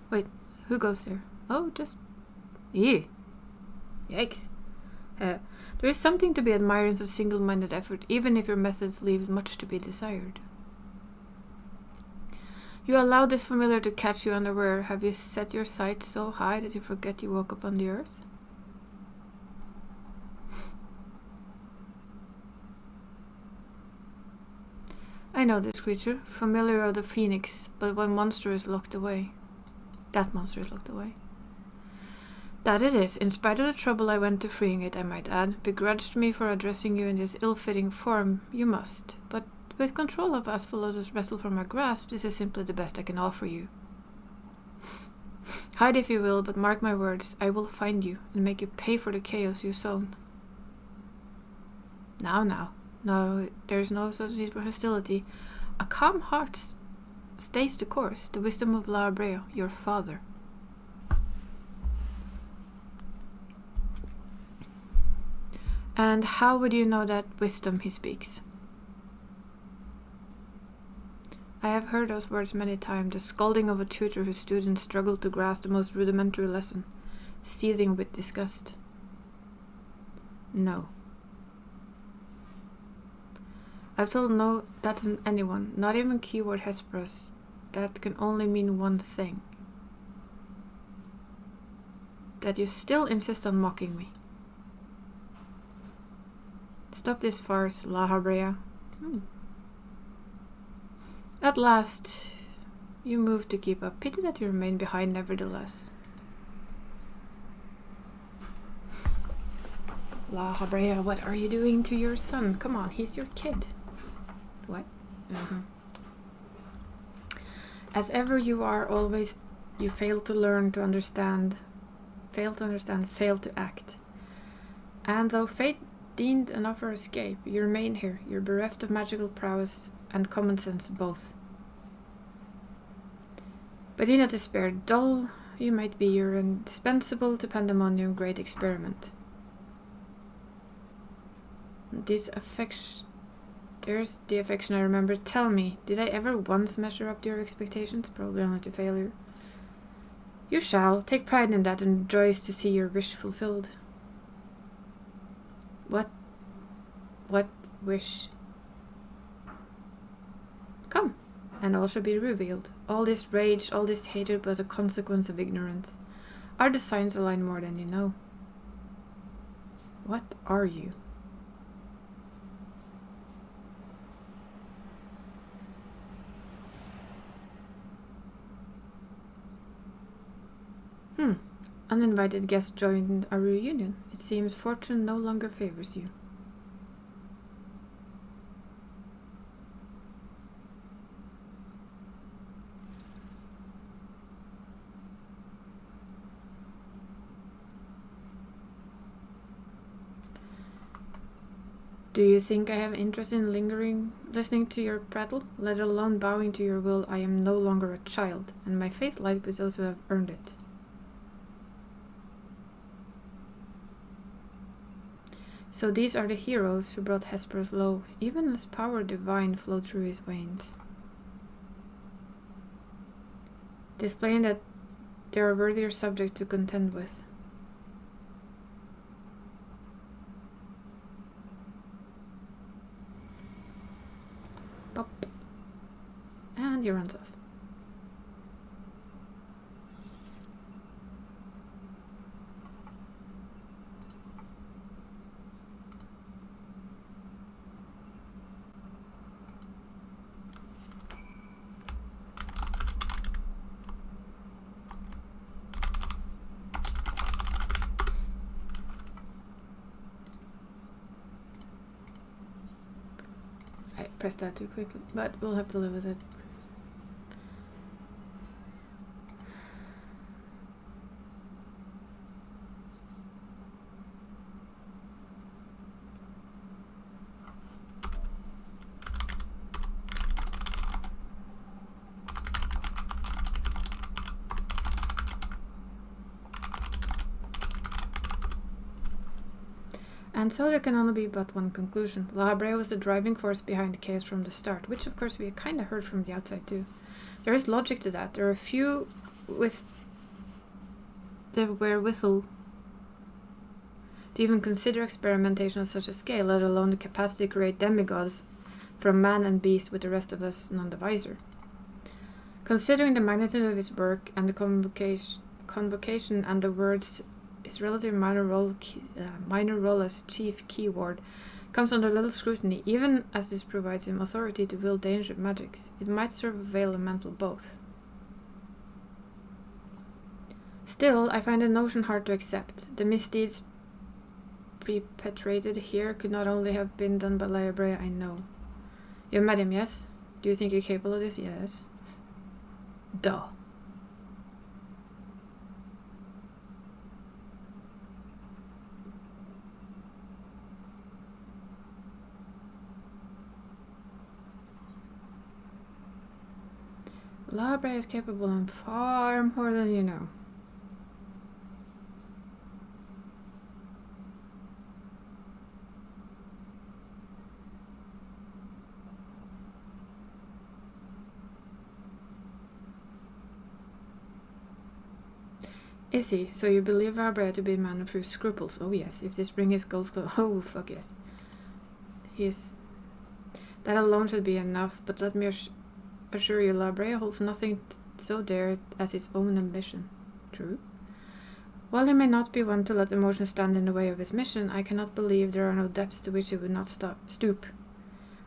Wait, who goes there? Oh, just... Yikes. There is something to be admired in single-minded effort, even if your methods leave much to be desired. You allow this familiar to catch you unaware. Have you set your sights so high that you forget you woke up on the earth? I know this creature, familiar of the phoenix, but one monster is locked away. That monster is locked away. That it is, in spite of the trouble I went to freeing it, I might add. Begrudged me for addressing you in this ill-fitting form, you must. But with control of Asphalodus wrestled from my grasp, this is simply the best I can offer you. Hide if you will, but mark my words, I will find you, and make you pay for the chaos you've sown. Now, there is no such need for hostility. A calm heart stays the course, the wisdom of La Brea, your father. And how would you know that wisdom he speaks? I have heard those words many times, the scolding of a tutor whose students struggle to grasp the most rudimentary lesson, seething with disgust. No. I've told that to anyone, not even keyword Hesperus. That can only mean one thing. That you still insist on mocking me. Stop this farce, La Habrea. At last, you moved to keep up. Pity that you remain behind nevertheless. La Habrea, what are you doing to your son? Come on, he's your kid. What? As ever you are, always you fail to learn to understand, fail to act. And though fate deemed an offer escape, you remain here. You're bereft of magical prowess and common sense both. But do not despair, dull you might be, you're indispensable to Pandemonium Great Experiment. There's the affection I remember. Tell me, did I ever once measure up to your expectations? Probably only to failure. You shall. Take pride in that and rejoice to see your wish fulfilled. What wish? Come, and all shall be revealed. All this rage, all this hatred was a consequence of ignorance. Our designs align more than you know. What are you? Uninvited guest joined our reunion. It seems fortune no longer favors you. Do you think I have interest in listening to your prattle? Let alone bowing to your will, I am no longer a child, and my faith lies with those who have earned it. So these are the heroes who brought Hesperus low, even as power divine flowed through his veins. Displaying that they are worthier subjects to contend with. Pop. And he runs off. Pressed that too quickly, but we'll have to live with it. And so there can only be but one conclusion. La Habrea was the driving force behind the chaos from the start, which of course we kind of heard from the outside too. There is logic to that. There are few with the wherewithal to even consider experimentation on such a scale, let alone the capacity to create demigods from man and beast with the rest of us none the wiser. Considering the magnitude of his work and the convocation and the words his relative minor role as chief keyword comes under little scrutiny, even as this provides him authority to wield dangerous magics. It might serve a veil and mantle both. Still, I find the notion hard to accept. The misdeeds perpetrated here could not only have been done by La Habrea, I know. You've met him, yes? Do you think you're capable of this? Yes. Duh. La Habrea is capable and far more than you know. Is he? So you believe La Habrea to be a man of few scruples? Oh yes, if this brings his goals close. Oh fuck yes. He is. That alone should be enough, but let me assure you, La Habrea holds nothing so dear as his own ambition. True. While he may not be one to let emotion stand in the way of his mission, I cannot believe there are no depths to which he would not stoop.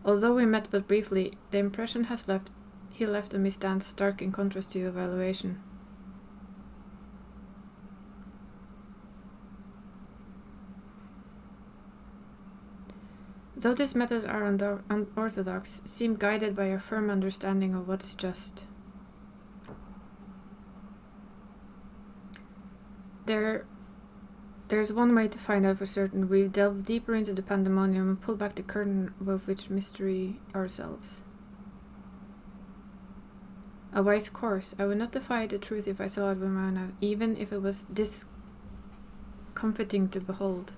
Although we met but briefly, the impression he left on me stands stark in contrast to your evaluation. Though these methods are unorthodox, seem guided by a firm understanding of what's just. There's one way to find out for certain. We've delved deeper into the pandemonium and pulled back the curtain above which mystery ourselves. A wise course. I would not defy the truth if I saw it with my own eyes, even if it was discomforting to behold.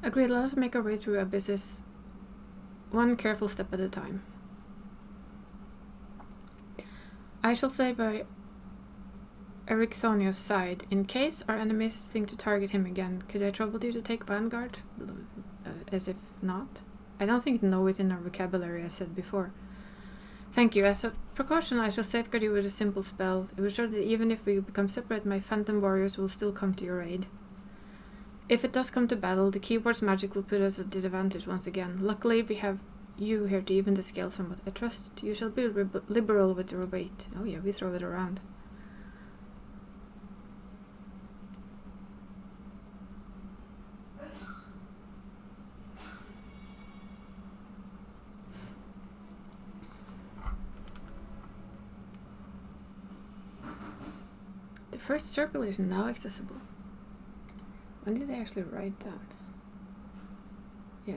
Agreed, let us make our way through abysses one careful step at a time. I shall stay by Ericthonius' side. In case our enemies think to target him again, could I trouble you to take vanguard? As if not. I don't think know it in our vocabulary, as said before. Thank you. As a precaution, I shall safeguard you with a simple spell. It will show that even if we become separate, my phantom warriors will still come to your aid. If it does come to battle, the keyboard's magic will put us at disadvantage once again. Luckily, we have you here to even the scale somewhat. I trust you shall be liberal with your weight. Oh yeah, we throw it around. The first circle is now accessible. When did I actually write that? Yeah.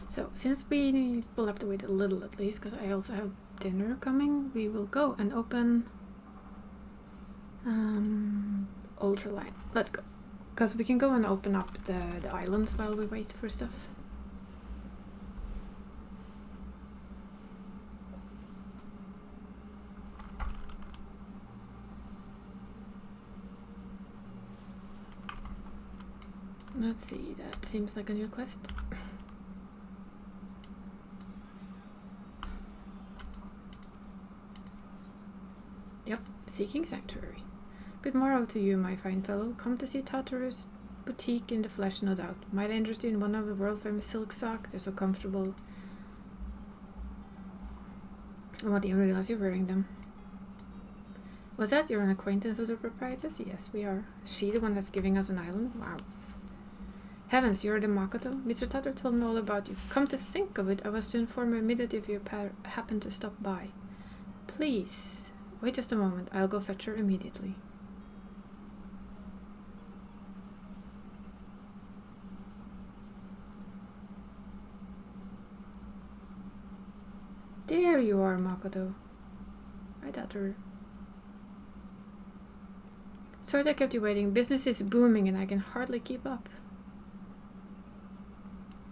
So, since we will have to wait a little at least, because I also have dinner coming, we will go and open Ultraline. Let's go. Because we can go and open up the islands while we wait for stuff. Let's see, that seems like a new quest. Yep, seeking sanctuary. Good morrow to you, my fine fellow. Come to see Tataru's boutique in the flesh, no doubt. Might I interest you in one of the world-famous silk socks? They're so comfortable. Oh, I didn't realize you're wearing them. Was that you're an acquaintance with the proprietress? Yes, we are. Is she the one that's giving us an island? Wow. Heavens, you're the Makoto? Mr. Tatar told me all about you. Come to think of it, I was to inform you immediately if you happened to stop by. Please, wait just a moment. I'll go fetch her immediately. There you are, Makoto. Right, Tatar. Sorry I kept you waiting. Business is booming and I can hardly keep up.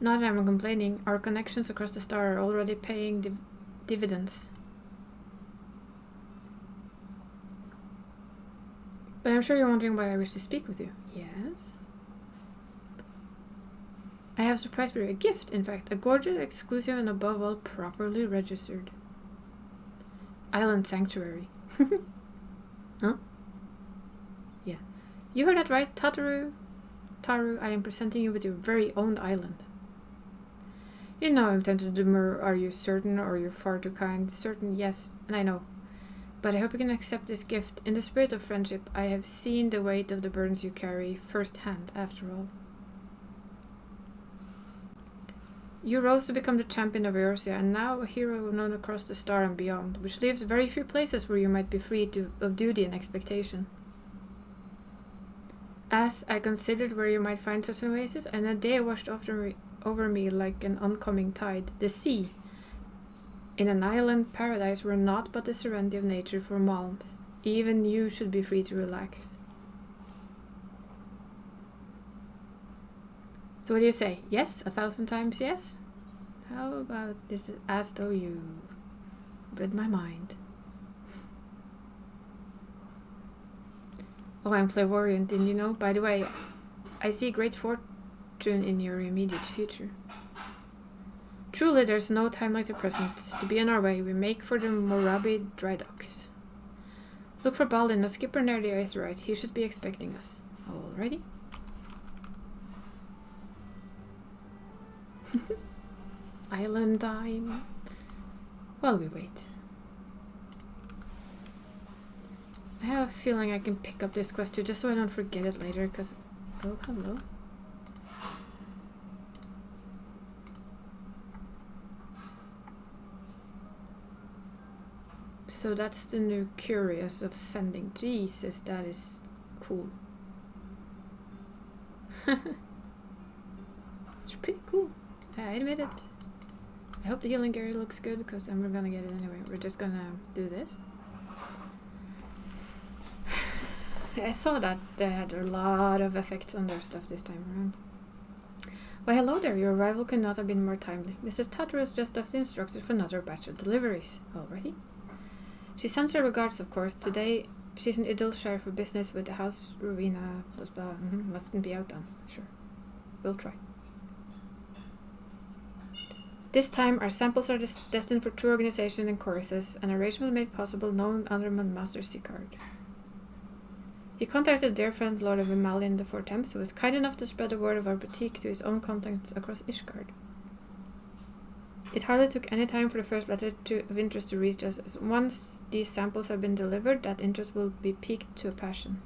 Not that I'm complaining, our connections across the star are already paying dividends. But I'm sure you're wondering why I wish to speak with you. Yes? I have surprised for you a gift, in fact, a gorgeous, exclusive, and above all, properly registered island sanctuary. Huh? Yeah. You heard that right, Taru, I am presenting you with your very own island. You know I'm tempted to demur. Are you certain, or you're far too kind? Certain, yes, and I know. But I hope you can accept this gift. In the spirit of friendship, I have seen the weight of the burdens you carry firsthand, after all. You rose to become the champion of Eorzea, and now a hero known across the star and beyond, which leaves very few places where you might be free of duty and expectation. As I considered where you might find such an oasis, and a day washed over me like an oncoming tide, the sea, in an island paradise were naught but the serenity of nature for Malms. Even you should be free to relax. So what do you say? Yes? 1,000 times yes? How about this as though you read my mind? Oh, I'm clairvoyant, didn't you know? By the way, I see great fortune in your immediate future. Truly, there's no time like the present. To be on our way, we make for the Morabi dry docks. Look for Baldin, the skipper near the Aetheryte. He should be expecting us. Alrighty. Island time. While we wait. I have a feeling I can pick up this quest too, just so I don't forget it later, because... Oh, hello. So that's the new Curious of Fending. Jesus, that is cool. It's pretty cool. I admit it. I hope the healing gear looks good, because then we're gonna get it anyway. We're just gonna do this. I saw that they had a lot of effects on their stuff this time around. Why, hello there. Your arrival could not have been more timely. Mrs. Tartarus just left the instructions for another batch of deliveries. Already? She sends her regards, of course. Today, she's in Idylshire for business with the house Rowena plus blah. Mustn't be outdone. Sure. We'll try. This time, our samples are destined for true organization in Corythus, an arrangement made possible known under Master Sicard. He contacted dear friend Lord of Emalian the Four Temps, who was kind enough to spread the word of our boutique to his own contacts across Ishgard. It hardly took any time for the first letter of interest to reach us, as once these samples have been delivered, that interest will be piqued to a passion.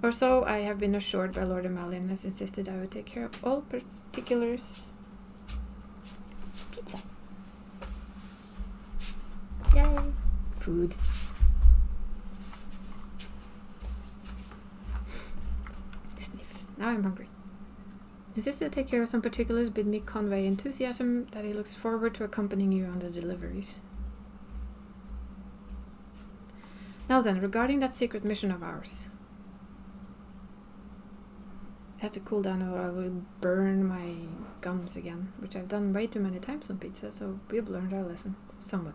Or so I have been assured by Lord Emalian, has insisted I would take care of all particulars. Pizza. Yay! Food. Sniff. Now I'm hungry. Insisted to take care of some particulars, bid me convey enthusiasm that he looks forward to accompanying you on the deliveries. Now then, regarding that secret mission of ours. It has to cool down or I will burn my gums again, which I've done way too many times on pizza, so we've learned our lesson. Somewhat.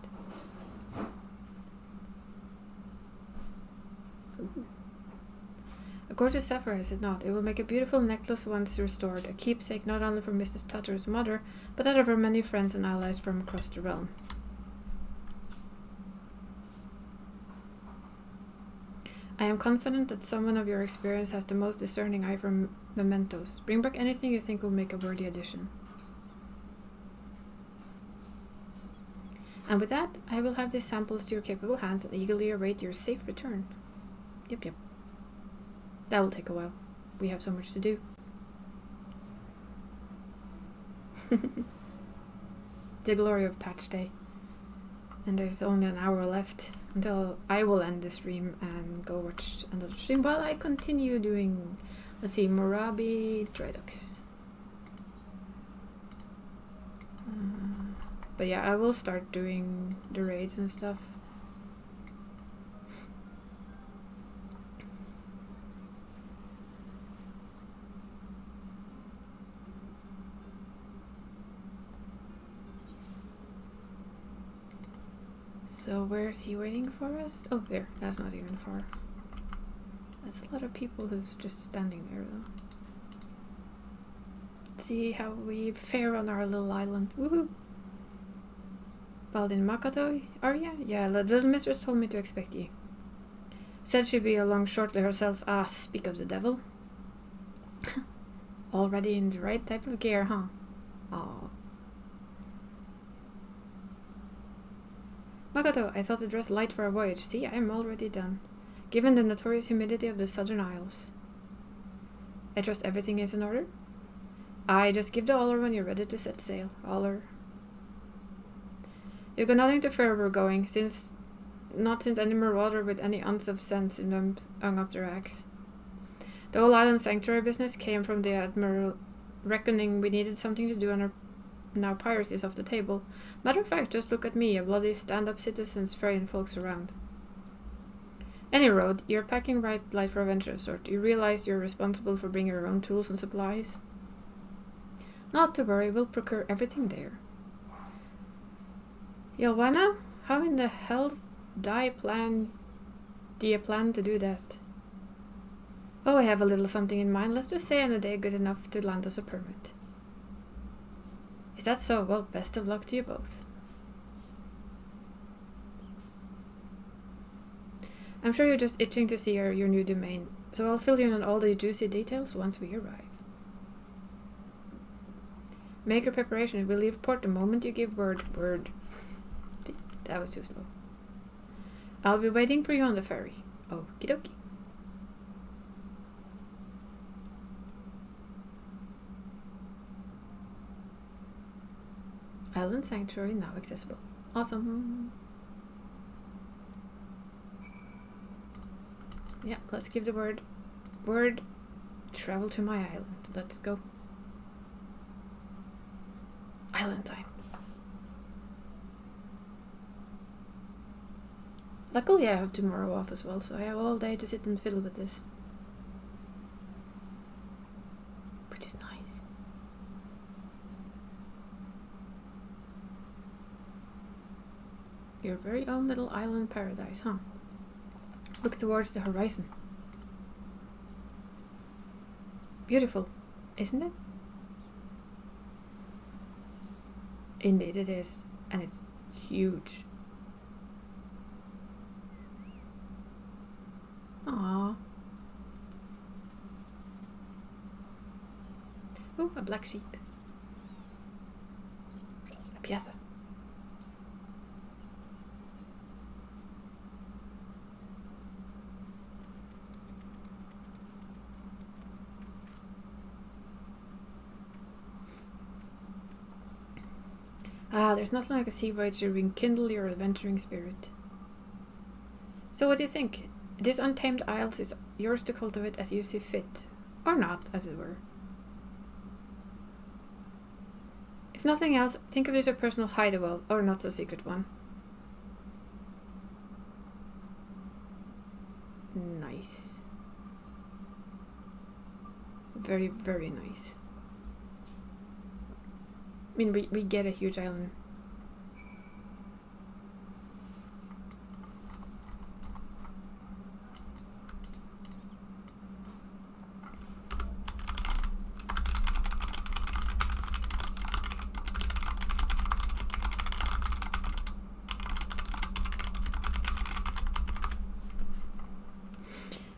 Ooh. A gorgeous sapphire, is it not? It will make a beautiful necklace once restored, a keepsake not only for Mrs. Tutter's mother, but that of her many friends and allies from across the realm. I am confident that someone of your experience has the most discerning eye for mementos. Bring back anything you think will make a worthy addition. And with that, I will have these samples to your capable hands and eagerly await your safe return. Yep. That will take a while. We have so much to do. The glory of patch day. And there's only an hour left until I will end the stream and go watch another stream while I continue doing, let's see, Morabi dry docks. But yeah, I will start doing the raids and stuff. So where is he waiting for us? Oh, there. That's not even far. That's a lot of people who's just standing there, though. Let's see how we fare on our little island. Woohoo! Baldin Makato, are ya? Yeah, the little mistress told me to expect ye. Said she'd be along shortly herself. Ah, speak of the devil. Already in the right type of gear, huh? Aw. Makato, I thought the dress light for a voyage. See, I am already done. Given the notorious humidity of the southern isles. I trust everything is in order? Aye, just give the holler when you're ready to set sail. Holler. You've got nothing to fear we're going, not since any marauder with any ounce of sense in them hung up their axe. The whole island sanctuary business came from the Admiral reckoning we needed something to do on our now piracy is off the table. Matter of fact, just look at me, a bloody stand-up citizens ferrying folks around. Any road, you're packing right light for a venture of sort. You realize you're responsible for bringing your own tools and supplies? Not to worry, we'll procure everything there. Yelwana, how in the hell's thy plan Do you plan to do that? Oh, I have a little something in mind. Let's just say in a day good enough to land us a permit. Is that so? Well, best of luck to you both. I'm sure you're just itching to see your new domain, so I'll fill you in on all the juicy details once we arrive. Make your preparations. We'll leave port the moment you give word. That was too slow. I'll be waiting for you on the ferry. Okie dokie. Island Sanctuary now accessible. Awesome. Yeah, let's give the word. Word. Travel to my island. Let's go. Island time. Luckily I have tomorrow off as well, so I have all day to sit and fiddle with this. Which is nice. Your very own little island paradise, huh? Look towards the horizon. Beautiful, isn't it? Indeed it is, and it's huge. Aww. Ooh, a black sheep. A piazza. Ah, there's nothing like a sea voyage to rekindle your adventuring spirit. So what do you think? This untamed isles is yours to cultivate as you see fit. Or not, as it were. If nothing else, think of it as a personal hideaway, or not so secret one. Nice. Very, very nice. I mean, we get a huge island.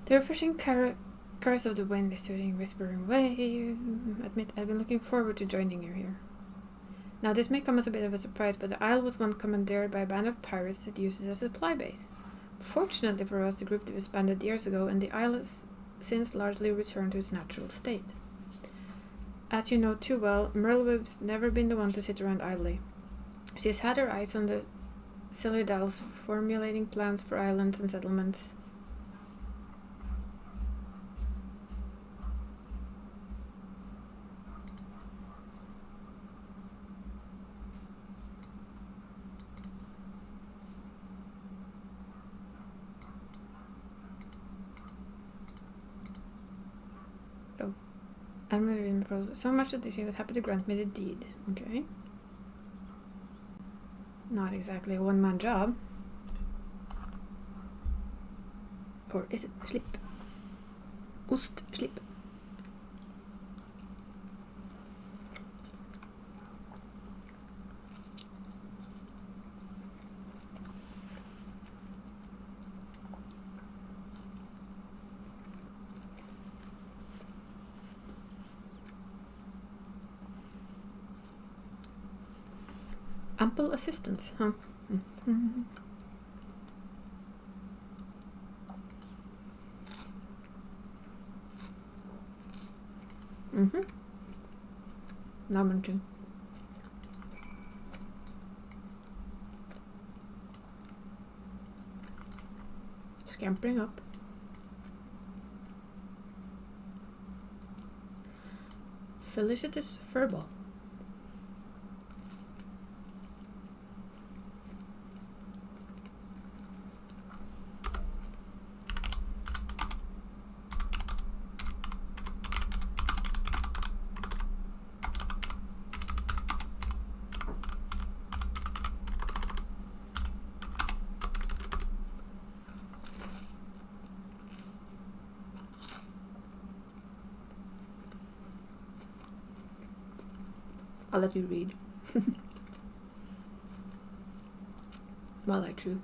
The refreshing caress of the wind is soothing, whispering away. Admit I've been looking forward to joining you here. Now this may come as a bit of a surprise, but the isle was once commandeered by a band of pirates that used it as a supply base. Fortunately for us, the group disbanded years ago, and the isle has since largely returned to its natural state. As you know too well, Merleweb's never been the one to sit around idly. She's had her eyes on the Citadels, formulating plans for islands and settlements. I'm in the process. So much that she was happy to grant me the deed. Okay. Not exactly a one-man job. Or is it? Slip. Ost, slip. Ample assistance, huh? Mm-hmm. Mm-hmm. Namunchen. Scampering up. Felicitous furball. I'll let you read while I chew.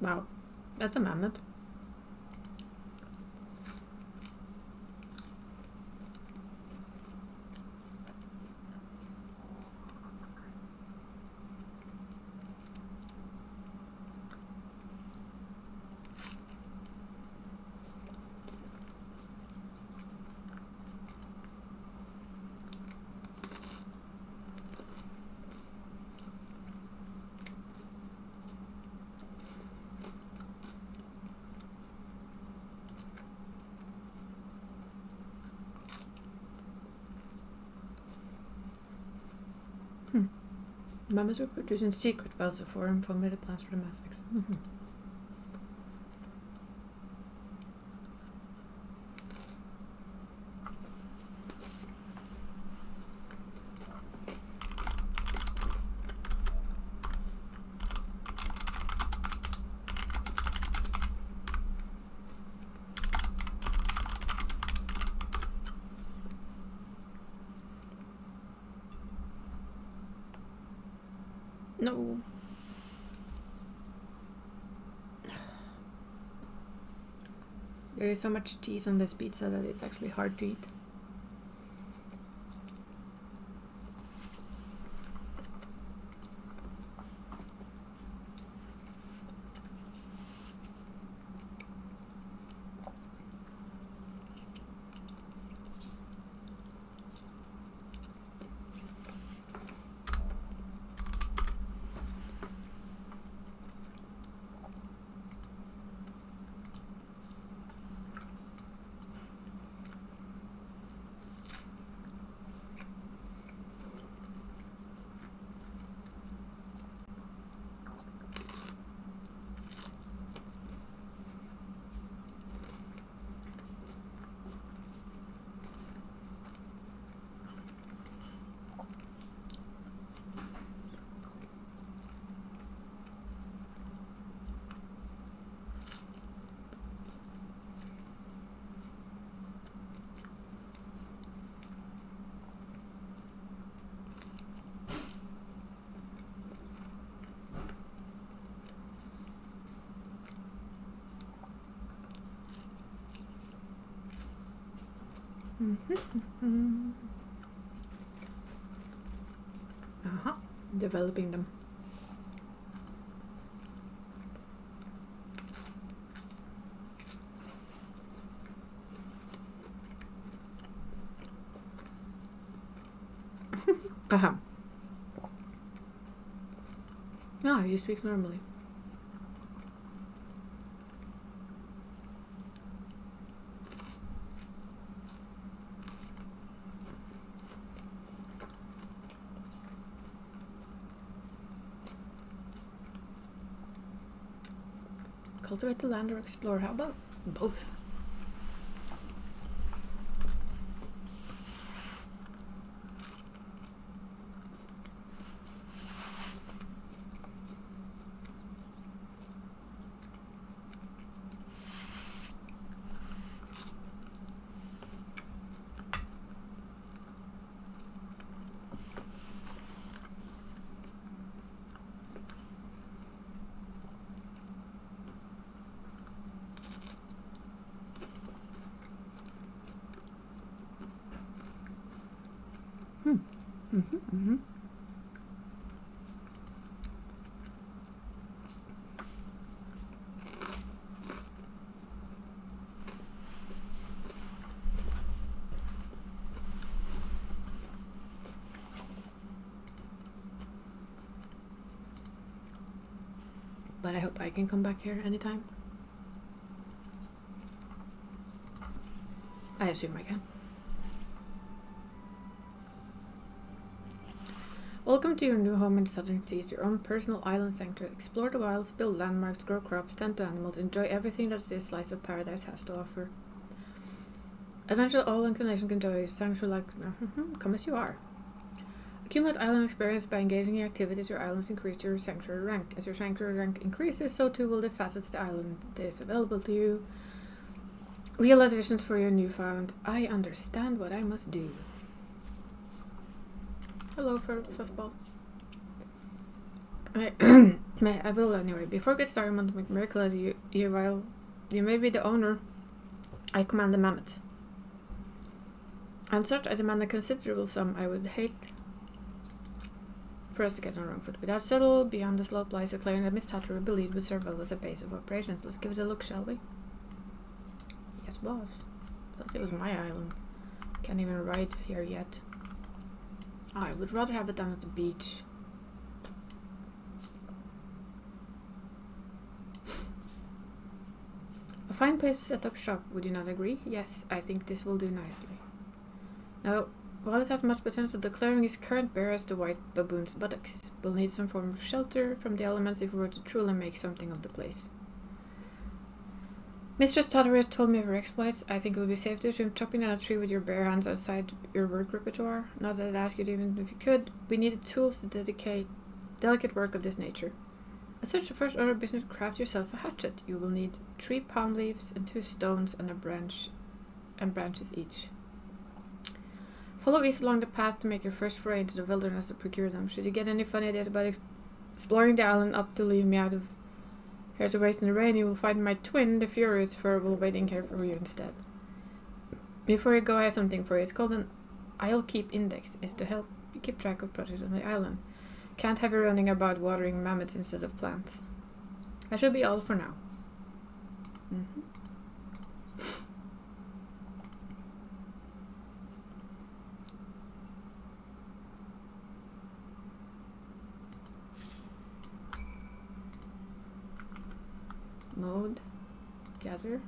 Wow, that's a mammoth. Mammoths were produced in secret while the forum formulated plans for the massacres. No. There is so much cheese on this pizza that it's actually hard to eat. Developing them. Ah, he speaks normally. Cultivate the land or explore. How about both? But I hope I can come back here anytime. I assume I can. Welcome to your new home in the southern seas, your own personal island sanctuary. Explore the wilds, build landmarks, grow crops, tend to animals, enjoy everything that this slice of paradise has to offer. Eventually all inclination can enjoy a sanctuary like come as you are. Accumulate island experience by engaging in activities your islands increase your sanctuary rank. As your sanctuary rank increases, so too will the facets the island is available to you. Realize visions for your newfound. I understand what I must do. Hello, fuzzball. I will anyway. Before we get started, I want to make a miracle as you while you may be the owner. I command the mammoths. And such, I demand a considerable sum. I would hate for us to get on the wrong foot. With that settled, beyond the slope lies a clearing that Miss Tatter believed would serve well as a base of operations. Let's give it a look, shall we? Yes, boss. Thought it was my island. Can't even ride here yet. I would rather have it down at the beach. A fine place to set up shop, would you not agree? Yes, I think this will do nicely. Now, while it has much potential, the clearing is current bare as the white baboon's buttocks. We'll need some form of shelter from the elements if we were to truly make something of the place. Mistress Totter has told me of her exploits. I think it would be safe to assume chopping down a tree with your bare hands outside your work repertoire. Not that I'd ask you to, even if you could. We needed tools to delicate work of this nature. As such, the first order of business, craft yourself a hatchet. You will need 3 palm leaves and 2 stones and a branch and branches each. Follow east along the path to make your first foray into the wilderness to procure them. Should you get any funny ideas about exploring the island up to leave me out of here to waste in the rain, you will find my twin, the Furious Furble, waiting here for you instead. Before you go, I have something for you. It's called an Isle Keep Index. It's to help you keep track of projects on the island. Can't have you running about watering mammoths instead of plants. That should be all for now. Mode, gather.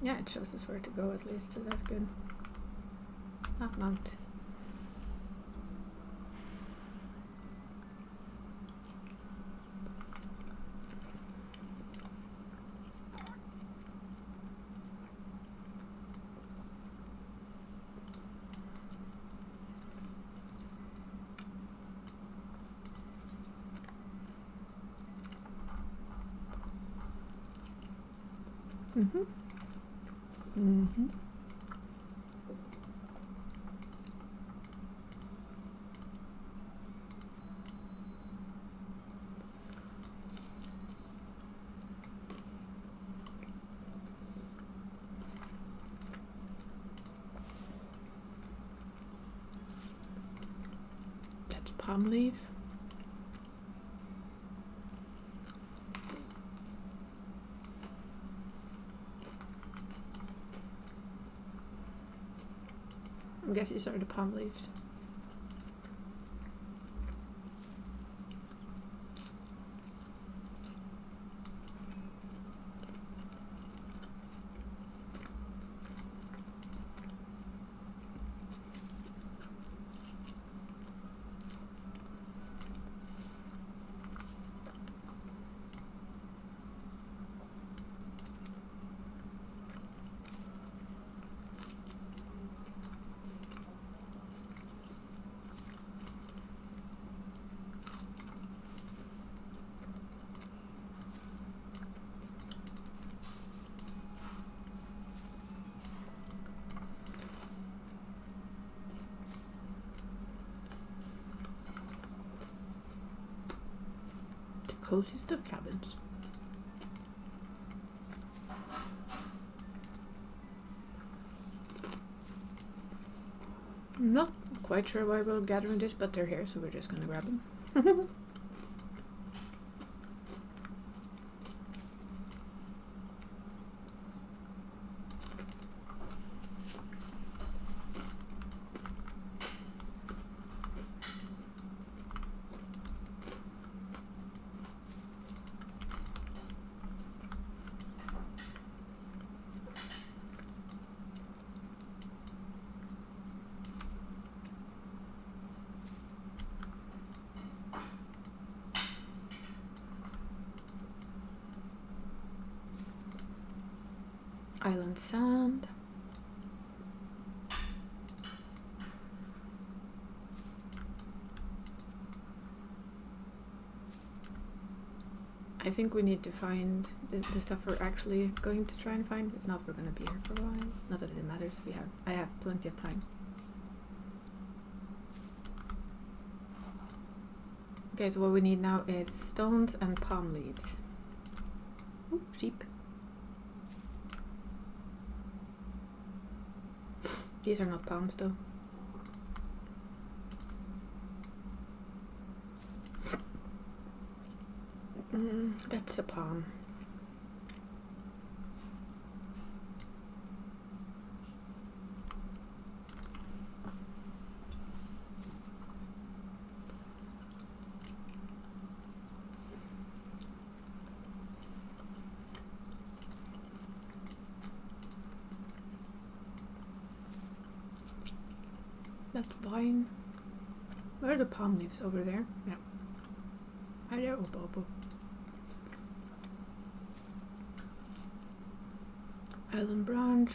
Yeah, it shows us where to go at least, so that's good. Mount. That's palm leaf. I guess these are the palm leaves. Closest of cabins. I'm not quite sure why we're gathering this, but they're here, so we're just gonna grab them. Island sand. I think we need to find the stuff we're actually going to try and find. If not, we're going to be here for a while. Not that it matters. I have plenty of time. Okay, so what we need now is stones and palm leaves. Ooh, sheep. These are not palms though. That's a palm. That's vine. Where are the palm leaves? Over there? Yeah. Hi there, Obo Obo. Island branch.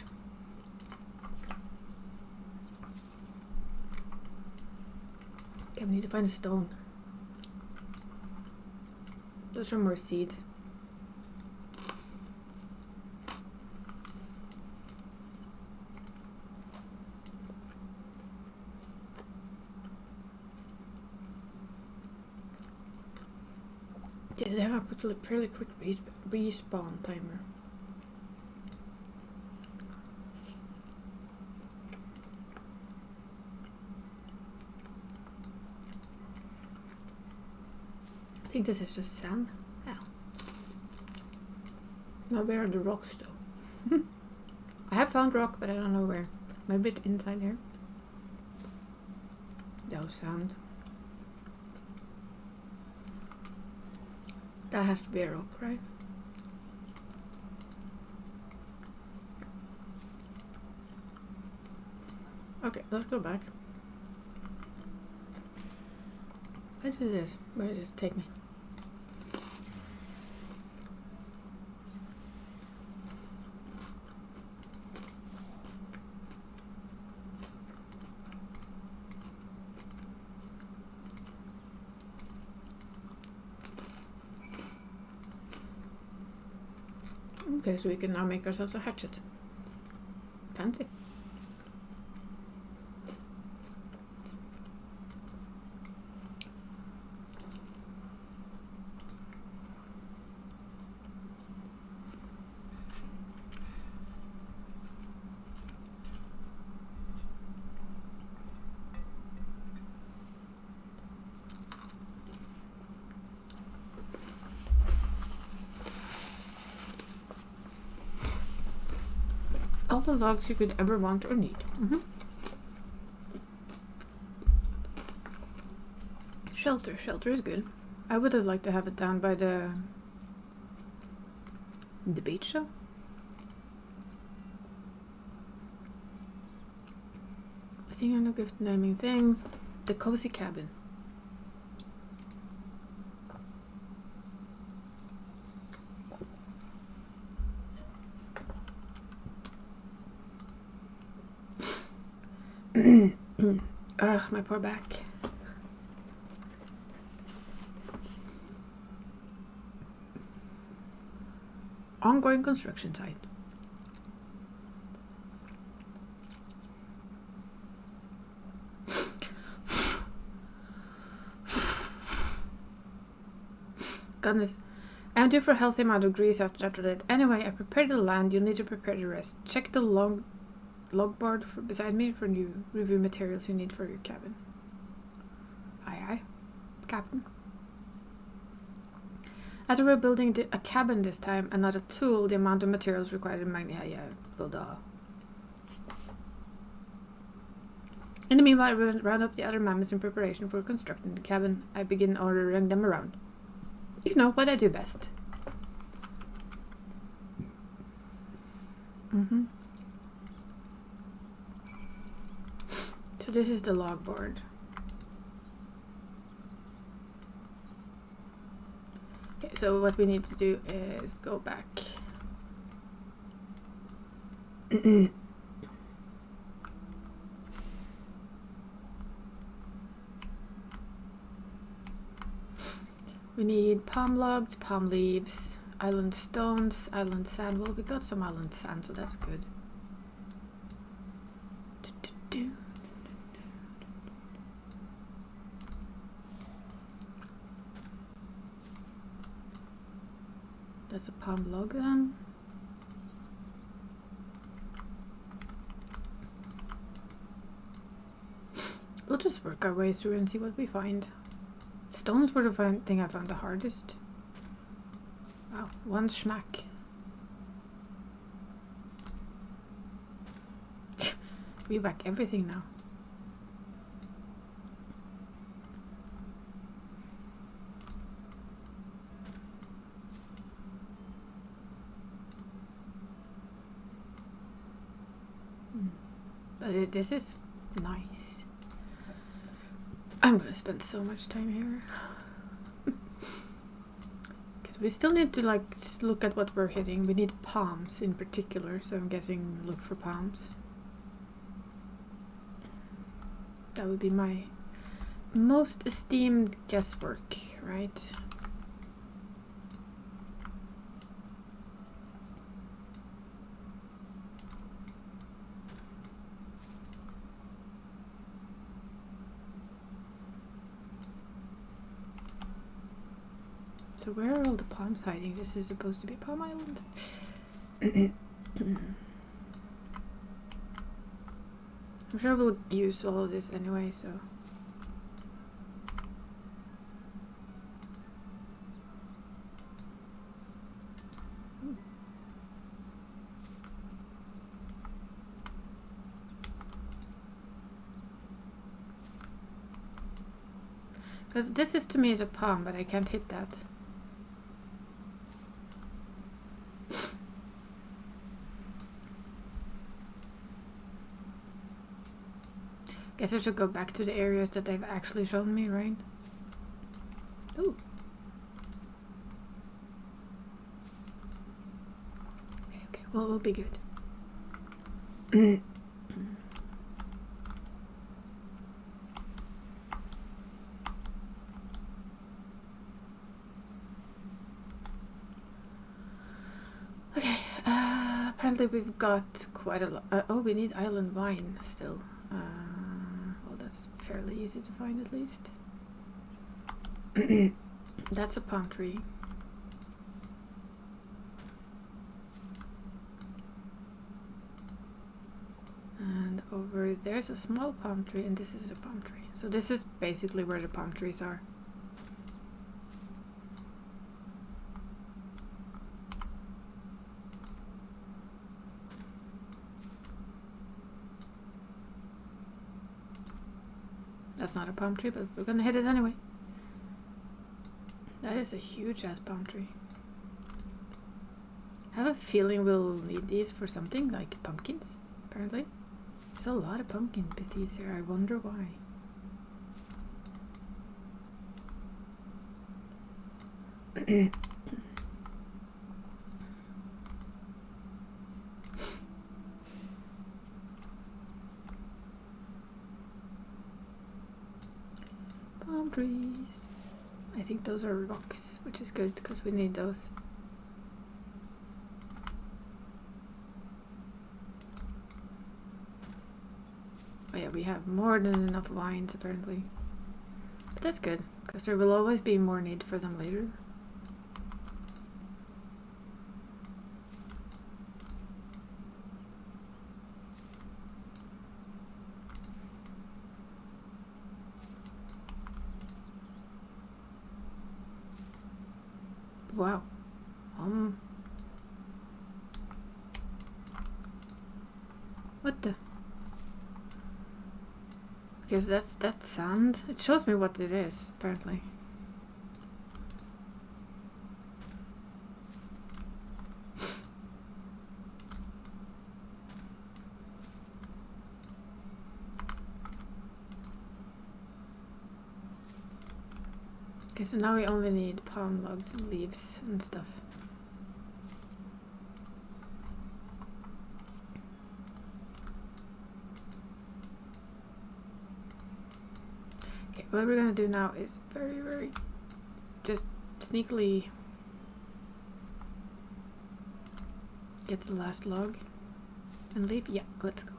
Okay, we need to find a stone. Those are more seeds. They have a fairly quick respawn timer. I think this is just sand. Yeah. Now where are the rocks though? I have found rock, but I don't know where. Maybe it's inside here. That was sand. That has to be a rock, right? Okay, let's go back. Where did this? Where did it take me? Okay, so we can now make ourselves a hatchet. Fancy. All the logs you could ever want or need. Shelter. Shelter is good. I would have liked to have it down by the beach though. Seeing on the gift naming things. The cozy cabin. Ugh, my poor back. Ongoing construction site. Goodness, I'm due for a healthy amount of grease after that. Anyway, I prepared the land. You'll need to prepare the rest. Check the log board beside me for new review materials you need for your cabin. Aye aye, Captain. As we're building a cabin this time and not a tool, the amount of materials required in my build a. In the meanwhile, I round up the other mammoths in preparation for constructing the cabin. I begin ordering them around. You know what I do best. So this is the log board. Okay, so what we need to do is go back. We need palm logs, palm leaves, island stones, island sand. Well, we got some island sand, so that's good. That's a palm log then. We'll just work our way through and see what we find. Stones were the thing I found the hardest. Wow, one schmack. We whack everything now. But this is nice. I'm gonna spend so much time here. Because we still need to like look at what we're hitting. We need palms in particular, so I'm guessing look for palms. That would be my most esteemed guesswork, right? So where are all the palms hiding? This is supposed to be Palm Island. I'm sure we'll use all of this anyway, so. Because this is to me is a palm, but I can't hit that. Guess I should go back to the areas that they've actually shown me, right? Ooh. Okay, well, we'll be good. Okay, apparently we've got quite a lot. Oh, we need island wine still. Well, that's fairly easy to find at least. That's a palm tree. And over there's a small palm tree, and this is a palm tree. So this is basically where the palm trees are. That's not a palm tree, but we're gonna hit it anyway. That is a huge ass palm tree. I have a feeling we'll need these for something, like pumpkins, apparently. There's a lot of pumpkin seeds here, I wonder why. Palm trees. I think those are rocks, which is good because we need those. Oh yeah, we have more than enough vines apparently. But that's good, because there will always be more need for them later. Wow. What the? Okay, so that's sand. It shows me what it is, apparently. Okay, so now we only need palm logs and leaves and stuff. Okay, what we're gonna do now is very just sneakily get the last log and leave. Yeah, let's go.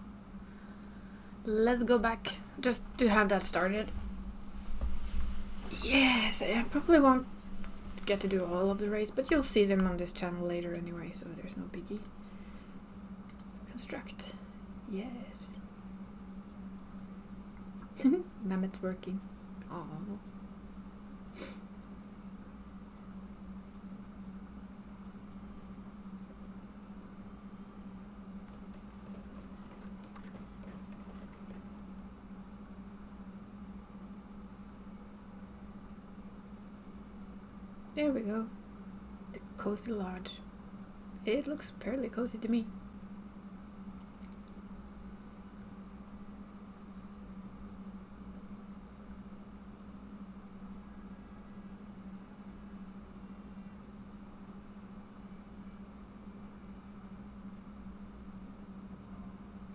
Let's go back just to have that started. Yes, I probably won't get to do all of the raids, but you'll see them on this channel later anyway, so there's no biggie. Construct. Yes. Mammoth's working. Aww. There we go. The cozy lodge. It looks fairly cozy to me.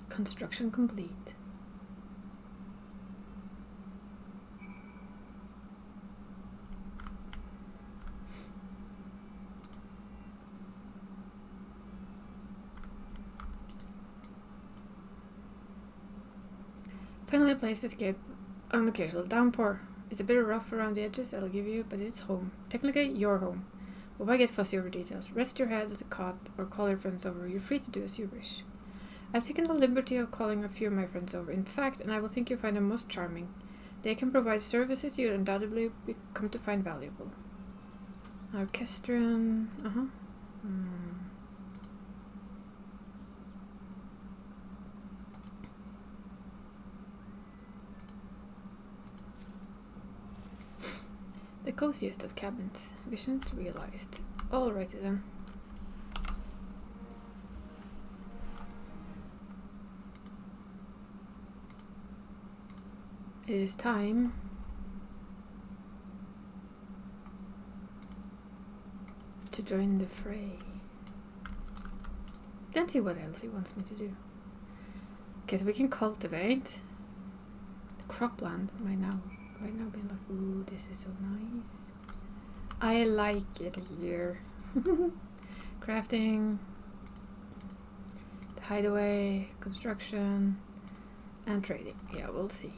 Construction complete. Finally a place to escape on an occasional downpour. It's a bit rough around the edges, I'll give you, but it's home. Technically, your home. But why get fussy over details? Rest your head at the cot or call your friends over. You're free to do as you wish. I've taken the liberty of calling a few of my friends over, in fact, and I will think you'll find them most charming. They can provide services you'll undoubtedly come to find valuable. Orchestrion... The coziest of cabins. Visions realized. Alrighty then. It is time to join the fray. Then see what else he wants me to do. Okay, so we can cultivate. The cropland might now be like, ooh, this is so nice. I like it here. Crafting, the hideaway, construction, and trading. Yeah, we'll see.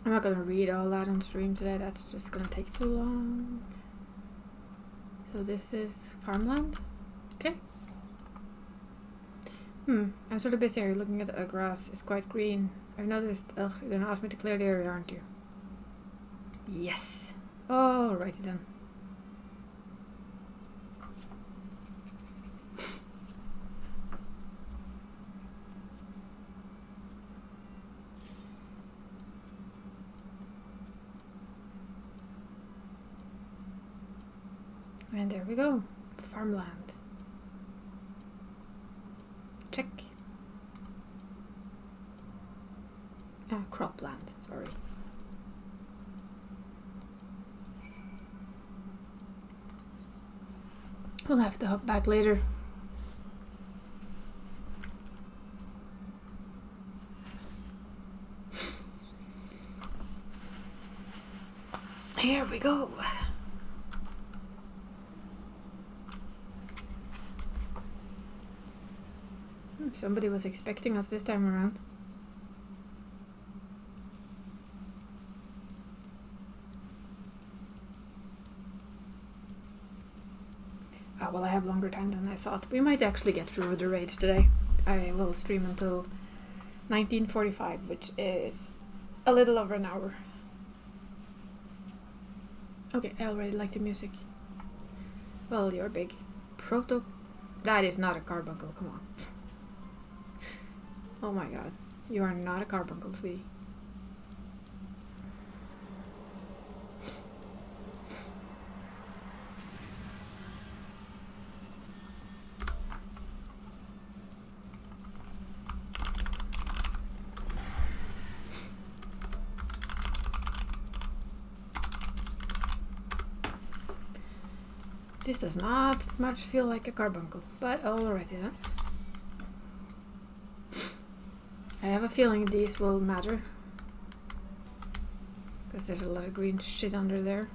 I'm not gonna read all that on stream today, that's just gonna take too long. So this is farmland? Okay. I'm sort of busy here looking at the grass. It's quite green. I've noticed. Ugh, you're gonna ask me to clear the area, aren't you? Yes. Alrighty then. And there we go. Farmland. Check. Cropland, sorry. We'll have to hop back later. Here we go. Somebody was expecting us this time around. Well, I have longer time than I thought. We might actually get through the raids today. I will stream until 19:45, which is a little over an hour. Okay, I already like the music. Well, you're big. Proto... That is not a carbuncle, come on. Oh my god. You are not a carbuncle, sweetie. This does not much feel like a carbuncle, but alrighty then. I have a feeling these will matter. Because there's a lot of green shit under there.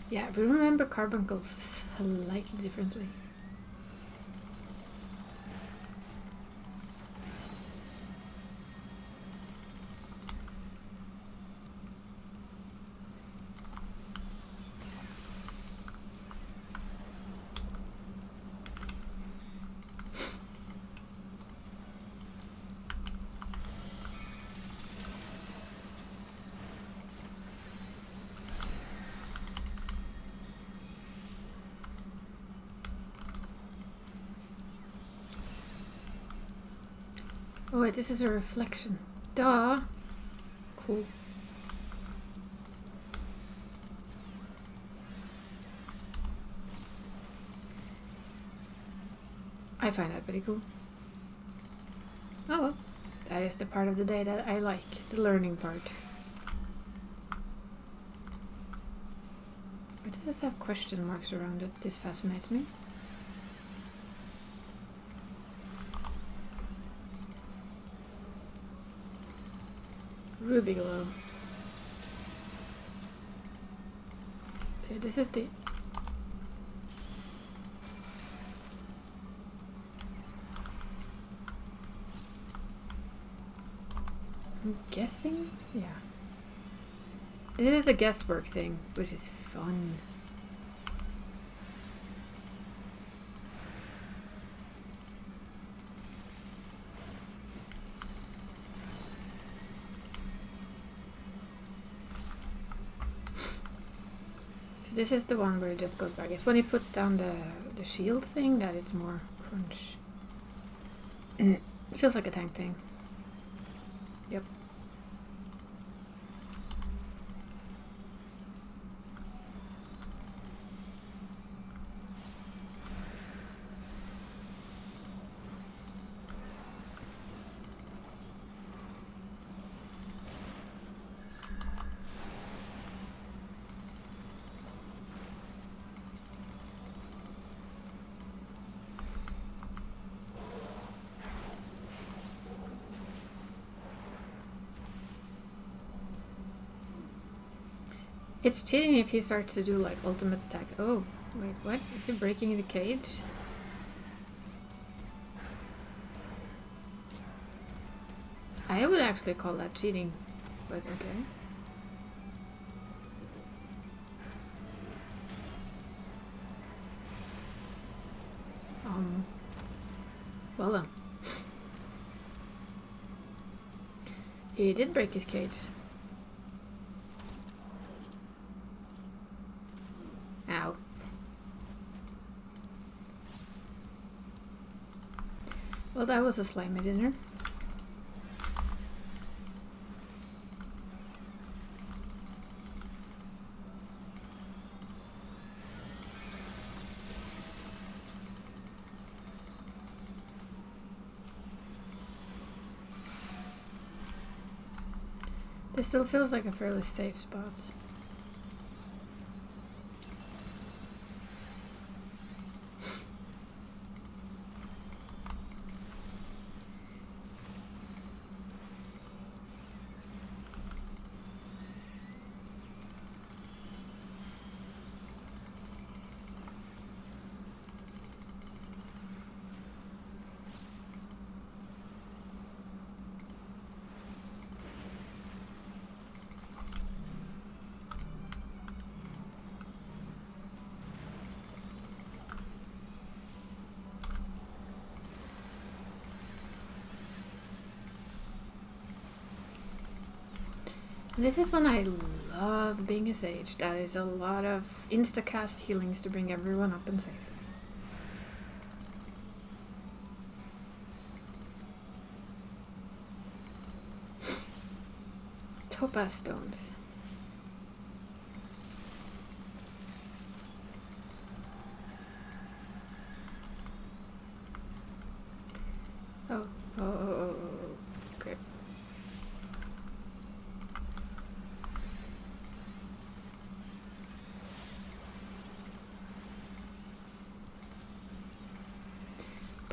Yeah, but remember carbuncles slightly differently. Oh wait, this is a reflection. Duh! Cool. I find that pretty cool. Oh well, that is the part of the day that I like, the learning part. Why does this have question marks around it? This fascinates me. Ruby glow. Okay, this is the... I'm guessing? Yeah. This is a guesswork thing, which is fun. This is the one where it just goes back. It's when he puts down the shield thing that it's more crunch. It feels like a tank thing. Yep. It's cheating if he starts to do like ultimate attacks. Oh, wait, what? Is he breaking the cage? I would actually call that cheating, but okay. Well then. He did break his cage. Ow. Well, that was a slimy dinner. This still feels like a fairly safe spot. This is when I love being a sage. That is a lot of insta-cast healings to bring everyone up and safe. Topaz stones. Oh, okay.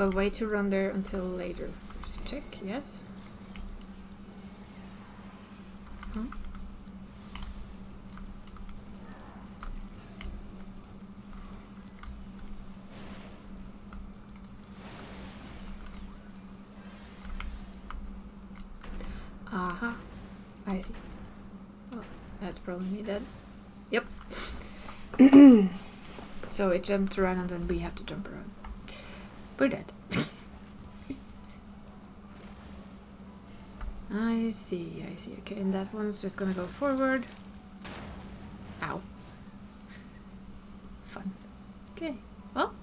But wait to run there until later. Just check, yes. Huh? Aha, I see. Well, that's probably me dead. Yep. So it jumped around and then we have to jump around. We're dead. I see. Okay, and that one's just gonna go forward. Ow. Fun. Okay, well.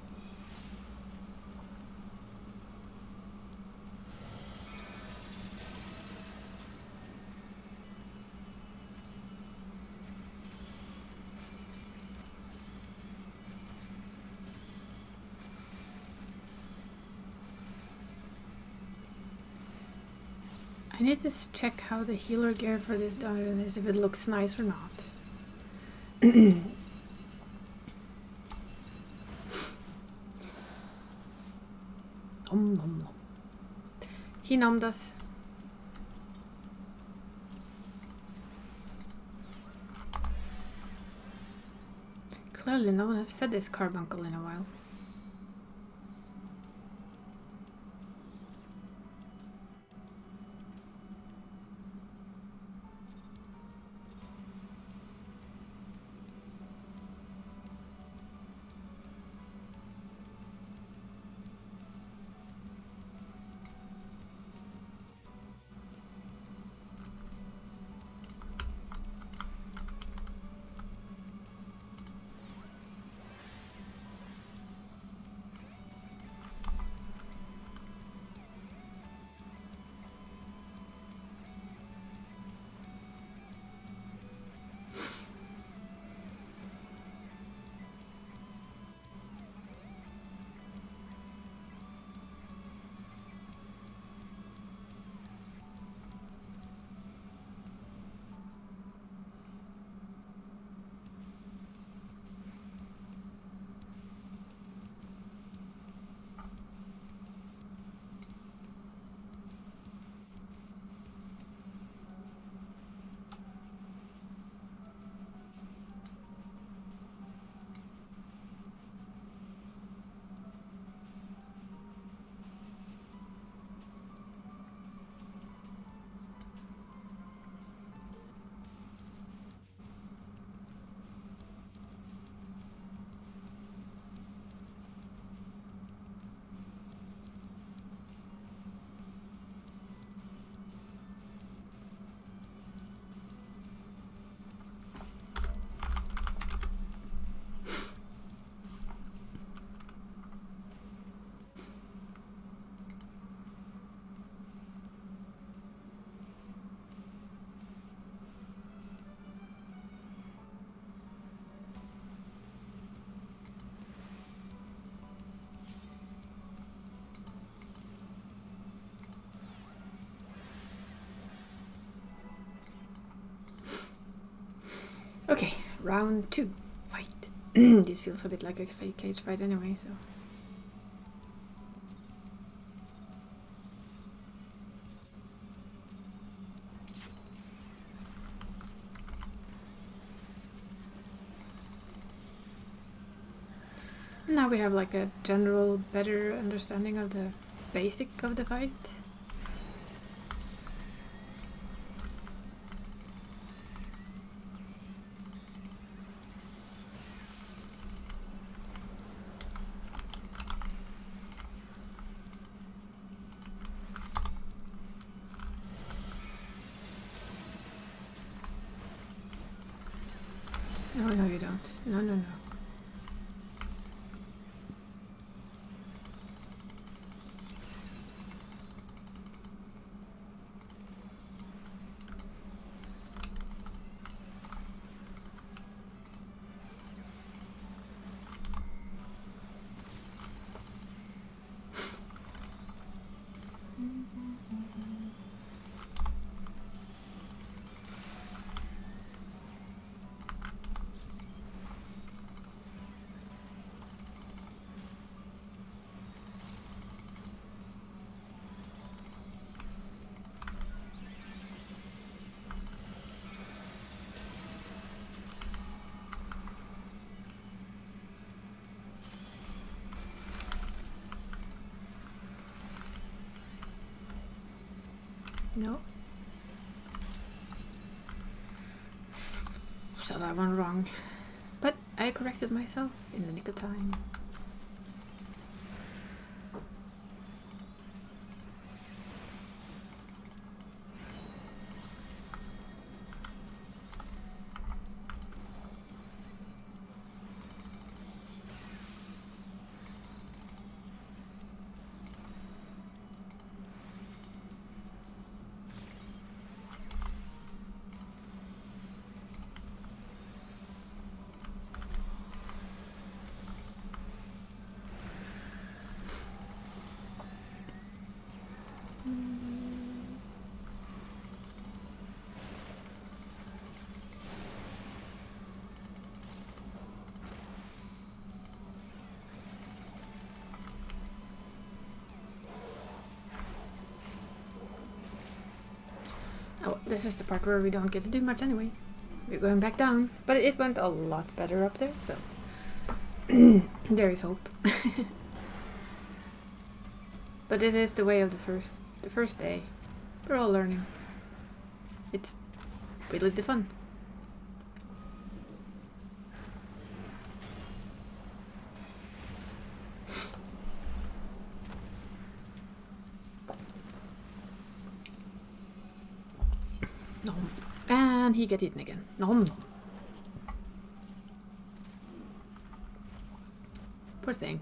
I need to check how the healer gear for this dungeon is, if it looks nice or not. Nom nom nom. He numbed us. Clearly no one has fed this carbuncle in a while. Okay, round 2. Fight. This feels a bit like a fake cage fight anyway, so. Now we have like a general better understanding of the basic of the fight. No, you don't. No. No. So that one wrong. But I corrected myself in the nick of time. Oh, this is the part where we don't get to do much anyway. We're going back down. But it went a lot better up there, so there is hope. But this is the way of the first day. We're all learning. It's really the fun. Nom. And he gets eaten again. Nom nom. Poor thing.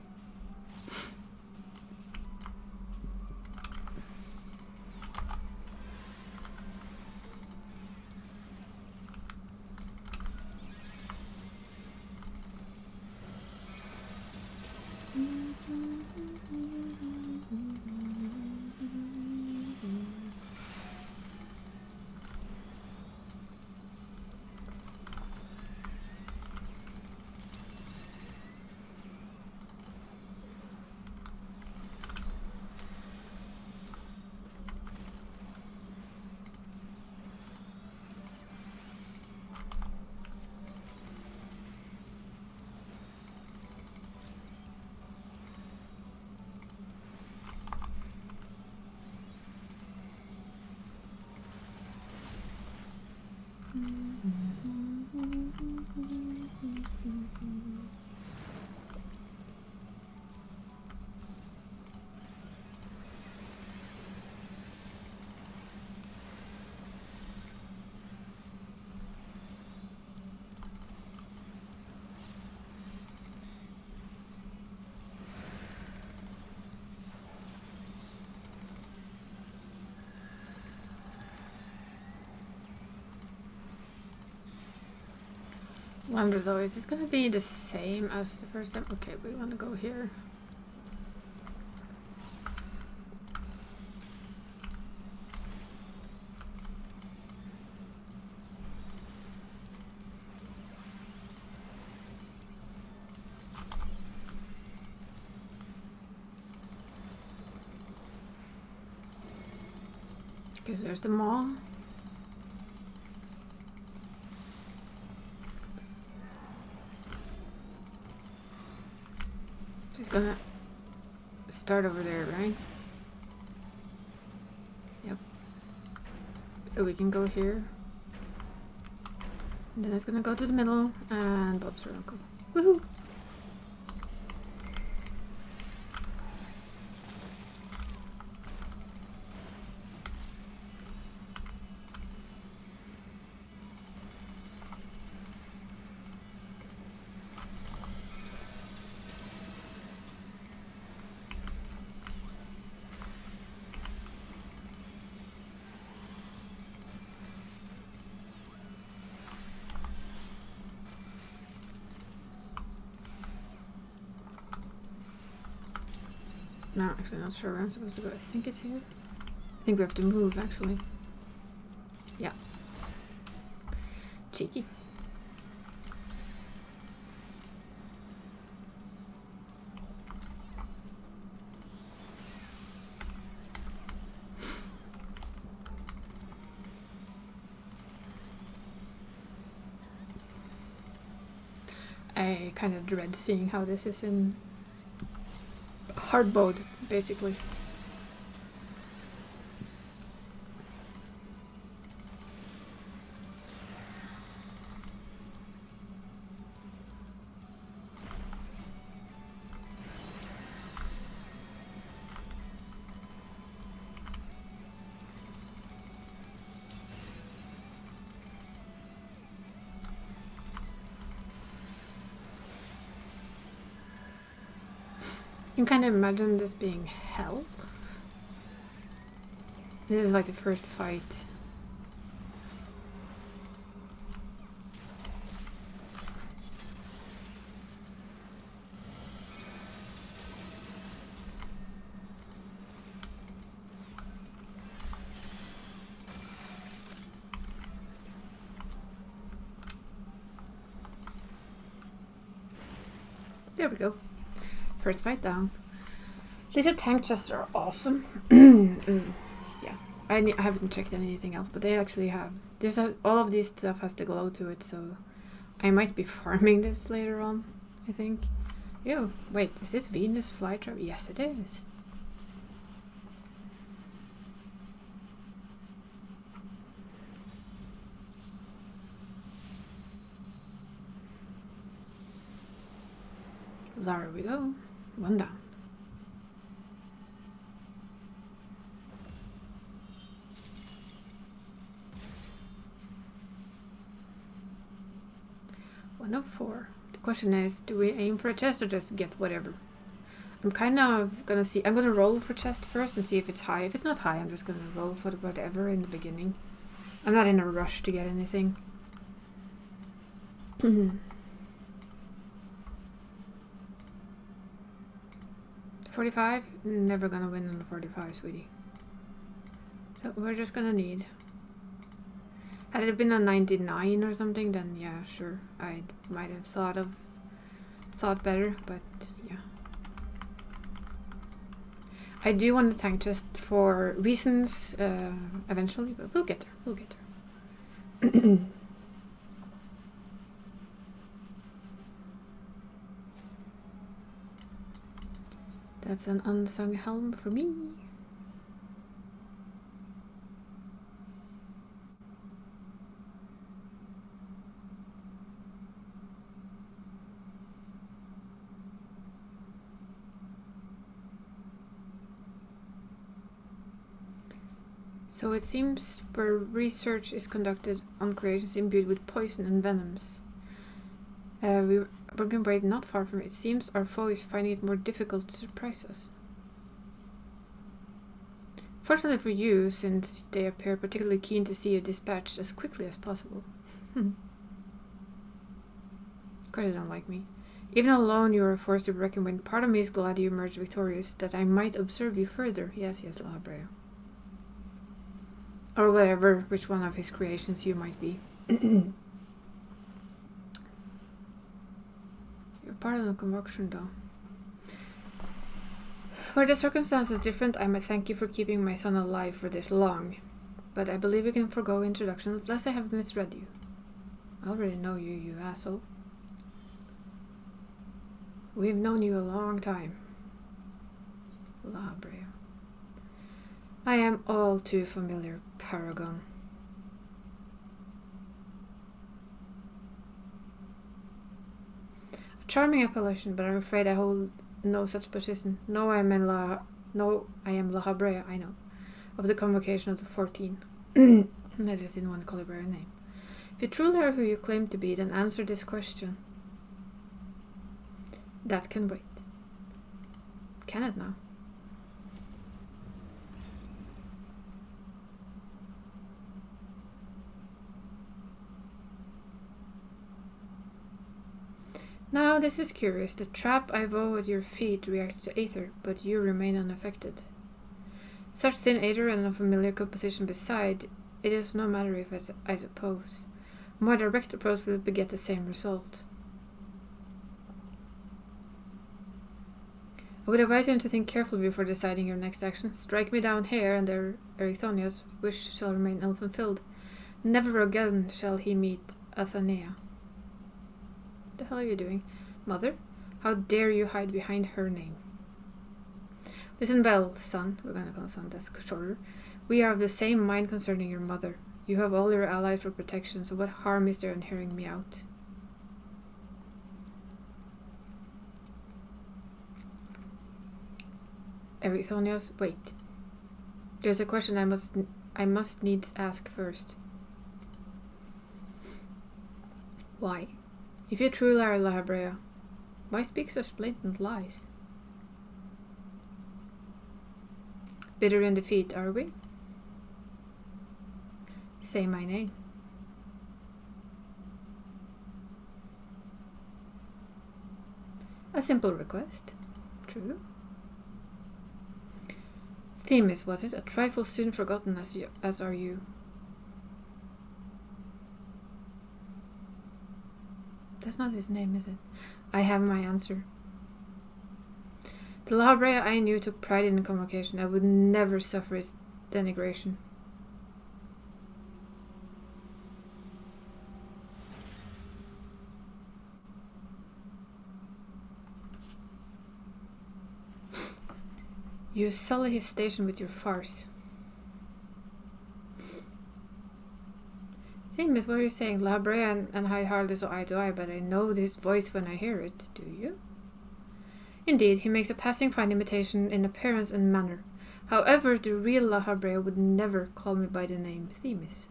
Wonder though, is this gonna be the same as the first time? Okay, we want to go here. Because there's the mall. She's gonna start over there, right? Yep. So we can go here. And then it's gonna go to the middle and Bob's her uncle. Woohoo! No, actually not sure where I'm supposed to go. I think it's here. I think we have to move, actually. Yeah. Cheeky. I kind of dread seeing how this is in hard mode, basically. can kind of imagine this being hell. This is like the first fight. There we go. First fight down. These tank chests are awesome. Yeah, I haven't checked anything else, but they actually have. All of this stuff has the glow to it, so I might be farming this later on, I think. Ew, wait, is this Venus flytrap? Yes, it is. There we go. One down. $104. The question is, do we aim for a chest or just get whatever? I'm kind of gonna see. I'm gonna roll for chest first and see if it's high. If it's not high, I'm just gonna roll for whatever in the beginning. I'm not in a rush to get anything. 45? Never gonna win on the 45, sweetie. So we're just gonna need. Had it been a 99 or something, then yeah, sure. I might have thought better, but yeah. I do want the tank chest for reasons eventually, but we'll get there. We'll get there. That's an unsung helm for me. So it seems where research is conducted on creations imbued with poison and venoms. Broken Braid not far from it. It seems our foe is finding it more difficult to surprise us. Fortunately for you, since they appear particularly keen to see you dispatched as quickly as possible. Of course they don't like me. Even alone you are forced to reckon with. Part of me is glad you emerged victorious, that I might observe you further. Yes, La Brea. Or whatever, which one of his creations you might be. You're part of the convocation, though. Were the circumstances different, I might thank you for keeping my son alive for this long. But I believe we can forgo introductions, unless I have misread you. I already know you, you asshole. We've known you a long time. La Brea. I am all too familiar, Paragon. A charming appellation, but I'm afraid I hold no such position. No, I am La Brea, I know, of the convocation of the 14. I just didn't want to call it by her name. If you truly are who you claim to be, then answer this question. That can wait. Can it now? Now this is curious. The trap I vow at your feet reacts to aether, but you remain unaffected. Such thin aether and a familiar composition beside, it is no matter if I suppose. A more direct approach will beget the same result. I would advise you to think carefully before deciding your next action. Strike me down here, and Erithonia's wish shall remain unfulfilled. Never again shall he meet Athenea. What the hell are you doing? Mother? How dare you hide behind her name? Listen well, son. We're gonna call him son, that's shorter. We are of the same mind concerning your mother. You have all your allies for protection, so what harm is there in hearing me out? Erithonius, wait. There's a question I must needs ask first. Why? If you truly are La Brea, why speak such blatant lies? Bitter in defeat, are we? Say my name. A simple request. True. Themis, was it? A trifle soon forgotten as are you. That's not his name, is it? I have my answer. The La Brea I knew took pride in the convocation. I would never suffer its denigration. You sully his station with your farce. Themis, what are you saying? La Brea and I hardly saw eye to eye, but I know his voice when I hear it. Do you? Indeed, he makes a passing fine imitation in appearance and manner. However, the real La Brea would never call me by the name Themis.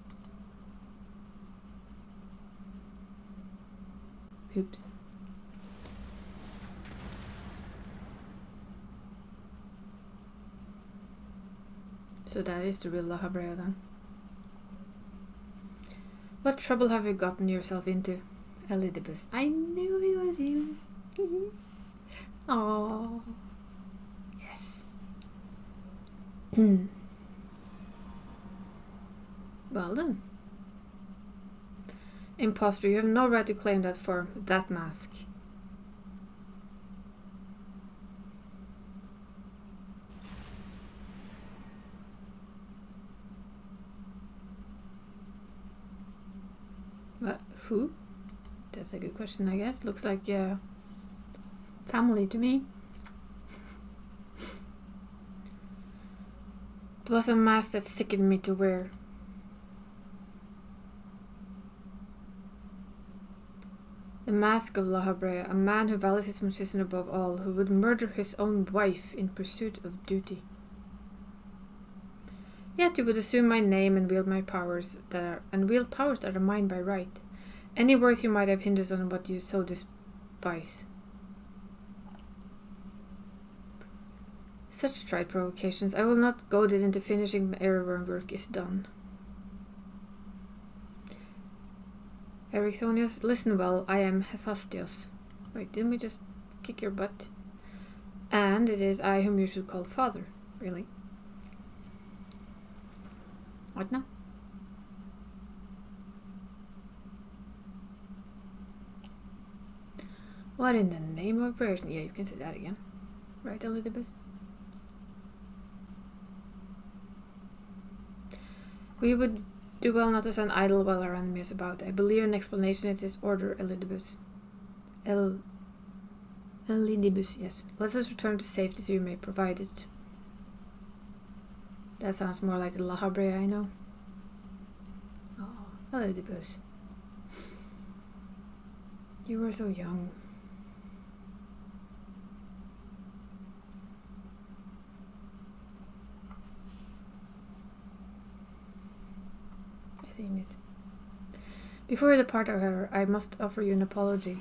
Oops. So that is the real La Brea then. What trouble have you gotten yourself into, Elidibus? I knew it was him. Oh, yes. Well then. Imposter, you have no right to claim that form, that mask. What? Who? That's a good question, I guess. Looks like family to me. It was a mask that sickened me to wear. The mask of La Brea, a man who values his position above all, who would murder his own wife in pursuit of duty. Yet you would assume my name and wield powers that are mine by right. Any worth you might have hinges on what you so despise. Such trite provocations, I will not goad it into finishing ere work is done. Ericthonius, listen well, I am Hephaestus. Wait, didn't we just kick your butt? And it is I whom you should call father, really. What now? What in the name of creation? Yeah, you can say that again. Right, Elizabeth? We would do well not to stand idle while our enemy is about. I believe an explanation is his order, Elidibus. Elidibus, yes. Let us return to safety so you may provide it. That sounds more like the La Brea I know. Oh, Elidibus. You were so young. Things. Before we depart, however, I must offer you an apology.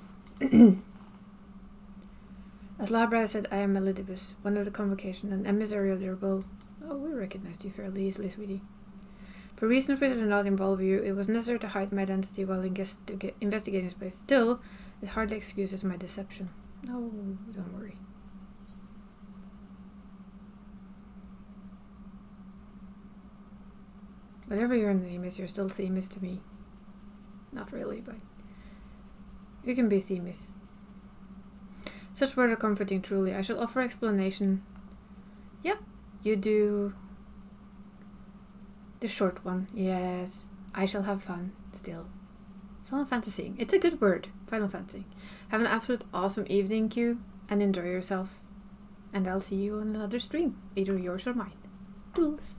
As La Brea said, I am Elidibus, one of the convocation, an emissary of their will. Oh, we recognized you fairly easily, sweetie. For reasons which did not involve you, it was necessary to hide my identity while investigating space. Still, it hardly excuses my deception. No, don't worry. Whatever your name is, you're still Themis to me. Not really, but you can be Themis. Such words are comforting, truly. I shall offer explanation. Yep, you do. The short one, yes. I shall have fun, still. Final Fantasy. It's a good word, Final Fantasy. Have an absolute awesome evening, Q, and enjoy yourself. And I'll see you on another stream, either yours or mine. Toodles.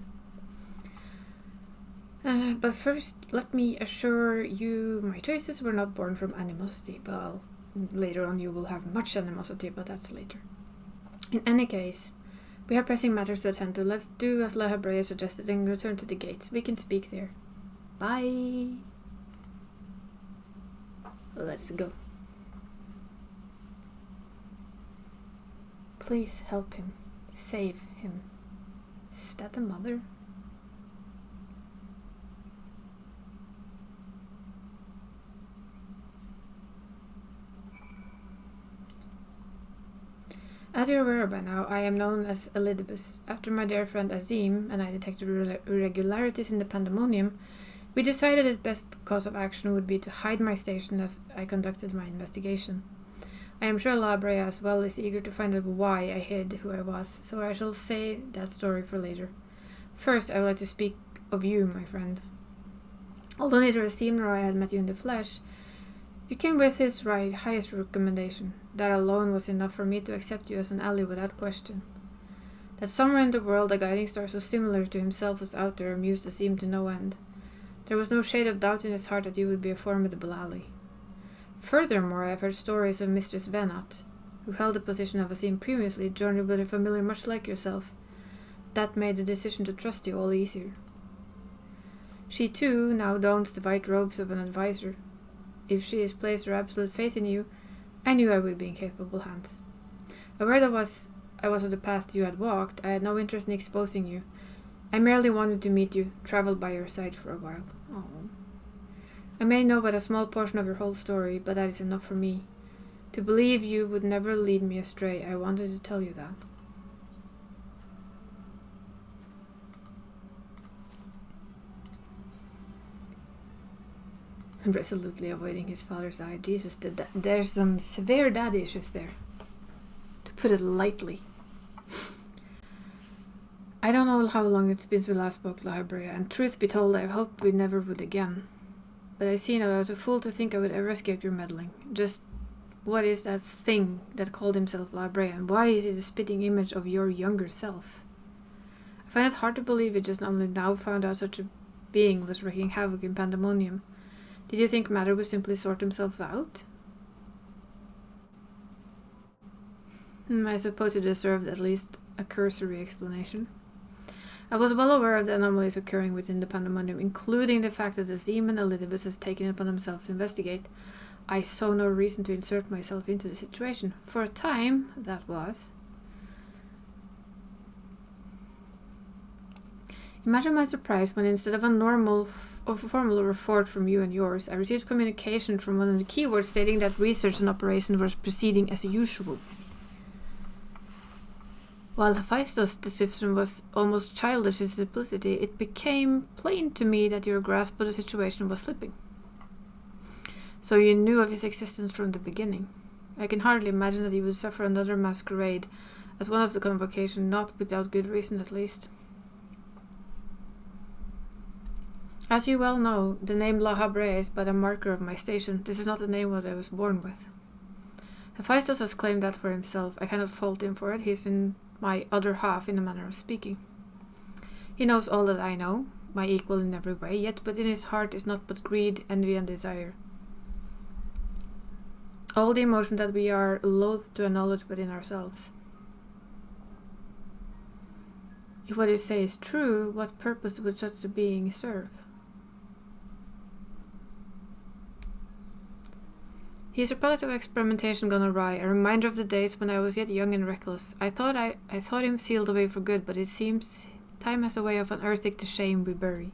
But first, let me assure you my choices were not born from animosity. Well, later on you will have much animosity, but that's later. In any case, we have pressing matters to attend to. Let's do as La Brea suggested and return to the gates. We can speak there. Bye! Let's go. Please help him. Save him. Is that the mother? As you're aware by now, I am known as Elidibus. After my dear friend Azim and I detected irregularities in the pandemonium, we decided that the best course of action would be to hide my station as I conducted my investigation. I am sure La Brea as well is eager to find out why I hid who I was, so I shall save that story for later. First, I would like to speak of you, my friend. Although neither Azim nor I had met you in the flesh, you came with his highest recommendation. That alone was enough for me to accept you as an ally without question. That somewhere in the world a guiding star so similar to himself was out there amused Azim to no end. There was no shade of doubt in his heart that you would be a formidable ally. Furthermore, I have heard stories of Mistress Venat, who held the position of Azim previously, journeyed with a familiar much like yourself. That made the decision to trust you all easier. She too now dons the white robes of an advisor. If she has placed her absolute faith in you, I knew I would be in capable hands. Aware that I was on the path you had walked, I had no interest in exposing you. I merely wanted to meet you, travel by your side for a while. Oh. I may know but a small portion of your whole story, but that is enough for me. To believe you would never lead me astray, I wanted to tell you that. Resolutely avoiding his father's eye. Jesus, there's some severe daddy issues there, to put it lightly. I don't know how long it's been since we last spoke, La Brea, and truth be told, I hoped we never would again. But I see now I was a fool to think I would ever escape your meddling. Just what is that thing that called himself La Brea, and why is it a spitting image of your younger self? I find it hard to believe you just only now found out such a being was wreaking havoc in Pandemonium. Did you think matter would simply sort themselves out? I suppose you deserved at least a cursory explanation. I was well aware of the anomalies occurring within the Pandemonium, including the fact that Azim and Elidibus has taken it upon themselves to investigate. I saw no reason to insert myself into the situation. For a time, that was. Imagine my surprise when instead of a formal report from you and yours, I received communication from one of the keywords stating that research and operation was proceeding as usual. While Hephaestus' description was almost childish in simplicity, it became plain to me that your grasp of the situation was slipping. So you knew of his existence from the beginning. I can hardly imagine that he would suffer another masquerade as one of the convocation, not without good reason at least. As you well know, the name La Brea is but a marker of my station. This is not the name that I was born with. Hephaestus has claimed that for himself. I cannot fault him for it. He is in my other half, in a manner of speaking. He knows all that I know, my equal in every way, yet within his heart is not but greed, envy, and desire. All the emotions that we are loath to acknowledge within ourselves. If what you say is true, what purpose would such a being serve? He is a product of experimentation gone awry, a reminder of the days when I was yet young and reckless. I thought him sealed away for good, but it seems time has a way of unearthing the shame we bury.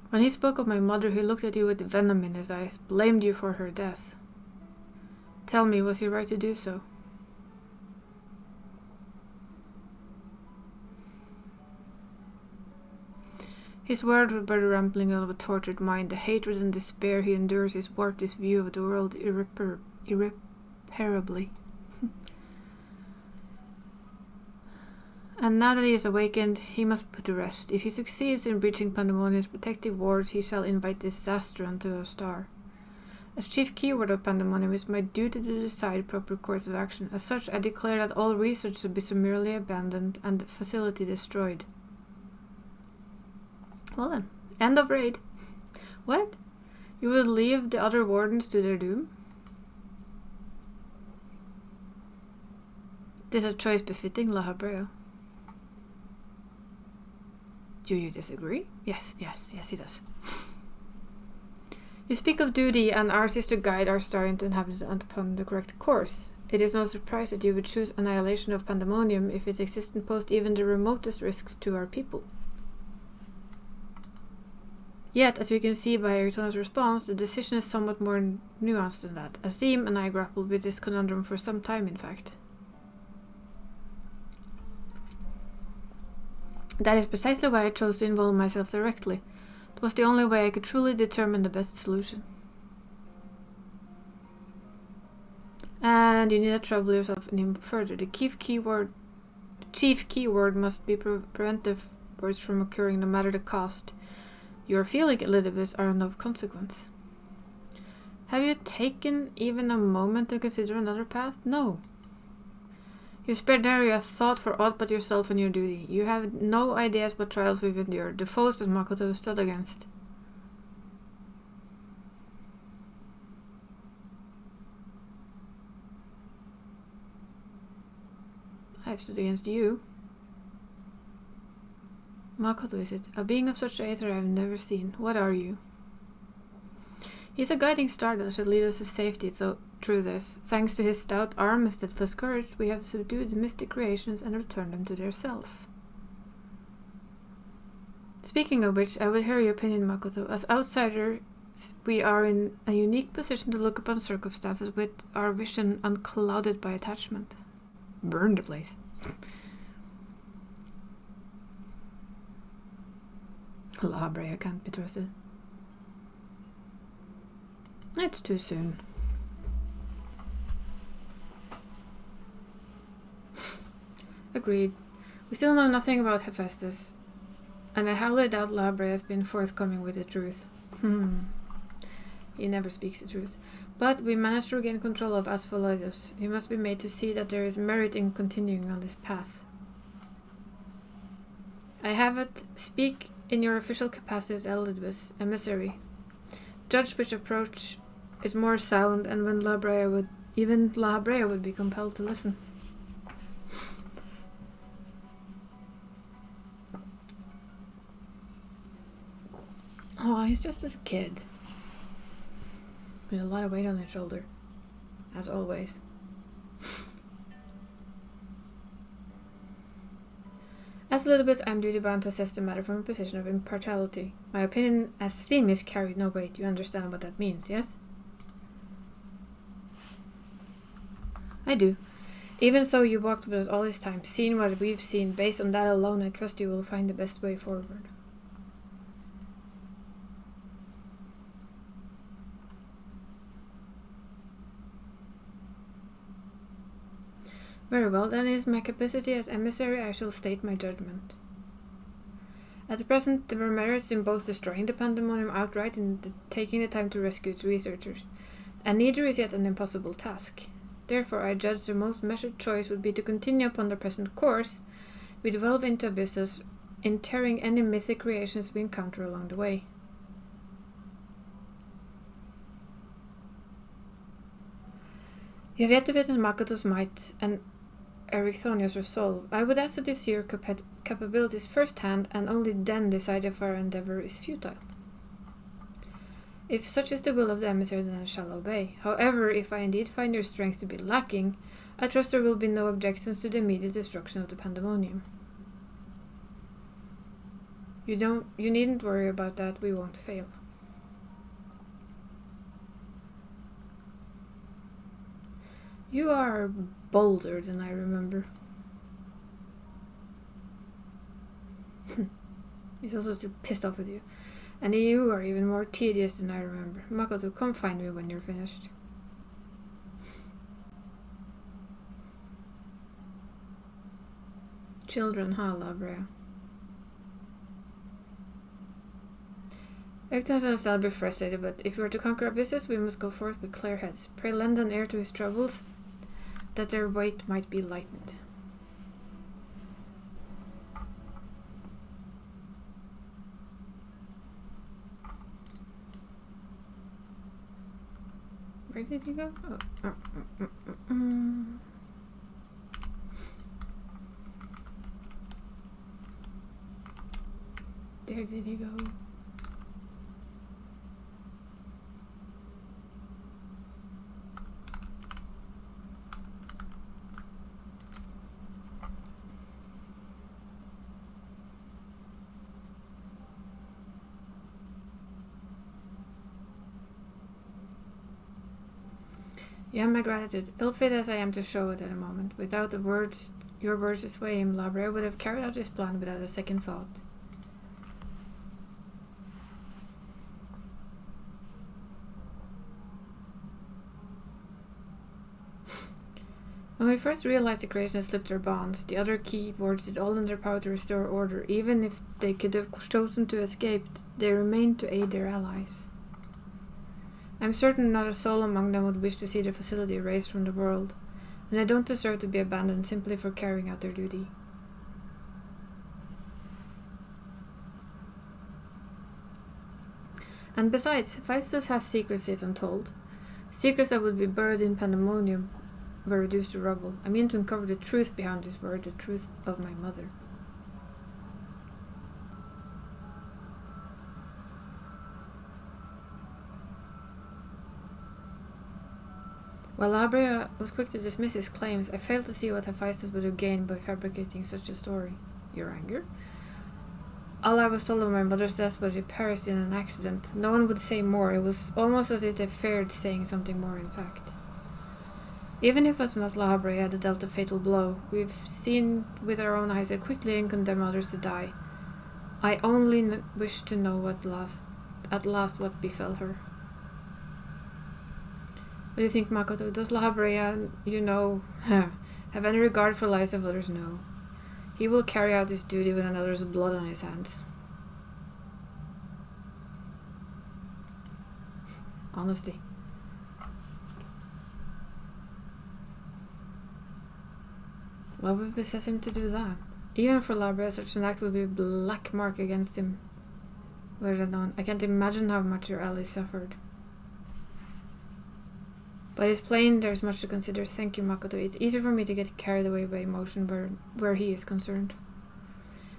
When he spoke of my mother, he looked at you with venom in his eyes, blamed you for her death. Tell me, was he right to do so? His words were but a rambling of a tortured mind. The hatred and despair he endures has warped his view of the world irreparably. And now that he is awakened, he must put to rest. If he succeeds in breaching Pandemonium's protective wards, he shall invite disaster unto a star. As chief keyword of Pandemonium, it is my duty to decide proper course of action. As such, I declare that all research should be summarily abandoned and the facility destroyed. Well then, end of raid. What? You will leave the other wardens to their doom? This is a choice befitting La Brea. Do you disagree? Yes, he does. You speak of duty, and ours is to guide our star into inhabitants upon the correct course. It is no surprise that you would choose annihilation of Pandemonium if its existence posed even the remotest risks to our people. Yet, as we can see by Erictona's response, the decision is somewhat more nuanced than that. Azim and I grappled with this conundrum for some time, in fact. That is precisely why I chose to involve myself directly. It was the only way I could truly determine the best solution. And you need not trouble yourself any further. The chief keyword must be preventive words from occurring no matter the cost. Your feelings, Elizabeth, are of no consequence. Have you taken even a moment to consider another path? No. You spared nary a thought for aught but yourself and your duty. You have no ideas what trials we've endured, the foes that Makoto stood against. I've stood against you. Makoto is it? A being of such aether I have never seen. What are you? He's a guiding star that should lead us to safety through this. Thanks to his stout arm and steadfast courage, we have subdued the mystic creations and returned them to their self. Speaking of which, I would hear your opinion, Makoto. As outsiders, we are in a unique position to look upon circumstances with our vision unclouded by attachment. Burn the place. La Brea can't be trusted. It's too soon. Agreed. We still know nothing about Hephaestus, and I highly doubt La Brea has been forthcoming with the truth. He never speaks the truth. But we managed to regain control of Asphalodius. He must be made to see that there is merit in continuing on this path. I have it speak in your official capacity as Elidibus, emissary. Judge which approach is more sound, and when even La Brea would be compelled to listen. Oh, he's just a kid. With a lot of weight on his shoulder. As always. As Elizabeth, I am duty bound to assess the matter from a position of impartiality. My opinion as theme is carried no weight. You understand what that means, yes? I do. Even so, you walked with us all this time, seen what we've seen. Based on that alone, I trust you will find the best way forward. Very well, then in my capacity as emissary I shall state my judgment. At the present, there are merits in both destroying the Pandemonium outright and taking the time to rescue its researchers, and neither is yet an impossible task. Therefore, I judge the most measured choice would be to continue upon the present course. We delve into abysses, interring any mythic creations we encounter along the way. You have yet to witness Makoto's might and Ericthonia's resolve. I would ask that you see your capabilities firsthand, and only then decide if our endeavor is futile. If such is the will of the emissary, then I shall obey. However, if I indeed find your strength to be lacking, I trust there will be no objections to the immediate destruction of the Pandemonium. You needn't worry about that, we won't fail. You are bolder than I remember. He's also still pissed off with you. And you are even more tedious than I remember. Makoto, come find me when you're finished. Children, huh, La Brea? Ericton will be frustrated, but if we are to conquer abysses, we must go forth with clear heads. Pray lend an ear to his troubles, that their weight might be lightened. Where did he go? There did he go? You have my gratitude, ill-fit as I am to show it at a moment. Without your words to sway him, Labria would have carried out his plan without a second thought. When we first realized the creation had slipped their bonds, the other keyboards did all in their power to restore order. Even if they could have chosen to escape, they remained to aid their allies. I'm certain not a soul among them would wish to see their facility erased from the world, and they don't deserve to be abandoned simply for carrying out their duty. And besides, Hephaestus has secrets yet untold. Secrets that would be buried in pandemonium were reduced to rubble. I mean to uncover the truth behind this word, the truth of my mother. While Labria was quick to dismiss his claims, I failed to see what Hephaestus would have gained by fabricating such a story. Your anger? All I was told of my mother's death was she perished in an accident. No one would say more. It was almost as if they feared saying something more, in fact. Even if it was not Labria that dealt the fatal blow, we've seen with our own eyes how quickly and condemn others to die. I only wish to know at last what befell her. What do you think, Makoto? Does Labria, have any regard for lives of others? No. He will carry out his duty with another's blood on his hands. Honesty. What would possess him to do that? Even for Labria, such an act would be a black mark against him. Were it known. I can't imagine how much your ally suffered. But it's plain there's much to consider. Thank you, Makoto. It's easy for me to get carried away by emotion where he is concerned.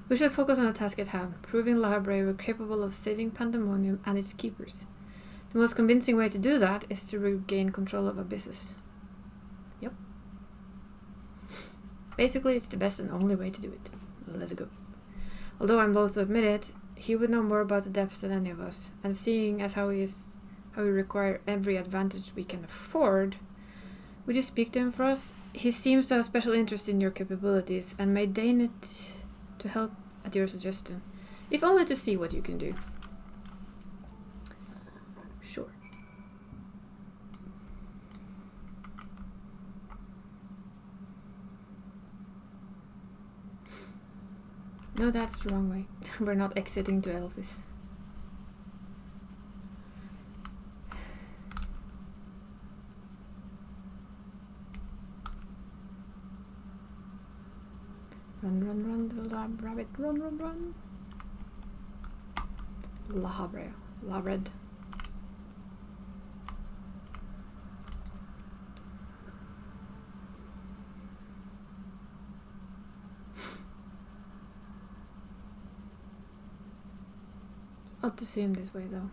We should focus on the task at hand, proving Labria were capable of saving Pandemonium and its keepers. The most convincing way to do that is to regain control of Abyssus. Yep. Basically, it's the best and only way to do it. Let's go. Although I'm loath to admit it, he would know more about the depths than any of us, and seeing as how we require every advantage we can afford, would you speak to him for us? He seems to have special interest in your capabilities, and may deign it to help at your suggestion, if only to see what you can do. Sure. No, that's the wrong way. We're not exiting to Elvis. Run, run, run, little rabbit, run, run, run. Labred. Odd to see him this way, though.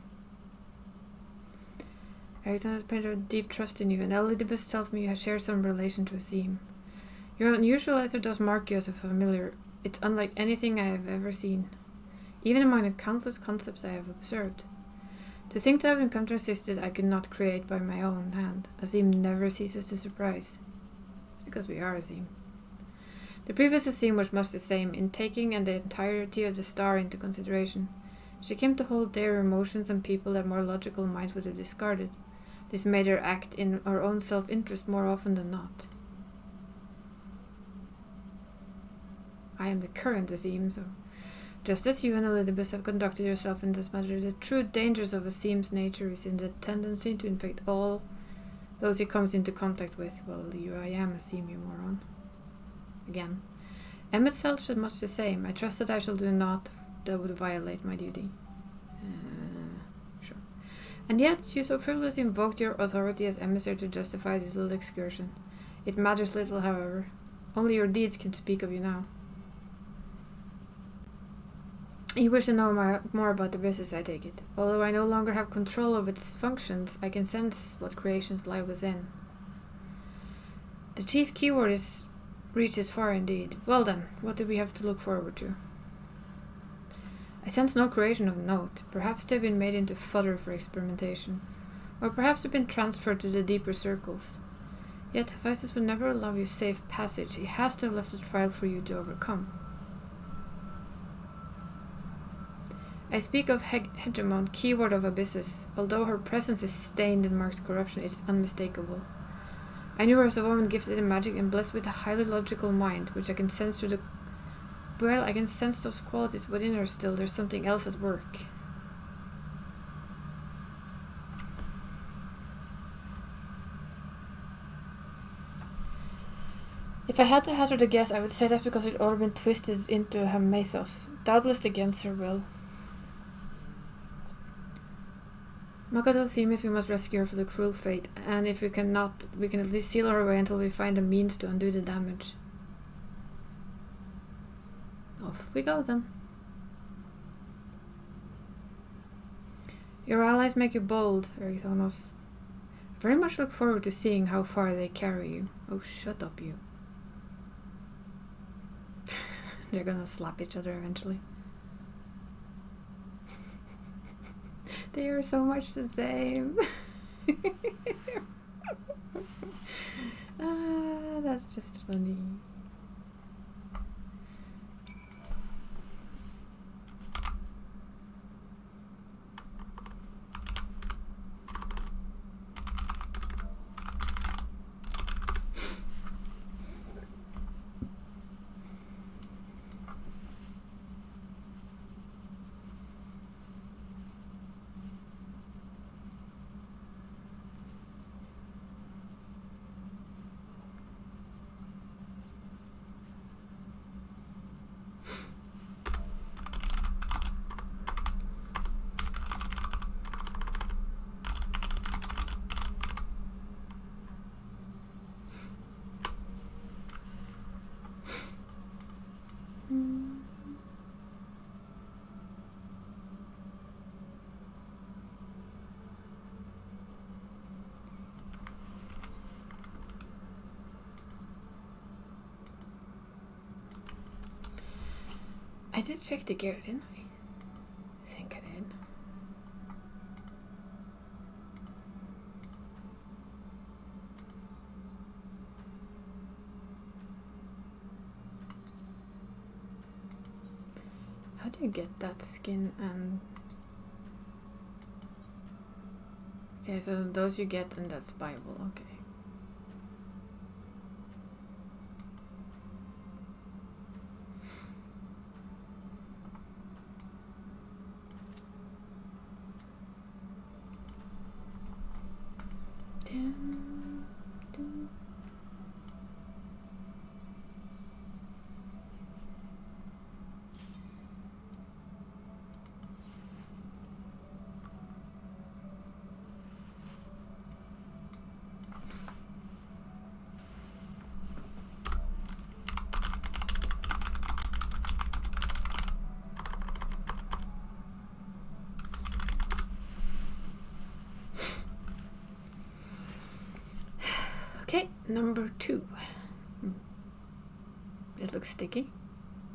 Erickson has painted a deep trust in you, and Elidibus tells me you have shared some relation to Azim. Your unusual letter does mark you as a familiar. It's unlike anything I have ever seen, even among the countless concepts I have observed. To think that I've encountered a system I could not create by my own hand, Azim never ceases to surprise. It's because we are Azim. The previous Azim was much the same, in taking and the entirety of the star into consideration. She came to hold their emotions and people that more logical minds would have discarded. This made her act in her own self-interest more often than not. I am the current Azim, so just as you and Elidibus have conducted yourself in this matter, the true dangers of Azim's nature is in the tendency to infect all those he comes into contact with. Well, I am Azim, you moron. Again. Emmett Self said much the same. I trust that I shall do naught that would violate my duty. Sure. And yet, you so frivolously invoked your authority as emissary to justify this little excursion. It matters little, however. Only your deeds can speak of you now. You wish to know more about the business, I take it. Although I no longer have control of its functions, I can sense what creations lie within. The chief keyword reaches far indeed. Well then, what do we have to look forward to? I sense no creation of note. Perhaps they've been made into fodder for experimentation. Or perhaps they've been transferred to the deeper circles. Yet Hephaestus would never allow you safe passage. He has to have left a trial for you to overcome. I speak of hegemon, keyword of abysses. Although her presence is stained and marks corruption, it is unmistakable. I knew her as a woman gifted in magic and blessed with a highly logical mind, which I can sense through the... Well, I can sense those qualities within her still. There's something else at work. If I had to hazard a guess, I would say that's because she'd already been twisted into her mythos, doubtless against her will. Makoto Themis, we must rescue her from the cruel fate, and if we cannot, we can at least seal her away until we find a means to undo the damage. Off we go then. Your allies make you bold, Erythonos. I very much look forward to seeing how far they carry you. Oh, shut up, you. They're gonna slap each other eventually. They are so much the same. That's just funny. I did check the gear, didn't I? I think I did. How do you get that skin and... Okay, so those you get and that's buyable, okay. Okay, number 2. This looks sticky.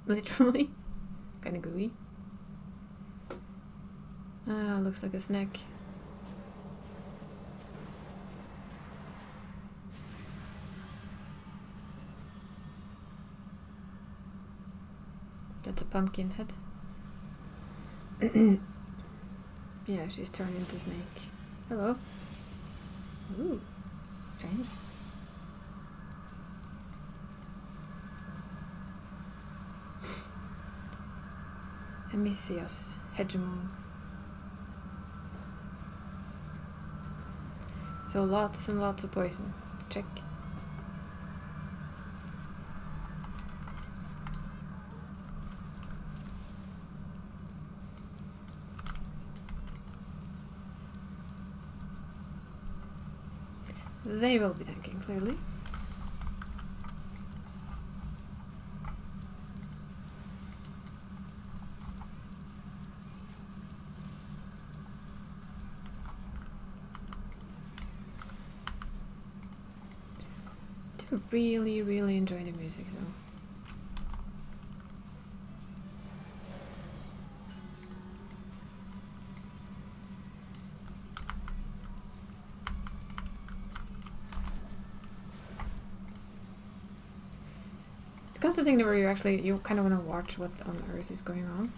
Literally. Kinda gooey. Looks like a snack. That's a pumpkin head. Yeah, she's turned into snake. Hello. Ooh, shiny. Emetheus, hegemon. So lots and lots of poison. Check. They will be tanking, clearly. I really enjoy the music though. That's the thing where you kind of want to watch what on Earth is going on.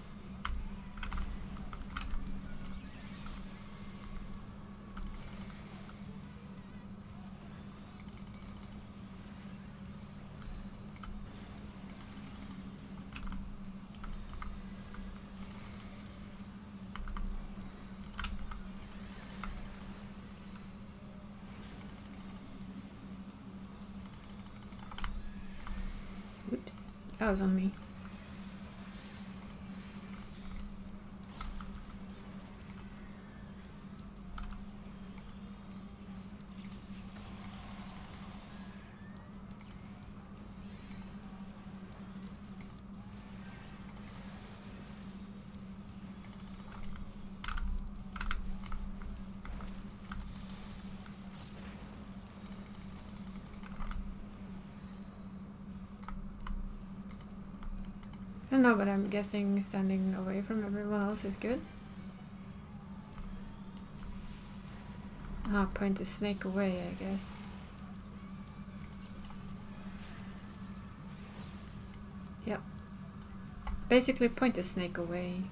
Oops, that was on me. I don't know, but I'm guessing standing away from everyone else is good. Ah, point the snake away, I guess. Yep. Basically point the snake away.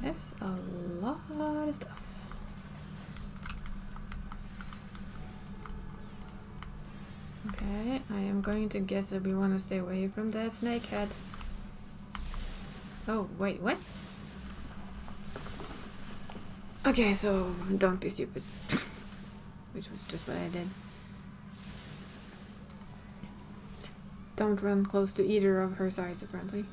There's a lot of stuff. Okay, I am going to guess that we want to stay away from the snake head. Oh, wait, what? Okay, so don't be stupid. Which was just what I did. Just don't run close to either of her sides, apparently.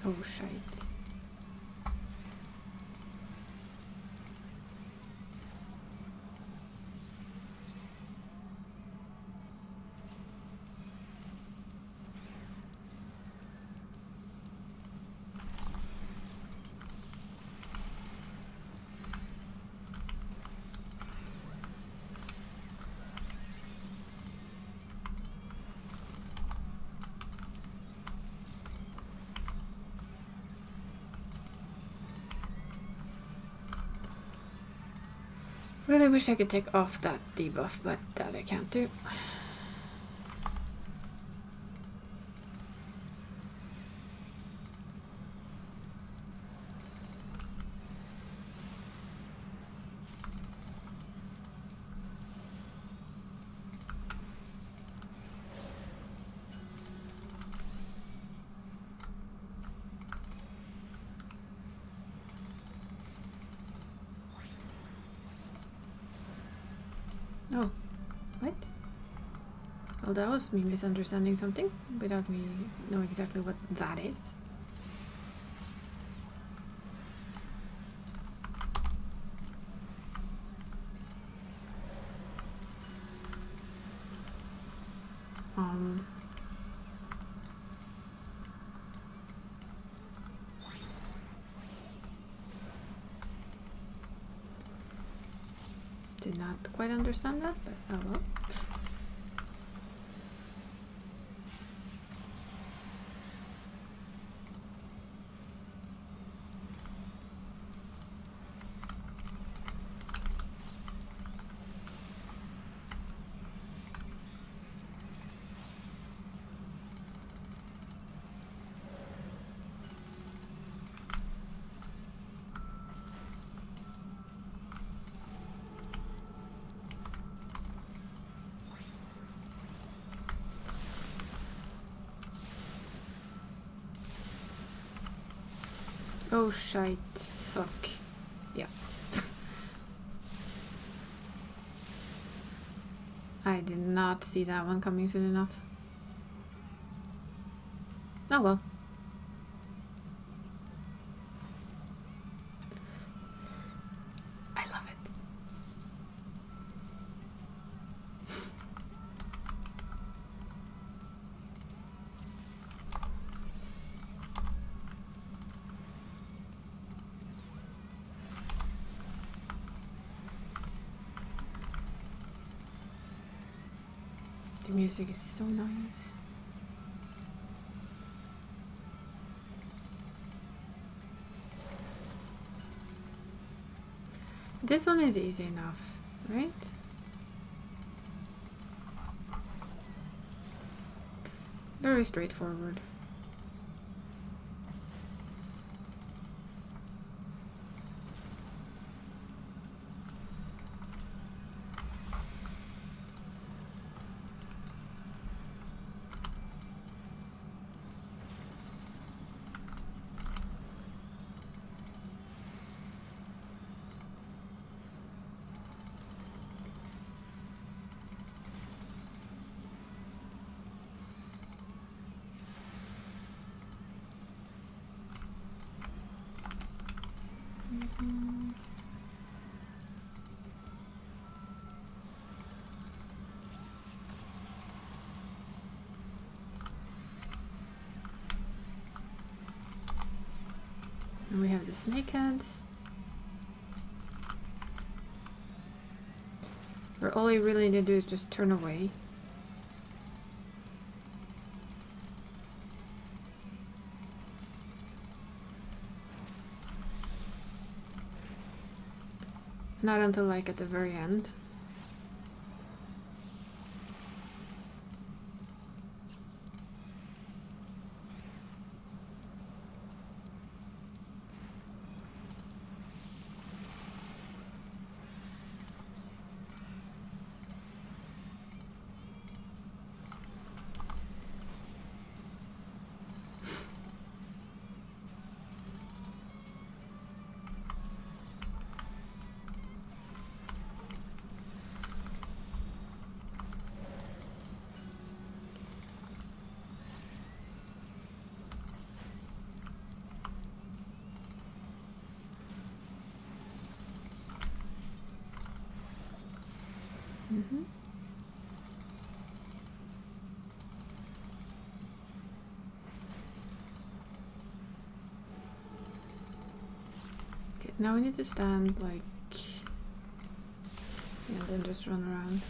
Oh, shite. Really wish I could take off that debuff, but that I can't do. Oh, what? Well, that was me misunderstanding something without me knowing exactly what that is. Did not quite understand that, but oh well. Oh shite. Fuck. Yeah. I did not see that one coming soon enough. Oh well. I love it. The music is so nice. This one is easy enough, right? Very straightforward. And we have the snakeheads. Where all you really need to do is just turn away. Not until like at the very end. Okay, now we need to stand like, and then just run around.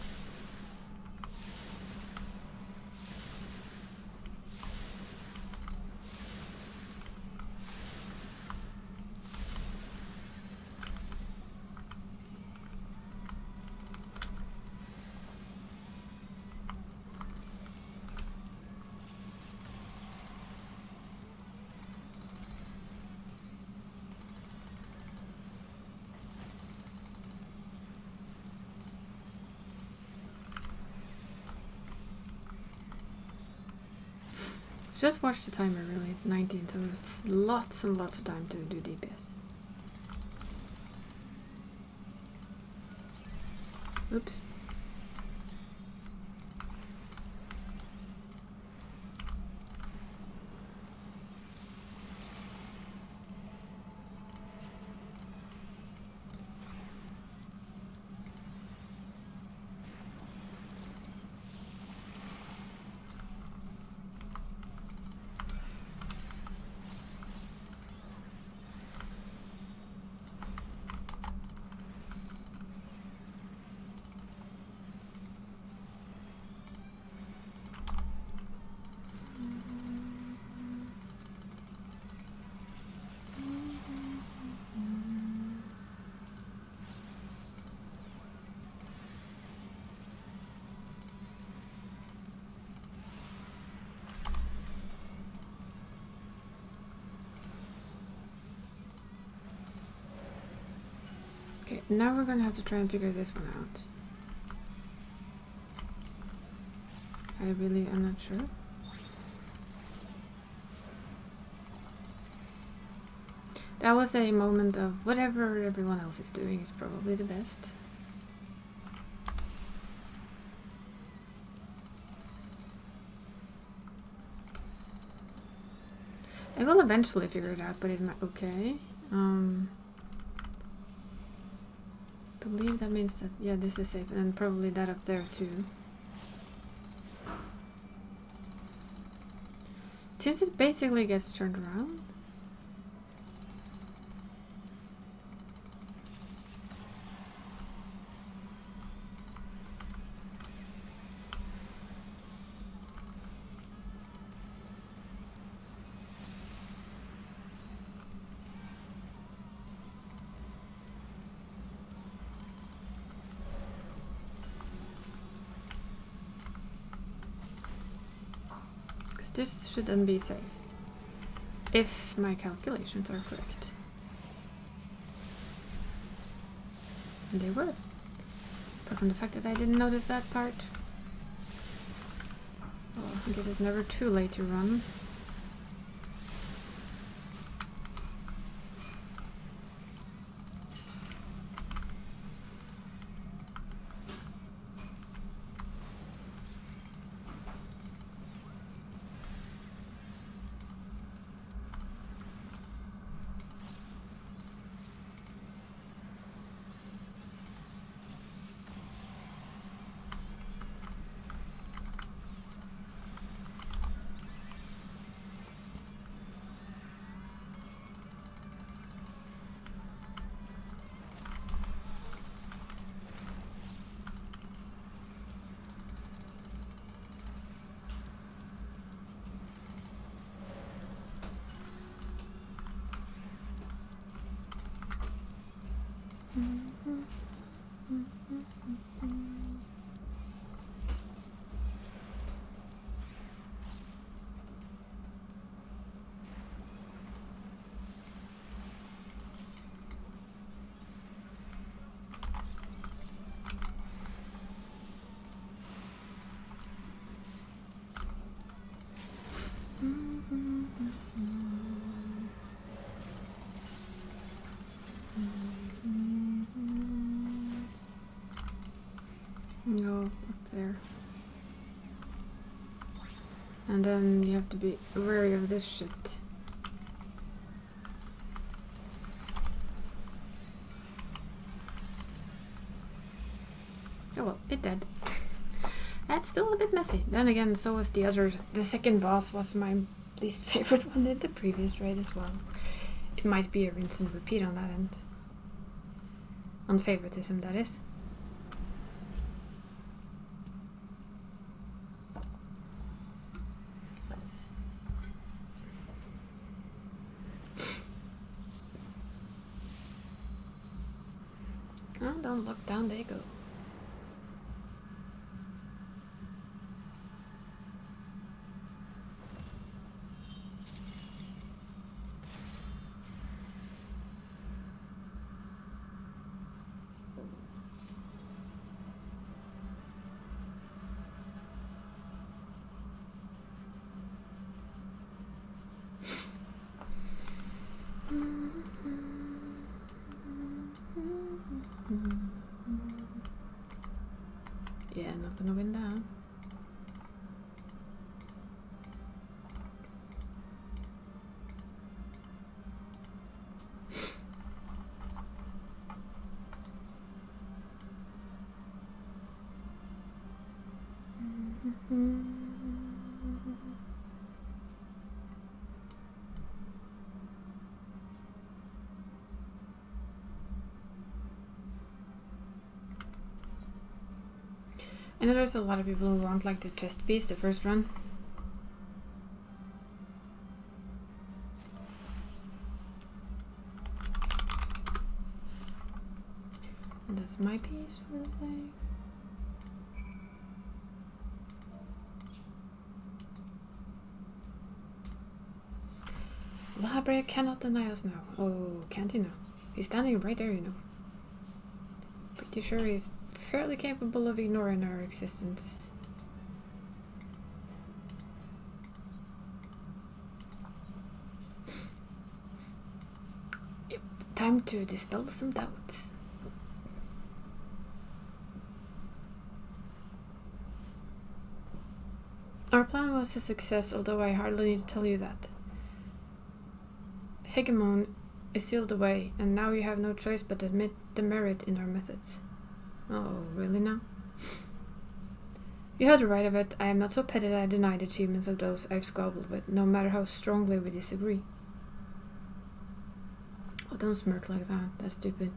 Just watch the timer really, 19, so it's lots and lots of time to do DPS. Oops. Okay, now we're gonna have to try and figure this one out. I really am not sure. That was a moment of whatever everyone else is doing is probably the best. I will eventually figure it out, but it might... Okay. Believe that means that... Yeah, this is safe. And probably that up there too. Seems it basically gets turned around. This should then be safe, if my calculations are correct. And they were. Apart from the fact that I didn't notice that part. Oh, I guess it's never too late to run. Go up there. And then you have to be wary of this shit. Oh well, it did. That's still a bit messy. Then again, so was the other. The second boss was my least favorite one in the previous raid as well. It might be a rinse and repeat on that end. On favoritism, that is. Oh, don't look down, they go. Yeah, not gonna win that. I know there's a lot of people who want like the chest piece the first run. And that's my piece for the day. Library cannot deny us now. Oh, can't he now? He's standing right there, you know. Pretty sure he's fairly capable of ignoring our existence. Time to dispel some doubts. Our plan was a success, although I hardly need to tell you that. Hegemon is sealed away, and now you have no choice but to admit the merit in our methods. Oh, really now? You had the right of it. I am not so petty that I deny the achievements of those I've squabbled with, no matter how strongly we disagree. Oh, don't smirk like that. That's stupid.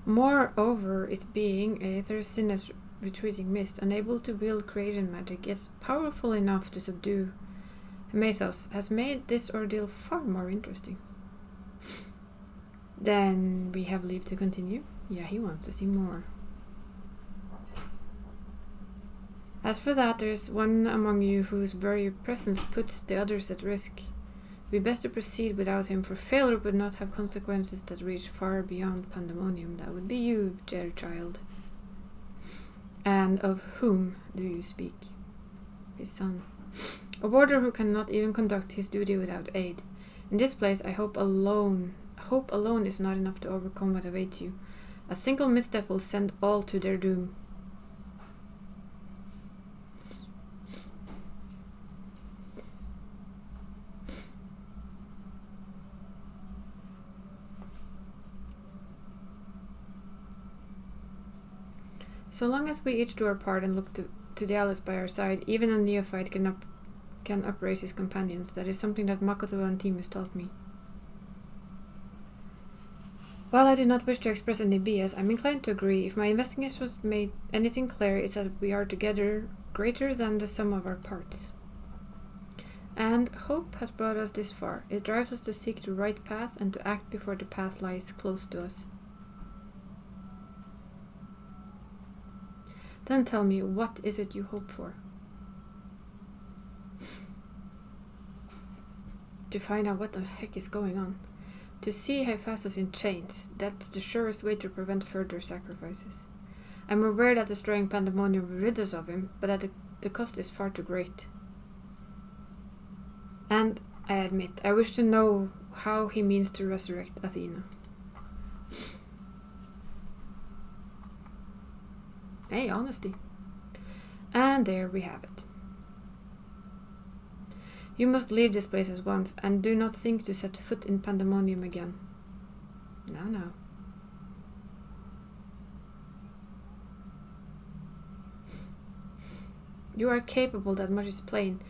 Moreover, its being a thin as retreating mist, unable to wield creation magic, yet powerful enough to subdue Hemathos, has made this ordeal far more interesting. Then we have leave to continue. Yeah, he wants to see more. As for that, there is one among you whose very presence puts the others at risk. It would be best to proceed without him, for failure would not have consequences that reach far beyond pandemonium. That would be you, dear child. And of whom do you speak? His son. A warder who cannot even conduct his duty without aid. In this place, hope alone is not enough to overcome what awaits you. A single misstep will send all to their doom. So long as we each do our part and look to the allies by our side, even a neophyte can upraise his companions. That is something that Makoto and Timus taught me. While I do not wish to express any bias, I'm inclined to agree. If my investigations made anything clear, it's that we are together greater than the sum of our parts. And hope has brought us this far. It drives us to seek the right path and to act before the path lies close to us. Then tell me, what is it you hope for? To find out what the heck is going on. To see Hephaestus in chains. That's the surest way to prevent further sacrifices. I'm aware that destroying Pandemonium will rid us of him, but that the cost is far too great. And, I admit, I wish to know how he means to resurrect Athena. Hey, honesty. And there we have it. You must leave this place at once, and do not think to set foot in Pandemonium again. No. You are capable, that much is plain.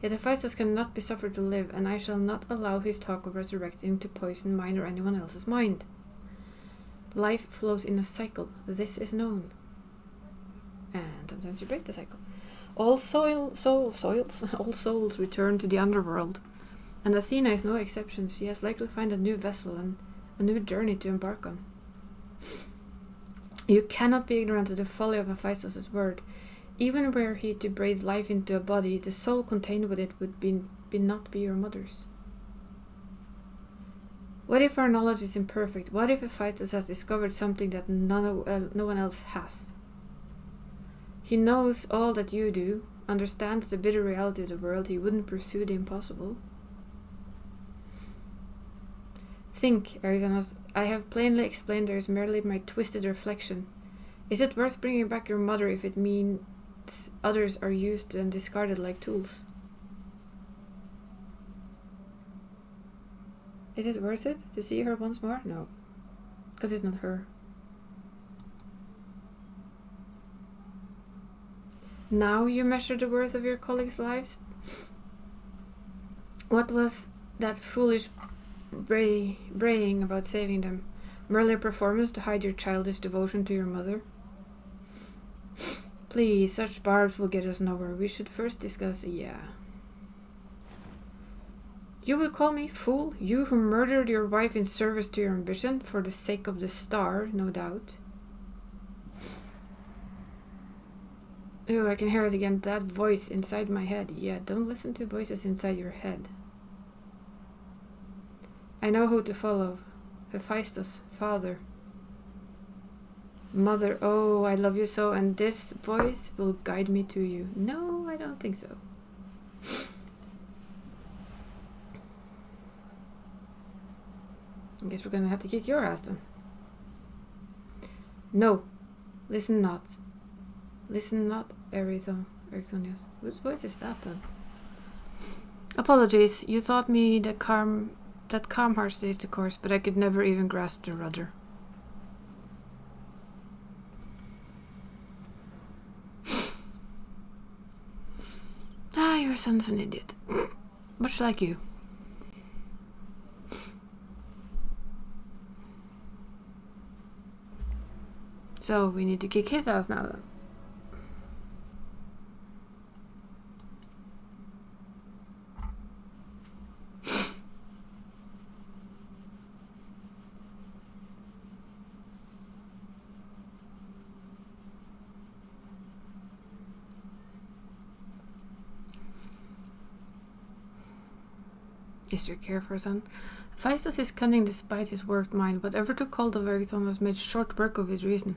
Yet Hephaestus cannot be suffered to live, and I shall not allow his talk of resurrecting to poison mine or anyone else's mind. Life flows in a cycle. This is known. And sometimes you break the cycle. All souls return to the underworld, and Athena is no exception. She has likely to find a new vessel and a new journey to embark on. You cannot be ignorant of the folly of Hephaestus' word. Even were he to breathe life into a body, the soul contained with it would not be your mother's. What if our knowledge is imperfect? What if Hephaestus has discovered something that no one else has? He knows all that you do, understands the bitter reality of the world. He wouldn't pursue the impossible. Think, Aridanos, I have plainly explained there is merely my twisted reflection. Is it worth bringing back your mother if it means others are used and discarded like tools? Is it worth it to see her once more? No, because it's not her. Now you measure the worth of your colleagues' lives? What was that foolish braying about saving them? Merely a performance to hide your childish devotion to your mother? Please, such barbs will get us nowhere. We should first discuss... Yeah. You will call me fool? You who murdered your wife in service to your ambition, for the sake of the star, no doubt. Oh, I can hear it again. That voice inside my head. Yeah, don't listen to voices inside your head. I know who to follow. Hephaestus, father. Mother, oh, I love you so, and this voice will guide me to you. No, I don't think so. I guess we're gonna have to kick your ass then. No. Listen not. Listen not, Erithon. Yes. Whose voice is that then? Apologies. You taught me that calm heart stays the course, but I could never even grasp the rudder. Your son's an idiot. Much like you. So we need to kick his ass now then. Is your care for son? Phaistos is cunning despite his warped mind. Whatever took hold of Erithon was made short work of his reason.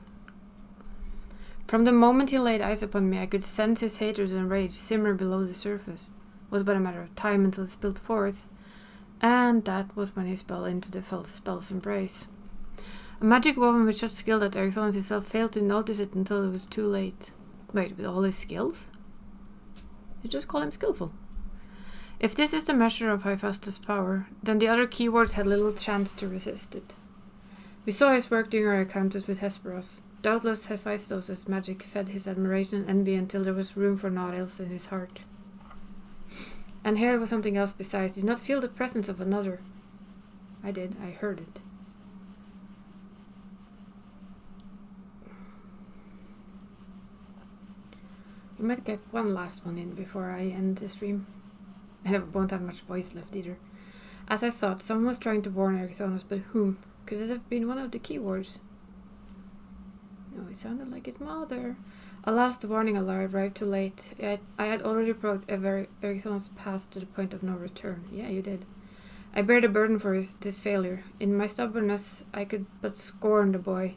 From the moment he laid eyes upon me, I could sense his hatred and rage simmer below the surface. It was but a matter of time until it spilled forth, and that was when he fell into the spell's embrace. A magic woman with such skill that Erithon himself failed to notice it until it was too late. Wait, with all his skills? You just call him skillful. If this is the measure of Hephaestus' power, then the other keywords had little chance to resist it. We saw his work during our encounters with Hesperos. Doubtless Hephaestus' magic fed his admiration and envy until there was room for naught else in his heart. And here was something else besides. Did not feel the presence of another. I did. I heard it. We might get one last one in before I end the stream. And I won't have much voice left either. As I thought, someone was trying to warn Erithonus, but whom? Could it have been one of the keywords? No, it sounded like his mother. Alas, the warning alarm arrived too late. I had already brought Erithonus past to the point of no return. Yeah, you did. I bear the burden for this failure. In my stubbornness, I could but scorn the boy,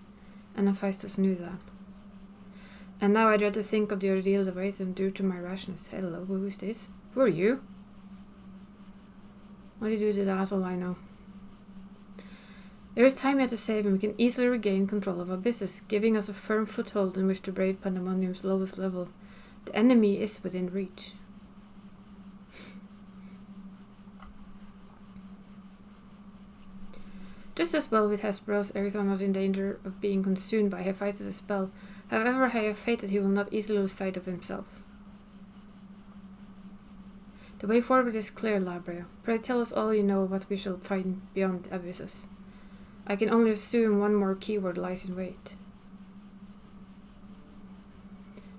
and Hephaestus knew that. And now I dread to think of the ordeal that awaits him due to my rashness. Hello, who is this? Who are you? What do you do to the asshole I know? There is time yet to save him. We can easily regain control of Abyssus, giving us a firm foothold in which to brave Pandemonium's lowest level. The enemy is within reach. Just as well with Hesperos, Erithon was in danger of being consumed by Hephaestus' spell. However, I have faith that he will not easily lose sight of himself. The way forward is clear, Labrea. Pray tell us all you know of what we shall find beyond Abyssus. I can only assume one more keyword lies in wait.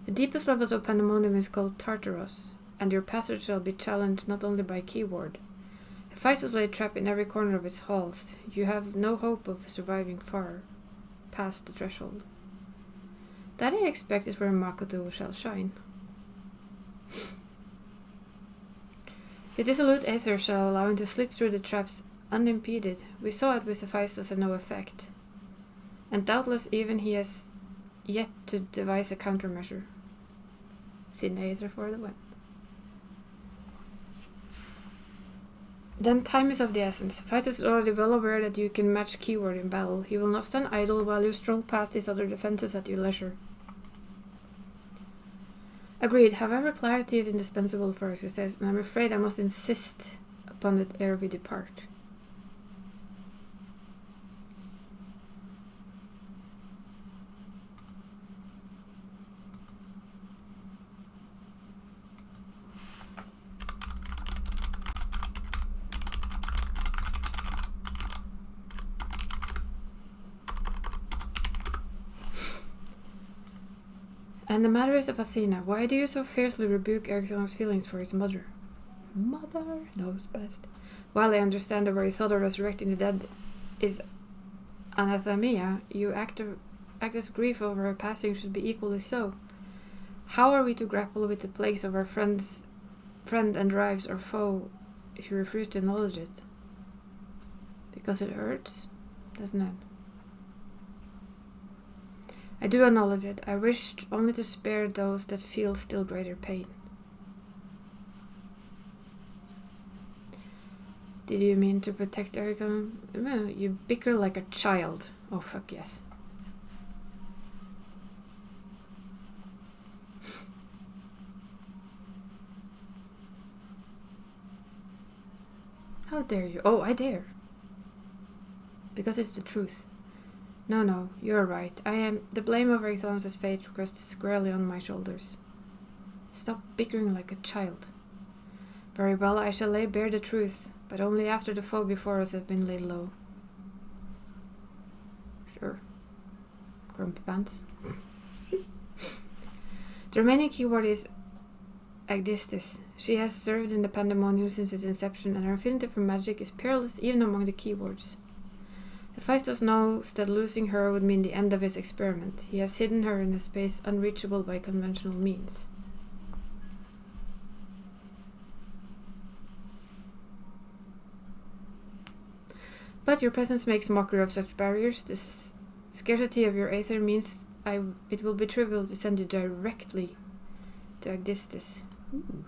The deepest levels of Pandemonium is called Tartaros, and your passage shall be challenged not only by keyword. Hephaestus laid trap in every corner of its halls. You have no hope of surviving far past the threshold. That I expect is where Makoto shall shine. The dissolute aether shall allow him to slip through the traps unimpeded. We saw it with Hephaestus had no effect. And doubtless even he has yet to devise a countermeasure. Thin aether for the win. Then time is of the essence. Hephaestus is already well aware that you can match keyword in battle. He will not stand idle while you stroll past his other defenses at your leisure. Agreed. However, clarity is indispensable for our success, and I'm afraid I must insist upon it ere we depart. And the matter is of Athena. Why do you so fiercely rebuke Erithon's feelings for his mother? Mother knows best. While I understand the very thought of resurrecting the dead is anathema, you act as grief over her passing should be equally so. How are we to grapple with the plagues of our friend and drives our foe if you refuse to acknowledge it? Because it hurts, doesn't it? I do acknowledge it. I wished only to spare those that feel still greater pain. Did you mean to protect Erica? Well, you bicker like a child. Oh, fuck yes. How dare you? Oh, I dare. Because it's the truth. No, you're right. The blame of Ericthon's fate rests squarely on my shoulders. Stop bickering like a child. Very well, I shall lay bare the truth, but only after the foe before us have been laid low. Sure. Grumpy pants. The remaining keyword is Agdistis. She has served in the Pandemonium since its inception, and her affinity for magic is peerless even among the keywords. Hephaestus knows that losing her would mean the end of his experiment. He has hidden her in a space unreachable by conventional means. But your presence makes mockery of such barriers. The scarcity of your aether means it will be trivial to send you directly to Agdistis. Ooh.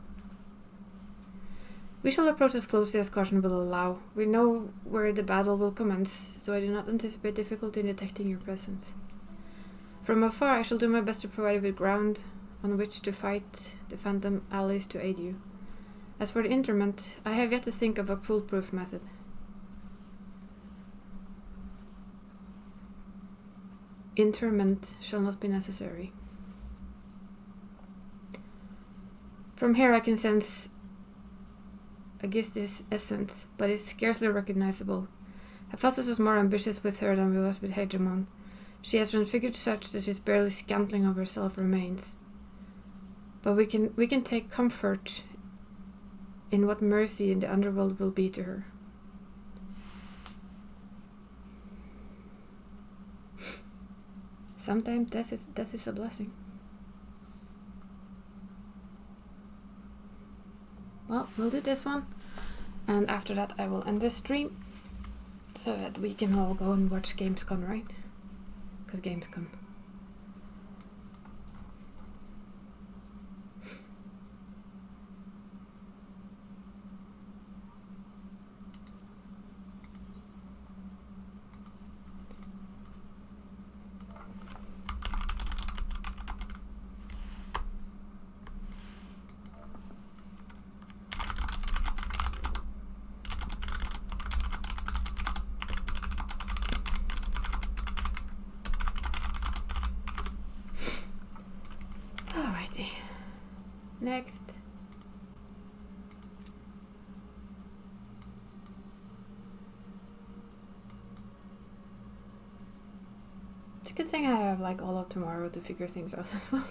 We shall approach as closely as caution will allow. We know where the battle will commence, so I do not anticipate difficulty in detecting your presence. From afar, I shall do my best to provide you with ground on which to fight the phantom allies to aid you. As for the interment, I have yet to think of a foolproof method. Interment shall not be necessary. From here I can sense Aegisthus' essence, but it's scarcely recognizable. Hephaestus was more ambitious with her than we was with Hegemon. She has transfigured such that she's barely scantling of herself remains. But we can take comfort in what mercy in the underworld will be to her. Sometimes death is a blessing. Well, we'll do this one, and after that I will end this stream, so that we can all go and watch Gamescom, right? Because Gamescom. Next. It's a good thing I have like all of tomorrow to figure things out as well.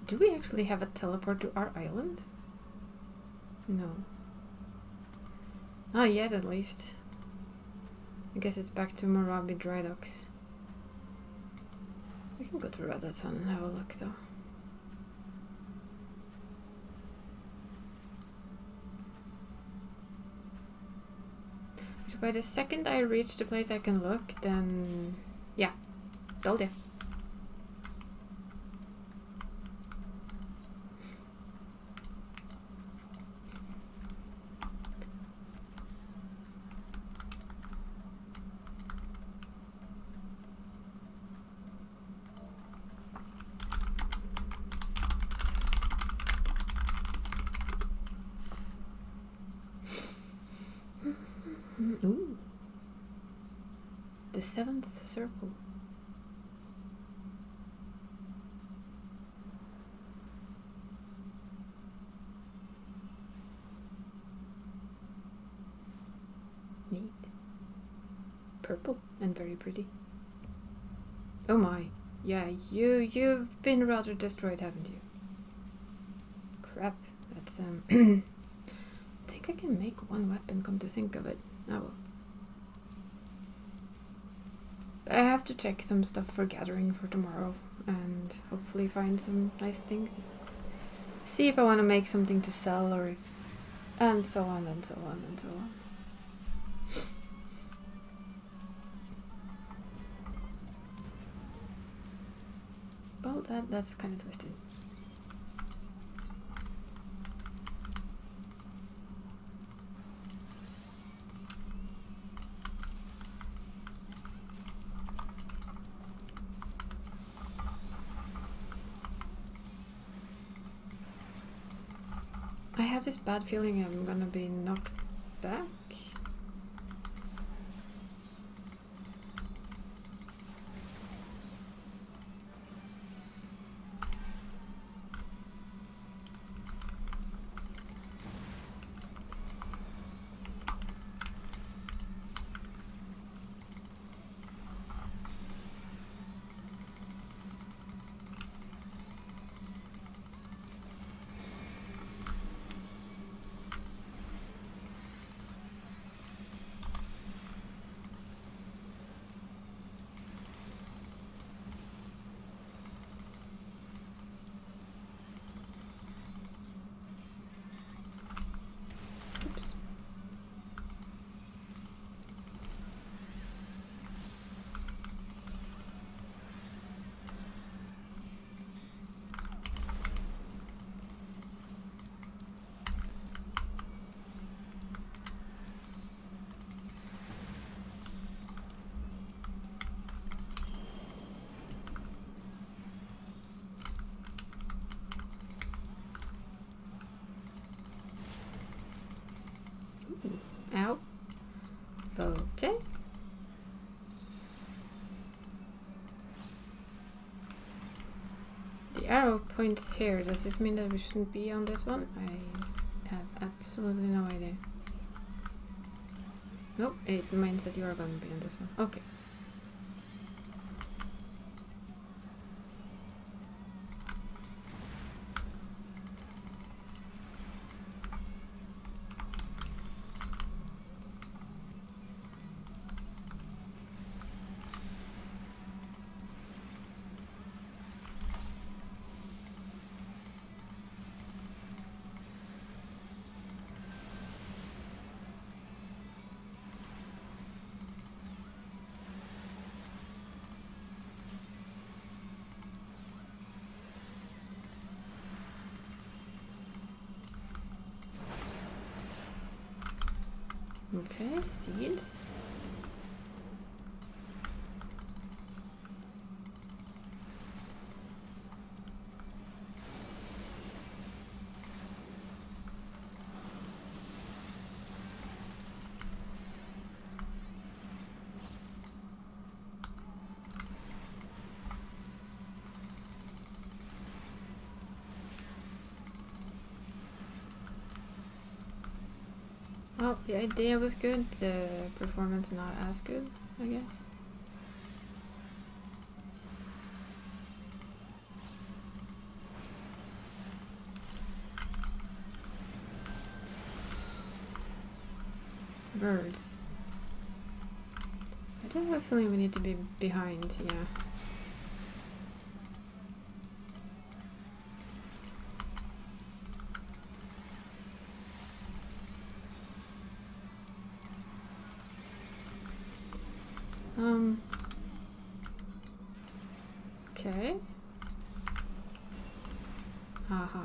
Do we actually have a teleport to our island? No. Not yet, at least. I guess it's back to Morabi Dry Docks. We can go to Radaton and have a look, though. Which by the second I reach the place I can look, then... yeah. Told ya. Ooh. The seventh circle. Neat. Purple and very pretty. Oh my. Yeah, you've been rather destroyed, haven't you? Crap. That's I think I can make one weapon, come to think of it. Oh well. But I have to check some stuff for gathering for tomorrow and hopefully find some nice things. See if I want to make something to sell or and so on and so on and so on. Well, that's kind of twisted. I have this bad feeling I'm gonna be knocked back. Oops. Ow. Okay. The arrow points here. Does this mean that we shouldn't be on this one? I have absolutely no idea. Nope, it means that you are going to be on this one. Okay. Okay, seeds. Well, the idea was good, the performance not as good, I guess. Birds. I do have a feeling we need to be behind, yeah. Okay. Haha.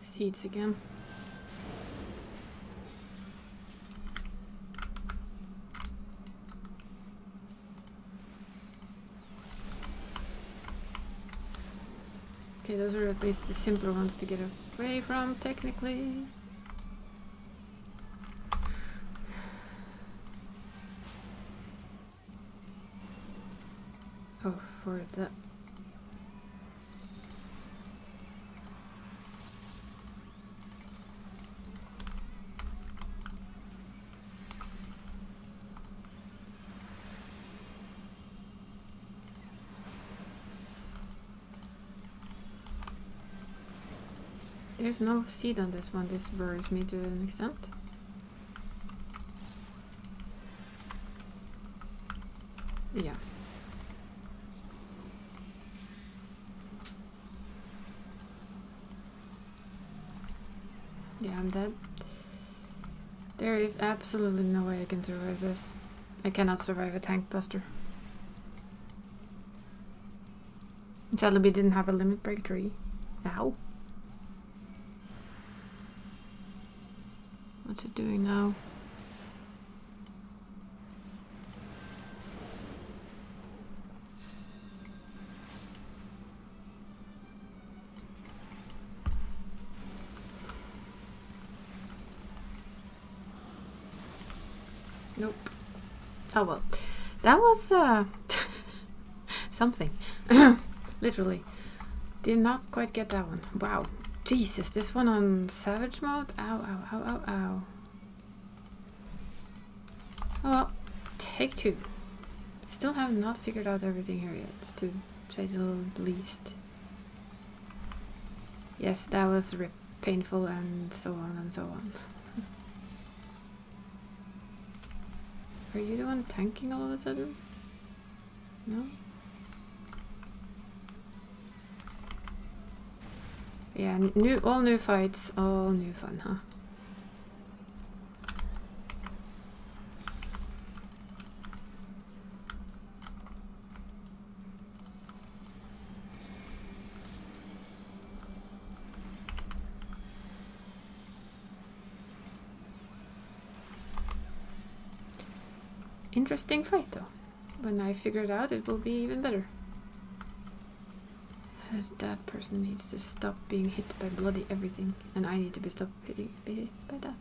Seeds again. Okay, those are at least the simpler ones to get away from, technically. Oh, for the... There's no seed on this one. This worries me to an extent. Yeah. Yeah, I'm dead. There is absolutely no way I can survive this. I cannot survive a tank buster. Sadly, we didn't have a limit break tree. Ow. What's it doing now? Nope. Oh well. That was something. Literally. Did not quite get that one. Wow. Jesus, this one on savage mode? Ow, ow, ow, ow, ow. Oh well. Take two. Still have not figured out everything here yet, to say the least. Yes, that was painful and so on and so on. Are you the one tanking all of a sudden? No? Yeah, all new fights, all new fun, huh? Interesting fight though. When I figure it out, it will be even better. That person needs to stop being hit by bloody everything, and I need to be be hit by that.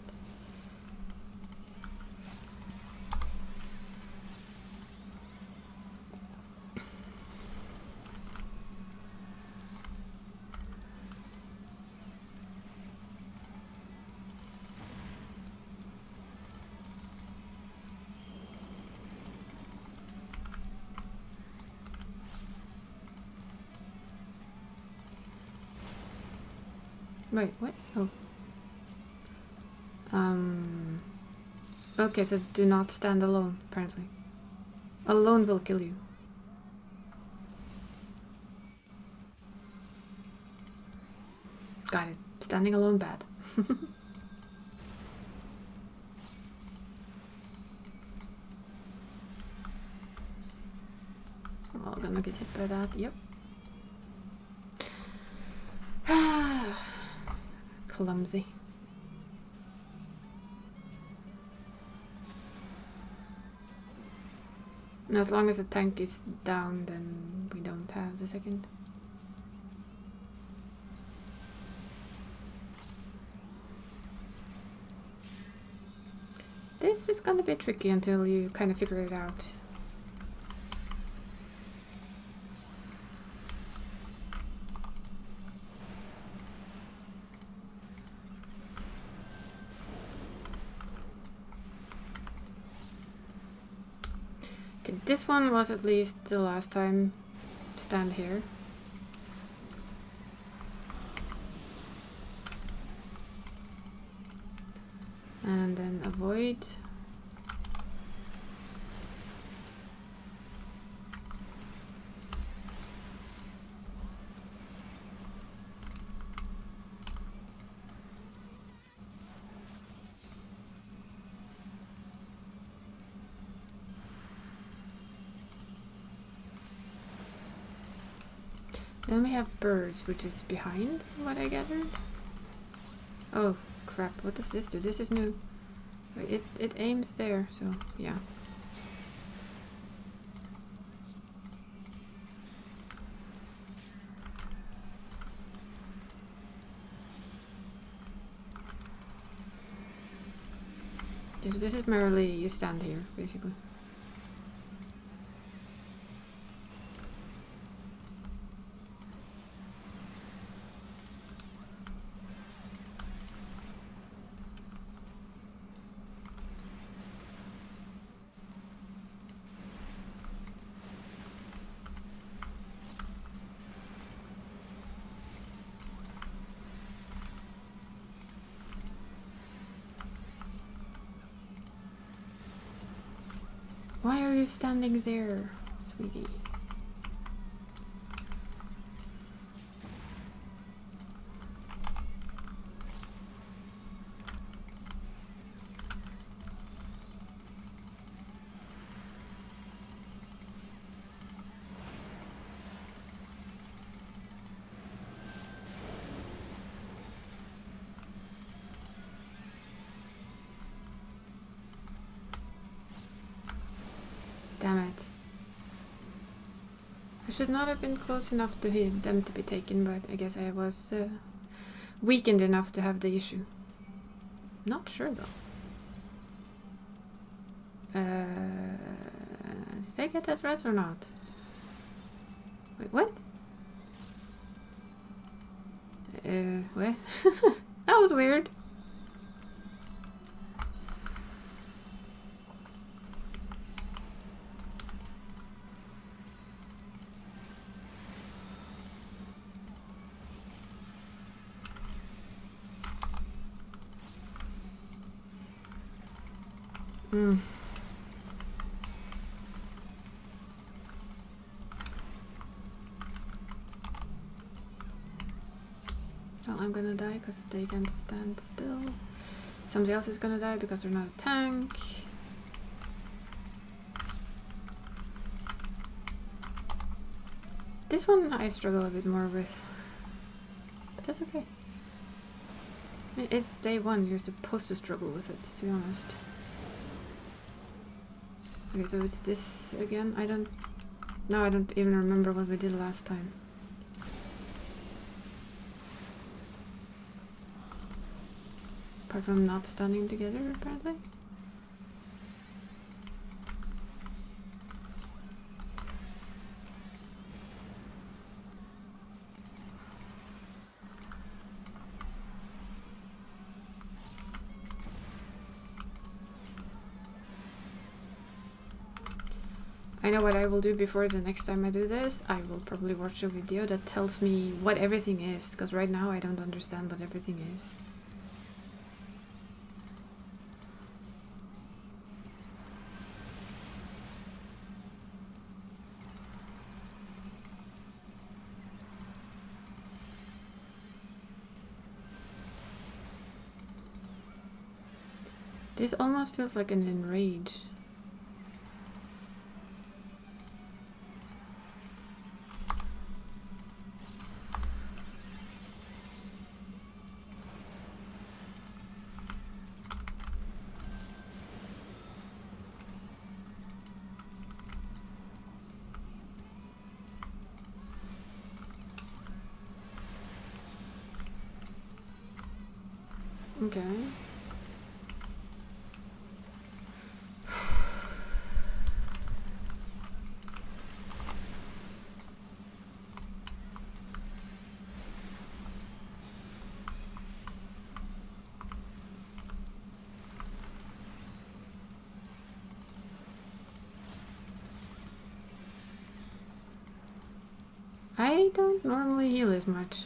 Wait, what? Oh. Okay, so do not stand alone, apparently. Alone will kill you. Got it. Standing alone bad. Well, gonna get hit by that, yep. Clumsy. And as long as the tank is down, then we don't have the second. This is gonna be tricky until you kind of figure it out. Okay, this one was at least the last time. Stand here. And then avoid. Then we have birds, which is behind what I gathered. Oh crap, what does this do? This is new. It aims there, so yeah. Okay, so this is merely you stand here, basically. Why are you standing there, sweetie? Damn it. I should not have been close enough to them to be taken, but I guess I was weakened enough to have the issue. Not sure though. Did I get that right or not? Wait, what? What? That was weird. Hmm. Well, I'm gonna die because they can't stand still. Somebody else is gonna die because they're not a tank. This one I struggle a bit more with. But that's okay. I mean, it's day one, you're supposed to struggle with it, to be honest. Okay, so it's this again. I don't even remember what we did last time. Apart from not standing together, apparently. I know what I will do before the next time I do this. I will probably watch a video that tells me what everything is, because right now I don't understand what everything is. This almost feels like an enrage. Okay. I don't normally heal as much.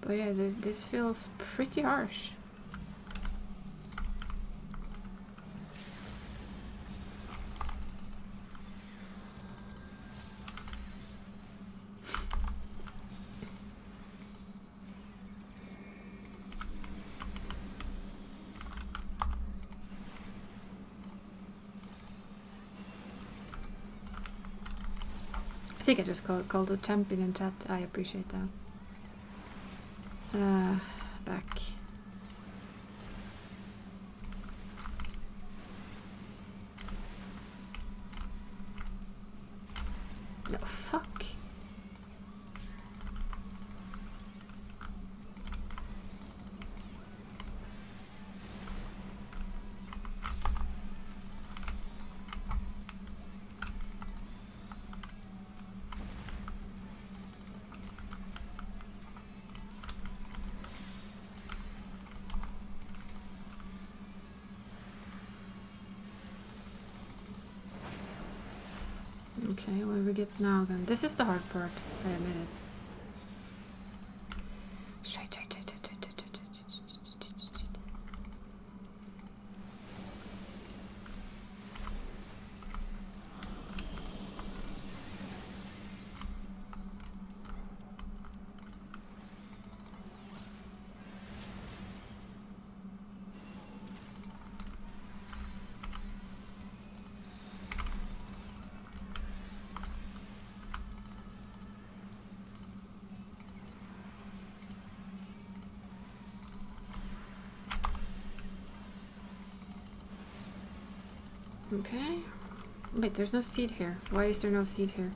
But yeah, this feels pretty harsh. I think I just called the champion in chat. I appreciate that. Back. No, fuck. Okay, what do we get now then? This is the hard part, I admit it. Shit, shit, shit, shit, shit, shit, shit, shit, shit, shit, shit. Okay. Wait, there's no seed here. Why is there no seed here?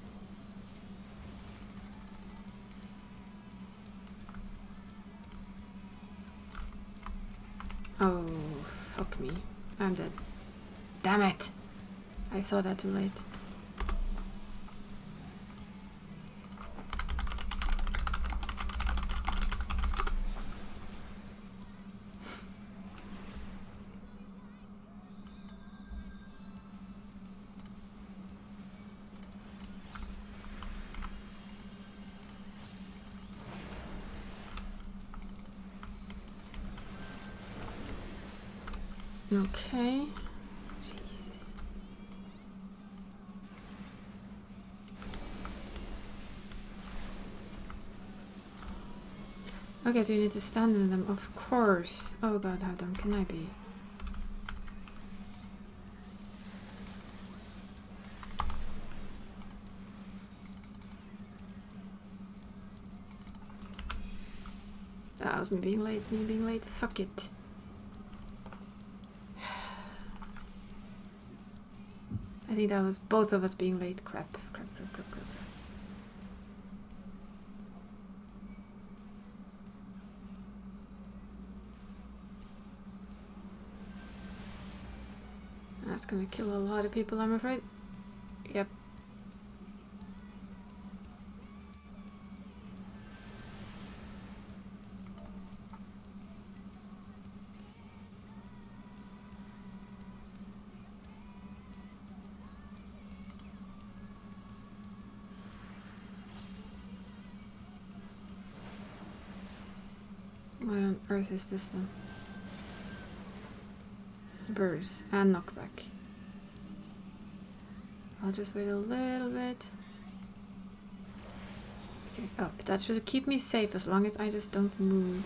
Oh, fuck me. I'm dead. Damn it! I saw that too late. Okay. Jesus. Okay, so you need to stand in them, of course. Oh god, how dumb can I be? That was me being late, fuck it. I think that was both of us being late. Crap, crap, crap, crap, crap. That's gonna kill a lot of people, I'm afraid. Yep. What on earth is this then? Birds and knockback. I'll just wait a little bit. Okay, up. That should keep me safe as long as I just don't move.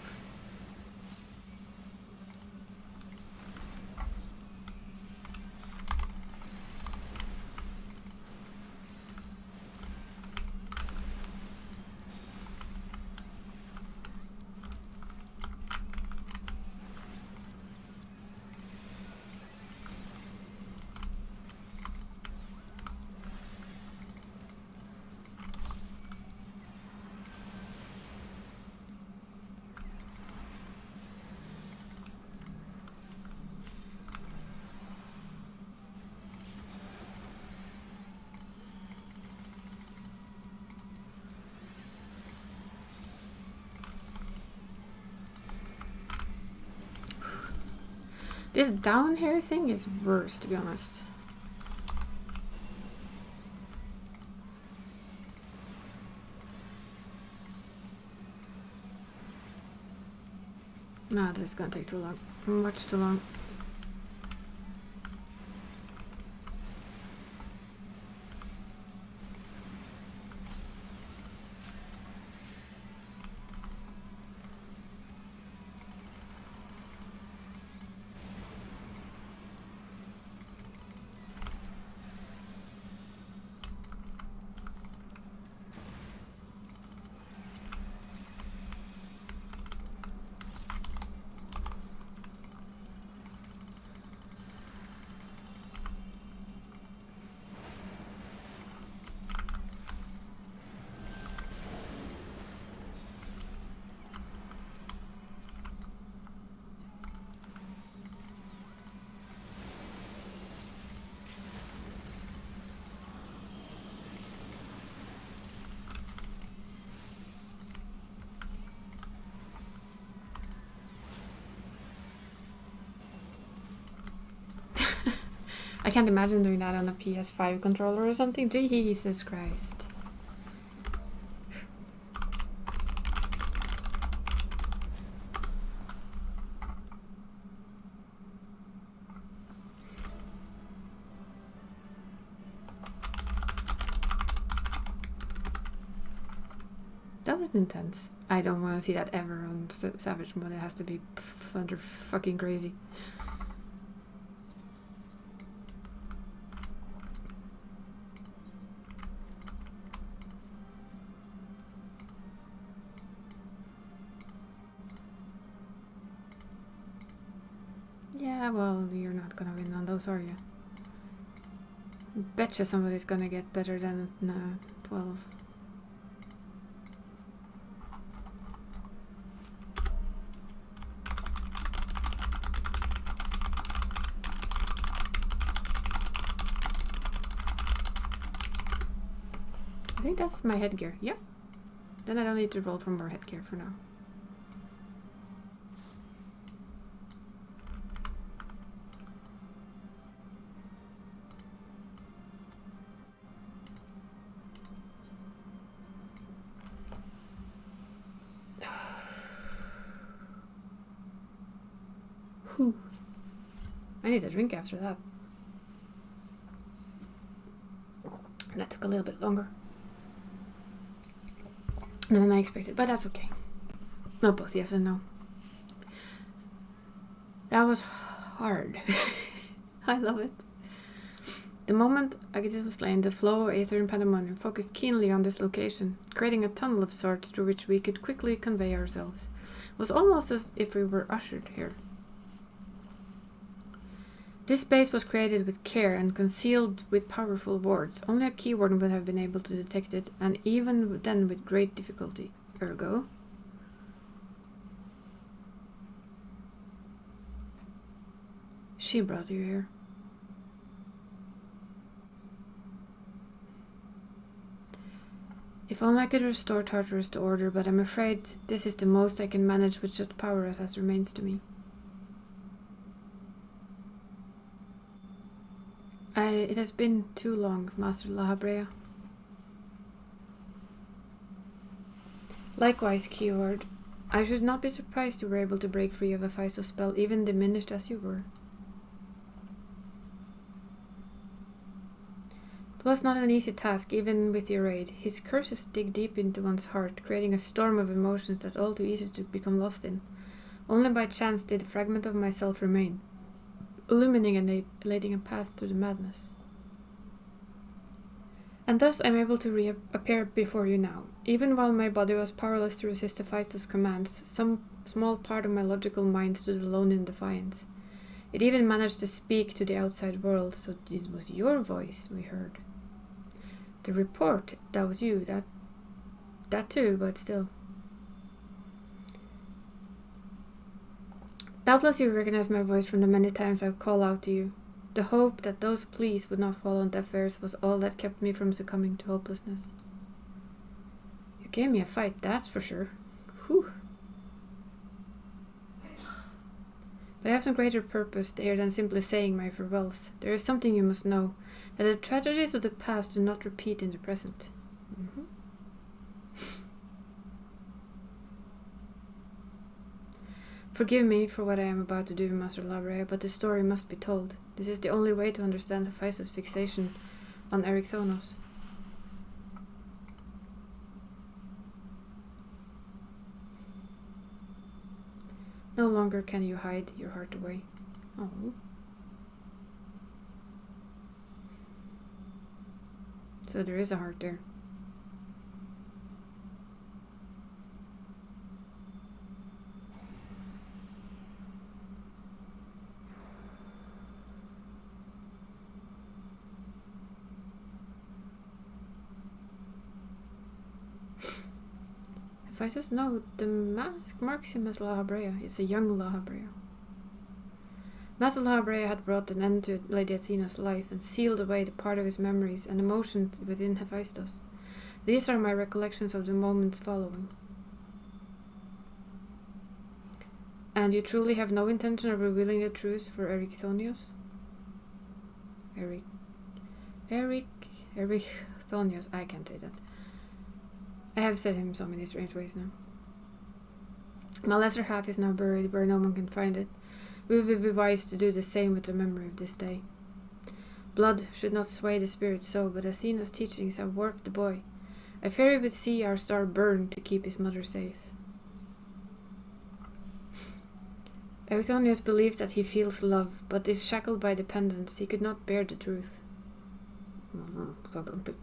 This down here thing is worse, to be honest. Nah, this is gonna take too long. Much too long. I can't imagine doing that on a PS5 controller or something. Jesus Christ. That was intense. I don't want to see that ever on Savage mode. It has to be under fucking crazy. Yeah, well, you're not gonna win on those, are you? Betcha somebody's gonna get better than 12. I think that's my headgear. Yep. Then I don't need to roll for more headgear for now. Whew. I need a drink after that. That took a little bit longer than I expected, but that's okay. No, both yes and no. That was hard. I love it. The moment Agitus was slain, the flow of aether and pandemonium focused keenly on this location, creating a tunnel of sorts through which we could quickly convey ourselves. It was almost as if we were ushered here. This space was created with care and concealed with powerful wards. Only a keywarden would have been able to detect it, and even then with great difficulty. Ergo. She brought you here. If only I could restore Tartarus to order, but I'm afraid this is the most I can manage with such power as remains to me. It has been too long, Master Lahabrea. Likewise, Keyword. I should not be surprised you were able to break free of a Hephaestus spell, even diminished as you were. It was not an easy task, even with your aid. His curses dig deep into one's heart, creating a storm of emotions that's all too easy to become lost in. Only by chance did a fragment of myself remain, illuminating a path to the madness. And thus I'm able to reappear before you now. Even while my body was powerless to resist Hephaestus' commands, some small part of my logical mind stood alone in defiance. It even managed to speak to the outside world, so it was your voice we heard. The report, that was you, that too, but still. Doubtless you recognize my voice from the many times I've called out to you. The hope that those pleas would not fall on deaf ears was all that kept me from succumbing to hopelessness. You gave me a fight, that's for sure. Whew. But I have some greater purpose here than simply saying my farewells. There is something you must know, that the tragedies of the past do not repeat in the present. Forgive me for what I am about to do, Master Lahabrea, but the story must be told. This is the only way to understand Hephaestus' fixation on Ericthonos. No longer can you hide your heart away. Oh. So there is a heart there. Hephaestus? No, the mask marks him as Lahabrea. It's a young Lahabrea. Master Lahabrea had brought an end to Lady Athena's life and sealed away the part of his memories and emotions within Hephaestus. These are my recollections of the moments following. And you truly have no intention of revealing the truth for Ericthonius? Thonius. I can't say that. I have said him so many strange ways now. My lesser half is now buried where no one can find it. We would be wise to do the same with the memory of this day. Blood should not sway the spirit so, but Athena's teachings have warped the boy. I fear he would see our star burn to keep his mother safe. Erythonius believes that he feels love, but is shackled by dependence. He could not bear the truth. So grumpy.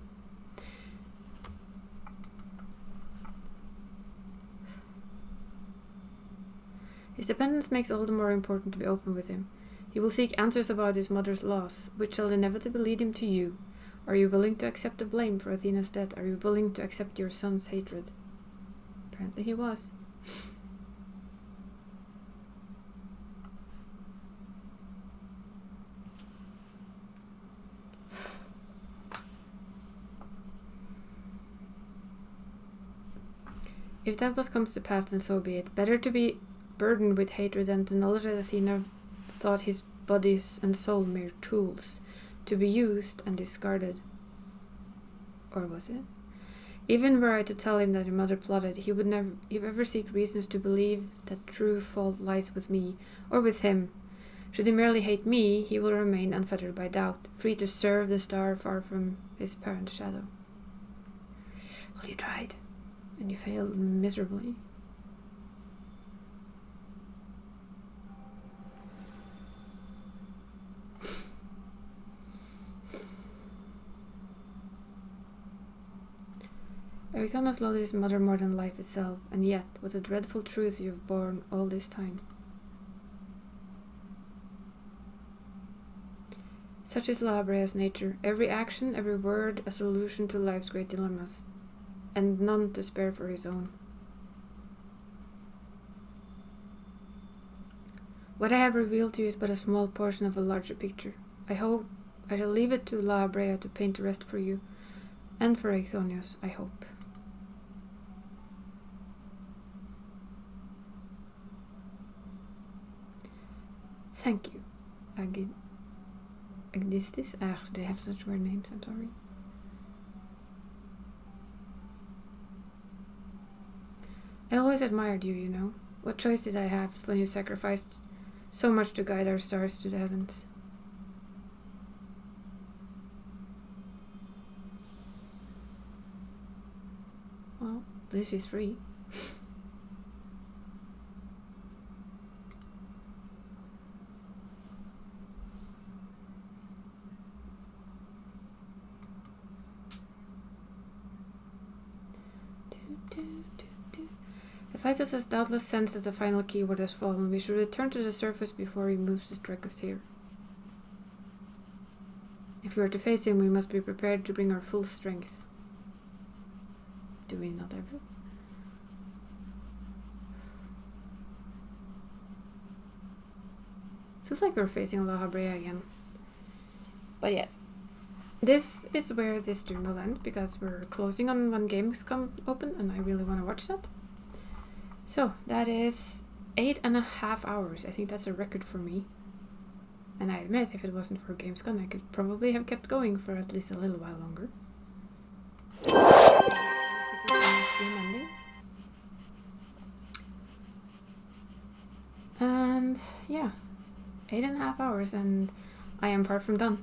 His dependence makes all the more important to be open with him. He will seek answers about his mother's loss, which shall inevitably lead him to you. Are you willing to accept the blame for Athena's death? Are you willing to accept your son's hatred? Apparently he was. If that was comes to pass, then so be it. Better to be burdened with hatred than to knowledge that Athena thought his body and soul mere tools, to be used and discarded. Or was it? Even were I to tell him that your mother plotted, he would never ever seek reasons to believe that true fault lies with me, or with him. Should he merely hate me, he will remain unfettered by doubt, free to serve the star far from his parent's shadow. Well, you tried, and you failed miserably. Erythonius loved his mother more than life itself, and yet, what a dreadful truth you have borne all this time. Such is La Habrea's nature, every action, every word, a solution to life's great dilemmas, and none to spare for his own. What I have revealed to you is but a small portion of a larger picture. I hope I shall leave it to La Habrea to paint the rest for you, and for Erythonius, I hope. Thank you, Agnistis. They have such weird names, I'm sorry. I always admired you, you know. What choice did I have when you sacrificed so much to guide our stars to the heavens? Well, this is free. Hephaestus has doubtless sensed that the final keyword has fallen. We should return to the surface before he moves to strike us here. If we are to face him, we must be prepared to bring our full strength. Do we not ever? Feels like we're facing La Habrea again. But yes. This is where this stream will end, because we're closing on when games come open and I really want to watch that. So, that is 8.5 hours. I think that's a record for me. And I admit, if it wasn't for Gamescom, I could probably have kept going for at least a little while longer. And yeah, 8.5 hours and I am far from done.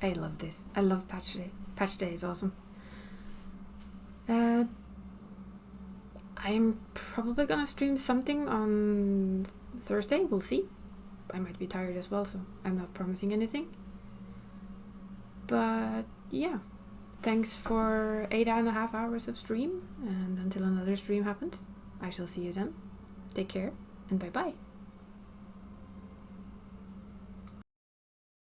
I love this. I love patch day. Patch day is awesome. I'm probably gonna stream something on Thursday. We'll see. I might be tired as well, so I'm not promising anything. But yeah, thanks for 8.5 hours of stream, and until another stream happens, I shall see you then. Take care, and bye bye.